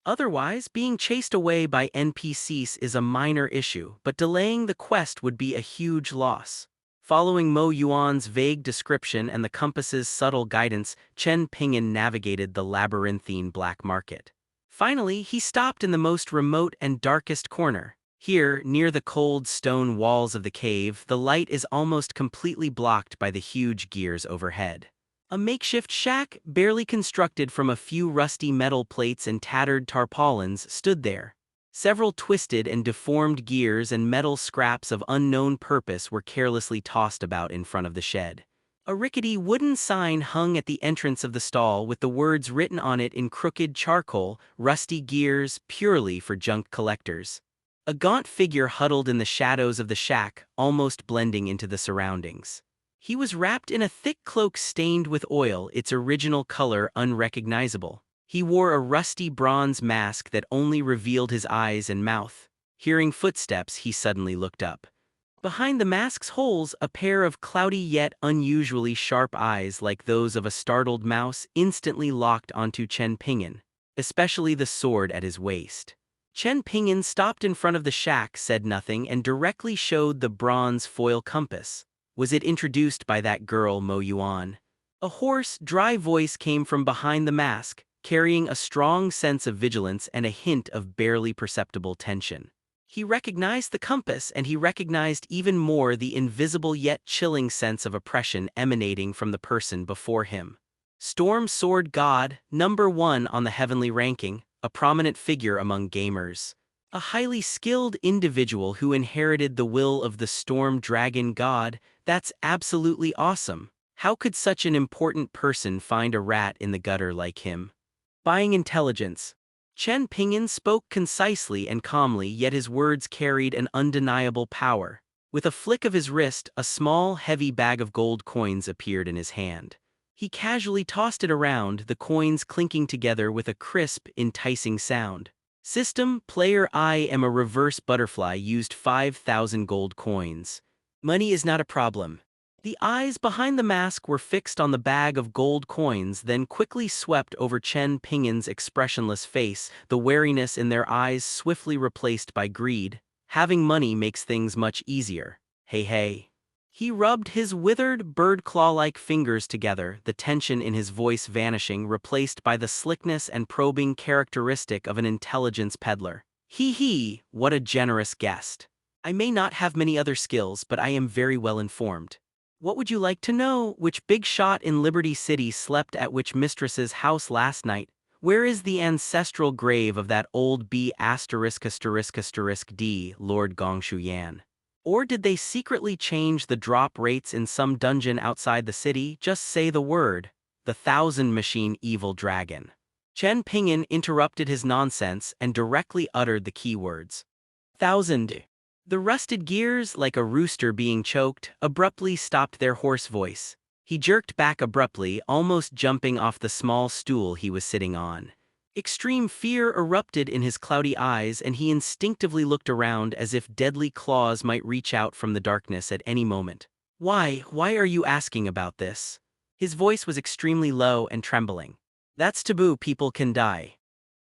Otherwise, being chased away by NPCs is a minor issue, but delaying the quest would be a huge loss. Following Mo Yuan's vague description and the compass's subtle guidance, Chen Ping'an navigated the labyrinthine black market. Finally, he stopped in the most remote and darkest corner. Here, near the cold stone walls of the cave, the light is almost completely blocked by the huge gears overhead. A makeshift shack, barely constructed from a few rusty metal plates and tattered tarpaulins, stood there. Several twisted and deformed gears and metal scraps of unknown purpose were carelessly tossed about in front of the shed. A rickety wooden sign hung at the entrance of the stall with the words written on it in crooked charcoal, "Rusty gears, purely for junk collectors." A gaunt figure huddled in the shadows of the shack, almost blending into the surroundings. He was wrapped in a thick cloak stained with oil, its original color unrecognizable. He wore a rusty bronze mask that only revealed his eyes and mouth. Hearing footsteps, he suddenly looked up. Behind the mask's holes, a pair of cloudy yet unusually sharp eyes like those of a startled mouse instantly locked onto Chen Ping'an, especially the sword at his waist. Chen Ping'an stopped in front of the shack, said nothing, and directly showed the bronze foil compass. Was it introduced by that girl Mo Yuan? A hoarse, dry voice came from behind the mask, carrying a strong sense of vigilance and a hint of barely perceptible tension. He recognized the compass, and he recognized even more the invisible yet chilling sense of oppression emanating from the person before him. Storm Sword God, number 1 on the heavenly ranking, a prominent figure among gamers. A highly skilled individual who inherited the will of the Storm Dragon God. That's absolutely awesome. How could such an important person find a rat in the gutter like him? Buying intelligence. Chen Ping'an spoke concisely and calmly, yet his words carried an undeniable power. With a flick of his wrist, a small, heavy bag of gold coins appeared in his hand. He casually tossed it around, the coins clinking together with a crisp, enticing sound. System, player I am a reverse butterfly used 5,000 gold coins. Money is not a problem. The eyes behind the mask were fixed on the bag of gold coins, then quickly swept over Chen Ping'an's expressionless face, the wariness in their eyes swiftly replaced by greed. Having money makes things much easier. Hey hey. He rubbed his withered, bird-claw-like fingers together, the tension in his voice vanishing, replaced by the slickness and probing characteristic of an intelligence peddler. He, what a generous guest. I may not have many other skills, but I am very well informed. What would you like to know? Which big shot in Liberty City slept at which mistress's house last night? Where is the ancestral grave of that old B********, Lord Gongshuyan? Or did they secretly change the drop rates in some dungeon outside the city? Just say the word. The 1,000-machine evil dragon. Chen Ping'an interrupted his nonsense and directly uttered the keywords. 1,000. The rusted gears, like a rooster being choked, abruptly stopped their hoarse voice. He jerked back abruptly, almost jumping off the small stool he was sitting on. Extreme fear erupted in his cloudy eyes, and he instinctively looked around as if deadly claws might reach out from the darkness at any moment. Why are you asking about this? His voice was extremely low and trembling. That's taboo, people can die.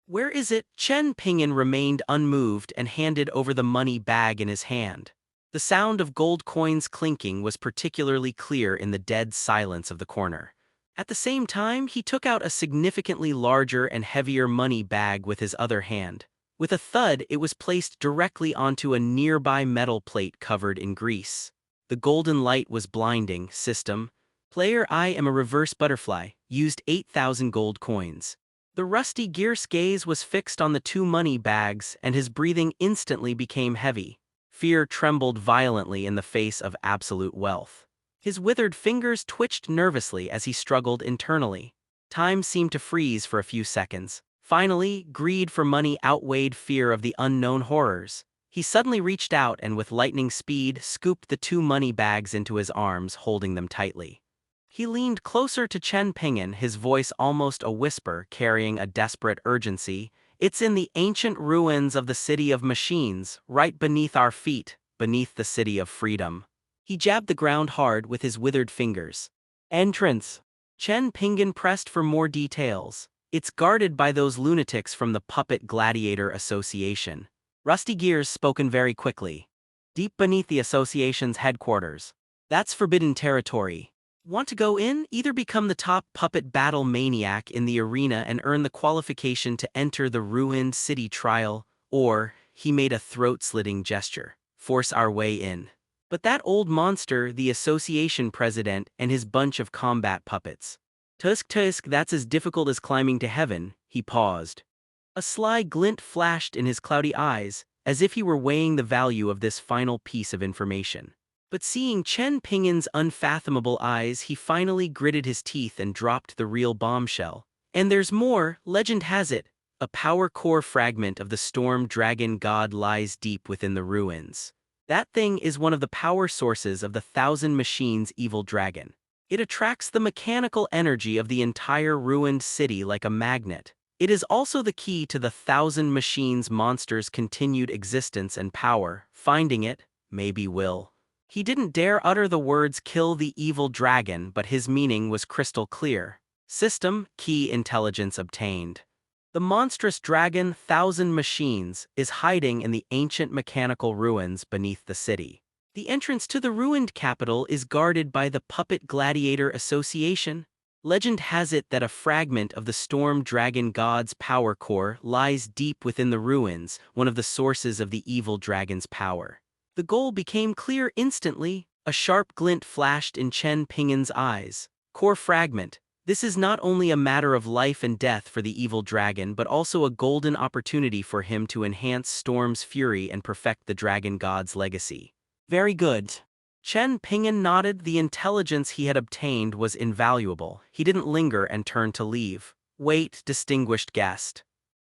Where is it? Chen Ping'an remained unmoved and handed over the money bag in his hand. The sound of gold coins clinking was particularly clear in the dead silence of the corner. At the same time, he took out a significantly larger and heavier money bag with his other hand. With a thud, it was placed directly onto a nearby metal plate covered in grease. The golden light was blinding. System. Player, I am a reverse butterfly, used 8,000 gold coins. The rusty gear's gaze was fixed on the two money bags, and his breathing instantly became heavy. Fear trembled violently in the face of absolute wealth. His withered fingers twitched nervously as he struggled internally. Time seemed to freeze for a few seconds. Finally, greed for money outweighed fear of the unknown horrors. He suddenly reached out and with lightning speed scooped the two money bags into his arms, holding them tightly. He leaned closer to Chen Ping'an, his voice almost a whisper, carrying a desperate urgency. It's in the ancient ruins of the City of Machines, right beneath our feet, beneath the City of Freedom. He jabbed the ground hard with his withered fingers. Entrance. Chen Ping'an pressed for more details. It's guarded by those lunatics from the Puppet Gladiator Association. Rusty Gears spoken very quickly. Deep beneath the association's headquarters. That's forbidden territory. Want to go in? Either become the top puppet battle maniac in the arena and earn the qualification to enter the ruined city trial, or, he made a throat-slitting gesture, force our way in. But that old monster, the association president, and his bunch of combat puppets. Tusk, that's as difficult as climbing to heaven. He paused. A sly glint flashed in his cloudy eyes, as if he were weighing the value of this final piece of information. But seeing Chen Ping'an's unfathomable eyes, he finally gritted his teeth and dropped the real bombshell. And there's more. Legend has it, a power core fragment of the storm dragon god lies deep within the ruins. That thing is one of the power sources of the 1,000 Machines evil dragon. It attracts the mechanical energy of the entire ruined city like a magnet. It is also the key to the 1,000 Machines monster's continued existence and power. Finding it, maybe will. He didn't dare utter the words kill the evil dragon, but his meaning was crystal clear. System, key intelligence obtained. The monstrous dragon 1,000 Machines is hiding in the ancient mechanical ruins beneath the city. The entrance to the ruined capital is guarded by the Puppet Gladiator Association. Legend has it that a fragment of the storm dragon god's power core lies deep within the ruins, one of the sources of the evil dragon's power. The goal became clear instantly. A sharp glint flashed in Chen Ping'an's eyes. Core fragment. This is not only a matter of life and death for the evil dragon, but also a golden opportunity for him to enhance Storm's fury and perfect the dragon god's legacy. Very good. Chen Ping'an nodded. The intelligence he had obtained was invaluable. He didn't linger and turned to leave. Wait, distinguished guest.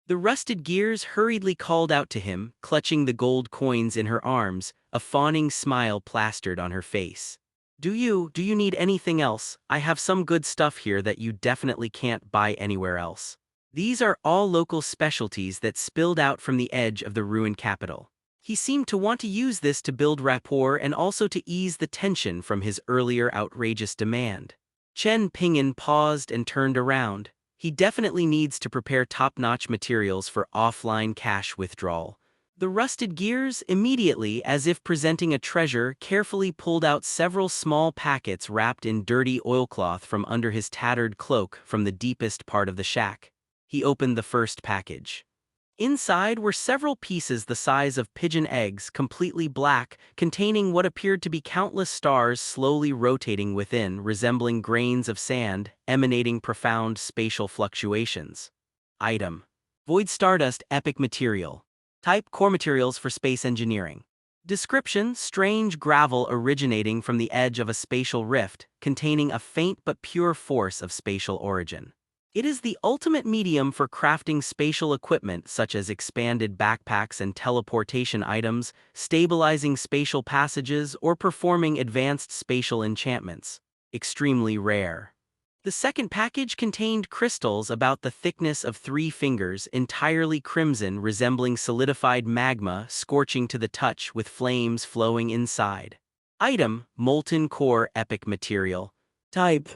The rusted gears hurriedly called out to him, clutching the gold coins in her arms, a fawning smile plastered on her face. Do you need anything else? I have some good stuff here that you definitely can't buy anywhere else. These are all local specialties that spilled out from the edge of the ruined capital. He seemed to want to use this to build rapport and also to ease the tension from his earlier outrageous demand. Chen Ping'an paused and turned around. He definitely needs to prepare top-notch materials for offline cash withdrawal. The rusted gears, immediately, as if presenting a treasure, carefully pulled out several small packets wrapped in dirty oilcloth from under his tattered cloak from the deepest part of the shack. He opened the first package. Inside were several pieces the size of pigeon eggs, completely black, containing what appeared to be countless stars slowly rotating within, resembling grains of sand, emanating profound spatial fluctuations. Item: Void Stardust Epic Material. Type: Core Materials for Space Engineering. Description: Strange gravel originating from the edge of a spatial rift, containing a faint but pure force of spatial origin. It is the ultimate medium for crafting spatial equipment such as expanded backpacks and teleportation items, stabilizing spatial passages, or performing advanced spatial enchantments. Extremely rare. The second package contained crystals about the thickness of 3 fingers, entirely crimson, resembling solidified magma, scorching to the touch with flames flowing inside. Item: Molten Core Epic Material. Type: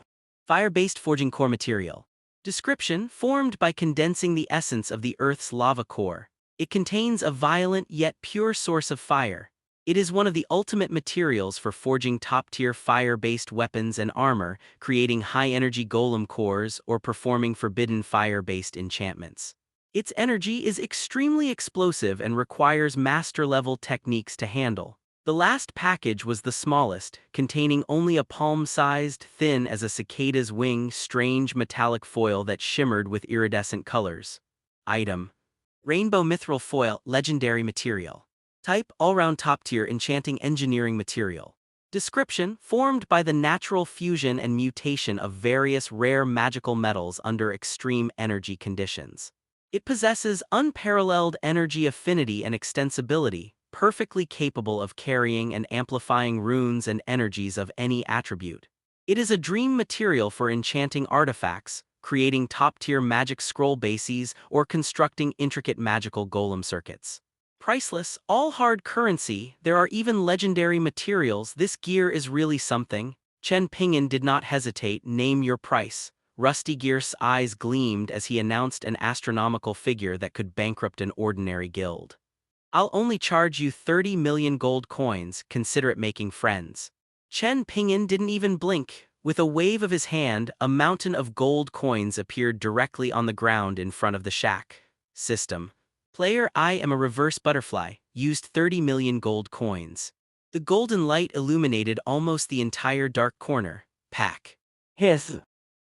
Fire-based forging core material. Description: Formed by condensing the essence of the Earth's lava core. It contains a violent yet pure source of fire. It is one of the ultimate materials for forging top-tier fire-based weapons and armor, creating high-energy golem cores, or performing forbidden fire-based enchantments. Its energy is extremely explosive and requires master-level techniques to handle. The last package was the smallest, containing only a palm-sized, thin as a cicada's wing, strange metallic foil that shimmered with iridescent colors. Item: Rainbow Mithril Foil Legendary Material. Type: All-round top-tier enchanting engineering material. Description: Formed by the natural fusion and mutation of various rare magical metals under extreme energy conditions. It possesses unparalleled energy affinity and extensibility, perfectly capable of carrying and amplifying runes and energies of any attribute. It is a dream material for enchanting artifacts, creating top-tier magic scroll bases, or constructing intricate magical golem circuits. Priceless, all hard currency, there are even legendary materials. This gear is really something. Chen Ping'an did not hesitate. Name your price. Rusty Gear's eyes gleamed as he announced an astronomical figure that could bankrupt an ordinary guild. I'll only charge you 30 million gold coins, consider it making friends. Chen Ping'an didn't even blink. With a wave of his hand, a mountain of gold coins appeared directly on the ground in front of the shack. System: Player: I am a reverse butterfly, used 30 million gold coins. The golden light illuminated almost the entire dark corner. Pack. Hiss.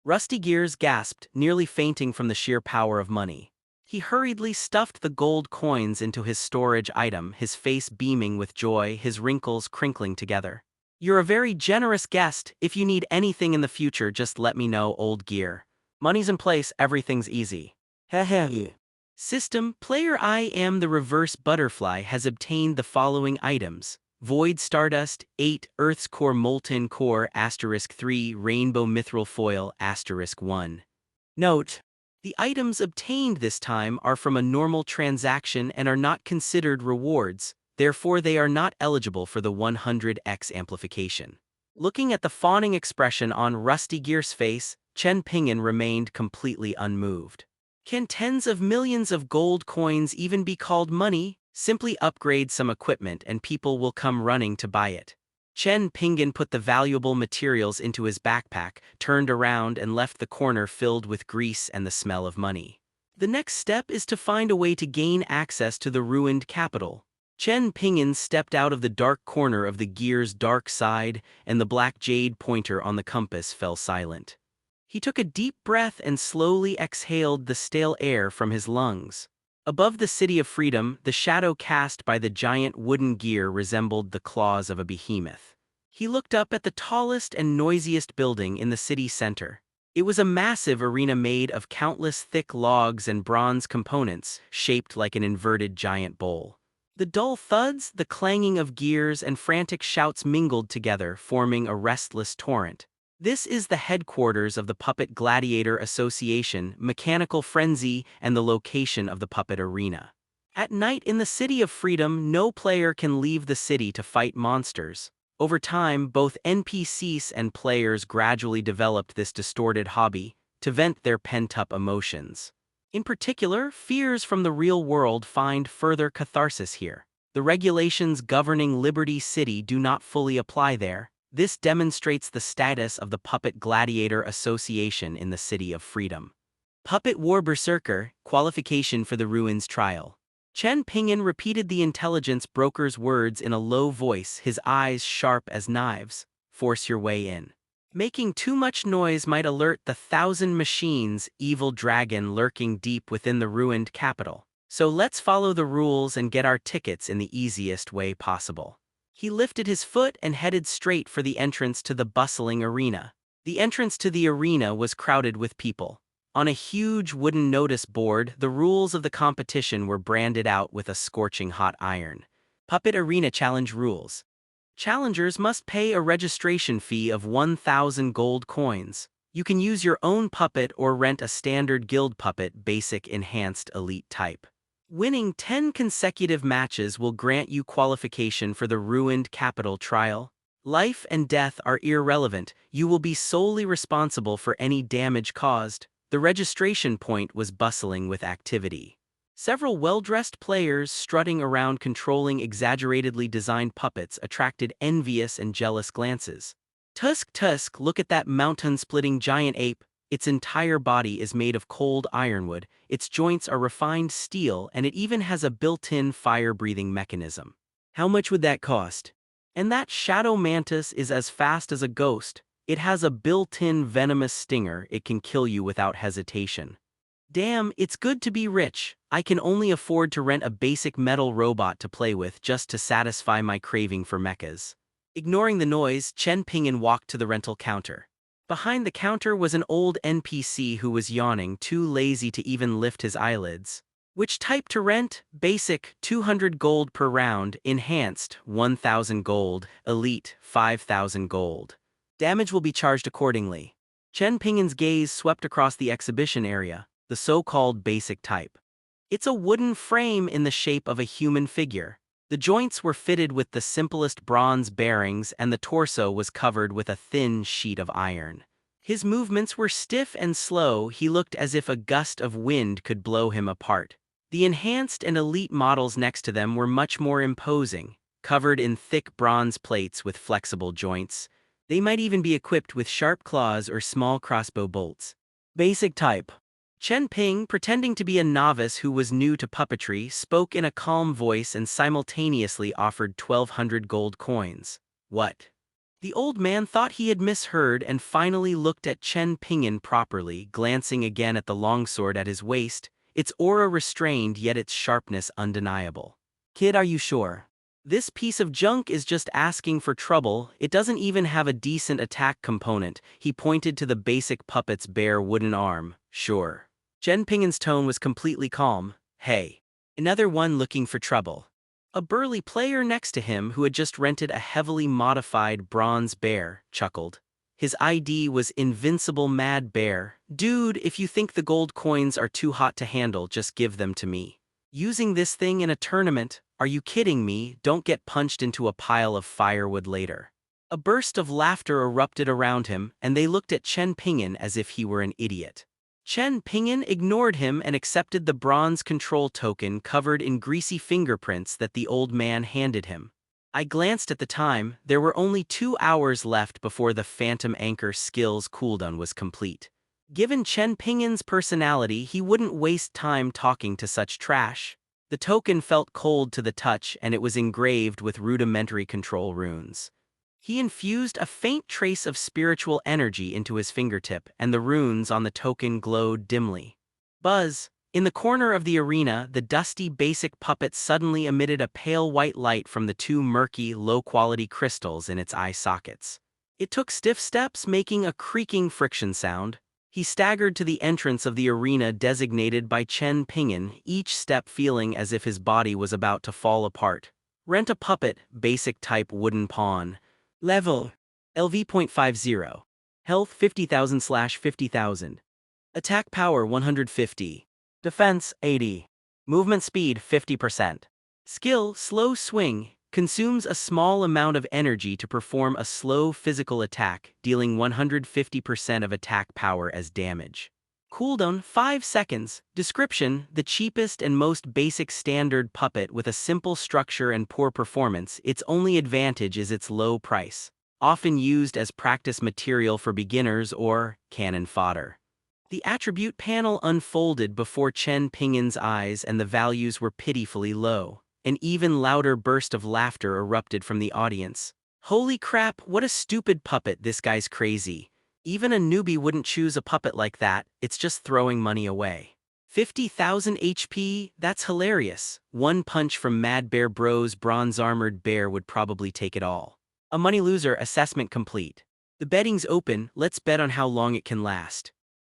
Rusty Gears gasped, nearly fainting from the sheer power of money. He hurriedly stuffed the gold coins into his storage item, his face beaming with joy, his wrinkles crinkling together. You're a very generous guest. If you need anything in the future, just let me know, old gear. Money's in place, everything's easy. Hehe. System: Player: I am the reverse butterfly has obtained the following items. Void Stardust, 8, Earth's Core Molten Core, *3, Rainbow Mithril Foil, *1. Note: the items obtained this time are from a normal transaction and are not considered rewards, therefore they are not eligible for the 100x amplification. Looking at the fawning expression on Rusty Gear's face, Chen Ping'an remained completely unmoved. Can tens of millions of gold coins even be called money? Simply upgrade some equipment and people will come running to buy it. Chen Ping'an put the valuable materials into his backpack, turned around and left the corner filled with grease and the smell of money. The next step is to find a way to gain access to the ruined capital. Chen Ping'an stepped out of the dark corner of the gear's dark side, and the black jade pointer on the compass fell silent. He took a deep breath and slowly exhaled the stale air from his lungs. Above the City of Freedom, the shadow cast by the giant wooden gear resembled the claws of a behemoth. He looked up at the tallest and noisiest building in the city center. It was a massive arena made of countless thick logs and bronze components, shaped like an inverted giant bowl. The dull thuds, the clanging of gears, and frantic shouts mingled together, forming a restless torrent. This is the headquarters of the Puppet Gladiator Association, Mechanical Frenzy, and the location of the Puppet Arena. At night in the City of Freedom, no player can leave the city to fight monsters. Over time, both NPCs and players gradually developed this distorted hobby to vent their pent-up emotions. In particular, fears from the real world find further catharsis here. The regulations governing Liberty City do not fully apply there. This demonstrates the status of the Puppet Gladiator Association in the City of Freedom. Puppet War Berserker, qualification for the Ruins trial. Chen Ping'an repeated the intelligence broker's words in a low voice, his eyes sharp as knives. Force your way in. Making too much noise might alert the 1,000 machines, evil dragon lurking deep within the ruined capital. So let's follow the rules and get our tickets in the easiest way possible. He lifted his foot and headed straight for the entrance to the bustling arena. The entrance to the arena was crowded with people. On a huge wooden notice board, the rules of the competition were branded out with a scorching hot iron. Puppet Arena Challenge Rules. Challengers must pay a registration fee of 1,000 gold coins. You can use your own puppet or rent a standard guild puppet basic enhanced elite type. Winning 10 consecutive matches will grant you qualification for the ruined capital trial. Life and death are irrelevant. You will be solely responsible for any damage caused. The registration point was bustling with activity. Several well-dressed players strutting around controlling exaggeratedly designed puppets attracted envious and jealous glances. Tusk, look at that mountain-splitting giant ape. Its entire body is made of cold ironwood, its joints are refined steel, and it even has a built-in fire-breathing mechanism. How much would that cost? And that shadow mantis is as fast as a ghost. It has a built-in venomous stinger, it can kill you without hesitation. Damn, it's good to be rich. I can only afford to rent a basic metal robot to play with just to satisfy my craving for mechas. Ignoring the noise, Chen Ping'an walked to the rental counter. Behind the counter was an old NPC who was yawning, too lazy to even lift his eyelids. Which type to rent? Basic, 200 gold per round. Enhanced, 1,000 gold. Elite, 5,000 gold. Damage will be charged accordingly. Chen Ping'an's gaze swept across the exhibition area, the so-called basic type. It's a wooden frame in the shape of a human figure. The joints were fitted with the simplest bronze bearings and the torso was covered with a thin sheet of iron. His movements were stiff and slow, he looked as if a gust of wind could blow him apart. The enhanced and elite models next to them were much more imposing, covered in thick bronze plates with flexible joints. They might even be equipped with sharp claws or small crossbow bolts. Basic type. Chen Ping, pretending to be a novice who was new to puppetry, spoke in a calm voice and simultaneously offered 1,200 gold coins. What? The old man thought he had misheard and finally looked at Chen Ping'an properly, glancing again at the longsword at his waist, its aura restrained yet its sharpness undeniable. Kid, are you sure? This piece of junk is just asking for trouble, it doesn't even have a decent attack component. He pointed to the basic puppet's bare wooden arm. Sure. Chen Ping'an's tone was completely calm. Hey. Another one looking for trouble. A burly player next to him who had just rented a heavily modified bronze bear chuckled. His ID was Invincible Mad Bear. Dude, if you think the gold coins are too hot to handle, just give them to me. Using this thing in a tournament? Are you kidding me? Don't get punched into a pile of firewood later. A burst of laughter erupted around him, and they looked at Chen Ping'an as if he were an idiot. Chen Ping'an ignored him and accepted the bronze control token covered in greasy fingerprints that the old man handed him. I glanced at the time, there were only 2 hours left before the Phantom Anchor skills cooldown was complete. Given Chen Ping'an's personality, he wouldn't waste time talking to such trash. The token felt cold to the touch and it was engraved with rudimentary control runes. He infused a faint trace of spiritual energy into his fingertip, and the runes on the token glowed dimly. Buzz! In the corner of the arena, the dusty basic puppet suddenly emitted a pale white light from the 2 murky, low-quality crystals in its eye sockets. It took stiff steps, making a creaking friction sound. He staggered to the entrance of the arena designated by Chen Ping'an, each step feeling as if his body was about to fall apart. Rent a puppet, basic type wooden pawn. Level LV.50. Health 50,000/50,000. Attack power 150. Defense 80. Movement speed 50%. Skill Slow Swing. Consumes a small amount of energy to perform a slow physical attack, dealing 150% of attack power as damage. Cooldown 5 seconds. Description: the cheapest and most basic standard puppet with a simple structure and poor performance. Its only advantage is its low price, often used as practice material for beginners or cannon fodder. The attribute panel unfolded before Chen Ping'an's eyes and the values were pitifully low. An even louder burst of laughter erupted from the audience. Holy crap, what a stupid puppet, this guy's crazy. Even a newbie wouldn't choose a puppet like that, it's just throwing money away. 50,000 HP, that's hilarious. One punch from Mad Bear Bros' bronze-armored bear would probably take it all. A money loser, assessment complete. The betting's open, let's bet on how long it can last.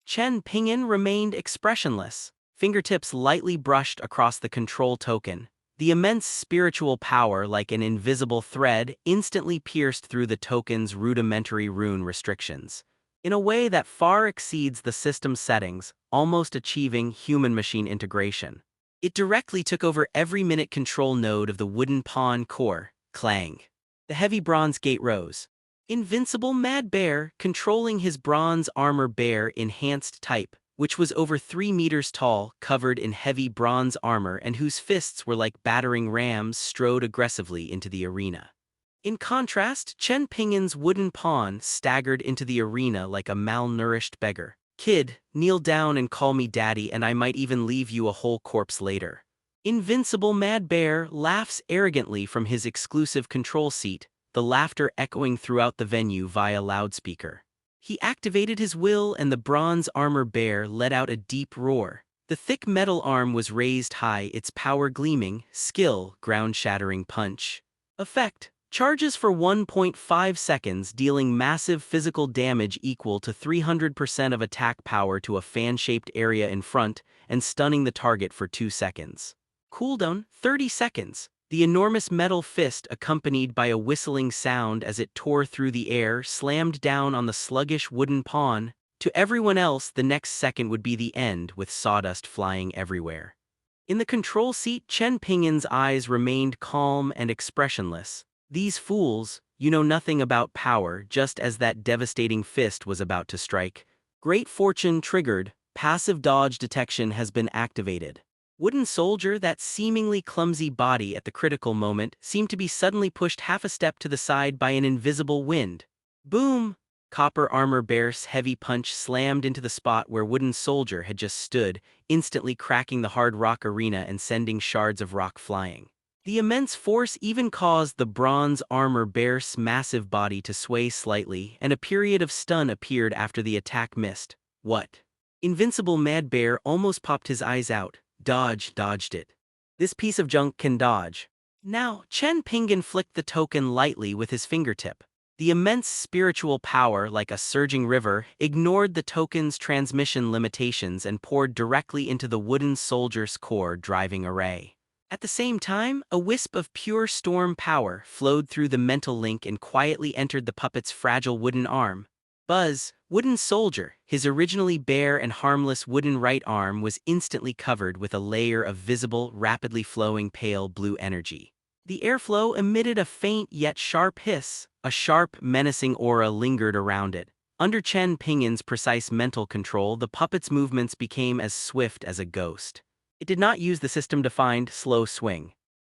Chen Ping'an remained expressionless, fingertips lightly brushed across the control token. The immense spiritual power, like an invisible thread, instantly pierced through the token's rudimentary rune restrictions. In a way that far exceeds the system's settings, almost achieving human-machine integration. It directly took over every minute control node of the wooden pawn core. Clang. The heavy bronze gate rose. Invincible Mad Bear, controlling his bronze armor bear enhanced type, which was over 3 meters tall, covered in heavy bronze armor and whose fists were like battering rams, strode aggressively into the arena. In contrast, Chen Ping'an's wooden pawn staggered into the arena like a malnourished beggar. Kid, kneel down and call me daddy, and I might even leave you a whole corpse later. Invincible Mad Bear laughs arrogantly from his exclusive control seat, the laughter echoing throughout the venue via loudspeaker. He activated his will and the bronze armor bear let out a deep roar. The thick metal arm was raised high, its power gleaming, skill, ground-shattering punch. Effect: charges for 1.5 seconds, dealing massive physical damage equal to 300% of attack power to a fan-shaped area in front, and stunning the target for 2 seconds. Cooldown 30 seconds. The enormous metal fist, accompanied by a whistling sound as it tore through the air, slammed down on the sluggish wooden pawn. To everyone else, the next second would be the end, with sawdust flying everywhere. In the control seat, Chen Ping'an's eyes remained calm and expressionless. These fools, you know nothing about power, just as that devastating fist was about to strike. Great fortune triggered. Passive dodge detection has been activated. Wooden Soldier, that seemingly clumsy body at the critical moment, seemed to be suddenly pushed half a step to the side by an invisible wind. Boom! Copper Armor Bear's heavy punch slammed into the spot where Wooden Soldier had just stood, instantly cracking the hard rock arena and sending shards of rock flying. The immense force even caused the Bronze Armor Bear's massive body to sway slightly, and a period of stun appeared after the attack missed. What? Invincible Mad Bear almost popped his eyes out. Dodged it. This piece of junk can dodge. Now, Chen Ping'an flicked the token lightly with his fingertip. The immense spiritual power, like a surging river, ignored the token's transmission limitations and poured directly into the Wooden Soldier's core driving array. At the same time, a wisp of pure storm power flowed through the mental link and quietly entered the puppet's fragile wooden arm. Buzz, Wooden Soldier, his originally bare and harmless wooden right arm was instantly covered with a layer of visible, rapidly flowing pale blue energy. The airflow emitted a faint yet sharp hiss. A sharp, menacing aura lingered around it. Under Chen Ping'an's precise mental control, the puppet's movements became as swift as a ghost. It did not use the system-defined slow swing.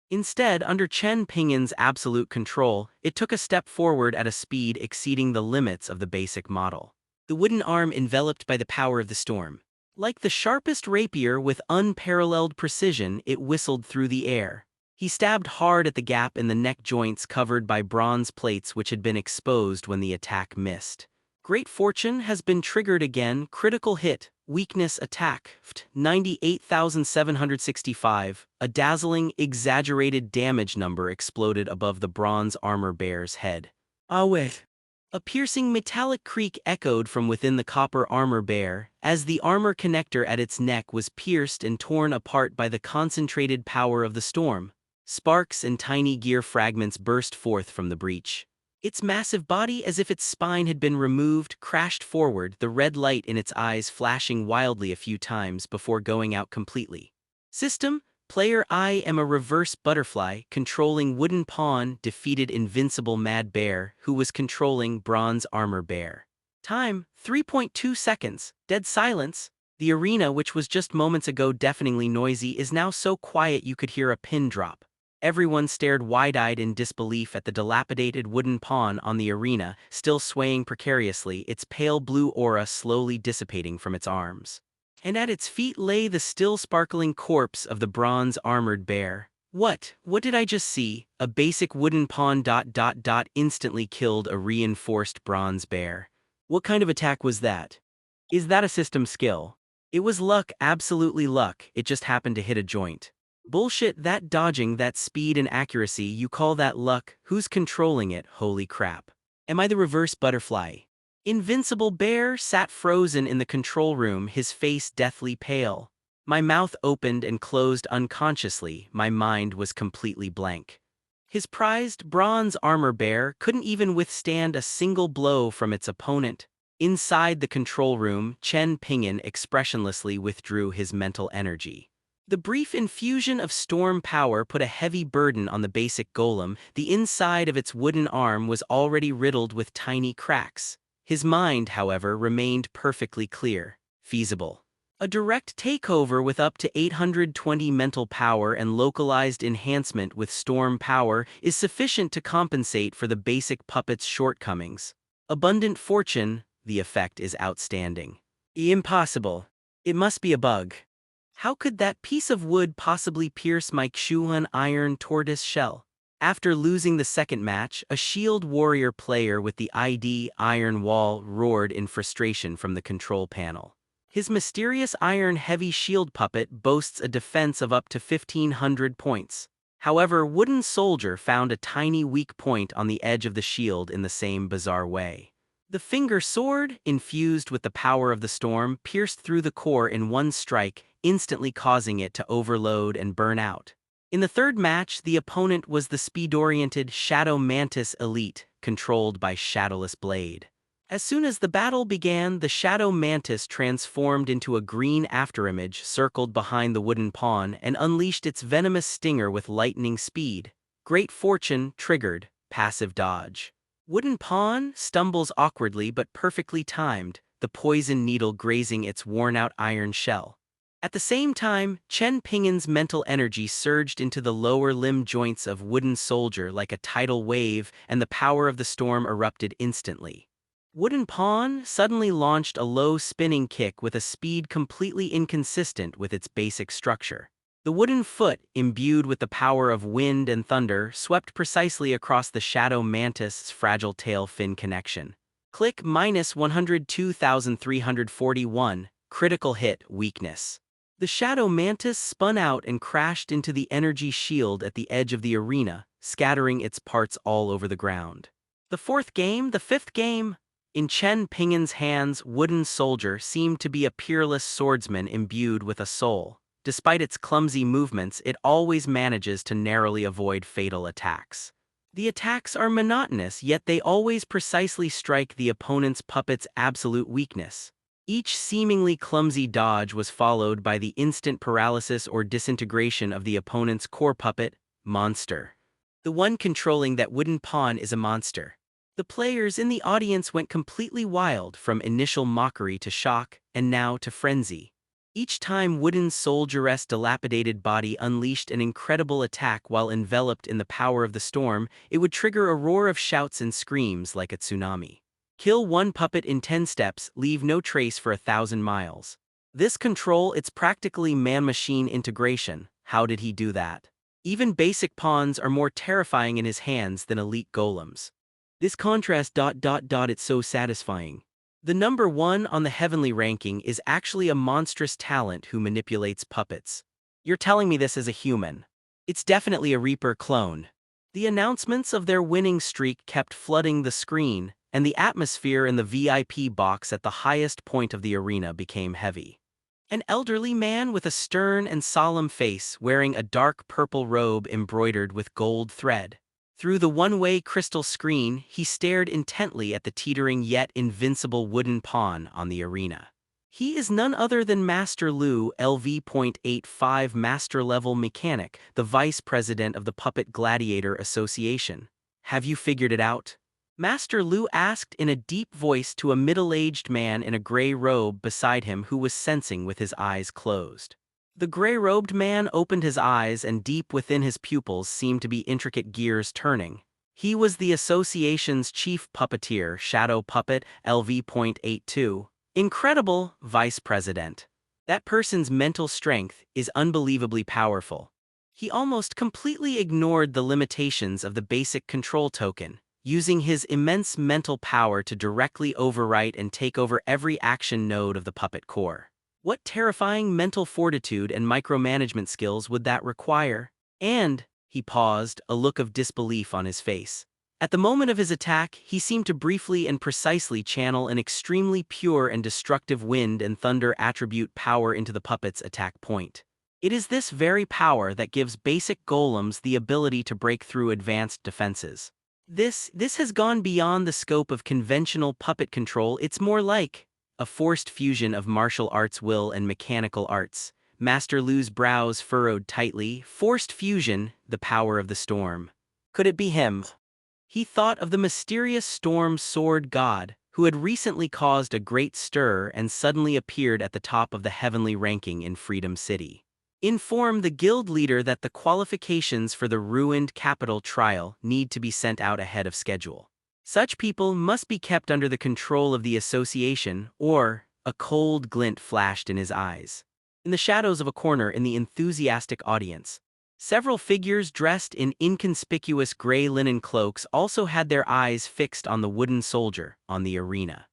Instead, under Chen Ping'an's absolute control, it took a step forward at a speed exceeding the limits of the basic model. The wooden arm enveloped by the power of the storm. Like the sharpest rapier with unparalleled precision, it whistled through the air. He stabbed hard at the gap in the neck joints covered by bronze plates which had been exposed when the attack missed. Great fortune has been triggered again. Critical hit. Weakness attack. 98,765. A dazzling, exaggerated damage number exploded above the bronze armor bear's head. Awake. A piercing metallic creak echoed from within the copper armor bear, as the armor connector at its neck was pierced and torn apart by the concentrated power of the storm. Sparks and tiny gear fragments burst forth from the breach. Its massive body, as if its spine had been removed, crashed forward, the red light in its eyes flashing wildly a few times before going out completely. System: player I am a reverse butterfly controlling wooden pawn defeated invincible Mad Bear, who was controlling bronze armor bear. Time: 3.2 seconds. Dead silence. The arena, which was just moments ago deafeningly noisy, is now so quiet you could hear a pin drop. Everyone stared wide-eyed in disbelief at the dilapidated wooden pawn on the arena, still swaying precariously, its pale blue aura slowly dissipating from its arms. And at its feet lay the still sparkling corpse of the bronze-armored bear. What did I just see? A basic wooden pawn ... instantly killed a reinforced bronze bear. What kind of attack was that? Is that a system skill? It was luck, absolutely luck, it just happened to hit a joint. Bullshit, that dodging, that speed and accuracy, you call that luck? Who's controlling it, holy crap? Am I the reverse butterfly? Invincible Bear sat frozen in the control room, his face deathly pale. My mouth opened and closed unconsciously, my mind was completely blank. His prized bronze armor bear couldn't even withstand a single blow from its opponent. Inside the control room, Chen Ping'an expressionlessly withdrew his mental energy. The brief infusion of storm power put a heavy burden on the basic golem. The inside of its wooden arm was already riddled with tiny cracks. His mind, however, remained perfectly clear. Feasible. A direct takeover with up to 820 mental power and localized enhancement with storm power is sufficient to compensate for the basic puppet's shortcomings. Abundant fortune, the effect is outstanding. Impossible. It must be a bug. How could that piece of wood possibly pierce my Yuanyuan iron tortoise shell? After losing the second match, a shield warrior player with the ID Iron Wall roared in frustration from the control panel. His mysterious iron-heavy shield puppet boasts a defense of up to 1,500 points. However, Wooden Soldier found a tiny weak point on the edge of the shield in the same bizarre way. The finger sword, infused with the power of the storm, pierced through the core in one strike, instantly causing it to overload and burn out. In the third match, the opponent was the speed-oriented Shadow Mantis Elite, controlled by Shadowless Blade. As soon as the battle began, the Shadow Mantis transformed into a green afterimage circled behind the wooden pawn and unleashed its venomous stinger with lightning speed. Great fortune triggered, passive dodge. Wooden pawn stumbles awkwardly but perfectly timed, the poison needle grazing its worn-out iron shell. At the same time, Chen Ping'an's mental energy surged into the lower limb joints of Wooden Soldier like a tidal wave, and the power of the storm erupted instantly. Wooden Pawn suddenly launched a low spinning kick with a speed completely inconsistent with its basic structure. The wooden foot, imbued with the power of wind and thunder, swept precisely across the Shadow Mantis's fragile tail-fin connection. Click -102,341, critical hit, weakness. The Shadow Mantis spun out and crashed into the energy shield at the edge of the arena, scattering its parts all over the ground. The fifth game. In Chen Ping'an's hands, Wooden Soldier seemed to be a peerless swordsman imbued with a soul. Despite its clumsy movements, it always manages to narrowly avoid fatal attacks. The attacks are monotonous, yet they always precisely strike the opponent's puppet's absolute weakness. Each seemingly clumsy dodge was followed by the instant paralysis or disintegration of the opponent's core puppet, monster. The one controlling that wooden pawn is a monster. The players in the audience went completely wild, from initial mockery to shock, and now to frenzy. Each time Wooden Soldier's dilapidated body unleashed an incredible attack while enveloped in the power of the storm, it would trigger a roar of shouts and screams like a tsunami. Kill one puppet in 10 steps, leave no trace for 1,000 miles. This control, it's practically man-machine integration. How did he do that? Even basic pawns are more terrifying in his hands than elite golems. This contrast ... it's so satisfying. The number one on the heavenly ranking is actually a monstrous talent who manipulates puppets. You're telling me this as a human. It's definitely a Reaper clone. The announcements of their winning streak kept flooding the screen, and the atmosphere in the VIP box at the highest point of the arena became heavy. An elderly man with a stern and solemn face, wearing a dark purple robe embroidered with gold thread. Through the one-way crystal screen, he stared intently at the teetering yet invincible wooden pawn on the arena. He is none other than Master Lu, LV.85 Master-Level Mechanic, the Vice President of the Puppet Gladiator Association. Have you figured it out? Master Lu asked in a deep voice to a middle-aged man in a gray robe beside him who was sensing with his eyes closed. The gray-robed man opened his eyes, and deep within his pupils seemed to be intricate gears turning. He was the association's chief puppeteer, Shadow Puppet LV.82. Incredible, Vice President. That person's mental strength is unbelievably powerful. He almost completely ignored the limitations of the basic control token, using his immense mental power to directly overwrite and take over every action node of the puppet core. What terrifying mental fortitude and micromanagement skills would that require? And, he paused, a look of disbelief on his face. At the moment of his attack, he seemed to briefly and precisely channel an extremely pure and destructive wind and thunder attribute power into the puppet's attack point. It is this very power that gives basic golems the ability to break through advanced defenses. This has gone beyond the scope of conventional puppet control. It's more like a forced fusion of martial arts will and mechanical arts. Master Lu's brows furrowed tightly. Forced fusion, the power of the storm. Could it be him? He thought of the mysterious storm sword god, who had recently caused a great stir and suddenly appeared at the top of the heavenly ranking in Freedom City. Inform the guild leader that the qualifications for the ruined capital trial need to be sent out ahead of schedule. Such people must be kept under the control of the association, or a cold glint flashed in his eyes. In the shadows of a corner in the enthusiastic audience, several figures dressed in inconspicuous gray linen cloaks also had their eyes fixed on the wooden soldier on the arena.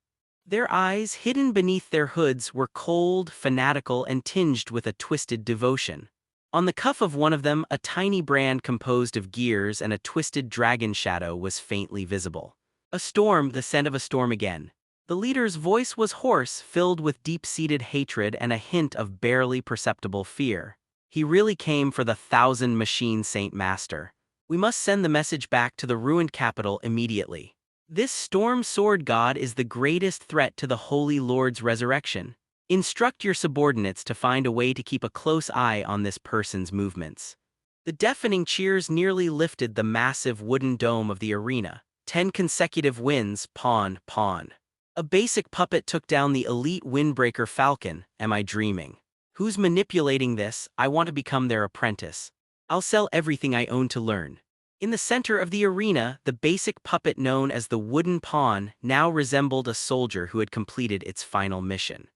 Their eyes, hidden beneath their hoods, were cold, fanatical, and tinged with a twisted devotion. On the cuff of one of them, a tiny brand composed of gears and a twisted dragon shadow was faintly visible. A storm, the scent of a storm again. The leader's voice was hoarse, filled with deep-seated hatred and a hint of barely perceptible fear. He really came for the 1,000-machine Saint Master. We must send the message back to the ruined capital immediately. This storm sword god is the greatest threat to the Holy Lord's resurrection. Instruct your subordinates to find a way to keep a close eye on this person's movements. The deafening cheers nearly lifted the massive wooden dome of the arena. 10 consecutive wins, pawn, pawn. A basic puppet took down the elite windbreaker falcon. Am I dreaming? Who's manipulating this? I want to become their apprentice. I'll sell everything I own to learn. In the center of the arena, the basic puppet known as the wooden pawn now resembled a soldier who had completed its final mission.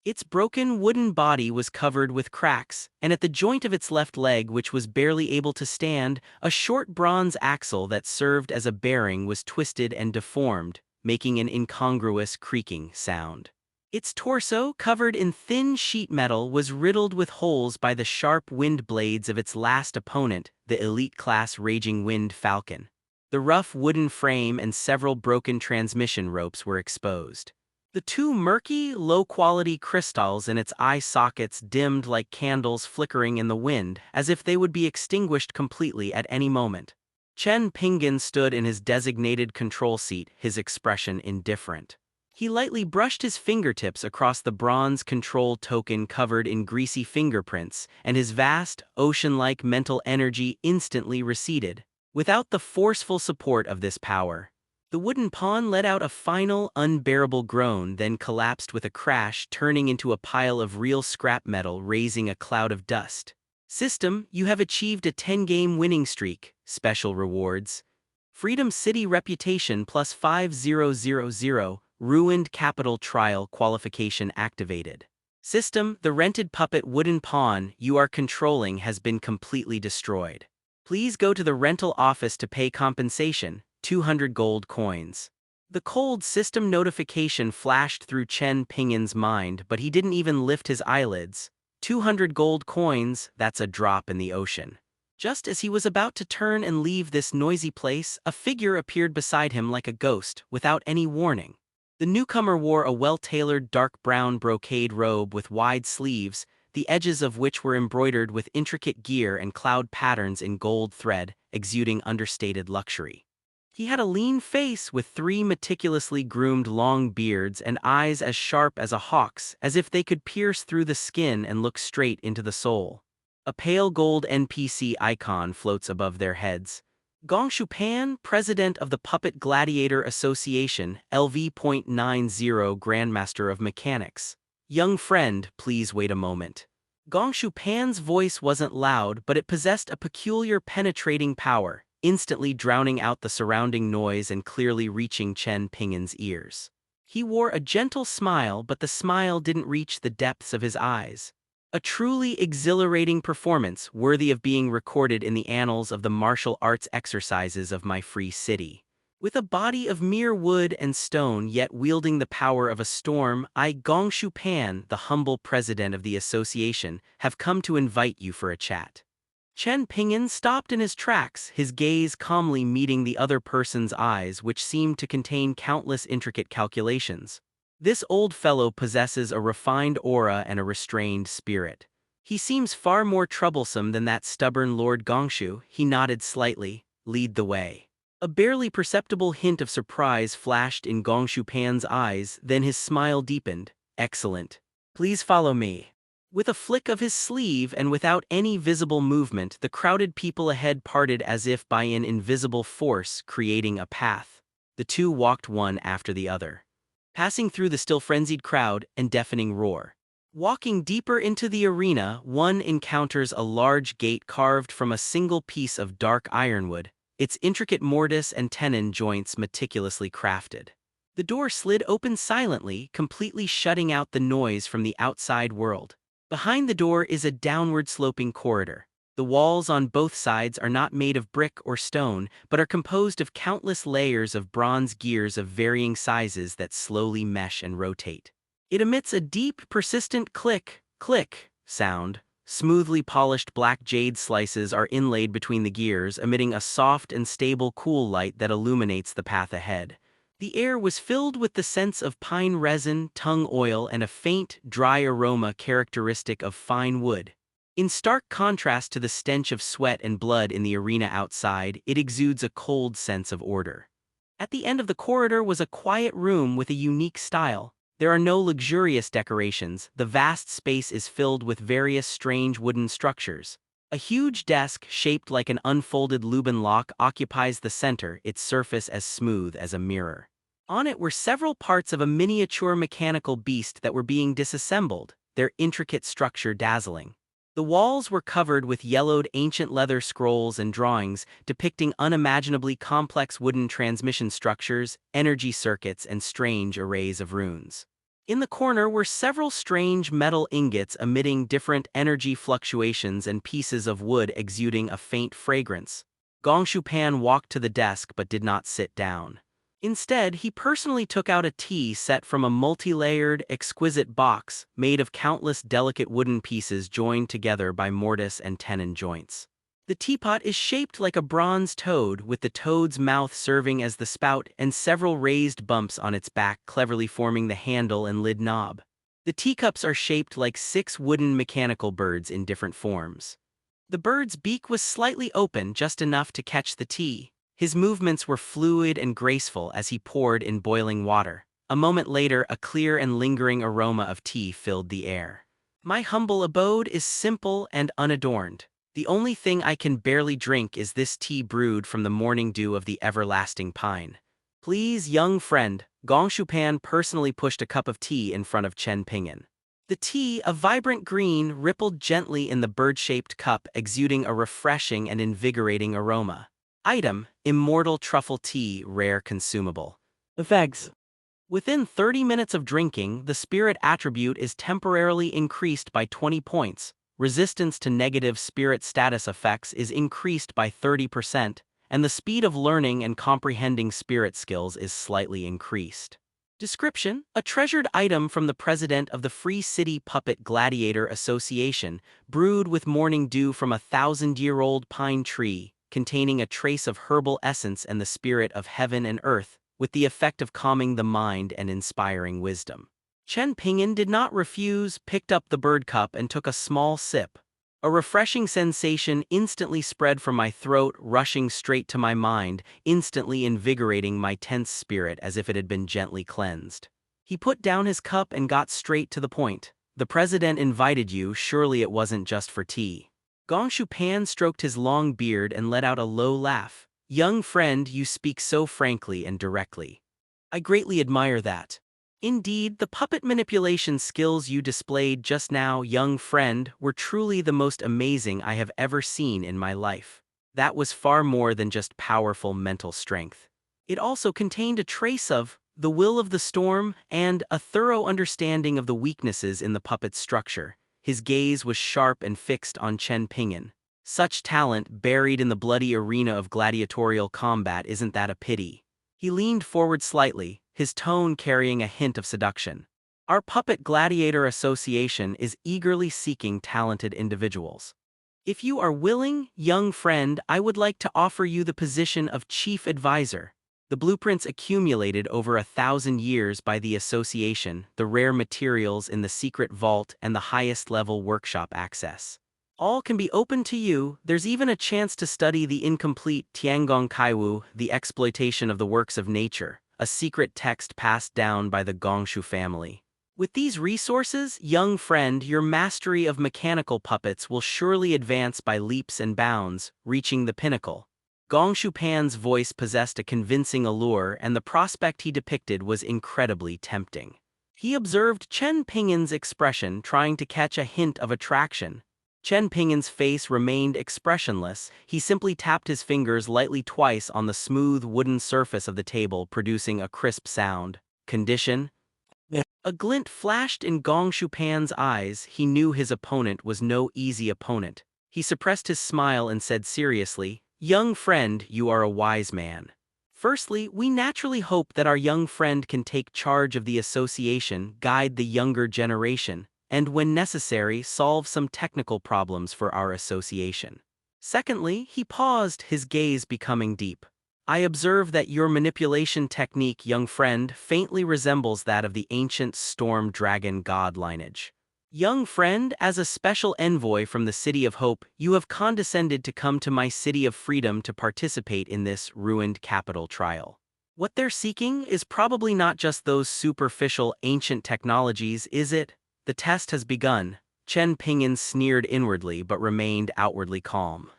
Its broken wooden body was covered with cracks, and at the joint of its left leg, which was barely able to stand, a short bronze axle that served as a bearing was twisted and deformed, making an incongruous creaking sound. Its torso, covered in thin sheet metal, was riddled with holes by the sharp wind blades of its last opponent, the elite-class Raging Wind Falcon. The rough wooden frame and several broken transmission ropes were exposed. The two murky, low-quality crystals in its eye sockets dimmed like candles flickering in the wind, as if they would be extinguished completely at any moment. Chen Ping'an stood in his designated control seat, his expression indifferent. He lightly brushed his fingertips across the bronze control token covered in greasy fingerprints, and his vast, ocean-like mental energy instantly receded. Without the forceful support of this power, the wooden pawn let out a final, unbearable groan, then collapsed with a crash, turning into a pile of real scrap metal, raising a cloud of dust. System, you have achieved a 10-game winning streak. Special rewards. Freedom City reputation plus 5000. Ruined capital trial qualification activated. System, the rented puppet wooden pawn you are controlling has been completely destroyed. Please go to the rental office to pay compensation, 200 gold coins. The cold system notification flashed through Chen Ping'an's mind, but he didn't even lift his eyelids. 200 gold coins, that's a drop in the ocean. Just as he was about to turn and leave this noisy place, a figure appeared beside him like a ghost, without any warning. The newcomer wore a well-tailored dark brown brocade robe with wide sleeves, the edges of which were embroidered with intricate gear and cloud patterns in gold thread, exuding understated luxury. He had a lean face with 3 meticulously groomed long beards and eyes as sharp as a hawk's, as if they could pierce through the skin and look straight into the soul. A pale gold NPC icon floats above their heads. Pan, president of the Puppet Gladiator Association, LV.90 Grandmaster of Mechanics. Young friend, please wait a moment. Pan's voice wasn't loud, but it possessed a peculiar penetrating power, instantly drowning out the surrounding noise and clearly reaching Chen Ping'an's ears. He wore a gentle smile, but the smile didn't reach the depths of his eyes. A truly exhilarating performance worthy of being recorded in the annals of the martial arts exercises of my free city. With a body of mere wood and stone yet wielding the power of a storm, I, Pan, the humble president of the association, have come to invite you for a chat. Chen Ping'an stopped in his tracks, his gaze calmly meeting the other person's eyes, which seemed to contain countless intricate calculations. This old fellow possesses a refined aura and a restrained spirit. He seems far more troublesome than that stubborn Lord Gongshu. He nodded slightly. Lead the way. A barely perceptible hint of surprise flashed in Pan's eyes, then his smile deepened. Excellent. Please follow me. With a flick of his sleeve and without any visible movement, the crowded people ahead parted as if by an invisible force, creating a path. The two walked one after the other, passing through the still frenzied crowd and deafening roar. Walking deeper into the arena, one encounters a large gate carved from a single piece of dark ironwood, its intricate mortise and tenon joints meticulously crafted. The door slid open silently, completely shutting out the noise from the outside world. Behind the door is a downward-sloping corridor. The walls on both sides are not made of brick or stone, but are composed of countless layers of bronze gears of varying sizes that slowly mesh and rotate. It emits a deep, persistent click, click sound. Smoothly polished black jade slices are inlaid between the gears, emitting a soft and stable cool light that illuminates the path ahead. The air was filled with the scents of pine resin, tung oil, and a faint, dry aroma characteristic of fine wood. In stark contrast to the stench of sweat and blood in the arena outside, it exudes a cold sense of order. At the end of the corridor was a quiet room with a unique style. There are no luxurious decorations. The vast space is filled with various strange wooden structures. A huge desk, shaped like an unfolded Lubin lock, occupies the center, its surface as smooth as a mirror. On it were several parts of a miniature mechanical beast that were being disassembled, their intricate structure dazzling. The walls were covered with yellowed ancient leather scrolls and drawings depicting unimaginably complex wooden transmission structures, energy circuits, and strange arrays of runes. In the corner were several strange metal ingots emitting different energy fluctuations and pieces of wood exuding a faint fragrance. Pan walked to the desk but did not sit down. Instead, he personally took out a tea set from a multi-layered, exquisite box made of countless delicate wooden pieces joined together by mortise and tenon joints. The teapot is shaped like a bronze toad, with the toad's mouth serving as the spout and several raised bumps on its back cleverly forming the handle and lid knob. The teacups are shaped like 6 wooden mechanical birds in different forms. The bird's beak was slightly open, just enough to catch the tea. His movements were fluid and graceful as he poured in boiling water. A moment later, a clear and lingering aroma of tea filled the air. My humble abode is simple and unadorned. The only thing I can barely drink is this tea brewed from the morning dew of the everlasting pine. Please, young friend. Pan personally pushed a cup of tea in front of Chen Ping'an. The tea, a vibrant green, rippled gently in the bird-shaped cup, exuding a refreshing and invigorating aroma. Item: immortal truffle tea, rare consumable. Effects: within 30 minutes of drinking, the spirit attribute is temporarily increased by 20 points, resistance to negative spirit status effects is increased by 30%, and the speed of learning and comprehending spirit skills is slightly increased. Description: a treasured item from the president of the Free City Puppet Gladiator Association, brewed with morning dew from a 1,000-year-old pine tree, containing a trace of herbal essence and the spirit of heaven and earth, with the effect of calming the mind and inspiring wisdom. Chen Ping'an did not refuse, picked up the bird cup and took a small sip. A refreshing sensation instantly spread from my throat, rushing straight to my mind, instantly invigorating my tense spirit as if it had been gently cleansed. He put down his cup and got straight to the point. The president invited you, surely it wasn't just for tea. Pan stroked his long beard and let out a low laugh. Young friend, you speak so frankly and directly. I greatly admire that. Indeed, the puppet manipulation skills you displayed just now, young friend, were truly the most amazing I have ever seen in my life. That was far more than just powerful mental strength. It also contained a trace of the will of the storm and a thorough understanding of the weaknesses in the puppet's structure. His gaze was sharp and fixed on Chen Ping'an. Such talent buried in the bloody arena of gladiatorial combat, isn't that a pity? He leaned forward slightly, his tone carrying a hint of seduction. Our Puppet Gladiator Association is eagerly seeking talented individuals. If you are willing, young friend, I would like to offer you the position of chief advisor. The blueprints accumulated over 1,000 years by the association, the rare materials in the secret vault, and the highest-level workshop access. All can be open to you. There's even a chance to study the incomplete Tiangong Kaiwu, the exploitation of the works of nature, a secret text passed down by the Gongshu family. With these resources, young friend, your mastery of mechanical puppets will surely advance by leaps and bounds, reaching the pinnacle. Gongshu Pan's voice possessed a convincing allure, and the prospect he depicted was incredibly tempting. He observed Chen Ping'an's expression, trying to catch a hint of attraction. Chen Ping'an's face remained expressionless. He simply tapped his fingers lightly twice on the smooth wooden surface of the table, producing a crisp sound. Condition? A glint flashed in Gongshu Pan's eyes. He knew his opponent was no easy opponent. He suppressed his smile and said seriously, "Young friend, you are a wise man. Firstly, we naturally hope that our young friend can take charge of the association, guide the younger generation, and when necessary, solve some technical problems for our association. Secondly," he paused, his gaze becoming deep. "I observe that your manipulation technique, young friend, faintly resembles that of the ancient storm dragon god lineage. Young friend, as a special envoy from the City of Hope, you have condescended to come to my City of Freedom to participate in this ruined capital trial. What they're seeking is probably not just those superficial ancient technologies, is it? The test has begun." Chen Ping'an sneered inwardly but remained outwardly calm.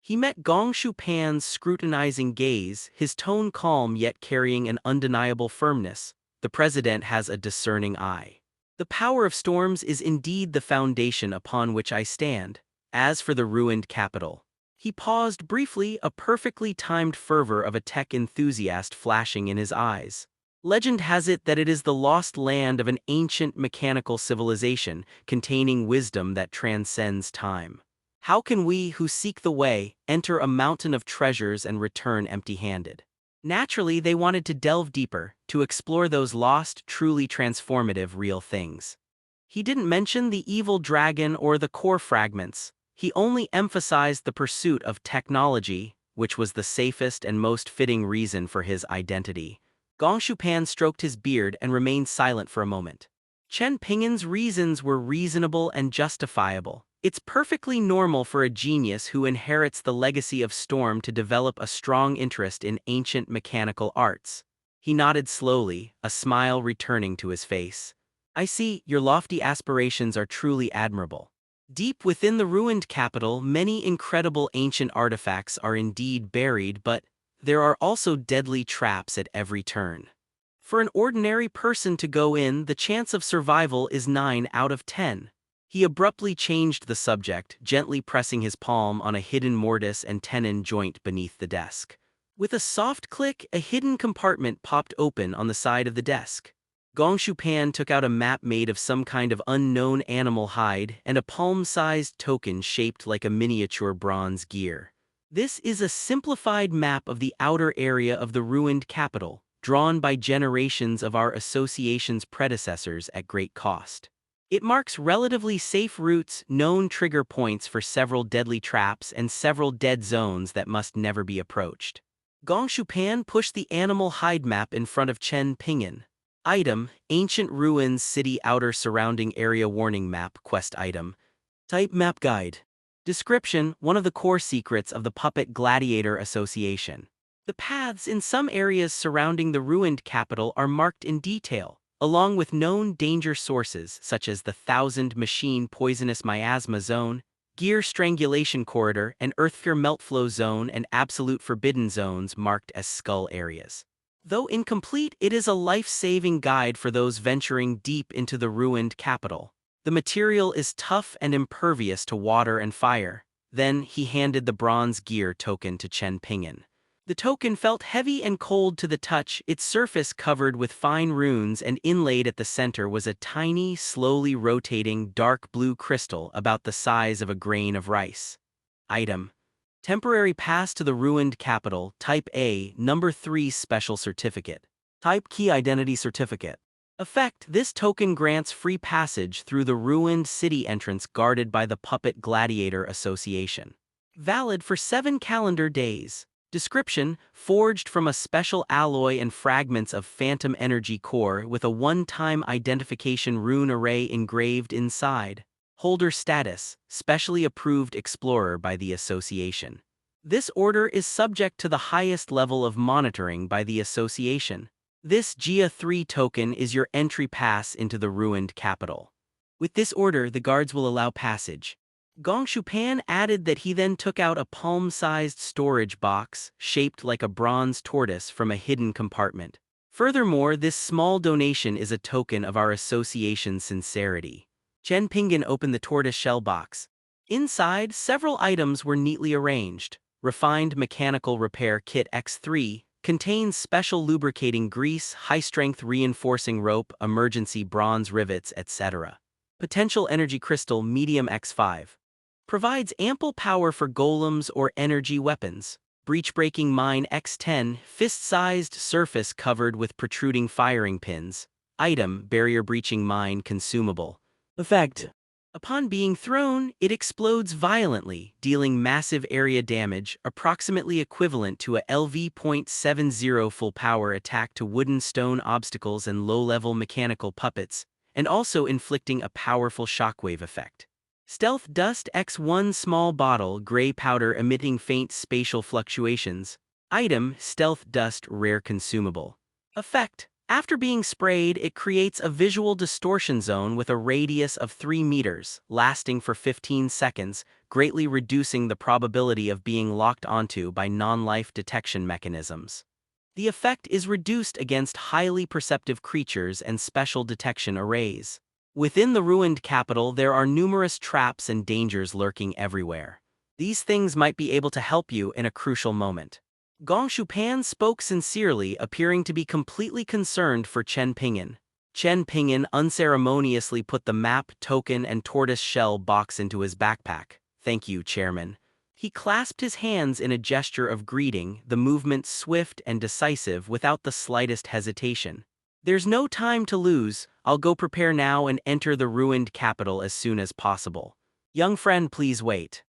He met Gongshu Pan's scrutinizing gaze, his tone calm yet carrying an undeniable firmness. The president has a discerning eye. The power of storms is indeed the foundation upon which I stand. As for the ruined capital. He paused briefly, a perfectly timed fervor of a tech enthusiast flashing in his eyes. Legend has it that it is the lost land of an ancient mechanical civilization containing wisdom that transcends time. How can we, who seek the way, enter a mountain of treasures and return empty-handed? Naturally, they wanted to delve deeper, to explore those lost, truly transformative real things. He didn't mention the evil dragon or the core fragments. He only emphasized the pursuit of technology, which was the safest and most fitting reason for his identity. Gongshu Pan stroked his beard and remained silent for a moment. Chen Ping'an's reasons were reasonable and justifiable. It's perfectly normal for a genius who inherits the legacy of Storm to develop a strong interest in ancient mechanical arts. He nodded slowly, a smile returning to his face. "I see, your lofty aspirations are truly admirable. Deep within the ruined capital, many incredible ancient artifacts are indeed buried, but there are also deadly traps at every turn. For an ordinary person to go in, the chance of survival is 9 out of 10. He abruptly changed the subject, gently pressing his palm on a hidden mortise and tenon joint beneath the desk. With a soft click, a hidden compartment popped open on the side of the desk. Gongshu Pan took out a map made of some kind of unknown animal hide and a palm-sized token shaped like a miniature bronze gear. This is a simplified map of the outer area of the ruined capital, drawn by generations of our association's predecessors at great cost. It marks relatively safe routes, known trigger points for several deadly traps, and several dead zones that must never be approached. Gongshu Pan pushed the animal hide map in front of Chen Ping'an. Item: Ancient Ruins City Outer Surrounding Area Warning Map. Quest item. Type: Map Guide. Description: one of the core secrets of the Puppet Gladiator Association. The paths in some areas surrounding the ruined capital are marked in detail, along with known danger sources such as the 1,000 Machine Poisonous Miasma Zone, Gear Strangulation Corridor, and Earthsphere Meltflow Zone and Absolute Forbidden Zones marked as skull areas. Though incomplete, it is a life-saving guide for those venturing deep into the ruined capital. The material is tough and impervious to water and fire. Then he handed the bronze gear token to Chen Ping'an. The token felt heavy and cold to the touch, its surface covered with fine runes, and inlaid at the center was a tiny, slowly rotating dark blue crystal about the size of a grain of rice. Item: Temporary Pass to the Ruined Capital, Type A, Number 3 Special Certificate. Type Key Identity Certificate. Effect: This token grants free passage through the ruined city entrance guarded by the Puppet Gladiator Association. Valid for 7 calendar days. Description: Forged from a special alloy and fragments of phantom energy core with a one-time identification rune array engraved inside. Holder status: Specially Approved Explorer by the Association. This order is subject to the highest level of monitoring by the Association. This GIA 3 token is your entry pass into the ruined capital. With this order, the guards will allow passage. Gong Shupan added that he then took out a palm-sized storage box, shaped like a bronze tortoise, from a hidden compartment. Furthermore, this small donation is a token of our association's sincerity. Chen Ping'an opened the tortoise-shell box. Inside, several items were neatly arranged. Refined Mechanical Repair Kit X3 contains special lubricating grease, high-strength reinforcing rope, emergency bronze rivets, etc. Potential Energy Crystal Medium X5 provides ample power for golems or energy weapons. Breach-breaking Mine X10, fist-sized surface covered with protruding firing pins. Item: Barrier-breaching mine consumable. Effect: Upon being thrown, it explodes violently, dealing massive area damage, approximately equivalent to a LV.70 full-power attack to wooden stone obstacles and low-level mechanical puppets, and also inflicting a powerful shockwave effect. Stealth Dust X1 small bottle, gray powder emitting faint spatial fluctuations. Item: Stealth Dust rare consumable. Effect: After being sprayed, it creates a visual distortion zone with a radius of 3 meters, lasting for 15 seconds, greatly reducing the probability of being locked onto by non-life detection mechanisms. The effect is reduced against highly perceptive creatures and special detection arrays. Within the ruined capital, there are numerous traps and dangers lurking everywhere. These things might be able to help you in a crucial moment. Gong Shupan spoke sincerely, appearing to be completely concerned for Chen Ping'an. Chen Ping'an unceremoniously put the map, token, and tortoise shell box into his backpack. Thank you, Chairman. He clasped his hands in a gesture of greeting, the movement swift and decisive without the slightest hesitation. There's no time to lose. I'll go prepare now and enter the ruined capital as soon as possible. Young friend, please wait.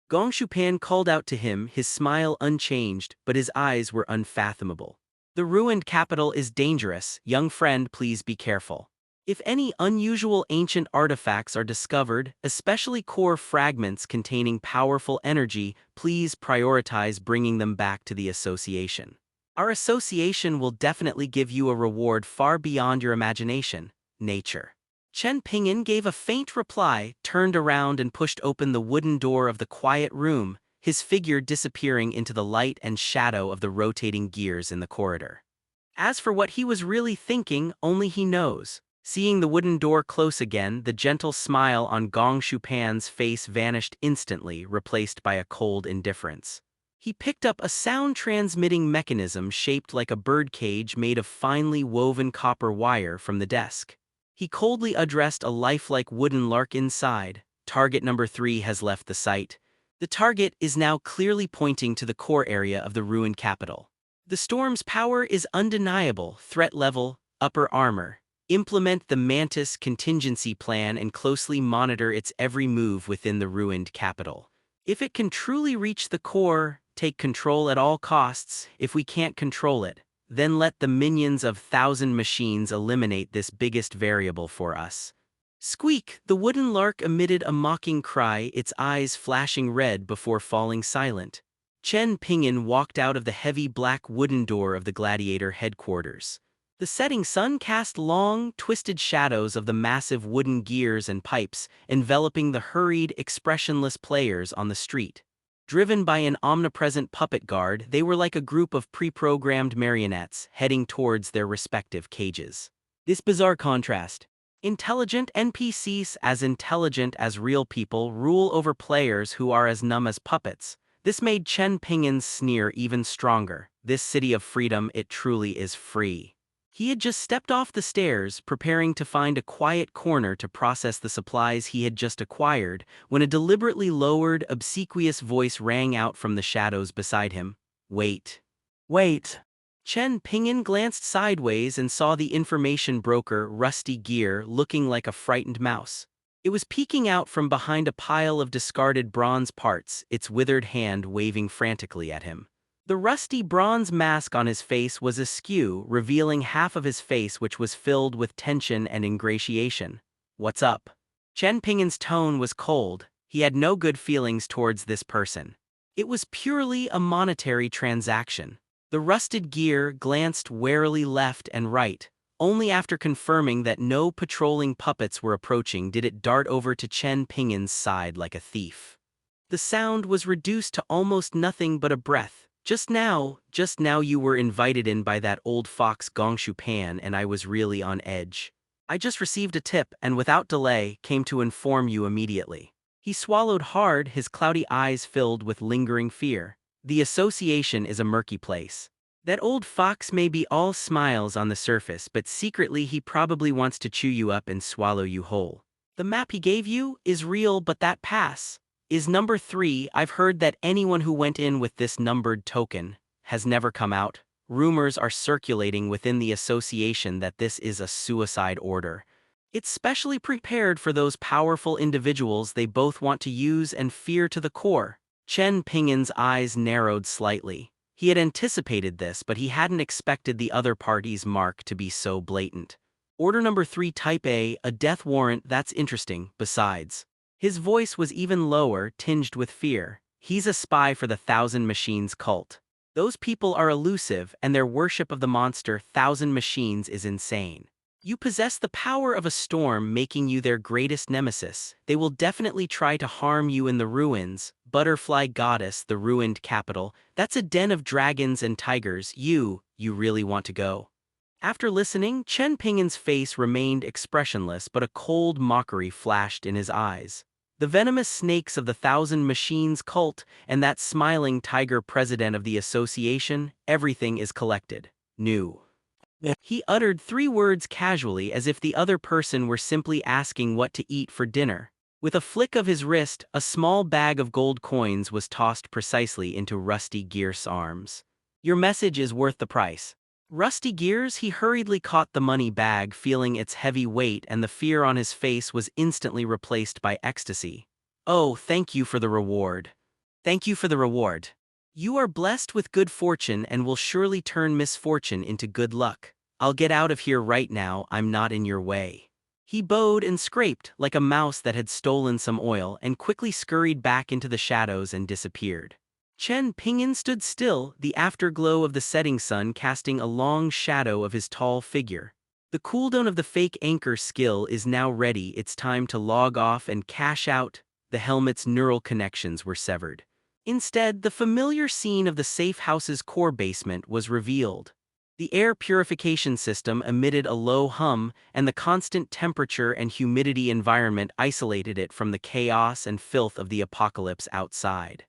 Gong Shupan called out to him, his smile unchanged, but his eyes were unfathomable. The ruined capital is dangerous. Young friend, please be careful. If any unusual ancient artifacts are discovered, especially core fragments containing powerful energy, please prioritize bringing them back to the association. Our association will definitely give you a reward far beyond your imagination. Nature. Chen Ping'an gave a faint reply, turned around and pushed open the wooden door of the quiet room, his figure disappearing into the light and shadow of the rotating gears in the corridor. As for what he was really thinking, only he knows. Seeing the wooden door close again, the gentle smile on Gong Shupan's face vanished instantly, replaced by a cold indifference. He picked up a sound-transmitting mechanism shaped like a birdcage made of finely woven copper wire from the desk. He coldly addressed a lifelike wooden lark inside. Target number 3 has left the site. The target is now clearly pointing to the core area of the ruined capital. The storm's power is undeniable. Threat level, upper armor. Implement the Mantis contingency plan and closely monitor its every move within the ruined capital. If it can truly reach the core, take control at all costs. If we can't control it, then let the minions of 1,000 machines eliminate this biggest variable for us. Squeak! The wooden lark emitted a mocking cry, its eyes flashing red before falling silent. Chen Ping'an walked out of the heavy black wooden door of the Gladiator headquarters. The setting sun cast long, twisted shadows of the massive wooden gears and pipes, enveloping the hurried, expressionless players on the street. Driven by an omnipresent puppet guard, they were like a group of pre-programmed marionettes heading towards their respective cages. This bizarre contrast. Intelligent NPCs as intelligent as real people rule over players who are as numb as puppets. This made Chen Ping'an's sneer even stronger. This city of freedom, it truly is free. He had just stepped off the stairs, preparing to find a quiet corner to process the supplies he had just acquired, when a deliberately lowered, obsequious voice rang out from the shadows beside him. Wait. Wait. Chen Ping'an glanced sideways and saw the information broker, Rusty Gear, looking like a frightened mouse. It was peeking out from behind a pile of discarded bronze parts, its withered hand waving frantically at him. The rusty bronze mask on his face was askew, revealing half of his face which was filled with tension and ingratiation. What's up? Chen Ping'an's tone was cold. He had no good feelings towards this person. It was purely a monetary transaction. The rusted gear glanced warily left and right. Only after confirming that no patrolling puppets were approaching did it dart over to Chen Ping'an's side like a thief. The sound was reduced to almost nothing but a breath. Just now you were invited in by that old fox Gongshu Pan and I was really on edge. I just received a tip and without delay came to inform you immediately. He swallowed hard, his cloudy eyes filled with lingering fear. The association is a murky place. That old fox may be all smiles on the surface, but secretly he probably wants to chew you up and swallow you whole. The map he gave you is real, but that pass is number 3. I've heard that anyone who went in with this numbered token has never come out. Rumors are circulating within the association that this is a suicide order. It's specially prepared for those powerful individuals they both want to use and fear to the core. Chen Ping'an's eyes narrowed slightly. He had anticipated this, but he hadn't expected the other party's mark to be so blatant. Order number 3 Type A death warrant, that's interesting, besides. His voice was even lower, tinged with fear. He's a spy for the Thousand Machines cult. Those people are elusive, and their worship of the monster Thousand Machines is insane. You possess the power of a storm, making you their greatest nemesis. They will definitely try to harm you in the ruins. Butterfly Goddess, the ruined capital. That's a den of dragons and tigers. You really want to go? After listening, Chen Ping'an's face remained expressionless, but a cold mockery flashed in his eyes. The venomous snakes of the Thousand Machines cult and that smiling tiger president of the association, everything is collected. New. He uttered 3 words casually as if the other person were simply asking what to eat for dinner. With a flick of his wrist, a small bag of gold coins was tossed precisely into Rusty Gear's arms. Your message is worth the price. Rusty Gears, he hurriedly caught the money bag, feeling its heavy weight, and the fear on his face was instantly replaced by ecstasy. Oh, thank you for the reward. Thank you for the reward. You are blessed with good fortune and will surely turn misfortune into good luck. I'll get out of here right now, I'm not in your way. He bowed and scraped like a mouse that had stolen some oil and quickly scurried back into the shadows and disappeared. Chen Ping'an stood still, the afterglow of the setting sun casting a long shadow of his tall figure. The cooldown of the fake anchor skill is now ready, it's time to log off and cash out. The helmet's neural connections were severed. Instead, the familiar scene of the safe house's core basement was revealed. The air purification system emitted a low hum, and the constant temperature and humidity environment isolated it from the chaos and filth of the apocalypse outside.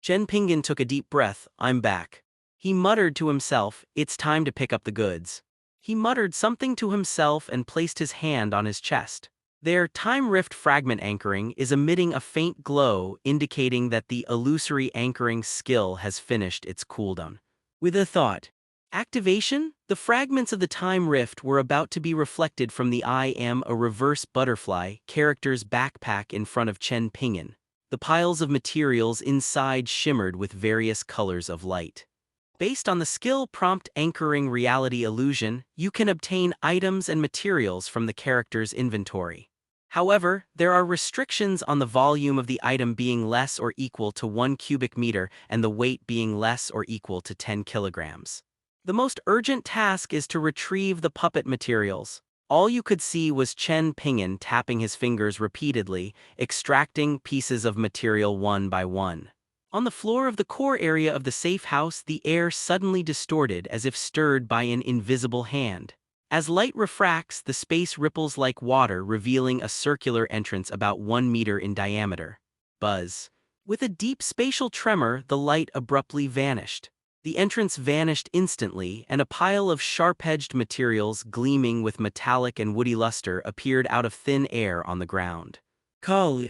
Chen Ping'an took a deep breath. I'm back. He muttered to himself, it's time to pick up the goods. He muttered something to himself and placed his hand on his chest. Their time rift fragment anchoring is emitting a faint glow, indicating that the illusory anchoring skill has finished its cooldown. With a thought, activation, the fragments of the time rift were about to be reflected from the I am a reverse butterfly character's backpack in front of Chen Ping'an. The piles of materials inside shimmered with various colors of light. Based on the skill prompt anchoring reality illusion, you can obtain items and materials from the character's inventory. However, there are restrictions on the volume of the item being less or equal to 1 cubic meter and the weight being less or equal to 10 kilograms. The most urgent task is to retrieve the puppet materials. All you could see was Chen Ping'an tapping his fingers repeatedly, extracting pieces of material one by one. On the floor of the core area of the safe house, the air suddenly distorted as if stirred by an invisible hand. As light refracts, the space ripples like water, revealing a circular entrance about 1 meter in diameter. Buzz. With a deep spatial tremor, the light abruptly vanished. The entrance vanished instantly, and a pile of sharp-edged materials gleaming with metallic and woody luster appeared out of thin air on the ground. Call.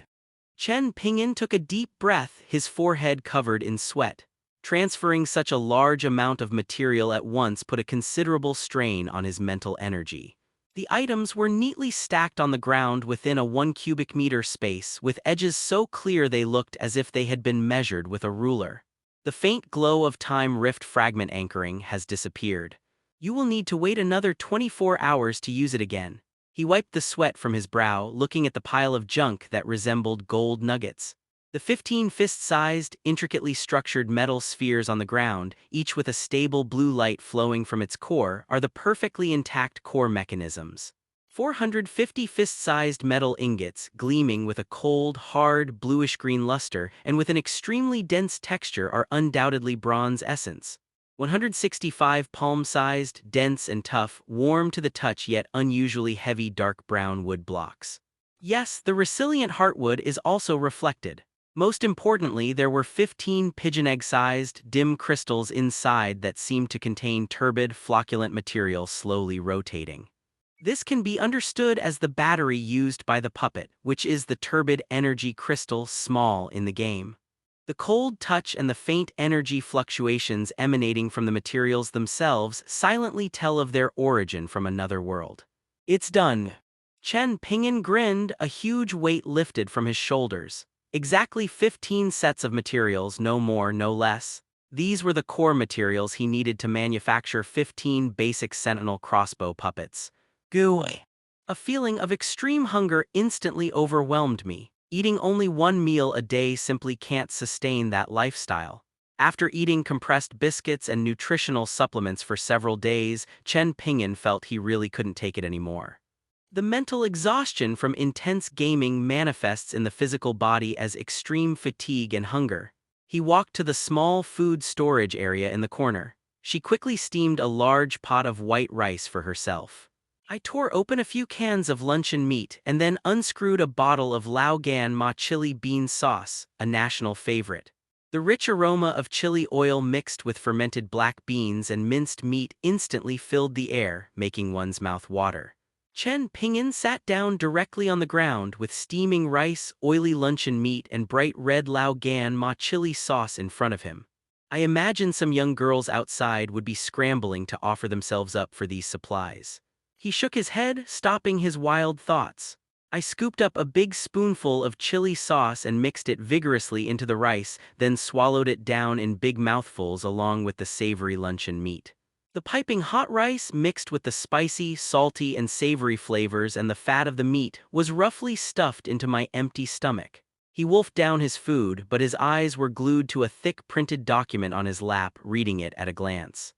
Chen Ping'an took a deep breath, his forehead covered in sweat. Transferring such a large amount of material at once put a considerable strain on his mental energy. The items were neatly stacked on the ground within a 1 cubic meter space, with edges so clear they looked as if they had been measured with a ruler. The faint glow of time rift fragment anchoring has disappeared. You will need to wait another 24 hours to use it again. He wiped the sweat from his brow, looking at the pile of junk that resembled gold nuggets. The 15 fist-sized, intricately structured metal spheres on the ground, each with a stable blue light flowing from its core, are the perfectly intact core mechanisms. 450 fist-sized metal ingots, gleaming with a cold, hard, bluish-green luster and with an extremely dense texture, are undoubtedly bronze essence. 165 palm-sized, dense and tough, warm to the touch yet unusually heavy dark brown wood blocks. Yes, the resilient heartwood is also reflected. Most importantly, there were 15 pigeon egg-sized, dim crystals inside that seemed to contain turbid, flocculent material slowly rotating. This can be understood as the battery used by the puppet, which is the turbid energy crystal small in the game. The cold touch and the faint energy fluctuations emanating from the materials themselves silently tell of their origin from another world. It's done. Chen Ping'an grinned, a huge weight lifted from his shoulders. Exactly 15 sets of materials, no more, no less. These were the core materials he needed to manufacture 15 basic Sentinel crossbow puppets. Gooey. A feeling of extreme hunger instantly overwhelmed me. Eating only 1 meal a day simply can't sustain that lifestyle. After eating compressed biscuits and nutritional supplements for several days, Chen Ping'an felt he really couldn't take it anymore. The mental exhaustion from intense gaming manifests in the physical body as extreme fatigue and hunger. He walked to the small food storage area in the corner. She quickly steamed a large pot of white rice for herself. I tore open a few cans of luncheon meat and then unscrewed a bottle of Yuanyuan.Ma chili bean sauce, a national favorite. The rich aroma of chili oil mixed with fermented black beans and minced meat instantly filled the air, making one's mouth water. Chen Ping'an sat down directly on the ground with steaming rice, oily luncheon meat, and bright red Yuanyuan.Ma chili sauce in front of him. I imagine some young girls outside would be scrambling to offer themselves up for these supplies. He shook his head, stopping his wild thoughts. I scooped up a big spoonful of chili sauce and mixed it vigorously into the rice, then swallowed it down in big mouthfuls along with the savory luncheon meat. The piping hot rice, mixed with the spicy, salty, and savory flavors and the fat of the meat, was roughly stuffed into my empty stomach. He wolfed down his food, but his eyes were glued to a thick printed document on his lap, reading it at a glance.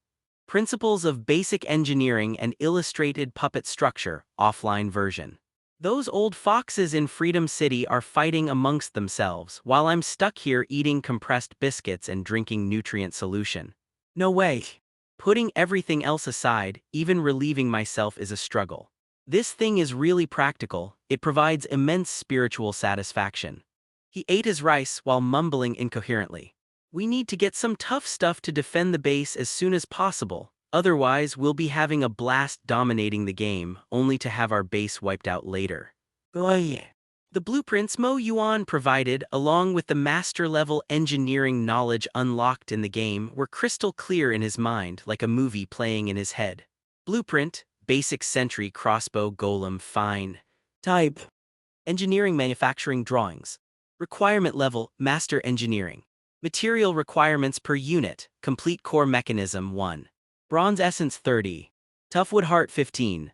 Principles of Basic Engineering and Illustrated Puppet Structure, offline version. Those old foxes in Freedom City are fighting amongst themselves, while I'm stuck here eating compressed biscuits and drinking nutrient solution. No way. Putting everything else aside, even relieving myself is a struggle. This thing is really practical, it provides immense spiritual satisfaction. He ate his rice while mumbling incoherently. We need to get some tough stuff to defend the base as soon as possible, otherwise we'll be having a blast dominating the game, only to have our base wiped out later. Oy. The blueprints Mo Yuan provided, along with the master-level engineering knowledge unlocked in the game, were crystal clear in his mind, like a movie playing in his head. Blueprint, Basic Sentry Crossbow Golem Fine. Type. Engineering Manufacturing Drawings. Requirement Level, Master Engineering. Material Requirements per Unit, Complete Core Mechanism 1. Bronze Essence 30. Toughwood Heart 15.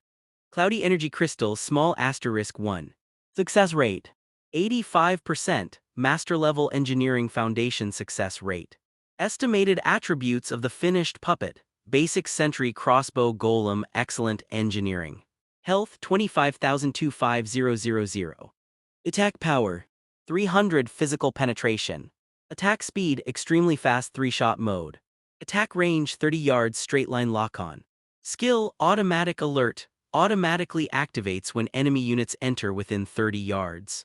Cloudy Energy Crystal Small Asterisk 1. Success Rate. 85%, Master Level Engineering Foundation Success Rate. Estimated Attributes of the Finished Puppet. Basic sentry crossbow golem, excellent engineering. Health 25,25000. Attack power 300, physical penetration. Attack speed extremely fast, 3-shot mode. Attack range 30 yards, straight line lock-on. Skill automatic alert, automatically activates when enemy units enter within 30 yards.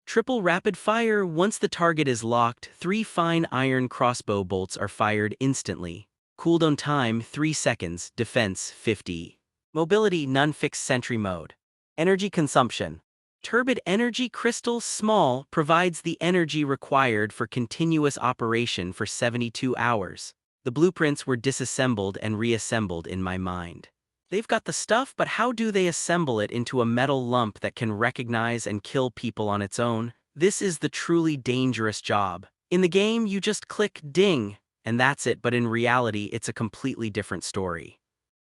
Triple rapid fire, once the target is locked, 3 fine iron crossbow bolts are fired instantly. Cooldown time 3 seconds, defense 50. Mobility none, fixed sentry mode. Energy consumption. Turbid energy crystal small provides the energy required for continuous operation for 72 hours. The blueprints were disassembled and reassembled in my mind. They've got the stuff, but how do they assemble it into a metal lump that can recognize and kill people on its own? This is the truly dangerous job. In the game, you just click ding, and that's it, but in reality, it's a completely different story.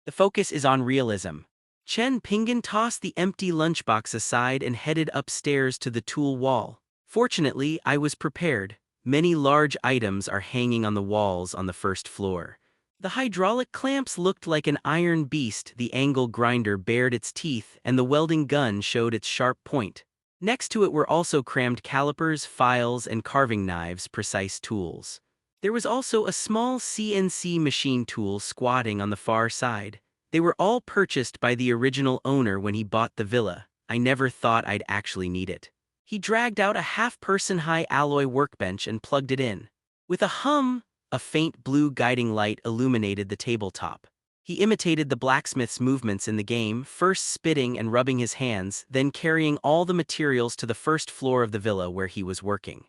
The focus is on realism. Chen Ping'an tossed the empty lunchbox aside and headed upstairs to the tool wall. Fortunately, I was prepared. Many large items are hanging on the walls on the first floor. The hydraulic clamps looked like an iron beast, the angle grinder bared its teeth, and the welding gun showed its sharp point. Next to it were also crammed calipers, files, and carving knives, precise tools. There was also a small CNC machine tool squatting on the far side. They were all purchased by the original owner when he bought the villa. I never thought I'd actually need it. He dragged out a half-person high alloy workbench and plugged it in. With a hum, a faint blue guiding light illuminated the tabletop. He imitated the blacksmith's movements in the game, first spitting and rubbing his hands, then carrying all the materials to the first floor of the villa where he was working.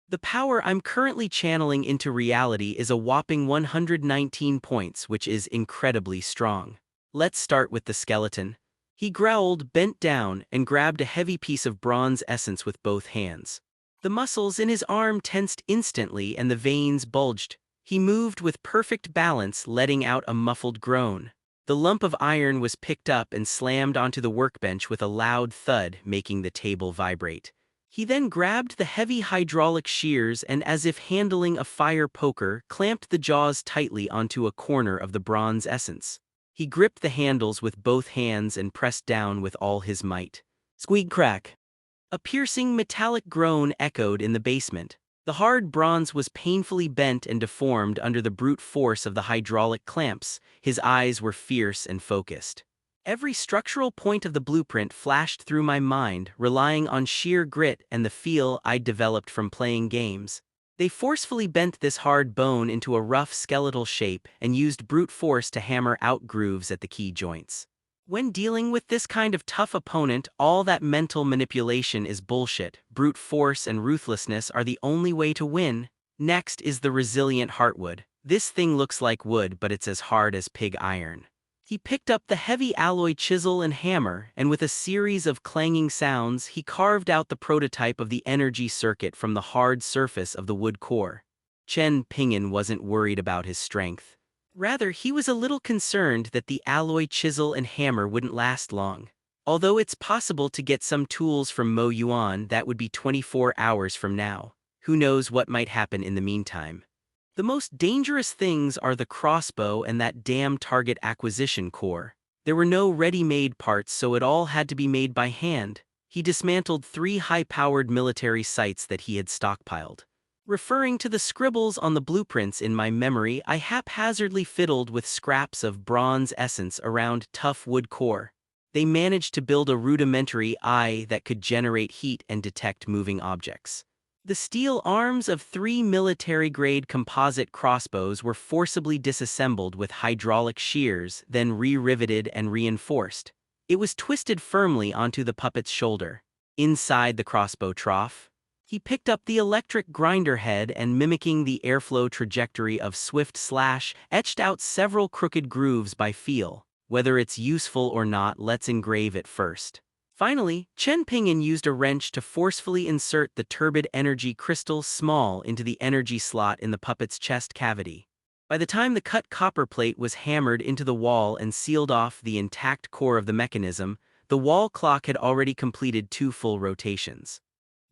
The power I'm currently channeling into reality is a whopping 119 points, which is incredibly strong. Let's start with the skeleton. He growled, bent down, and grabbed a heavy piece of bronze essence with both hands. The muscles in his arm tensed instantly and the veins bulged. He moved with perfect balance, letting out a muffled groan. The lump of iron was picked up and slammed onto the workbench with a loud thud, making the table vibrate. He then grabbed the heavy hydraulic shears and, as if handling a fire poker, clamped the jaws tightly onto a corner of the bronze essence. He gripped the handles with both hands and pressed down with all his might. Squeak crack. A piercing metallic groan echoed in the basement. The hard bronze was painfully bent and deformed under the brute force of the hydraulic clamps. His eyes were fierce and focused. Every structural point of the blueprint flashed through my mind, relying on sheer grit and the feel I'd developed from playing games. They forcefully bent this hard bone into a rough skeletal shape and used brute force to hammer out grooves at the key joints. When dealing with this kind of tough opponent, all that mental manipulation is bullshit. Brute force and ruthlessness are the only way to win. Next is the resilient heartwood. This thing looks like wood, but it's as hard as pig iron. He picked up the heavy alloy chisel and hammer, and with a series of clanging sounds, he carved out the prototype of the energy circuit from the hard surface of the wood core. Chen Ping'an wasn't worried about his strength. Rather, he was a little concerned that the alloy chisel and hammer wouldn't last long. Although it's possible to get some tools from Mo Yuan, that would be 24 hours from now. Who knows what might happen in the meantime. The most dangerous things are the crossbow and that damn target acquisition core. There were no ready-made parts, so it all had to be made by hand. He dismantled 3 high-powered military sites that he had stockpiled. Referring to the scribbles on the blueprints in my memory, I haphazardly fiddled with scraps of bronze essence around tough wood core. They managed to build a rudimentary eye that could generate heat and detect moving objects. The steel arms of 3 military-grade composite crossbows were forcibly disassembled with hydraulic shears, then re-riveted and reinforced. It was twisted firmly onto the puppet's shoulder. Inside the crossbow trough, he picked up the electric grinder head and, mimicking the airflow trajectory of swift slash, etched out several crooked grooves by feel. Whether it's useful or not, let's engrave it first. Finally, Chen Ping'an used a wrench to forcefully insert the turbid energy crystal small into the energy slot in the puppet's chest cavity. By the time the cut copper plate was hammered into the wall and sealed off the intact core of the mechanism, the wall clock had already completed 2 full rotations.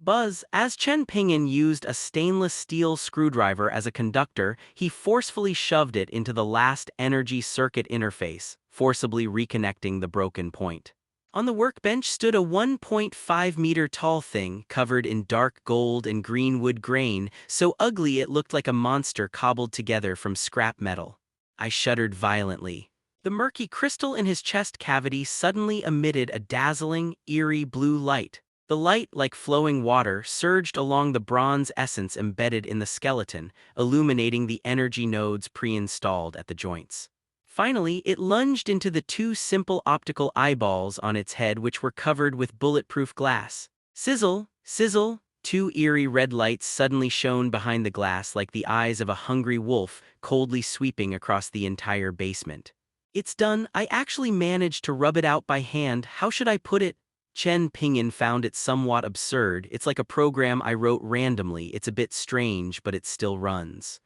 Buzz, as Chen Ping'an used a stainless steel screwdriver as a conductor, he forcefully shoved it into the last energy circuit interface, forcibly reconnecting the broken point. On the workbench stood a 1.5-meter tall thing covered in dark gold and green wood grain, so ugly it looked like a monster cobbled together from scrap metal. I shuddered violently. The murky crystal in his chest cavity suddenly emitted a dazzling, eerie blue light. The light, like flowing water, surged along the bronze essence embedded in the skeleton, illuminating the energy nodes pre-installed at the joints. Finally, it lunged into the two simple optical eyeballs on its head, which were covered with bulletproof glass. Sizzle, sizzle, two eerie red lights suddenly shone behind the glass like the eyes of a hungry wolf, coldly sweeping across the entire basement. "It's done. I actually managed to rub it out by hand. How should I put it?" Chen Ping'an found it somewhat absurd. "It's like a program I wrote randomly. It's a bit strange, but it still runs.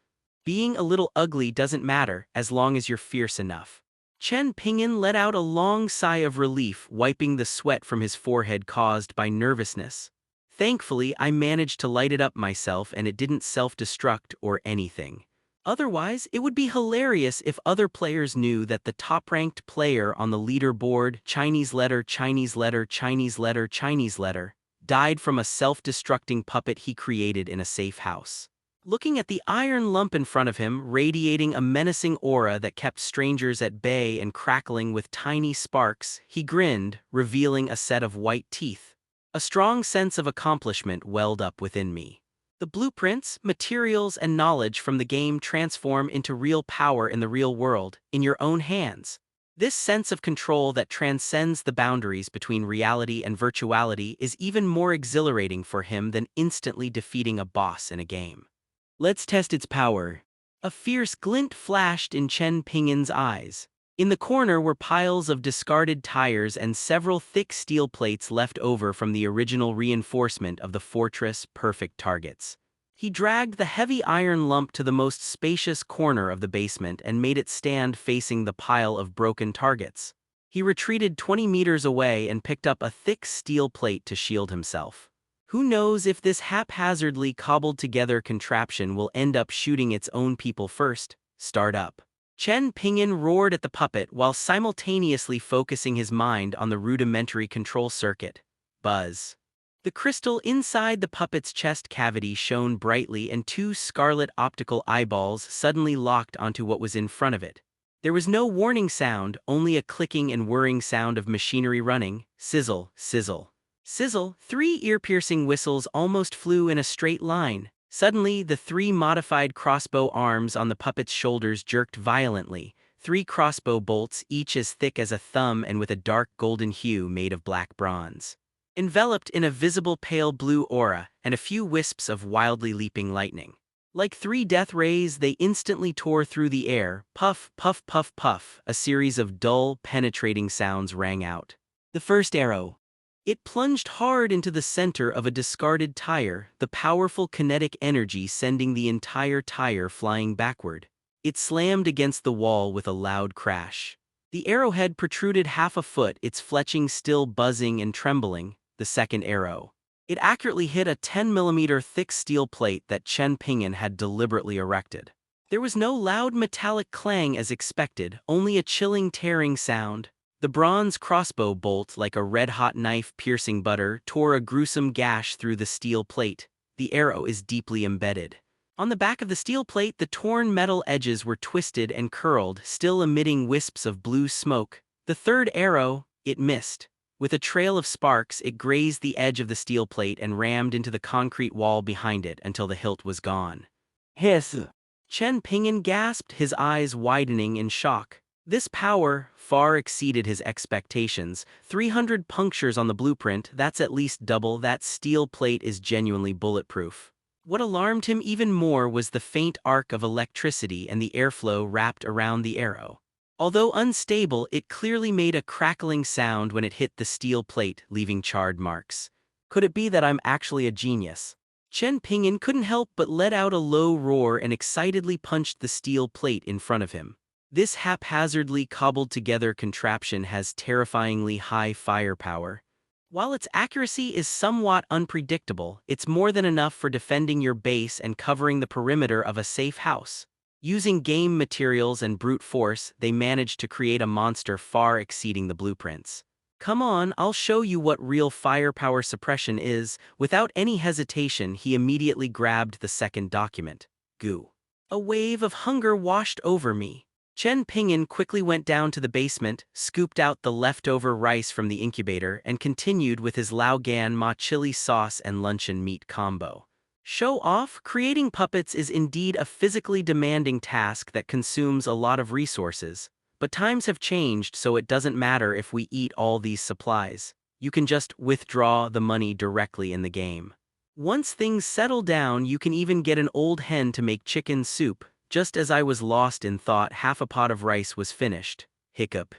Being a little ugly doesn't matter, as long as you're fierce enough." Chen Ping'an let out a long sigh of relief, wiping the sweat from his forehead caused by nervousness. "Thankfully, I managed to light it up myself and it didn't self-destruct or anything. Otherwise, it would be hilarious if other players knew that the top-ranked player on the leaderboard, Chinese letter, Chinese letter, Chinese letter, Chinese letter, died from a self-destructing puppet he created in a safe house." Looking at the iron lump in front of him, radiating a menacing aura that kept strangers at bay and crackling with tiny sparks, he grinned, revealing a set of white teeth. A strong sense of accomplishment welled up within me. The blueprints, materials, and knowledge from the game transform into real power in the real world, in your own hands. This sense of control that transcends the boundaries between reality and virtuality is even more exhilarating for him than instantly defeating a boss in a game. "Let's test its power." A fierce glint flashed in Chen Ping'an's eyes. In the corner were piles of discarded tires and several thick steel plates left over from the original reinforcement of the fortress' perfect targets. He dragged the heavy iron lump to the most spacious corner of the basement and made it stand facing the pile of broken targets. He retreated 20 meters away and picked up a thick steel plate to shield himself. Who knows if this haphazardly cobbled-together contraption will end up shooting its own people first? Start up. Chen Ping'an roared at the puppet while simultaneously focusing his mind on the rudimentary control circuit. Buzz. The crystal inside the puppet's chest cavity shone brightly and two scarlet optical eyeballs suddenly locked onto what was in front of it. There was no warning sound, only a clicking and whirring sound of machinery running. Sizzle, sizzle. Sizzle, three ear-piercing whistles almost flew in a straight line. Suddenly, the three modified crossbow arms on the puppet's shoulders jerked violently. Three crossbow bolts, each as thick as a thumb and with a dark golden hue made of black bronze. Enveloped in a visible pale blue aura and a few wisps of wildly leaping lightning. Like three death rays, they instantly tore through the air. Puff, puff, puff, puff. A series of dull, penetrating sounds rang out. The first arrow. It plunged hard into the center of a discarded tire, the powerful kinetic energy sending the entire tire flying backward. It slammed against the wall with a loud crash. The arrowhead protruded half a foot, its fletching still buzzing and trembling. The second arrow. It accurately hit a 10-millimeter thick steel plate that Chen Ping'an had deliberately erected. There was no loud metallic clang as expected, only a chilling tearing sound. The bronze crossbow bolt, like a red-hot knife piercing butter, tore a gruesome gash through the steel plate. The arrow is deeply embedded. On the back of the steel plate, the torn metal edges were twisted and curled, still emitting wisps of blue smoke. The third arrow, it missed. With a trail of sparks, it grazed the edge of the steel plate and rammed into the concrete wall behind it until the hilt was gone. "Hiss!" Chen Ping'an gasped, his eyes widening in shock. This power far exceeded his expectations. 300 punctures on the blueprint, that's at least double. That steel plate is genuinely bulletproof. What alarmed him even more was the faint arc of electricity and the airflow wrapped around the arrow. Although unstable, it clearly made a crackling sound when it hit the steel plate, leaving charred marks. Could it be that I'm actually a genius? Chen Ping'an couldn't help but let out a low roar and excitedly punched the steel plate in front of him. This haphazardly cobbled-together contraption has terrifyingly high firepower. While its accuracy is somewhat unpredictable, it's more than enough for defending your base and covering the perimeter of a safe house. Using game materials and brute force, they managed to create a monster far exceeding the blueprints. Come on, I'll show you what real firepower suppression is. Without any hesitation, he immediately grabbed the second document. Goo. A wave of hunger washed over me. Chen Ping'an quickly went down to the basement, scooped out the leftover rice from the incubator, and continued with his Laogan Ma chili sauce and luncheon meat combo. Show off, creating puppets is indeed a physically demanding task that consumes a lot of resources, but times have changed, so it doesn't matter if we eat all these supplies. You can just withdraw the money directly in the game. Once things settle down, you can even get an old hen to make chicken soup. Just as I was lost in thought, half a pot of rice was finished. Hiccup.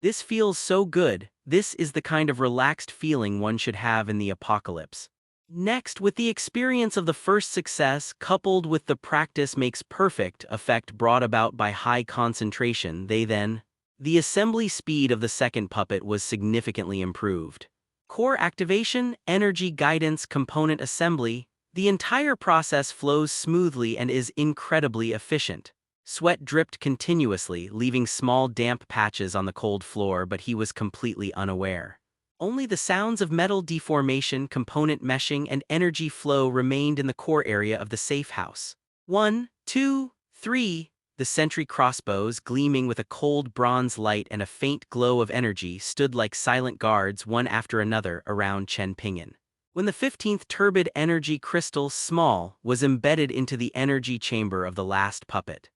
This feels so good. This is the kind of relaxed feeling one should have in the apocalypse. Next, with the experience of the first success coupled with the practice makes perfect effect brought about by high concentration, the assembly speed of the second puppet was significantly improved. Core activation, energy guidance, component assembly, the entire process flows smoothly and is incredibly efficient. Sweat dripped continuously, leaving small damp patches on the cold floor, but he was completely unaware. Only the sounds of metal deformation, component meshing, and energy flow remained in the core area of the safe house. 1, 2, 3. The sentry crossbows, gleaming with a cold bronze light and a faint glow of energy, stood like silent guards one after another around Chen Ping'an. When the 15th turbid energy crystal, small, was embedded into the energy chamber of the last puppet,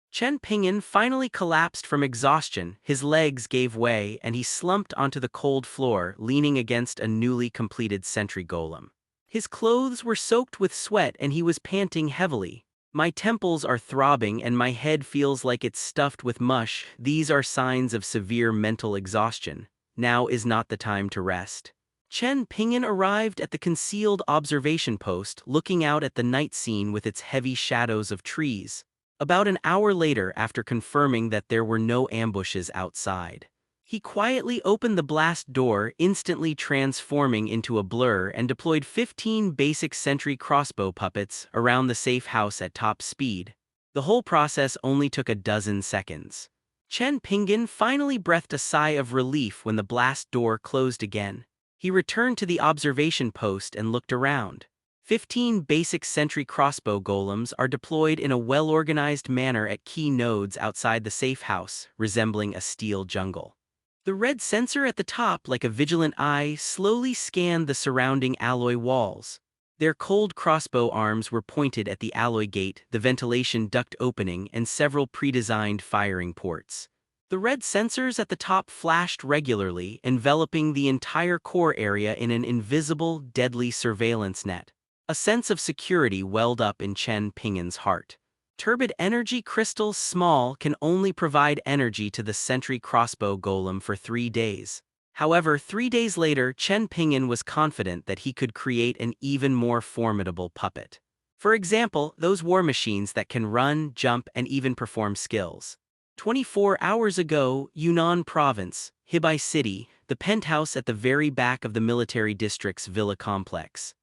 Chen Ping'an finally collapsed from exhaustion, his legs gave way, and he slumped onto the cold floor, leaning against a newly completed sentry golem. His clothes were soaked with sweat and he was panting heavily. My temples are throbbing and my head feels like it's stuffed with mush. These are signs of severe mental exhaustion. Now is not the time to rest. Chen Ping'an arrived at the concealed observation post, looking out at the night scene with its heavy shadows of trees. About an hour later, after confirming that there were no ambushes outside, he quietly opened the blast door, instantly transforming into a blur, and deployed 15 basic sentry crossbow puppets around the safe house at top speed. The whole process only took a dozen seconds. Chen Ping'an finally breathed a sigh of relief when the blast door closed again. He returned to the observation post and looked around. 15 basic sentry crossbow golems are deployed in a well-organized manner at key nodes outside the safe house, resembling a steel jungle. The red sensor at the top, like a vigilant eye, slowly scanned the surrounding alloy walls. Their cold crossbow arms were pointed at the alloy gate, the ventilation duct opening, and several pre-designed firing ports. The red sensors at the top flashed regularly, enveloping the entire core area in an invisible, deadly surveillance net. A sense of security welled up in Chen Ping'an's heart. Turbid energy crystals, small, can only provide energy to the sentry crossbow golem for 3 days. However, 3 days later, Chen Ping'an was confident that he could create an even more formidable puppet. For example, those war machines that can run, jump, and even perform skills. 24 hours ago, Yunnan Province, Hebei City, the penthouse at the very back of the military district's villa complex.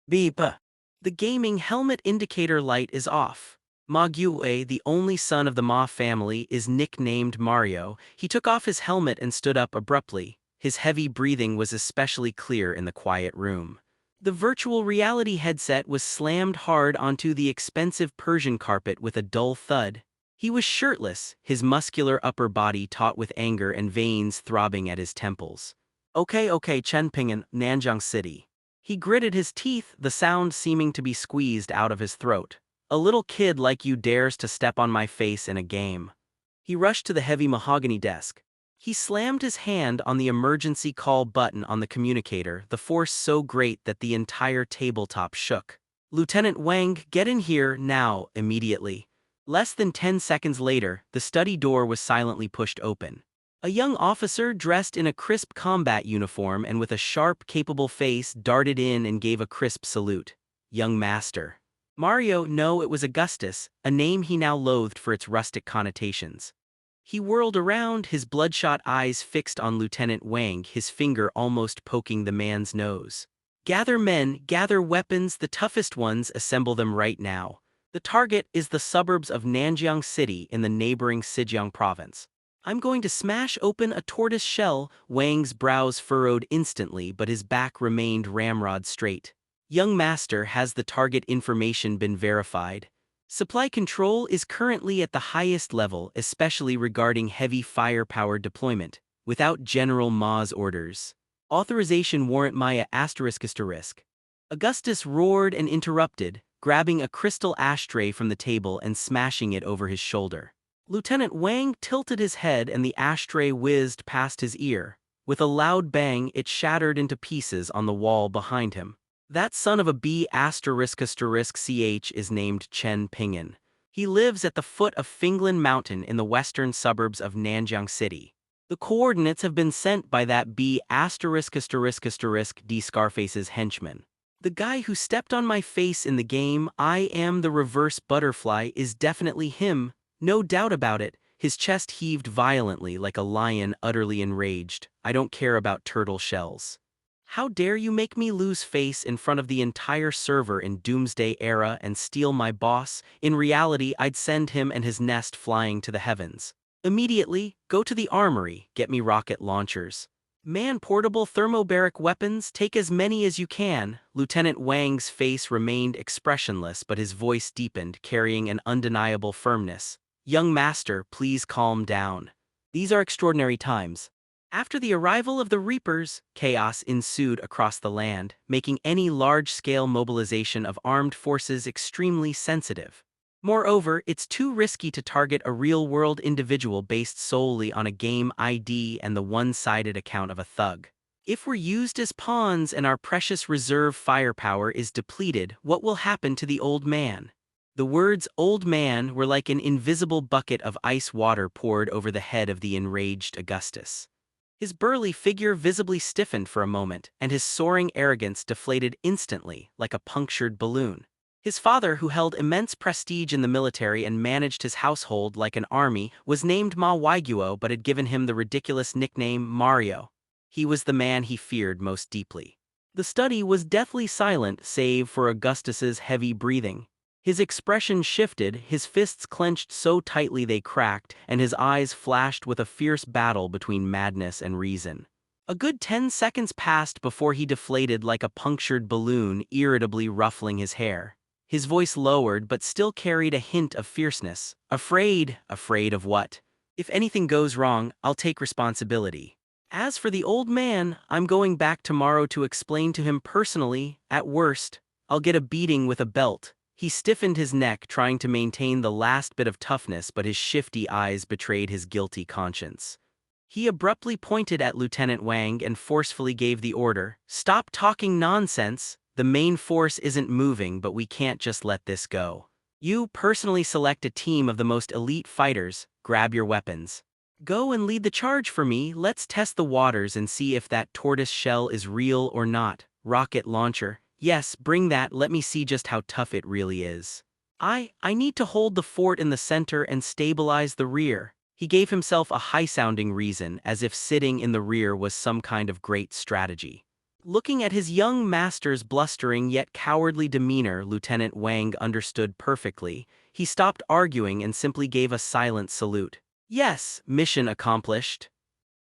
Beep. The gaming helmet indicator light is off. Ma Gyue, the only son of the Ma family, is nicknamed Mario. He took off his helmet and stood up abruptly. His heavy breathing was especially clear in the quiet room. The virtual reality headset was slammed hard onto the expensive Persian carpet with a dull thud. He was shirtless, his muscular upper body taut with anger and veins throbbing at his temples. Okay, Chen Ping'an, Nanjiang City. He gritted his teeth, the sound seeming to be squeezed out of his throat. A little kid like you dares to step on my face in a game. He rushed to the heavy mahogany desk. He slammed his hand on the emergency call button on the communicator, the force so great that the entire tabletop shook. Lieutenant Wang, get in here now, immediately. Less than 10 seconds later, the study door was silently pushed open. A young officer dressed in a crisp combat uniform and with a sharp, capable face darted in and gave a crisp salute. Young master. Mario, no, it was Augustus, a name he now loathed for its rustic connotations. He whirled around, his bloodshot eyes fixed on Lieutenant Wang, his finger almost poking the man's nose. Gather men, gather weapons, the toughest ones, assemble them right now. The target is the suburbs of Nanjiang City in the neighboring Zhejiang province. I'm going to smash open a tortoise shell. Wang's brows furrowed instantly, but his back remained ramrod straight. Young master, has the target information been verified? Supply control is currently at the highest level, especially regarding heavy firepower deployment, without General Ma's orders. Authorization warrant Maya ****. Augustus roared and interrupted, grabbing a crystal ashtray from the table and smashing it over his shoulder. Lieutenant Wang tilted his head and the ashtray whizzed past his ear. With a loud bang, it shattered into pieces on the wall behind him. That son of a ****ch is named Chen Ping'an. He lives at the foot of Finglin Mountain in the western suburbs of Nanjiang City. The coordinates have been sent by that ****D Scarface's henchman. The guy who stepped on my face in the game, I am the reverse butterfly, is definitely him, no doubt about it. His chest heaved violently like a lion utterly enraged. I don't care about turtle shells. How dare you make me lose face in front of the entire server in Doomsday Era and steal my boss? In reality, I'd send him and his nest flying to the heavens. Immediately, go to the armory, get me rocket launchers. Man-portable thermobaric weapons, take as many as you can. Lieutenant Wang's face remained expressionless, but his voice deepened, carrying an undeniable firmness. Young master, please calm down. These are extraordinary times. After the arrival of the Reapers, chaos ensued across the land, making any large-scale mobilization of armed forces extremely sensitive. Moreover, it's too risky to target a real-world individual based solely on a game ID and the one-sided account of a thug. If we're used as pawns and our precious reserve firepower is depleted, what will happen to the old man? The words "old man" were like an invisible bucket of ice water poured over the head of the enraged Augustus. His burly figure visibly stiffened for a moment, and his soaring arrogance deflated instantly, like a punctured balloon. His father, who held immense prestige in the military and managed his household like an army, was named Ma Waiguo but had given him the ridiculous nickname Mario. He was the man he feared most deeply. The study was deathly silent save for Augustus's heavy breathing. His expression shifted, his fists clenched so tightly they cracked, and his eyes flashed with a fierce battle between madness and reason. A good 10 seconds passed before he deflated like a punctured balloon, irritably ruffling his hair. His voice lowered but still carried a hint of fierceness. Afraid? Afraid of what? If anything goes wrong, I'll take responsibility. As for the old man, I'm going back tomorrow to explain to him personally. At worst, I'll get a beating with a belt. He stiffened his neck, trying to maintain the last bit of toughness, but his shifty eyes betrayed his guilty conscience. He abruptly pointed at Lieutenant Wang and forcefully gave the order, "Stop talking nonsense. The main force isn't moving, but we can't just let this go. You personally select a team of the most elite fighters, grab your weapons. Go and lead the charge for me. Let's test the waters and see if that tortoise shell is real or not. Rocket launcher. Yes, bring that, let me see just how tough it really is. I need to hold the fort in the center and stabilize the rear." He gave himself a high-sounding reason, as if sitting in the rear was some kind of great strategy. Looking at his young master's blustering yet cowardly demeanor, Lieutenant Wang understood perfectly. He stopped arguing and simply gave a silent salute. Yes, mission accomplished.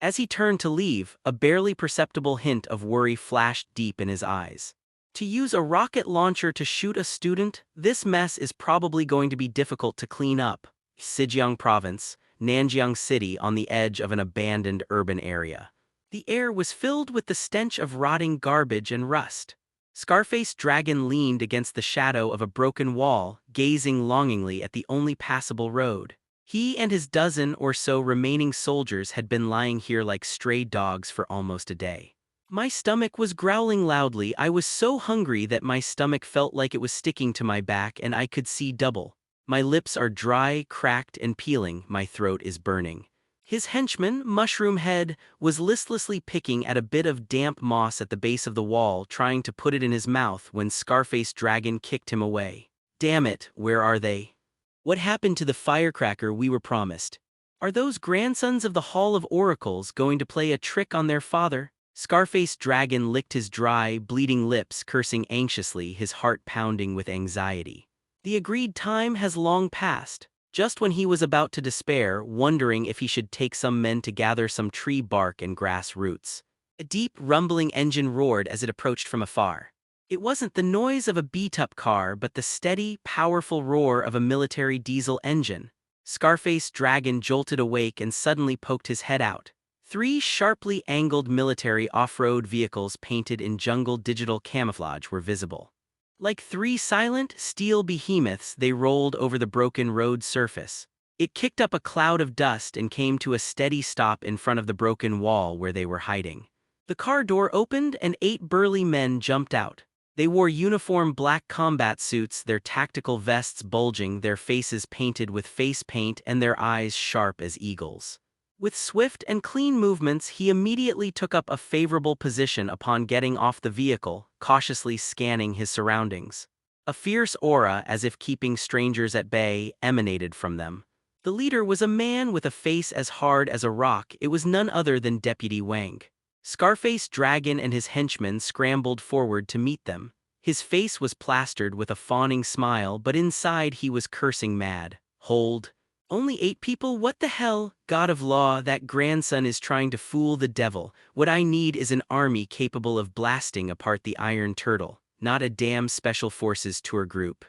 As he turned to leave, a barely perceptible hint of worry flashed deep in his eyes. To use a rocket launcher to shoot a student? This mess is probably going to be difficult to clean up. Zhejiang Province, Nanjiang City, on the edge of an abandoned urban area. The air was filled with the stench of rotting garbage and rust. Scarface Dragon leaned against the shadow of a broken wall, gazing longingly at the only passable road. He and his dozen or so remaining soldiers had been lying here like stray dogs for almost a day. My stomach was growling loudly. I was so hungry that my stomach felt like it was sticking to my back and I could see double. My lips are dry, cracked, and peeling. My throat is burning. His henchman, Mushroom Head, was listlessly picking at a bit of damp moss at the base of the wall, trying to put it in his mouth when Scarface Dragon kicked him away. Damn it, where are they? What happened to the firecracker we were promised? Are those grandsons of the Hall of Oracles going to play a trick on their father? Scarface Dragon licked his dry, bleeding lips, cursing anxiously, his heart pounding with anxiety. The agreed time has long passed. Just when he was about to despair, wondering if he should take some men to gather some tree bark and grass roots, a deep, rumbling engine roared as it approached from afar. It wasn't the noise of a beat-up car, but the steady, powerful roar of a military diesel engine. Scarface Dragon jolted awake and suddenly poked his head out. Three sharply angled military off-road vehicles painted in jungle digital camouflage were visible. Like three silent, steel behemoths, they rolled over the broken road surface. It kicked up a cloud of dust and came to a steady stop in front of the broken wall where they were hiding. The car door opened and 8 burly men jumped out. They wore uniform black combat suits, their tactical vests bulging, their faces painted with face paint and their eyes sharp as eagles. With swift and clean movements, he immediately took up a favorable position upon getting off the vehicle, cautiously scanning his surroundings. A fierce aura, as if keeping strangers at bay, emanated from them. The leader was a man with a face as hard as a rock. It was none other than Deputy Wang. Scarface Dragon and his henchmen scrambled forward to meet them. His face was plastered with a fawning smile, but inside he was cursing mad. Hold. Only 8 people? What the hell? God of Law, that grandson is trying to fool the devil. What I need is an army capable of blasting apart the Iron Turtle, not a damn Special Forces tour group.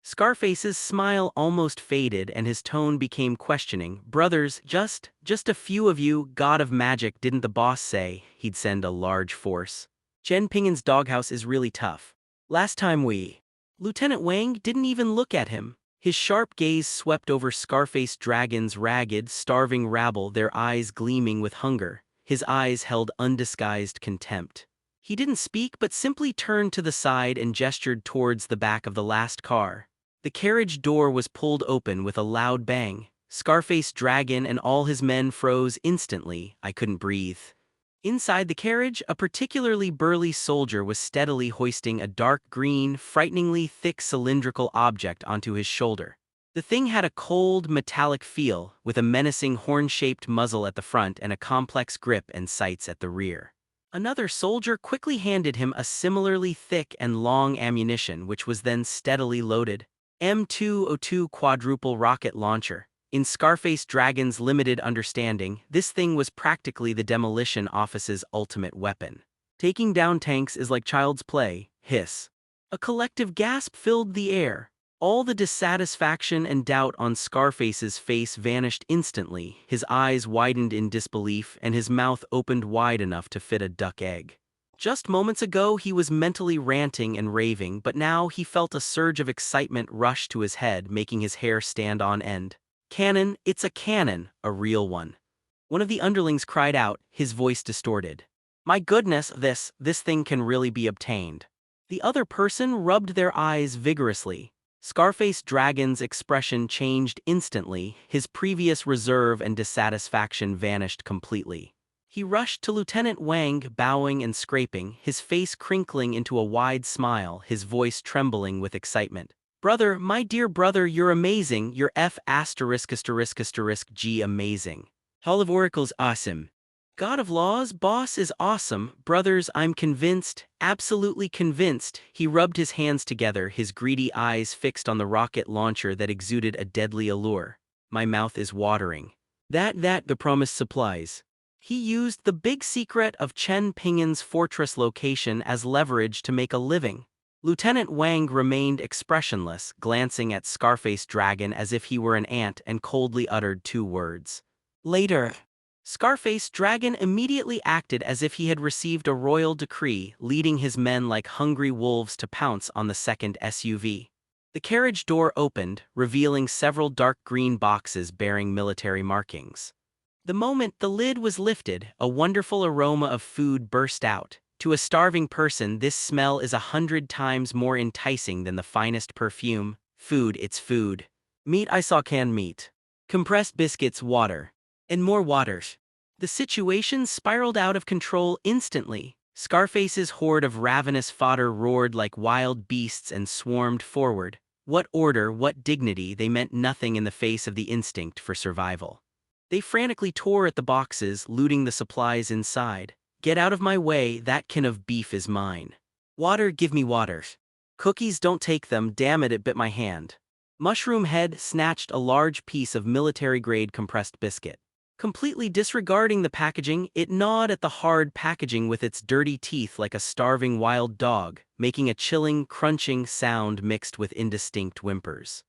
Scarface's smile almost faded and his tone became questioning. Brothers, just a few of you, God of Magic, didn't the boss say he'd send a large force? Chen Ping'an's doghouse is really tough. Last time Lieutenant Wang didn't even look at him. His sharp gaze swept over Scarface Dragon's ragged, starving rabble, their eyes gleaming with hunger. His eyes held undisguised contempt. He didn't speak but simply turned to the side and gestured towards the back of the last car. The carriage door was pulled open with a loud bang. Scarface Dragon and all his men froze instantly. I couldn't breathe. Inside the carriage, a particularly burly soldier was steadily hoisting a dark green, frighteningly thick cylindrical object onto his shoulder. The thing had a cold, metallic feel, with a menacing horn-shaped muzzle at the front and a complex grip and sights at the rear. Another soldier quickly handed him a similarly thick and long ammunition, which was then steadily loaded. M202 quadruple rocket launcher. In Scarface Dragon's limited understanding, this thing was practically the demolition office's ultimate weapon. Taking down tanks is like child's play. Hiss. A collective gasp filled the air. All the dissatisfaction and doubt on Scarface's face vanished instantly. His eyes widened in disbelief and his mouth opened wide enough to fit a duck egg. Just moments ago he was mentally ranting and raving, but now he felt a surge of excitement rush to his head, making his hair stand on end. Cannon, it's a cannon, a real one. One of the underlings cried out, his voice distorted. My goodness, this thing can really be obtained. The other person rubbed their eyes vigorously. Scarface Dragon's expression changed instantly, his previous reserve and dissatisfaction vanished completely. He rushed to Lieutenant Wang, bowing and scraping, his face crinkling into a wide smile, his voice trembling with excitement. Brother, my dear brother, you're amazing, you're G amazing. Hall of Oracles awesome. God of Law's boss is awesome, brothers, I'm convinced, absolutely convinced. He rubbed his hands together, his greedy eyes fixed on the rocket launcher that exuded a deadly allure. My mouth is watering. The promised supplies. He used the big secret of Chen Ping'an's fortress location as leverage to make a living. Lieutenant Wang remained expressionless, glancing at Scarface Dragon as if he were an ant and coldly uttered 2 words. Later. Scarface Dragon immediately acted as if he had received a royal decree, leading his men like hungry wolves to pounce on the second SUV. The carriage door opened, revealing several dark green boxes bearing military markings. The moment the lid was lifted, a wonderful aroma of food burst out. To a starving person, this smell is 100 times more enticing than the finest perfume. Food, it's food. Meat, I saw canned meat. Compressed biscuits, water. And more waters. The situation spiraled out of control instantly. Scarface's horde of ravenous fodder roared like wild beasts and swarmed forward. What order, what dignity, they meant nothing in the face of the instinct for survival. They frantically tore at the boxes, looting the supplies inside. "Get out of my way, that can of beef is mine." "Water, give me water." "Cookies, don't take them, damn it bit my hand." Mushroom Head snatched a large piece of military-grade compressed biscuit. Completely disregarding the packaging, it gnawed at the hard packaging with its dirty teeth like a starving wild dog, making a chilling, crunching sound mixed with indistinct whimpers.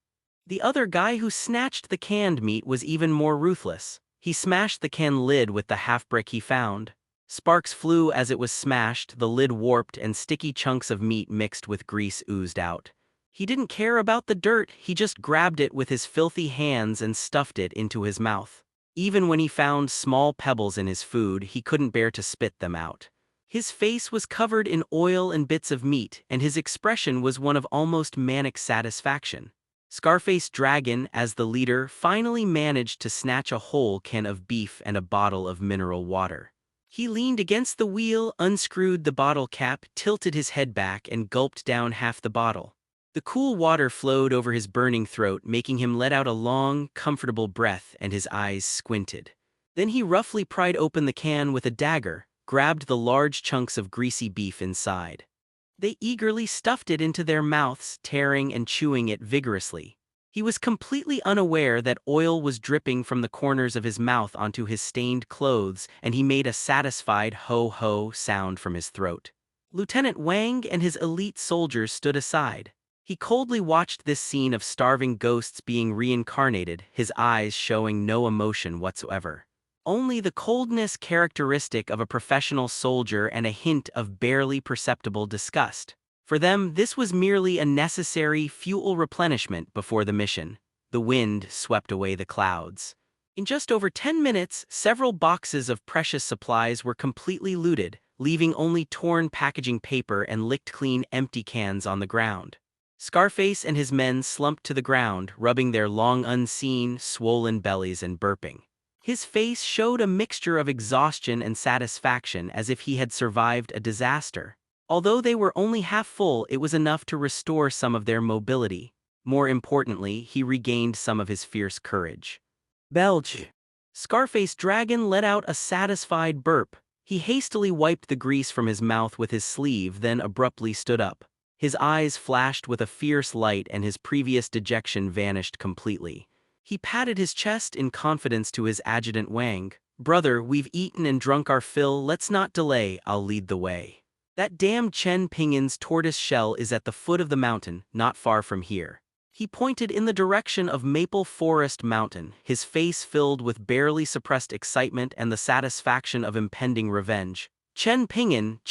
The other guy who snatched the canned meat was even more ruthless. He smashed the can lid with the half-brick he found. Sparks flew as it was smashed, the lid warped, and sticky chunks of meat mixed with grease oozed out. He didn't care about the dirt, he just grabbed it with his filthy hands and stuffed it into his mouth. Even when he found small pebbles in his food, he couldn't bear to spit them out. His face was covered in oil and bits of meat, and his expression was one of almost manic satisfaction. Scarface Dragon, as the leader, finally managed to snatch a whole can of beef and a bottle of mineral water. He leaned against the wheel, unscrewed the bottle cap, tilted his head back, and gulped down half the bottle. The cool water flowed over his burning throat, making him let out a long, comfortable breath, and his eyes squinted. Then he roughly pried open the can with a dagger, grabbed the large chunks of greasy beef inside. They eagerly stuffed it into their mouths, tearing and chewing it vigorously. He was completely unaware that oil was dripping from the corners of his mouth onto his stained clothes, and he made a satisfied ho-ho sound from his throat. Lieutenant Wang and his elite soldiers stood aside. He coldly watched this scene of starving ghosts being reincarnated, his eyes showing no emotion whatsoever. Only the coldness characteristic of a professional soldier and a hint of barely perceptible disgust. For them, this was merely a necessary fuel replenishment before the mission. The wind swept away the clouds. In just over 10 minutes, several boxes of precious supplies were completely looted, leaving only torn packaging paper and licked-clean empty cans on the ground. Scarface and his men slumped to the ground, rubbing their long unseen, swollen bellies and burping. His face showed a mixture of exhaustion and satisfaction, as if he had survived a disaster. Although they were only half full, it was enough to restore some of their mobility. More importantly, he regained some of his fierce courage. "Belch!" Scarface Dragon let out a satisfied burp. He hastily wiped the grease from his mouth with his sleeve, then abruptly stood up. His eyes flashed with a fierce light and his previous dejection vanished completely. He patted his chest in confidence to his adjutant Wang. "Brother, we've eaten and drunk our fill, let's not delay, I'll lead the way. That damn Chen Ping'an's tortoise shell is at the foot of the mountain, not far from here." He pointed in the direction of Maple Forest Mountain, his face filled with barely suppressed excitement and the satisfaction of impending revenge. Chen Ping'an,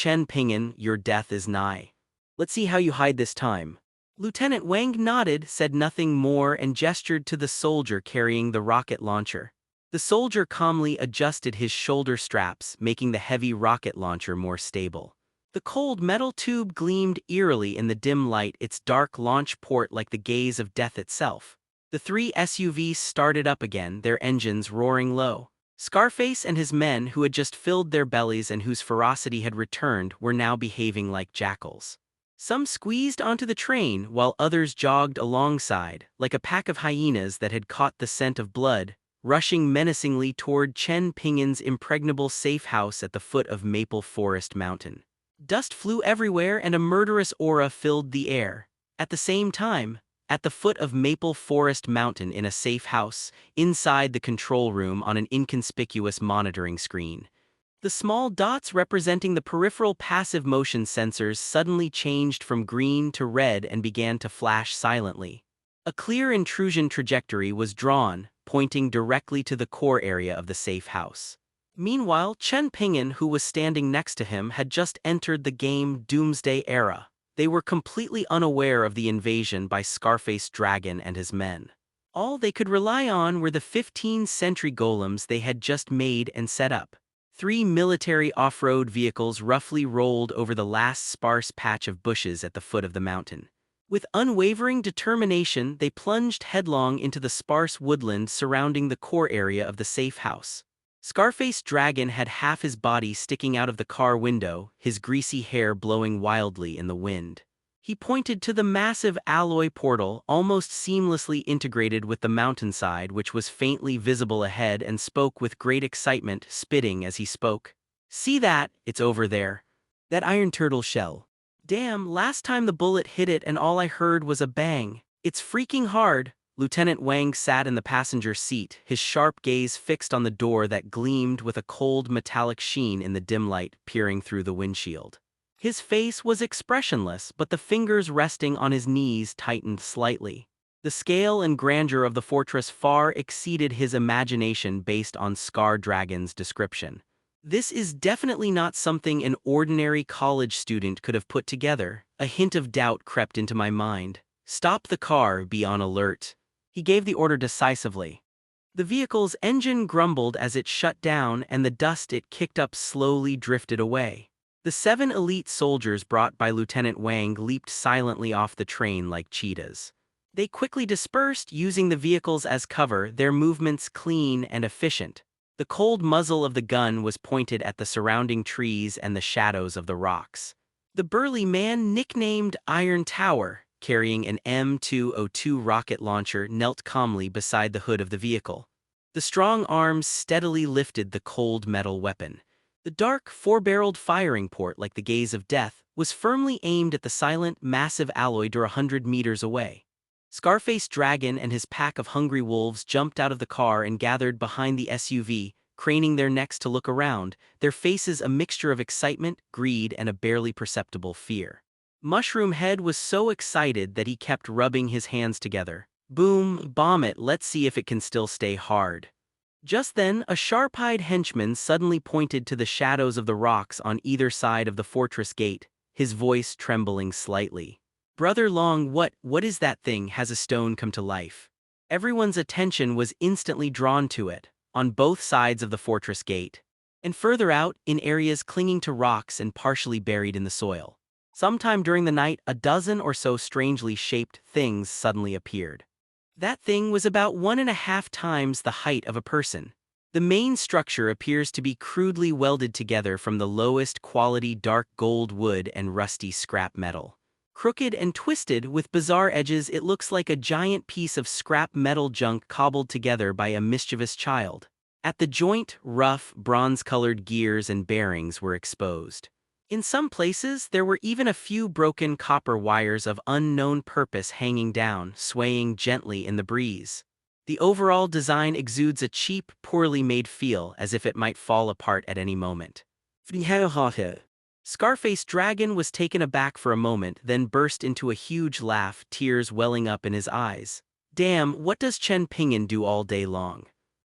your death is nigh. Let's see how you hide this time." Lieutenant Wang nodded, said nothing more, and gestured to the soldier carrying the rocket launcher. The soldier calmly adjusted his shoulder straps, making the heavy rocket launcher more stable. The cold metal tube gleamed eerily in the dim light, its dark launch port like the gaze of death itself. The three SUVs started up again, their engines roaring low. Scarface and his men, who had just filled their bellies and whose ferocity had returned, were now behaving like jackals. Some squeezed onto the train, while others jogged alongside, like a pack of hyenas that had caught the scent of blood, rushing menacingly toward Chen Ping'an's impregnable safe house at the foot of Maple Forest Mountain. Dust flew everywhere and a murderous aura filled the air. At the same time, at the foot of Maple Forest Mountain in a safe house, inside the control room on an inconspicuous monitoring screen, the small dots representing the peripheral passive motion sensors suddenly changed from green to red and began to flash silently. A clear intrusion trajectory was drawn, pointing directly to the core area of the safe house. Meanwhile, Chen Ping'an, who was standing next to him, had just entered the game Doomsday Era. They were completely unaware of the invasion by Scarface Dragon and his men. All they could rely on were the 15 sentry golems they had just made and set up. 3 military off-road vehicles roughly rolled over the last sparse patch of bushes at the foot of the mountain. With unwavering determination, they plunged headlong into the sparse woodland surrounding the core area of the safe house. Scarface Dragon had half his body sticking out of the car window, his greasy hair blowing wildly in the wind. He pointed to the massive alloy portal, almost seamlessly integrated with the mountainside, which was faintly visible ahead, and spoke with great excitement, spitting as he spoke. "See that? It's over there. That iron turtle shell. Damn, last time the bullet hit it and all I heard was a bang. It's freaking hard." Lieutenant Wang sat in the passenger seat, his sharp gaze fixed on the door that gleamed with a cold metallic sheen in the dim light peering through the windshield. His face was expressionless, but the fingers resting on his knees tightened slightly. The scale and grandeur of the fortress far exceeded his imagination based on Scar Dragon's description. "This is definitely not something an ordinary college student could have put together." A hint of doubt crept into my mind. "Stop the car, be on alert." He gave the order decisively. The vehicle's engine grumbled as it shut down, and the dust it kicked up slowly drifted away. The 7 elite soldiers brought by Lieutenant Wang leaped silently off the train like cheetahs. They quickly dispersed, using the vehicles as cover, their movements clean and efficient. The cold muzzle of the gun was pointed at the surrounding trees and the shadows of the rocks. The burly man, nicknamed Iron Tower, carrying an M202 rocket launcher, knelt calmly beside the hood of the vehicle. The strong arms steadily lifted the cold metal weapon. The dark, four-barreled firing port, like the gaze of death, was firmly aimed at the silent, massive alloy door 100 meters away. Scarface Dragon and his pack of hungry wolves jumped out of the car and gathered behind the SUV, craning their necks to look around, their faces a mixture of excitement, greed, and a barely perceptible fear. Mushroom Head was so excited that he kept rubbing his hands together. "Boom, bomb it, let's see if it can still stay hard." Just then, a sharp-eyed henchman suddenly pointed to the shadows of the rocks on either side of the fortress gate, his voice trembling slightly. "Brother Long, what is that thing? Has a stone come to life?" Everyone's attention was instantly drawn to it, on both sides of the fortress gate, and further out, in areas clinging to rocks and partially buried in the soil. Sometime during the night, a dozen or so strangely shaped things suddenly appeared. That thing was about 1.5 times the height of a person. The main structure appears to be crudely welded together from the lowest quality dark gold wood and rusty scrap metal. Crooked and twisted with bizarre edges, it looks like a giant piece of scrap metal junk cobbled together by a mischievous child. At the joint, rough, bronze-colored gears and bearings were exposed. In some places, there were even a few broken copper wires of unknown purpose hanging down, swaying gently in the breeze. The overall design exudes a cheap, poorly made feel, as if it might fall apart at any moment. Scarface Dragon was taken aback for a moment, then burst into a huge laugh, tears welling up in his eyes. "Damn, what does Chen Ping'an do all day long?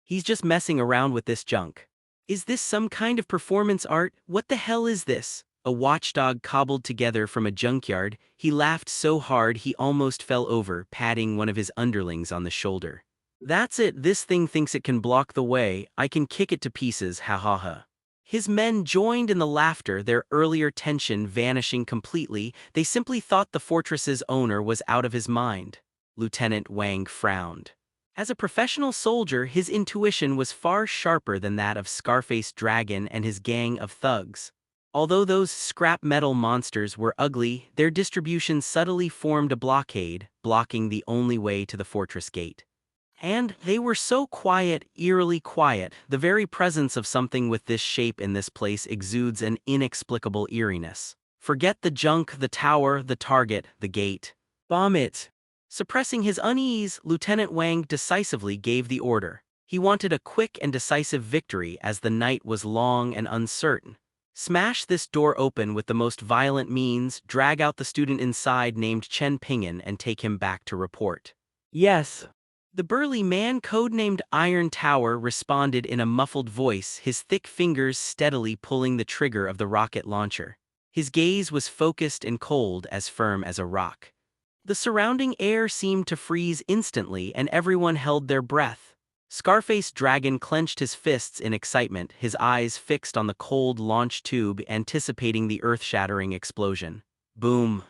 He's just messing around with this junk. Is this some kind of performance art? What the hell is this? A watchdog cobbled together from a junkyard." He laughed so hard he almost fell over, patting one of his underlings on the shoulder. "That's it, this thing thinks it can block the way. I can kick it to pieces, ha ha ha." His men joined in the laughter, their earlier tension vanishing completely. They simply thought the fortress's owner was out of his mind. Lieutenant Wang frowned. As a professional soldier, his intuition was far sharper than that of Scarface Dragon and his gang of thugs. Although those scrap metal monsters were ugly, their distribution subtly formed a blockade, blocking the only way to the fortress gate. And they were so quiet, eerily quiet. The very presence of something with this shape in this place exudes an inexplicable eeriness. Forget the junk, the tower, the target, the gate. "Bomb it." Suppressing his unease, Lieutenant Wang decisively gave the order. He wanted a quick and decisive victory as the night was long and uncertain. "Smash this door open with the most violent means, drag out the student inside named Chen Ping'an and take him back to report." "Yes." The burly man, codenamed Iron Tower, responded in a muffled voice, his thick fingers steadily pulling the trigger of the rocket launcher. His gaze was focused and cold, as firm as a rock. The surrounding air seemed to freeze instantly, and everyone held their breath. Scarface Dragon clenched his fists in excitement, his eyes fixed on the cold launch tube, anticipating the earth-shattering explosion. Boom.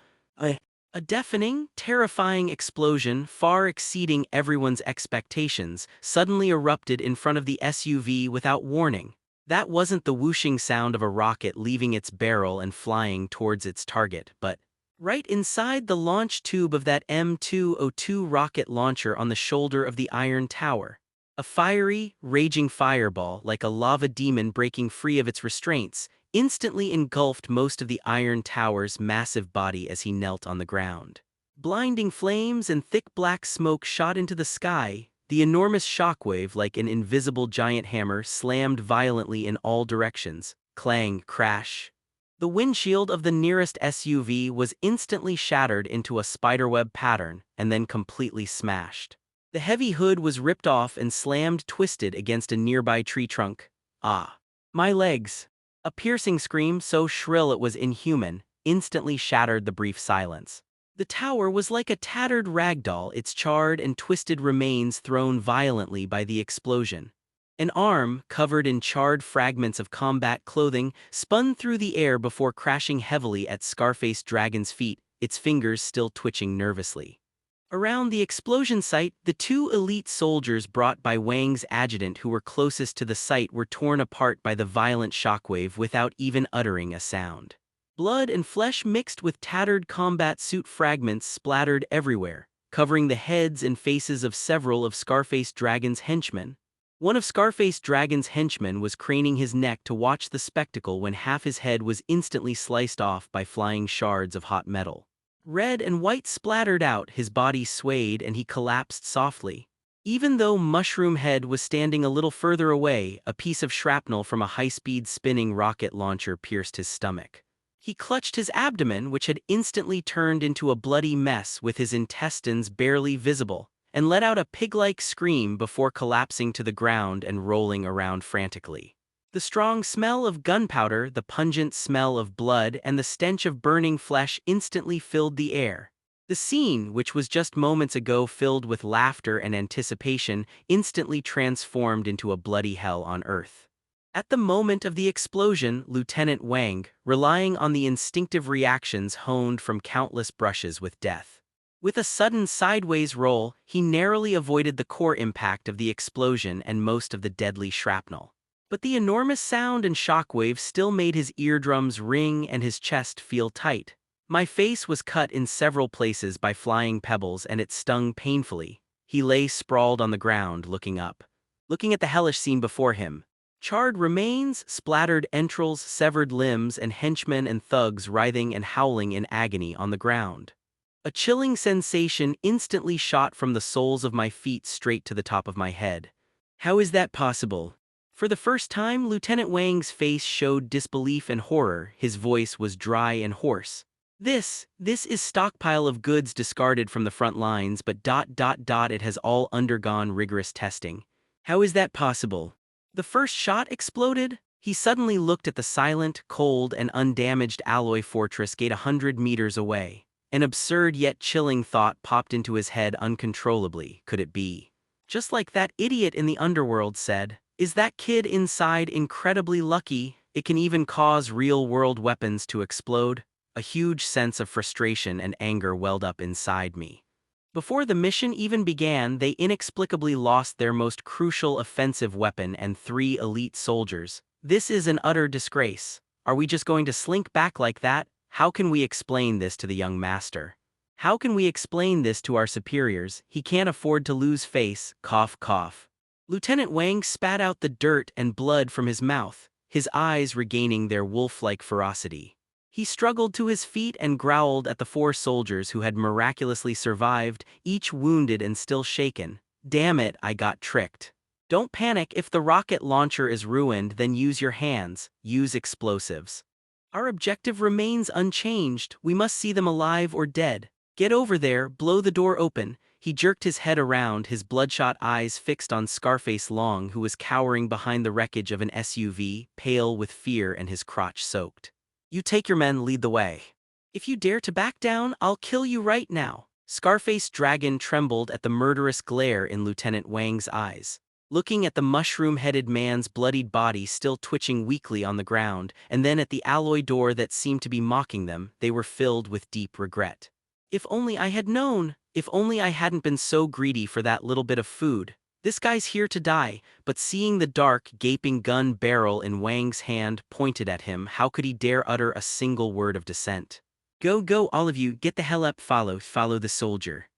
A deafening, terrifying explosion, far exceeding everyone's expectations, suddenly erupted in front of the SUV without warning. That wasn't the whooshing sound of a rocket leaving its barrel and flying towards its target, but Right inside the launch tube of that M202 rocket launcher on the shoulder of the Iron Tower. A fiery, raging fireball, like a lava demon breaking free of its restraints, instantly engulfed most of the Iron Tower's massive body as he knelt on the ground. Blinding flames and thick black smoke shot into the sky. The enormous shockwave, like an invisible giant hammer, slammed violently in all directions. Clang, crash. The windshield of the nearest SUV was instantly shattered into a spiderweb pattern and then completely smashed. The heavy hood was ripped off and slammed twisted against a nearby tree trunk. Ah! My legs! A piercing scream so shrill it was inhuman, instantly shattered the brief silence. The tower was like a tattered rag doll, its charred and twisted remains thrown violently by the explosion. An arm, covered in charred fragments of combat clothing, spun through the air before crashing heavily at Scarface Dragon's feet, its fingers still twitching nervously. Around the explosion site, the two elite soldiers brought by Wang's adjutant who were closest to the site were torn apart by the violent shockwave without even uttering a sound. Blood and flesh mixed with tattered combat suit fragments splattered everywhere, covering the heads and faces of several of Scarface Dragon's henchmen. One of Scarface Dragon's henchmen was craning his neck to watch the spectacle when half his head was instantly sliced off by flying shards of hot metal. Red and white splattered out, his body swayed, and he collapsed softly. Even though Mushroom Head was standing a little further away, a piece of shrapnel from a high-speed spinning rocket launcher pierced his stomach. He clutched his abdomen, which had instantly turned into a bloody mess with his intestines barely visible, and let out a pig-like scream before collapsing to the ground and rolling around frantically. The strong smell of gunpowder, the pungent smell of blood, and the stench of burning flesh instantly filled the air. The scene, which was just moments ago filled with laughter and anticipation, instantly transformed into a bloody hell on Earth. At the moment of the explosion, Lieutenant Wang, relying on the instinctive reactions honed from countless brushes with death. With a sudden sideways roll, he narrowly avoided the core impact of the explosion and most of the deadly shrapnel. But the enormous sound and shockwave still made his eardrums ring and his chest feel tight. My face was cut in several places by flying pebbles and it stung painfully. He lay sprawled on the ground, looking up. Looking at the hellish scene before him. Charred remains, splattered entrails, severed limbs, and henchmen and thugs writhing and howling in agony on the ground. A chilling sensation instantly shot from the soles of my feet straight to the top of my head. How is that possible? For the first time, Lieutenant Wang's face showed disbelief and horror. His voice was dry and hoarse. This is stockpile of goods discarded from the front lines, but ... it has all undergone rigorous testing. How is that possible? The first shot exploded. He suddenly looked at the silent, cold, and undamaged alloy fortress gate 100 meters away. An absurd yet chilling thought popped into his head uncontrollably. Could it be? Just like that idiot in the underworld said, is that kid inside incredibly lucky? It can even cause real-world weapons to explode. A huge sense of frustration and anger welled up inside me. Before the mission even began, they inexplicably lost their most crucial offensive weapon and 3 elite soldiers. This is an utter disgrace. Are we just going to slink back like that? How can we explain this to the young master? How can we explain this to our superiors? He can't afford to lose face, cough cough. Lieutenant Wang spat out the dirt and blood from his mouth, his eyes regaining their wolf-like ferocity. He struggled to his feet and growled at the 4 soldiers who had miraculously survived, each wounded and still shaken. Damn it, I got tricked. Don't panic. If the rocket launcher is ruined, then use your hands, use explosives. Our objective remains unchanged. We must see them alive or dead. Get over there, blow the door open. He jerked his head around, his bloodshot eyes fixed on Scarface Long, who was cowering behind the wreckage of an SUV, pale with fear and his crotch soaked. You take your men, lead the way. If you dare to back down, I'll kill you right now. Scarface Dragon trembled at the murderous glare in Lieutenant Wang's eyes. Looking at the mushroom-headed man's bloodied body still twitching weakly on the ground, and then at the alloy door that seemed to be mocking them, they were filled with deep regret. If only I had known! If only I hadn't been so greedy for that little bit of food. This guy's here to die, but seeing the dark, gaping gun barrel in Wang's hand pointed at him, how could he dare utter a single word of dissent? Go, go, all of you, get the hell up, follow the soldier.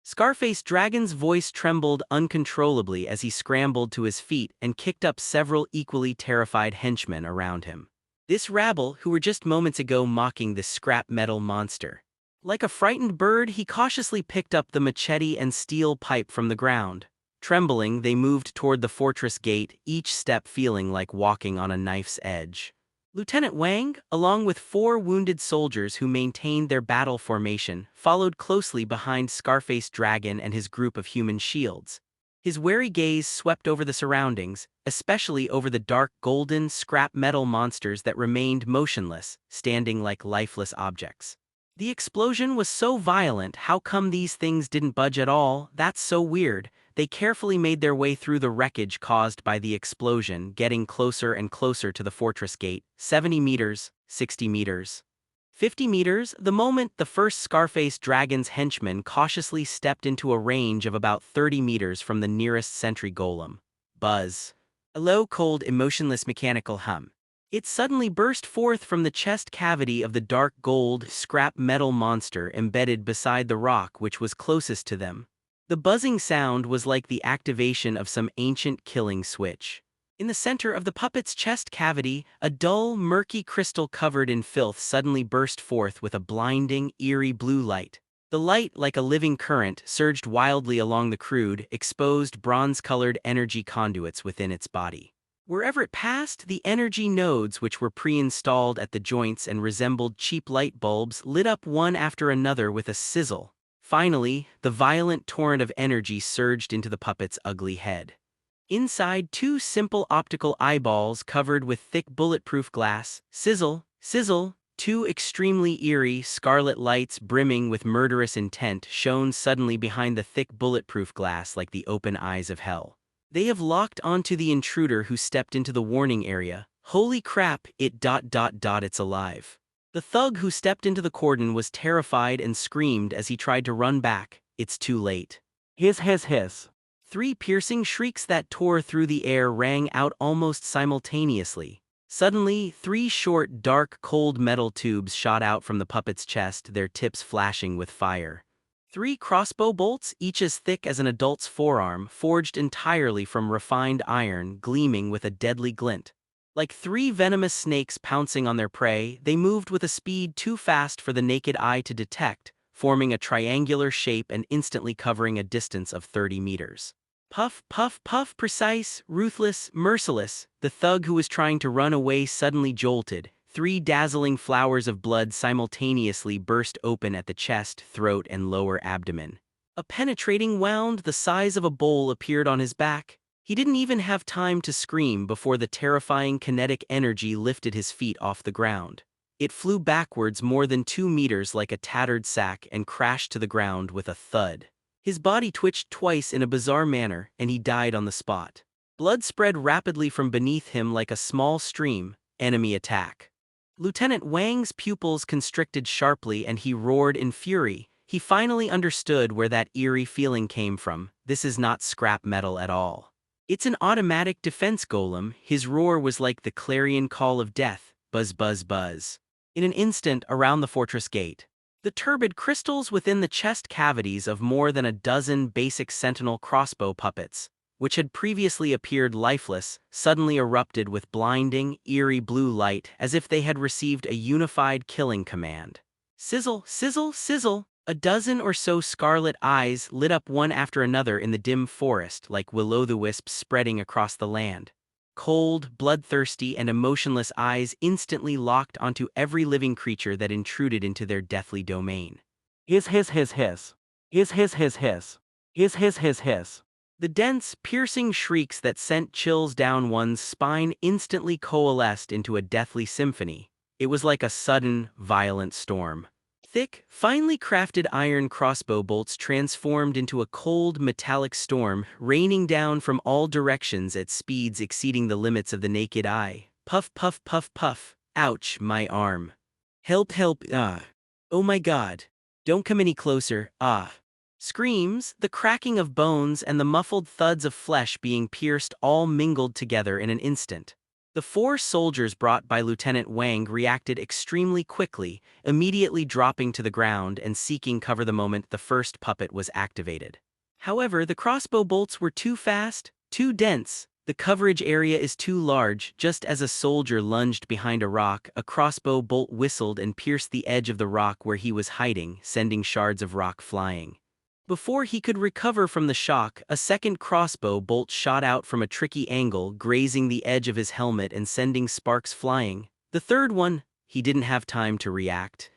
Scarface Dragon's voice trembled uncontrollably as he scrambled to his feet and kicked up several equally terrified henchmen around him. This rabble who were just moments ago mocking this scrap metal monster. Like a frightened bird, he cautiously picked up the machete and steel pipe from the ground. Trembling, they moved toward the fortress gate, each step feeling like walking on a knife's edge. Lieutenant Wang, along with 4 wounded soldiers who maintained their battle formation, followed closely behind Scarface Dragon and his group of human shields. His wary gaze swept over the surroundings, especially over the dark golden scrap metal monsters that remained motionless, standing like lifeless objects. The explosion was so violent, how come these things didn't budge at all? That's so weird. They carefully made their way through the wreckage caused by the explosion, getting closer and closer to the fortress gate. 70 meters, 60 meters. 50 meters, the moment the first Scarface Dragon's henchman cautiously stepped into a range of about 30 meters from the nearest sentry golem. Buzz. A low, cold, emotionless mechanical hum. It suddenly burst forth from the chest cavity of the dark gold, scrap metal monster embedded beside the rock which was closest to them. The buzzing sound was like the activation of some ancient killing switch. In the center of the puppet's chest cavity, a dull, murky crystal covered in filth suddenly burst forth with a blinding, eerie blue light. The light, like a living current, surged wildly along the crude, exposed bronze-colored energy conduits within its body. Wherever it passed, the energy nodes which were pre-installed at the joints and resembled cheap light bulbs lit up one after another with a sizzle. Finally, the violent torrent of energy surged into the puppet's ugly head. Inside, 2 simple optical eyeballs covered with thick bulletproof glass, sizzle, sizzle, 2 extremely eerie scarlet lights brimming with murderous intent shone suddenly behind the thick bulletproof glass like the open eyes of hell. They have locked onto the intruder who stepped into the warning area. Holy crap, it's alive. The thug who stepped into the cordon was terrified and screamed as he tried to run back. It's too late. Hiss. 3 piercing shrieks that tore through the air rang out almost simultaneously. Suddenly, 3 short, dark, cold metal tubes shot out from the puppet's chest, their tips flashing with fire. 3 crossbow bolts, each as thick as an adult's forearm, forged entirely from refined iron, gleaming with a deadly glint. Like 3 venomous snakes pouncing on their prey, they moved with a speed too fast for the naked eye to detect, forming a triangular shape and instantly covering a distance of 30 meters. Puff, puff, puff, precise, ruthless, merciless, the thug who was trying to run away suddenly jolted. 3 dazzling flowers of blood simultaneously burst open at the chest, throat, and lower abdomen. A penetrating wound the size of a bowl appeared on his back. He didn't even have time to scream before the terrifying kinetic energy lifted his feet off the ground. It flew backwards more than 2 meters like a tattered sack and crashed to the ground with a thud. His body twitched twice in a bizarre manner, and he died on the spot. Blood spread rapidly from beneath him like a small stream. Enemy attack. Lieutenant Wang's pupils constricted sharply and he roared in fury. He finally understood where that eerie feeling came from. This is not scrap metal at all. It's an automatic defense golem. His roar was like the clarion call of death. Buzz, buzz, buzz. In an instant, around the fortress gate, the turbid crystals within the chest cavities of more than a dozen basic sentinel crossbow puppets, which had previously appeared lifeless, suddenly erupted with blinding, eerie blue light as if they had received a unified killing command. Sizzle, sizzle, sizzle! A dozen or so scarlet eyes lit up one after another in the dim forest like will-o'-the-wisps spreading across the land. Cold, bloodthirsty, and emotionless eyes instantly locked onto every living creature that intruded into their deathly domain. Hiss. Hiss. Hiss. The dense, piercing shrieks that sent chills down one's spine instantly coalesced into a deathly symphony. It was like a sudden, violent storm. Thick, finely crafted iron crossbow bolts transformed into a cold, metallic storm, raining down from all directions at speeds exceeding the limits of the naked eye. Puff, puff, puff, puff. Ouch, my arm. Help, help, ah. Oh my god. Don't come any closer, ah. Screams, the cracking of bones, and the muffled thuds of flesh being pierced all mingled together in an instant. The 4 soldiers brought by Lieutenant Wang reacted extremely quickly, immediately dropping to the ground and seeking cover the moment the first puppet was activated. However, the crossbow bolts were too fast, too dense. The coverage area is too large. Just as a soldier lunged behind a rock, a crossbow bolt whistled and pierced the edge of the rock where he was hiding, sending shards of rock flying. Before he could recover from the shock, a second crossbow bolt shot out from a tricky angle, grazing the edge of his helmet and sending sparks flying. The third one, he didn't have time to react.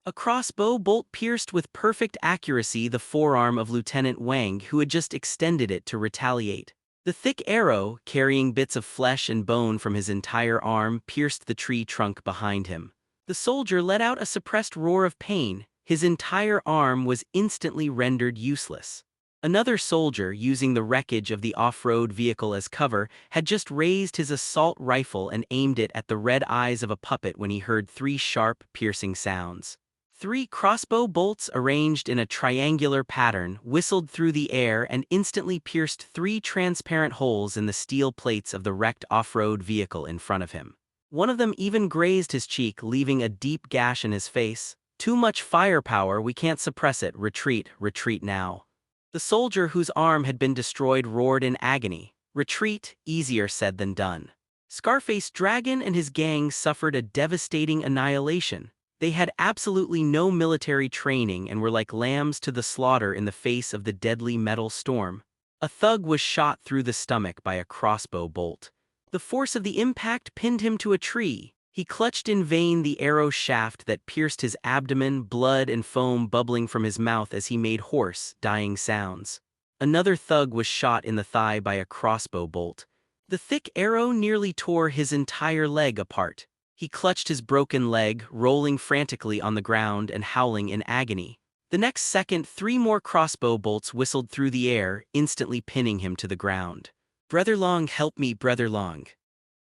A crossbow bolt pierced with perfect accuracy the forearm of Lieutenant Wang, who had just extended it to retaliate. The thick arrow, carrying bits of flesh and bone from his entire arm, pierced the tree trunk behind him. The soldier let out a suppressed roar of pain. His entire arm was instantly rendered useless. Another soldier, using the wreckage of the off-road vehicle as cover, had just raised his assault rifle and aimed it at the red eyes of a puppet when he heard 3 sharp, piercing sounds. 3 crossbow bolts arranged in a triangular pattern whistled through the air and instantly pierced 3 transparent holes in the steel plates of the wrecked off-road vehicle in front of him. One of them even grazed his cheek, leaving a deep gash in his face. "Too much firepower, we can't suppress it. Retreat, retreat now." The soldier whose arm had been destroyed roared in agony. Retreat, easier said than done. Scarface Dragon and his gang suffered a devastating annihilation. They had absolutely no military training and were like lambs to the slaughter in the face of the deadly metal storm. A thug was shot through the stomach by a crossbow bolt. The force of the impact pinned him to a tree. He clutched in vain the arrow shaft that pierced his abdomen, blood and foam bubbling from his mouth as he made hoarse, dying sounds. Another thug was shot in the thigh by a crossbow bolt. The thick arrow nearly tore his entire leg apart. He clutched his broken leg, rolling frantically on the ground and howling in agony. The next second, 3 more crossbow bolts whistled through the air, instantly pinning him to the ground. "Brother Long, help me, Brother Long."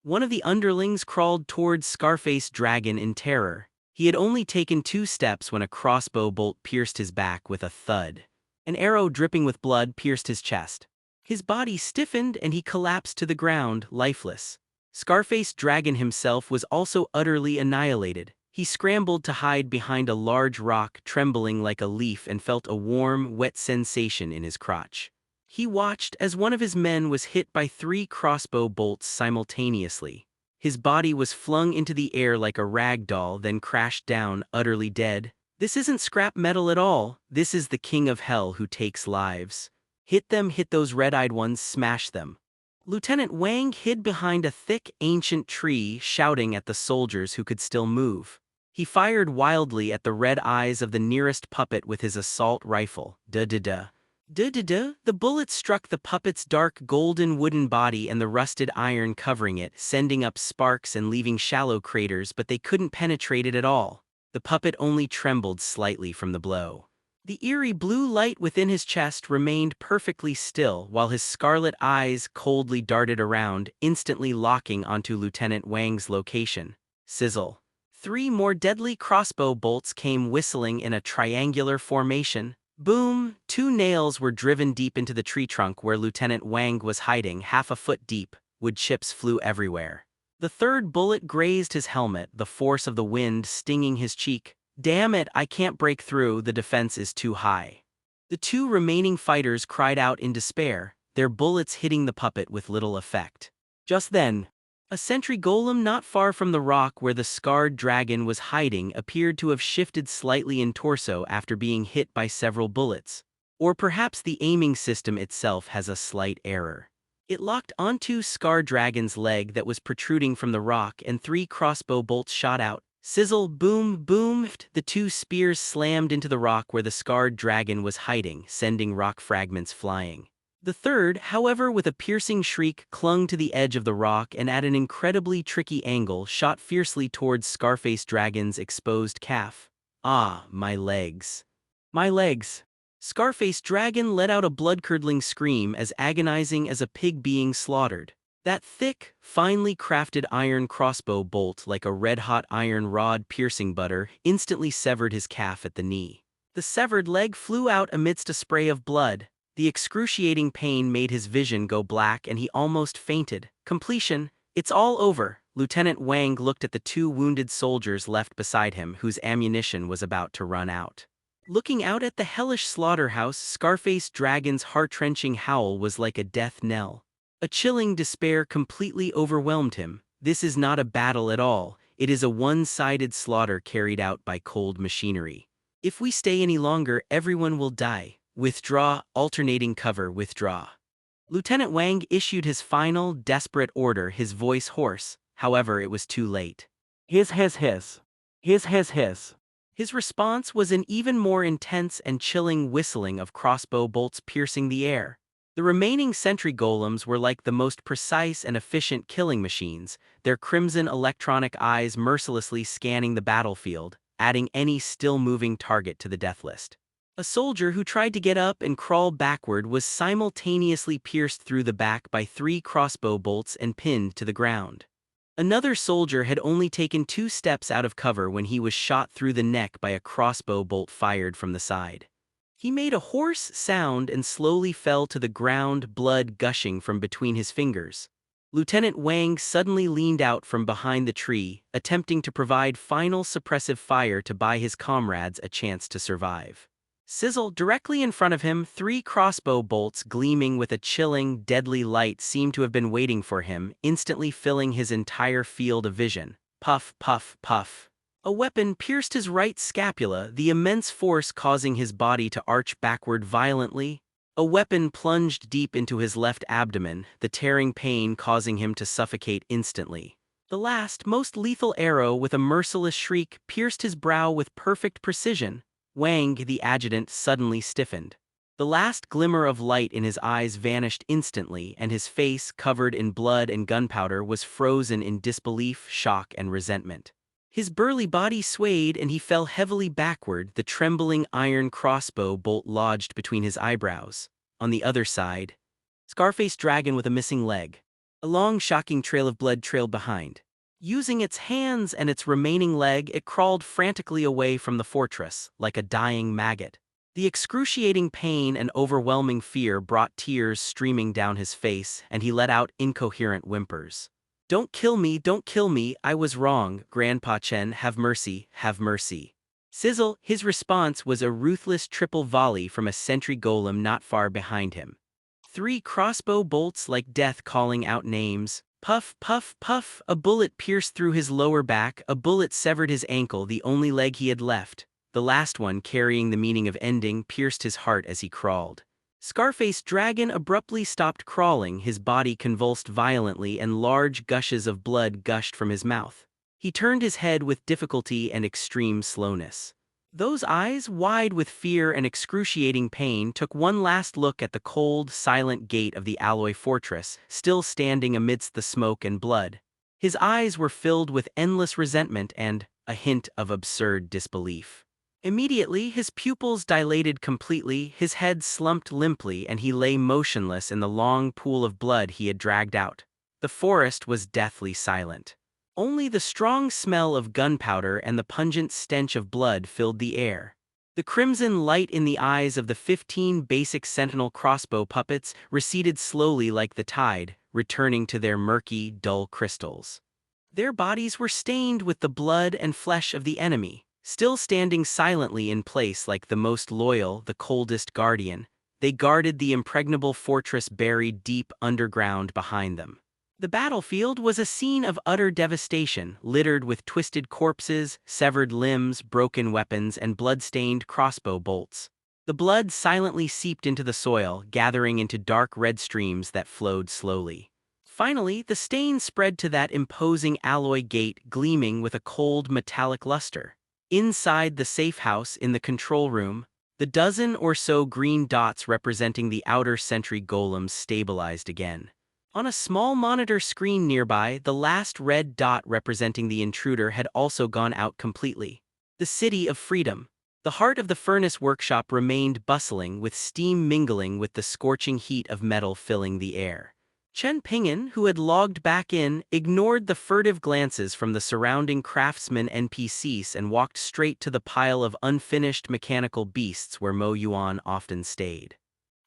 One of the underlings crawled towards Scarface Dragon in terror. He had only taken 2 steps when a crossbow bolt pierced his back with a thud. An arrow dripping with blood pierced his chest. His body stiffened and he collapsed to the ground, lifeless. Scarface Dragon himself was also utterly annihilated. He scrambled to hide behind a large rock, trembling like a leaf, and felt a warm, wet sensation in his crotch. He watched as one of his men was hit by 3 crossbow bolts simultaneously. His body was flung into the air like a rag doll, then crashed down, utterly dead. This isn't scrap metal at all. This is the king of hell who takes lives. Hit them, hit those red-eyed ones, smash them. Lieutenant Wang hid behind a thick, ancient tree, shouting at the soldiers who could still move. He fired wildly at the red eyes of the nearest puppet with his assault rifle. Da-da-da. Da-da-da. The bullet struck the puppet's dark golden wooden body and the rusted iron covering it, sending up sparks and leaving shallow craters, but they couldn't penetrate it at all. The puppet only trembled slightly from the blow. The eerie blue light within his chest remained perfectly still while his scarlet eyes coldly darted around, instantly locking onto Lieutenant Wang's location. Sizzle. 3 more deadly crossbow bolts came whistling in a triangular formation. Boom! 2 nails were driven deep into the tree trunk where Lieutenant Wang was hiding, half a foot deep. Wood chips flew everywhere. The 3rd bullet grazed his helmet, the force of the wind stinging his cheek. "Damn it, I can't break through, the defense is too high." The 2 remaining fighters cried out in despair, their bullets hitting the puppet with little effect. Just then, a sentry golem not far from the rock where the scarred dragon was hiding appeared to have shifted slightly in torso after being hit by several bullets. Or perhaps the aiming system itself has a slight error. It locked onto Scar Dragon's leg that was protruding from the rock, and 3 crossbow bolts shot out. Sizzle, boom, boom. The 2 spears slammed into the rock where the scarred dragon was hiding, sending rock fragments flying. The 3rd, however, with a piercing shriek, clung to the edge of the rock and at an incredibly tricky angle shot fiercely towards Scarface Dragon's exposed calf. "Ah, my legs. My legs." Scarface Dragon let out a blood-curdling scream as agonizing as a pig being slaughtered. That thick, finely crafted iron crossbow bolt, like a red-hot iron rod piercing butter, instantly severed his calf at the knee. The severed leg flew out amidst a spray of blood. The excruciating pain made his vision go black and he almost fainted. Completion. It's all over. Lieutenant Wang looked at the two wounded soldiers left beside him whose ammunition was about to run out. Looking out at the hellish slaughterhouse, Scarface Dragon's heart-wrenching howl was like a death knell. A chilling despair completely overwhelmed him. This is not a battle at all. It is a one-sided slaughter carried out by cold machinery. If we stay any longer, everyone will die. Withdraw, alternating cover, withdraw. Lieutenant Wang issued his final, desperate order, his voice hoarse. However, it was too late. His. His response was an even more intense and chilling whistling of crossbow bolts piercing the air. The remaining sentry golems were like the most precise and efficient killing machines, their crimson electronic eyes mercilessly scanning the battlefield, adding any still-moving target to the death list. A soldier who tried to get up and crawl backward was simultaneously pierced through the back by 3 crossbow bolts and pinned to the ground. Another soldier had only taken 2 steps out of cover when he was shot through the neck by a crossbow bolt fired from the side. He made a hoarse sound and slowly fell to the ground, blood gushing from between his fingers. Lieutenant Wang suddenly leaned out from behind the tree, attempting to provide final suppressive fire to buy his comrades a chance to survive. Sizzle, directly in front of him, 3 crossbow bolts gleaming with a chilling, deadly light seemed to have been waiting for him, instantly filling his entire field of vision. Puff, puff, puff. A weapon pierced his right scapula, the immense force causing his body to arch backward violently. A weapon plunged deep into his left abdomen, the tearing pain causing him to suffocate instantly. The last, most lethal arrow, with a merciless shriek, pierced his brow with perfect precision. Wang, the adjutant, suddenly stiffened. The last glimmer of light in his eyes vanished instantly, and his face, covered in blood and gunpowder, was frozen in disbelief, shock, and resentment. His burly body swayed and he fell heavily backward, the trembling iron crossbow bolt lodged between his eyebrows. On the other side, Scarface Dragon with a missing leg. A long, shocking trail of blood trailed behind. Using its hands and its remaining leg, it crawled frantically away from the fortress, like a dying maggot. The excruciating pain and overwhelming fear brought tears streaming down his face, and he let out incoherent whimpers. Don't kill me, I was wrong, Grandpa Chen, have mercy, have mercy. Sizzle, his response was a ruthless triple volley from a sentry golem not far behind him. 3 crossbow bolts like death calling out names. Puff, puff, puff, a bullet pierced through his lower back, a bullet severed his ankle, the only leg he had left. The last one, carrying the meaning of ending, pierced his heart as he crawled. Scarface Dragon abruptly stopped crawling, his body convulsed violently and large gushes of blood gushed from his mouth. He turned his head with difficulty and extreme slowness. Those eyes, wide with fear and excruciating pain, took one last look at the cold, silent gate of the alloy fortress, still standing amidst the smoke and blood. His eyes were filled with endless resentment and a hint of absurd disbelief. Immediately, his pupils dilated completely, his head slumped limply, and he lay motionless in the long pool of blood he had dragged out. The forest was deathly silent. Only the strong smell of gunpowder and the pungent stench of blood filled the air. The crimson light in the eyes of the 15 basic sentinel crossbow puppets receded slowly like the tide, returning to their murky, dull crystals. Their bodies were stained with the blood and flesh of the enemy, still standing silently in place like the most loyal, the coldest guardian. They guarded the impregnable fortress buried deep underground behind them. The battlefield was a scene of utter devastation, littered with twisted corpses, severed limbs, broken weapons, and blood-stained crossbow bolts. The blood silently seeped into the soil, gathering into dark red streams that flowed slowly. Finally, the stain spread to that imposing alloy gate, gleaming with a cold metallic luster. Inside the safe house in the control room, the dozen or so green dots representing the outer sentry golems stabilized again. On a small monitor screen nearby, the last red dot representing the intruder had also gone out completely. The city of freedom. The heart of the furnace workshop remained bustling, with steam mingling with the scorching heat of metal filling the air. Chen Ping'an, who had logged back in, ignored the furtive glances from the surrounding craftsmen NPCs and walked straight to the pile of unfinished mechanical beasts where Mo Yuan often stayed.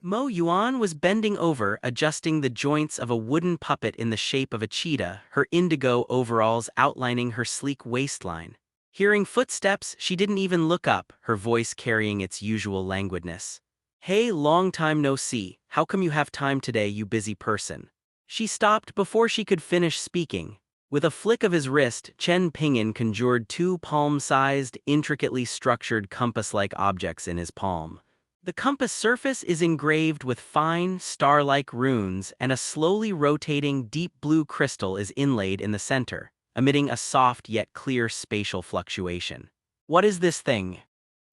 Mo Yuan was bending over, adjusting the joints of a wooden puppet in the shape of a cheetah, her indigo overalls outlining her sleek waistline. Hearing footsteps, she didn't even look up, her voice carrying its usual languidness. "Hey, long time no see, how come you have time today, you busy person?" She stopped before she could finish speaking. With a flick of his wrist, Chen Ping'an conjured two palm-sized, intricately structured compass-like objects in his palm. The compass surface is engraved with fine, star-like runes, and a slowly rotating deep blue crystal is inlaid in the center, emitting a soft yet clear spatial fluctuation. "What is this thing?"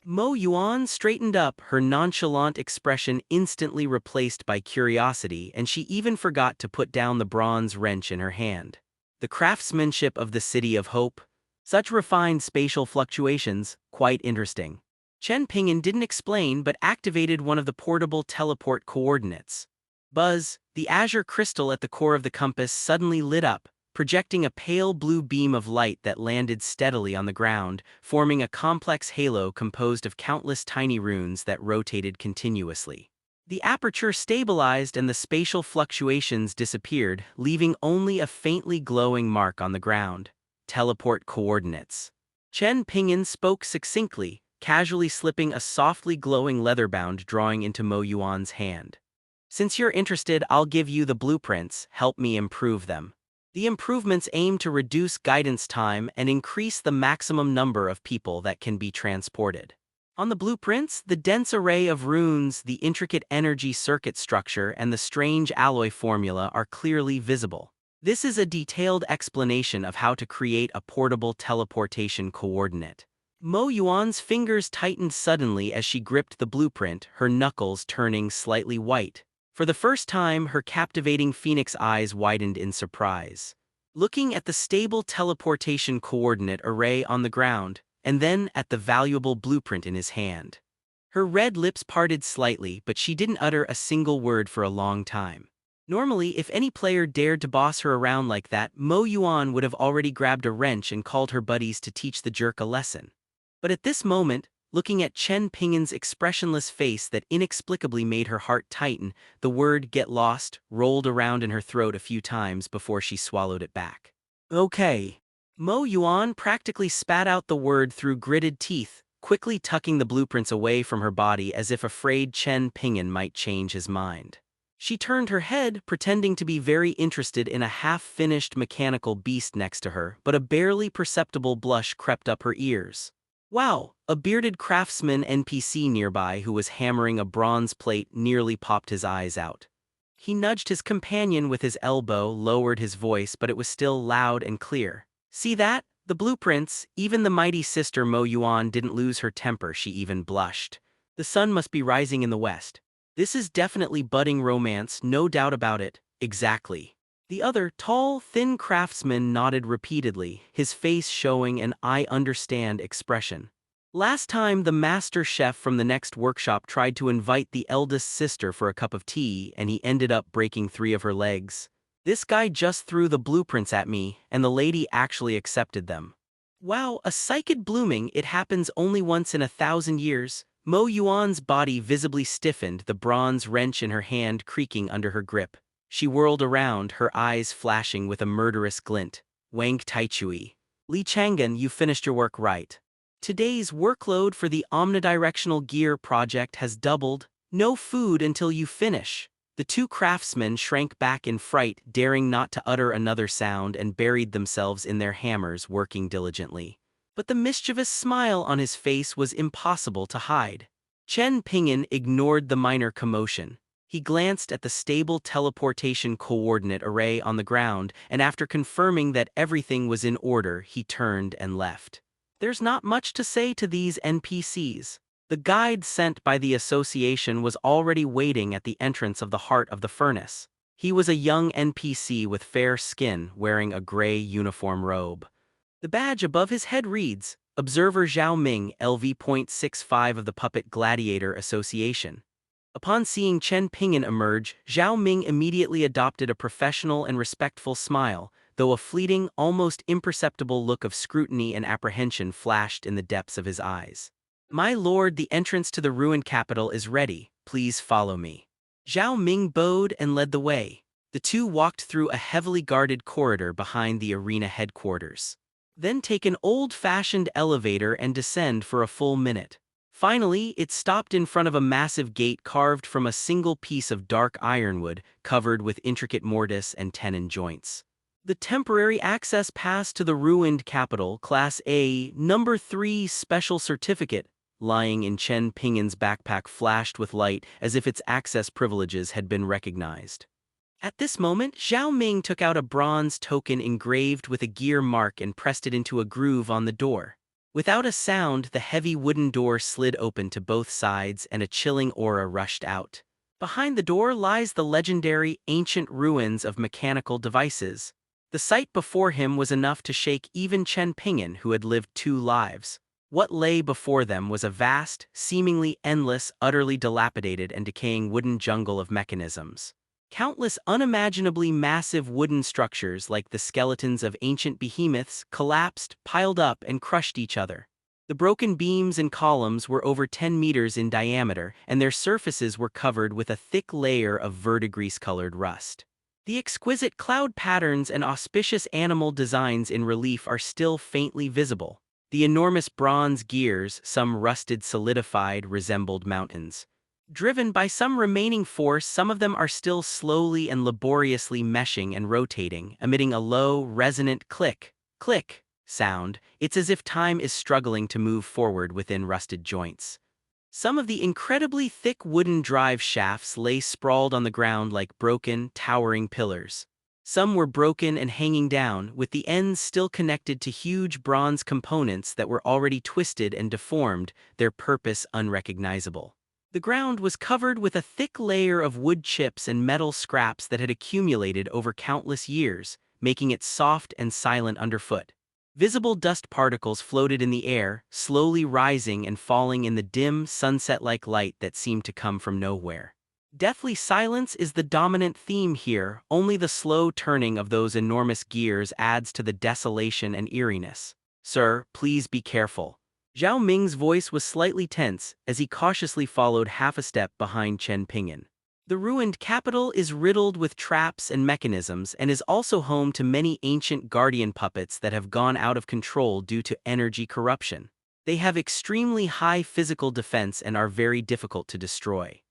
Mo Yuan straightened up, her nonchalant expression instantly replaced by curiosity, and she even forgot to put down the bronze wrench in her hand. "The craftsmanship of the City of Hope? Such refined spatial fluctuations, quite interesting." Chen Ping'an didn't explain but activated one of the portable teleport coordinates. Buzz, the azure crystal at the core of the compass suddenly lit up, projecting a pale blue beam of light that landed steadily on the ground, forming a complex halo composed of countless tiny runes that rotated continuously. The aperture stabilized and the spatial fluctuations disappeared, leaving only a faintly glowing mark on the ground. Teleport coordinates. Chen Ping'an spoke succinctly, casually slipping a softly glowing leather-bound drawing into Mo Yuan's hand. "Since you're interested, I'll give you the blueprints, help me improve them." The improvements aim to reduce guidance time and increase the maximum number of people that can be transported. On the blueprints, the dense array of runes, the intricate energy circuit structure, and the strange alloy formula are clearly visible. This is a detailed explanation of how to create a portable teleportation coordinate. Mo Yuan's fingers tightened suddenly as she gripped the blueprint, her knuckles turning slightly white. For the first time, her captivating phoenix eyes widened in surprise. Looking at the stable teleportation coordinate array on the ground, and then at the valuable blueprint in his hand. Her red lips parted slightly, but she didn't utter a single word for a long time. Normally, if any player dared to boss her around like that, Mo Yuan would have already grabbed a wrench and called her buddies to teach the jerk a lesson. But at this moment, looking at Chen Ping'an's expressionless face that inexplicably made her heart tighten, the word "get lost" rolled around in her throat a few times before she swallowed it back. "Okay." Mo Yuan practically spat out the word through gritted teeth, quickly tucking the blueprints away from her body as if afraid Chen Ping'an might change his mind. She turned her head, pretending to be very interested in a half-finished mechanical beast next to her, but a barely perceptible blush crept up her ears. "Wow," a bearded craftsman NPC nearby who was hammering a bronze plate nearly popped his eyes out. He nudged his companion with his elbow, lowered his voice, but it was still loud and clear. "See that? The blueprints." Even the mighty sister Mo Yuan didn't lose her temper, she even blushed. "The sun must be rising in the west. This is definitely budding romance, no doubt about it." "Exactly." The other, tall, thin craftsman nodded repeatedly, his face showing an "I understand" expression. Last time, the master chef from the next workshop tried to invite the eldest sister for a cup of tea, and he ended up breaking 3 of her legs. This guy just threw the blueprints at me, and the lady actually accepted them. Wow, a psychic blooming, it happens only once in 1,000 years. Mo Yuan's body visibly stiffened, the bronze wrench in her hand creaking under her grip. She whirled around, her eyes flashing with a murderous glint. "Wang Taichui. Li Chang'an, you finished your work right. Today's workload for the omnidirectional gear project has doubled. No food until you finish." The 2 craftsmen shrank back in fright, daring not to utter another sound, and buried themselves in their hammers, working diligently. But the mischievous smile on his face was impossible to hide. Chen Ping'an ignored the minor commotion. He glanced at the stable teleportation coordinate array on the ground, and after confirming that everything was in order, he turned and left. There's not much to say to these NPCs. The guide sent by the association was already waiting at the entrance of the heart of the furnace. He was a young NPC with fair skin, wearing a gray uniform robe. The badge above his head reads, "Observer Zhao Ming, LV.65 of the Puppet Gladiator Association." Upon seeing Chen Ping'an emerge, Zhao Ming immediately adopted a professional and respectful smile, though a fleeting, almost imperceptible look of scrutiny and apprehension flashed in the depths of his eyes. "My lord, the entrance to the ruined capital is ready. Please follow me." Zhao Ming bowed and led the way. The two walked through a heavily guarded corridor behind the arena headquarters. Then take an old-fashioned elevator and descend for a full minute. Finally, it stopped in front of a massive gate carved from a single piece of dark ironwood covered with intricate mortise and tenon joints. The temporary access pass to the ruined capital, Class A, Number 3 Special Certificate, lying in Chen Ping'an's backpack flashed with light as if its access privileges had been recognized. At this moment, Zhao Ming took out a bronze token engraved with a gear mark and pressed it into a groove on the door. Without a sound, the heavy wooden door slid open to both sides and a chilling aura rushed out. Behind the door lies the legendary ancient ruins of mechanical devices. The sight before him was enough to shake even Chen Ping'an, who had lived 2 lives. What lay before them was a vast, seemingly endless, utterly dilapidated and decaying wooden jungle of mechanisms. Countless unimaginably massive wooden structures like the skeletons of ancient behemoths collapsed, piled up, and crushed each other. The broken beams and columns were over 10 meters in diameter, and their surfaces were covered with a thick layer of verdigris-colored rust. The exquisite cloud patterns and auspicious animal designs in relief are still faintly visible. The enormous bronze gears, some rusted solidified, resembled mountains. Driven by some remaining force, some of them are still slowly and laboriously meshing and rotating, emitting a low, resonant click, click sound. It's as if time is struggling to move forward within rusted joints. Some of the incredibly thick wooden drive shafts lay sprawled on the ground like broken, towering pillars. Some were broken and hanging down, with the ends still connected to huge bronze components that were already twisted and deformed, their purpose unrecognizable. The ground was covered with a thick layer of wood chips and metal scraps that had accumulated over countless years, making it soft and silent underfoot. Visible dust particles floated in the air, slowly rising and falling in the dim, sunset-like light that seemed to come from nowhere. Deathly silence is the dominant theme here, only the slow turning of those enormous gears adds to the desolation and eeriness. "Sir, please be careful." Zhao Ming's voice was slightly tense as he cautiously followed half a step behind Chen Ping'an. The ruined capital is riddled with traps and mechanisms and is also home to many ancient guardian puppets that have gone out of control due to energy corruption. They have extremely high physical defense and are very difficult to destroy.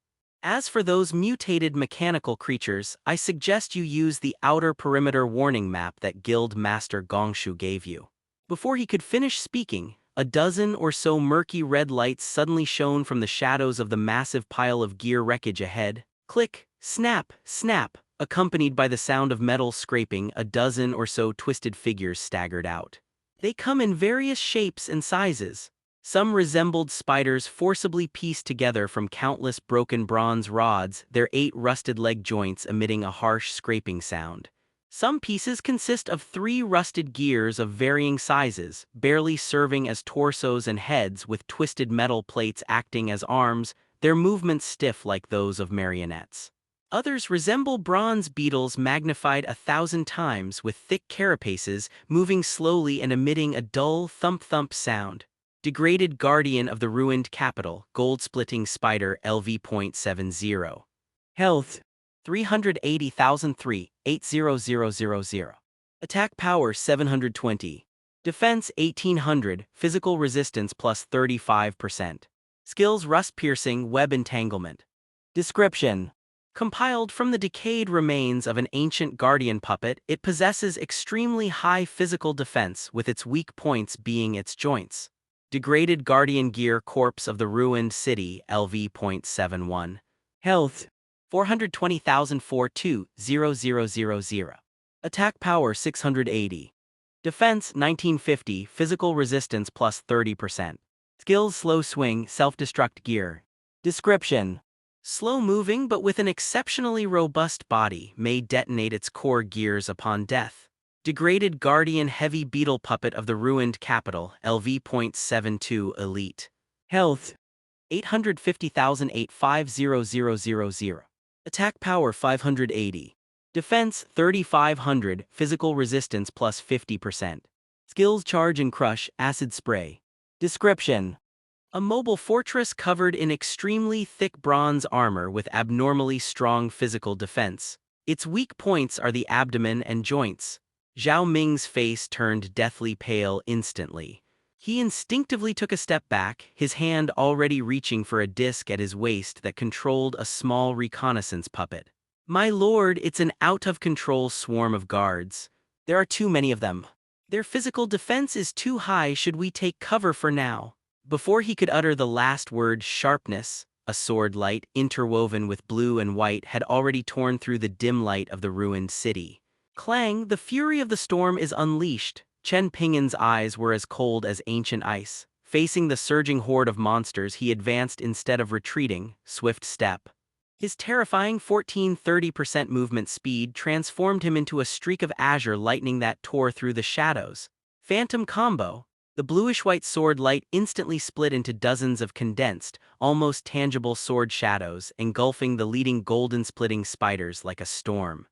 As for those mutated mechanical creatures, I suggest you use the outer perimeter warning map that Guild Master Gongshu gave you. Before he could finish speaking, a dozen or so murky red lights suddenly shone from the shadows of the massive pile of gear wreckage ahead. Click, snap, snap, accompanied by the sound of metal scraping. A dozen or so twisted figures staggered out. They come in various shapes and sizes. Some resembled spiders forcibly pieced together from countless broken bronze rods, their 8 rusted leg joints emitting a harsh scraping sound. Some pieces consist of 3 rusted gears of varying sizes, barely serving as torsos and heads, with twisted metal plates acting as arms, their movements stiff like those of marionettes. Others resemble bronze beetles magnified 1,000 times, with thick carapaces, moving slowly and emitting a dull thump-thump sound. Degraded guardian of the ruined capital, gold-splitting spider LV.70. Health 380,003, 80000. Attack power 720. Defense 1800, physical resistance plus 35%. Skills rust piercing, web entanglement. Description: compiled from the decayed remains of an ancient guardian puppet, it possesses extremely high physical defense, with its weak points being its joints. Degraded guardian gear corpse of the ruined city LV.71. Health 420,042, Attack power 680. Defense 1950, physical resistance plus 30%. Skills slow swing, self-destruct gear. Description: slow-moving but with an exceptionally robust body, may detonate its core gears upon death. Degraded guardian heavy beetle puppet of the ruined capital LV.72 Elite. Health 850,085,000. Attack power 580. Defense 3,500, physical resistance plus 50%. Skills charge and crush, acid spray. Description: A mobile fortress covered in extremely thick bronze armor with abnormally strong physical defense. Its weak points are the abdomen and joints. Zhao Ming's face turned deathly pale instantly. He instinctively took a step back, his hand already reaching for a disc at his waist that controlled a small reconnaissance puppet. "My lord, it's an out-of-control swarm of guards. There are too many of them. Their physical defense is too high. Should we take cover for now?" Before he could utter the last word, sharpness, a sword light interwoven with blue and white, had already torn through the dim light of the ruined city. Clang, the fury of the storm is unleashed. Chen Ping'an's eyes were as cold as ancient ice. Facing the surging horde of monsters, he advanced instead of retreating, swift step. His terrifying 14-30% movement speed transformed him into a streak of azure lightning that tore through the shadows. Phantom combo. The bluish-white sword light instantly split into dozens of condensed, almost tangible sword shadows, engulfing the leading golden splitting spiders like a storm.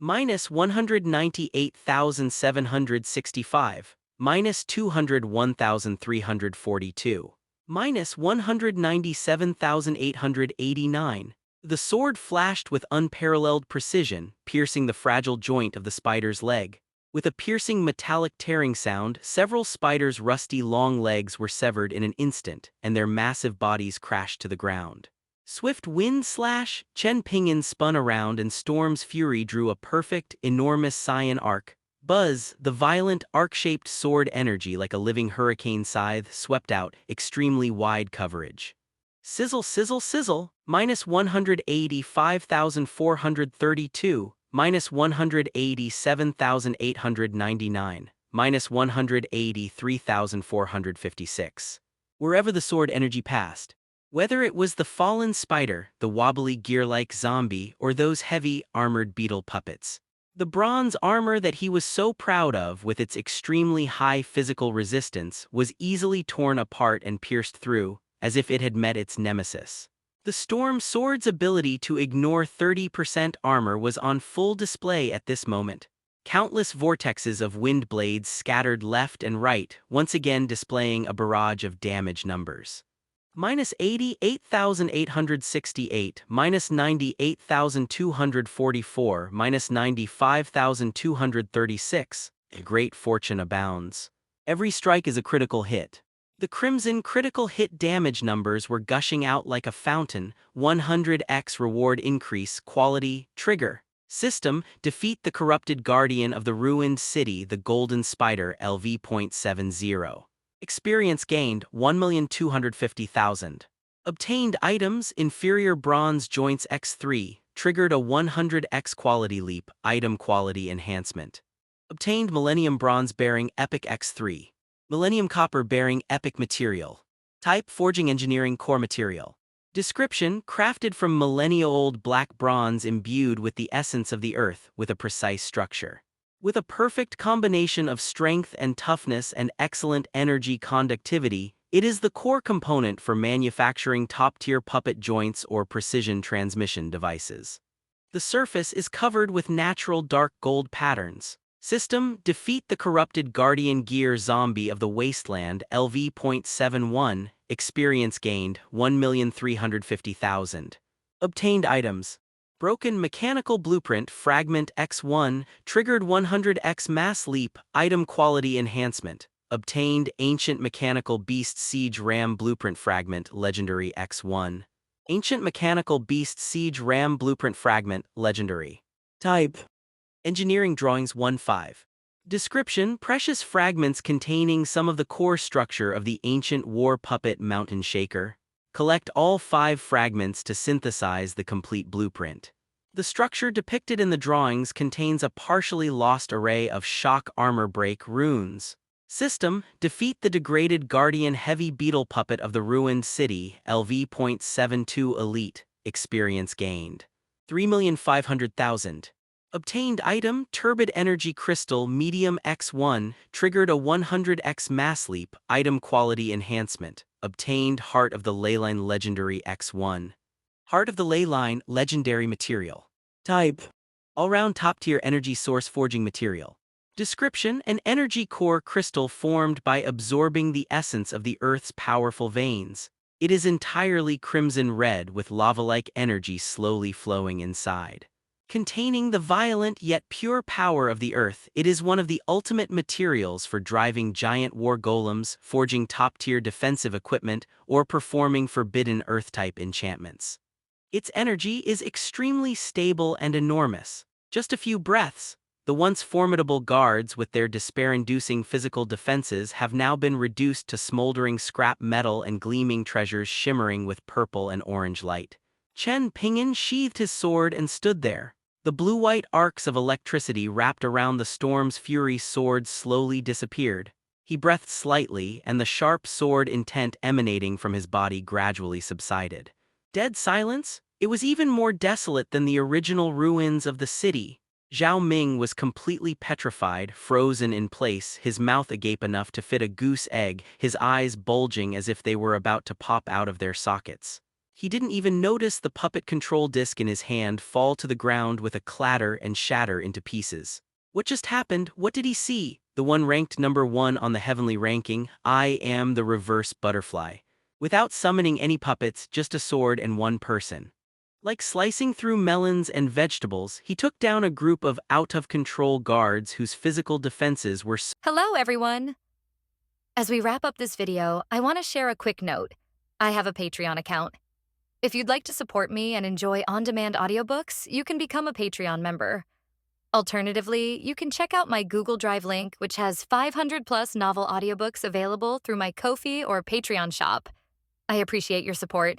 Minus 198,765, minus 201,342, minus 197,889. The sword flashed with unparalleled precision, piercing the fragile joint of the spider's leg. With a piercing metallic tearing sound, several spiders' rusty long legs were severed in an instant, and their massive bodies crashed to the ground. Swift wind slash, Chen Ping'an spun around and Storm's fury drew a perfect, enormous cyan arc. Buzz, the violent, arc-shaped sword energy like a living hurricane scythe swept out, extremely wide coverage. Sizzle sizzle sizzle, minus 185,432, minus 187,899, minus 183,456. Wherever the sword energy passed. Whether it was the fallen spider, the wobbly gear-like zombie, or those heavy, armored beetle puppets. The bronze armor that he was so proud of, with its extremely high physical resistance, was easily torn apart and pierced through, as if it had met its nemesis. The Storm Sword's ability to ignore 30% armor was on full display at this moment. Countless vortexes of wind blades scattered left and right, once again displaying a barrage of damage numbers. Minus 88,868, minus 98,244, minus 95,236. A great fortune abounds. Every strike is a critical hit. The crimson critical hit damage numbers were gushing out like a fountain. 100x reward increase, quality, trigger. System, defeat the corrupted guardian of the ruined city, the Golden Spider, LV.70. Experience gained, 1,250,000. Obtained items, inferior bronze joints x3, triggered a 100x quality leap, item quality enhancement. Obtained millennium bronze bearing epic x3. Millennium copper bearing epic material. Type, forging engineering core material. Description, crafted from millennia-old black bronze imbued with the essence of the earth, with a precise structure. With a perfect combination of strength and toughness and excellent energy conductivity, it is the core component for manufacturing top-tier puppet joints or precision transmission devices. The surface is covered with natural dark gold patterns. System, defeat the corrupted guardian gear zombie of the wasteland, LV.71, experience gained, 1,350,000. Obtained items. Broken mechanical blueprint fragment X1, triggered 100x mass leap, item quality enhancement. Obtained ancient mechanical beast siege ram blueprint fragment legendary X1. Ancient mechanical beast siege ram blueprint fragment legendary. Type. Engineering drawings 1-5. Description, precious fragments containing some of the core structure of the ancient war puppet mountain shaker. Collect all 5 fragments to synthesize the complete blueprint. The structure depicted in the drawings contains a partially lost array of shock armor break runes. System, defeat the degraded guardian heavy beetle puppet of the ruined city, LV.72 elite, experience gained. 3,500,000. Obtained item, turbid energy crystal medium X1, triggered a 100x mass leap, item quality enhancement. Obtained Heart of the Leyline legendary X1. Heart of the Leyline legendary material. Type. All-round top-tier energy source forging material. Description: an energy core crystal formed by absorbing the essence of the Earth's powerful veins. It is entirely crimson red with lava-like energy slowly flowing inside. Containing the violent yet pure power of the Earth, it is one of the ultimate materials for driving giant war golems, forging top-tier defensive equipment, or performing forbidden Earth-type enchantments. Its energy is extremely stable and enormous. Just a few breaths, the once formidable guards with their despair-inducing physical defenses have now been reduced to smoldering scrap metal and gleaming treasures shimmering with purple and orange light. Chen Ping'an sheathed his sword and stood there. The blue-white arcs of electricity wrapped around the storm's fury sword slowly disappeared. He breathed slightly, and the sharp sword intent emanating from his body gradually subsided. Dead silence? It was even more desolate than the original ruins of the city. Zhao Ming was completely petrified, frozen in place, his mouth agape enough to fit a goose egg, his eyes bulging as if they were about to pop out of their sockets. He didn't even notice the puppet control disc in his hand fall to the ground with a clatter and shatter into pieces. What just happened? What did he see? The one ranked number 1 on the heavenly ranking. I am the reverse butterfly. Without summoning any puppets, just a sword and one person. Like slicing through melons and vegetables, he took down a group of out-of-control guards whose physical defenses were Hello, everyone! As we wrap up this video, I want to share a quick note. I have a Patreon account. If you'd like to support me and enjoy on-demand audiobooks, you can become a Patreon member. Alternatively, you can check out my Google Drive link, which has 500-plus novel audiobooks available through my Ko-fi or Patreon shop. I appreciate your support.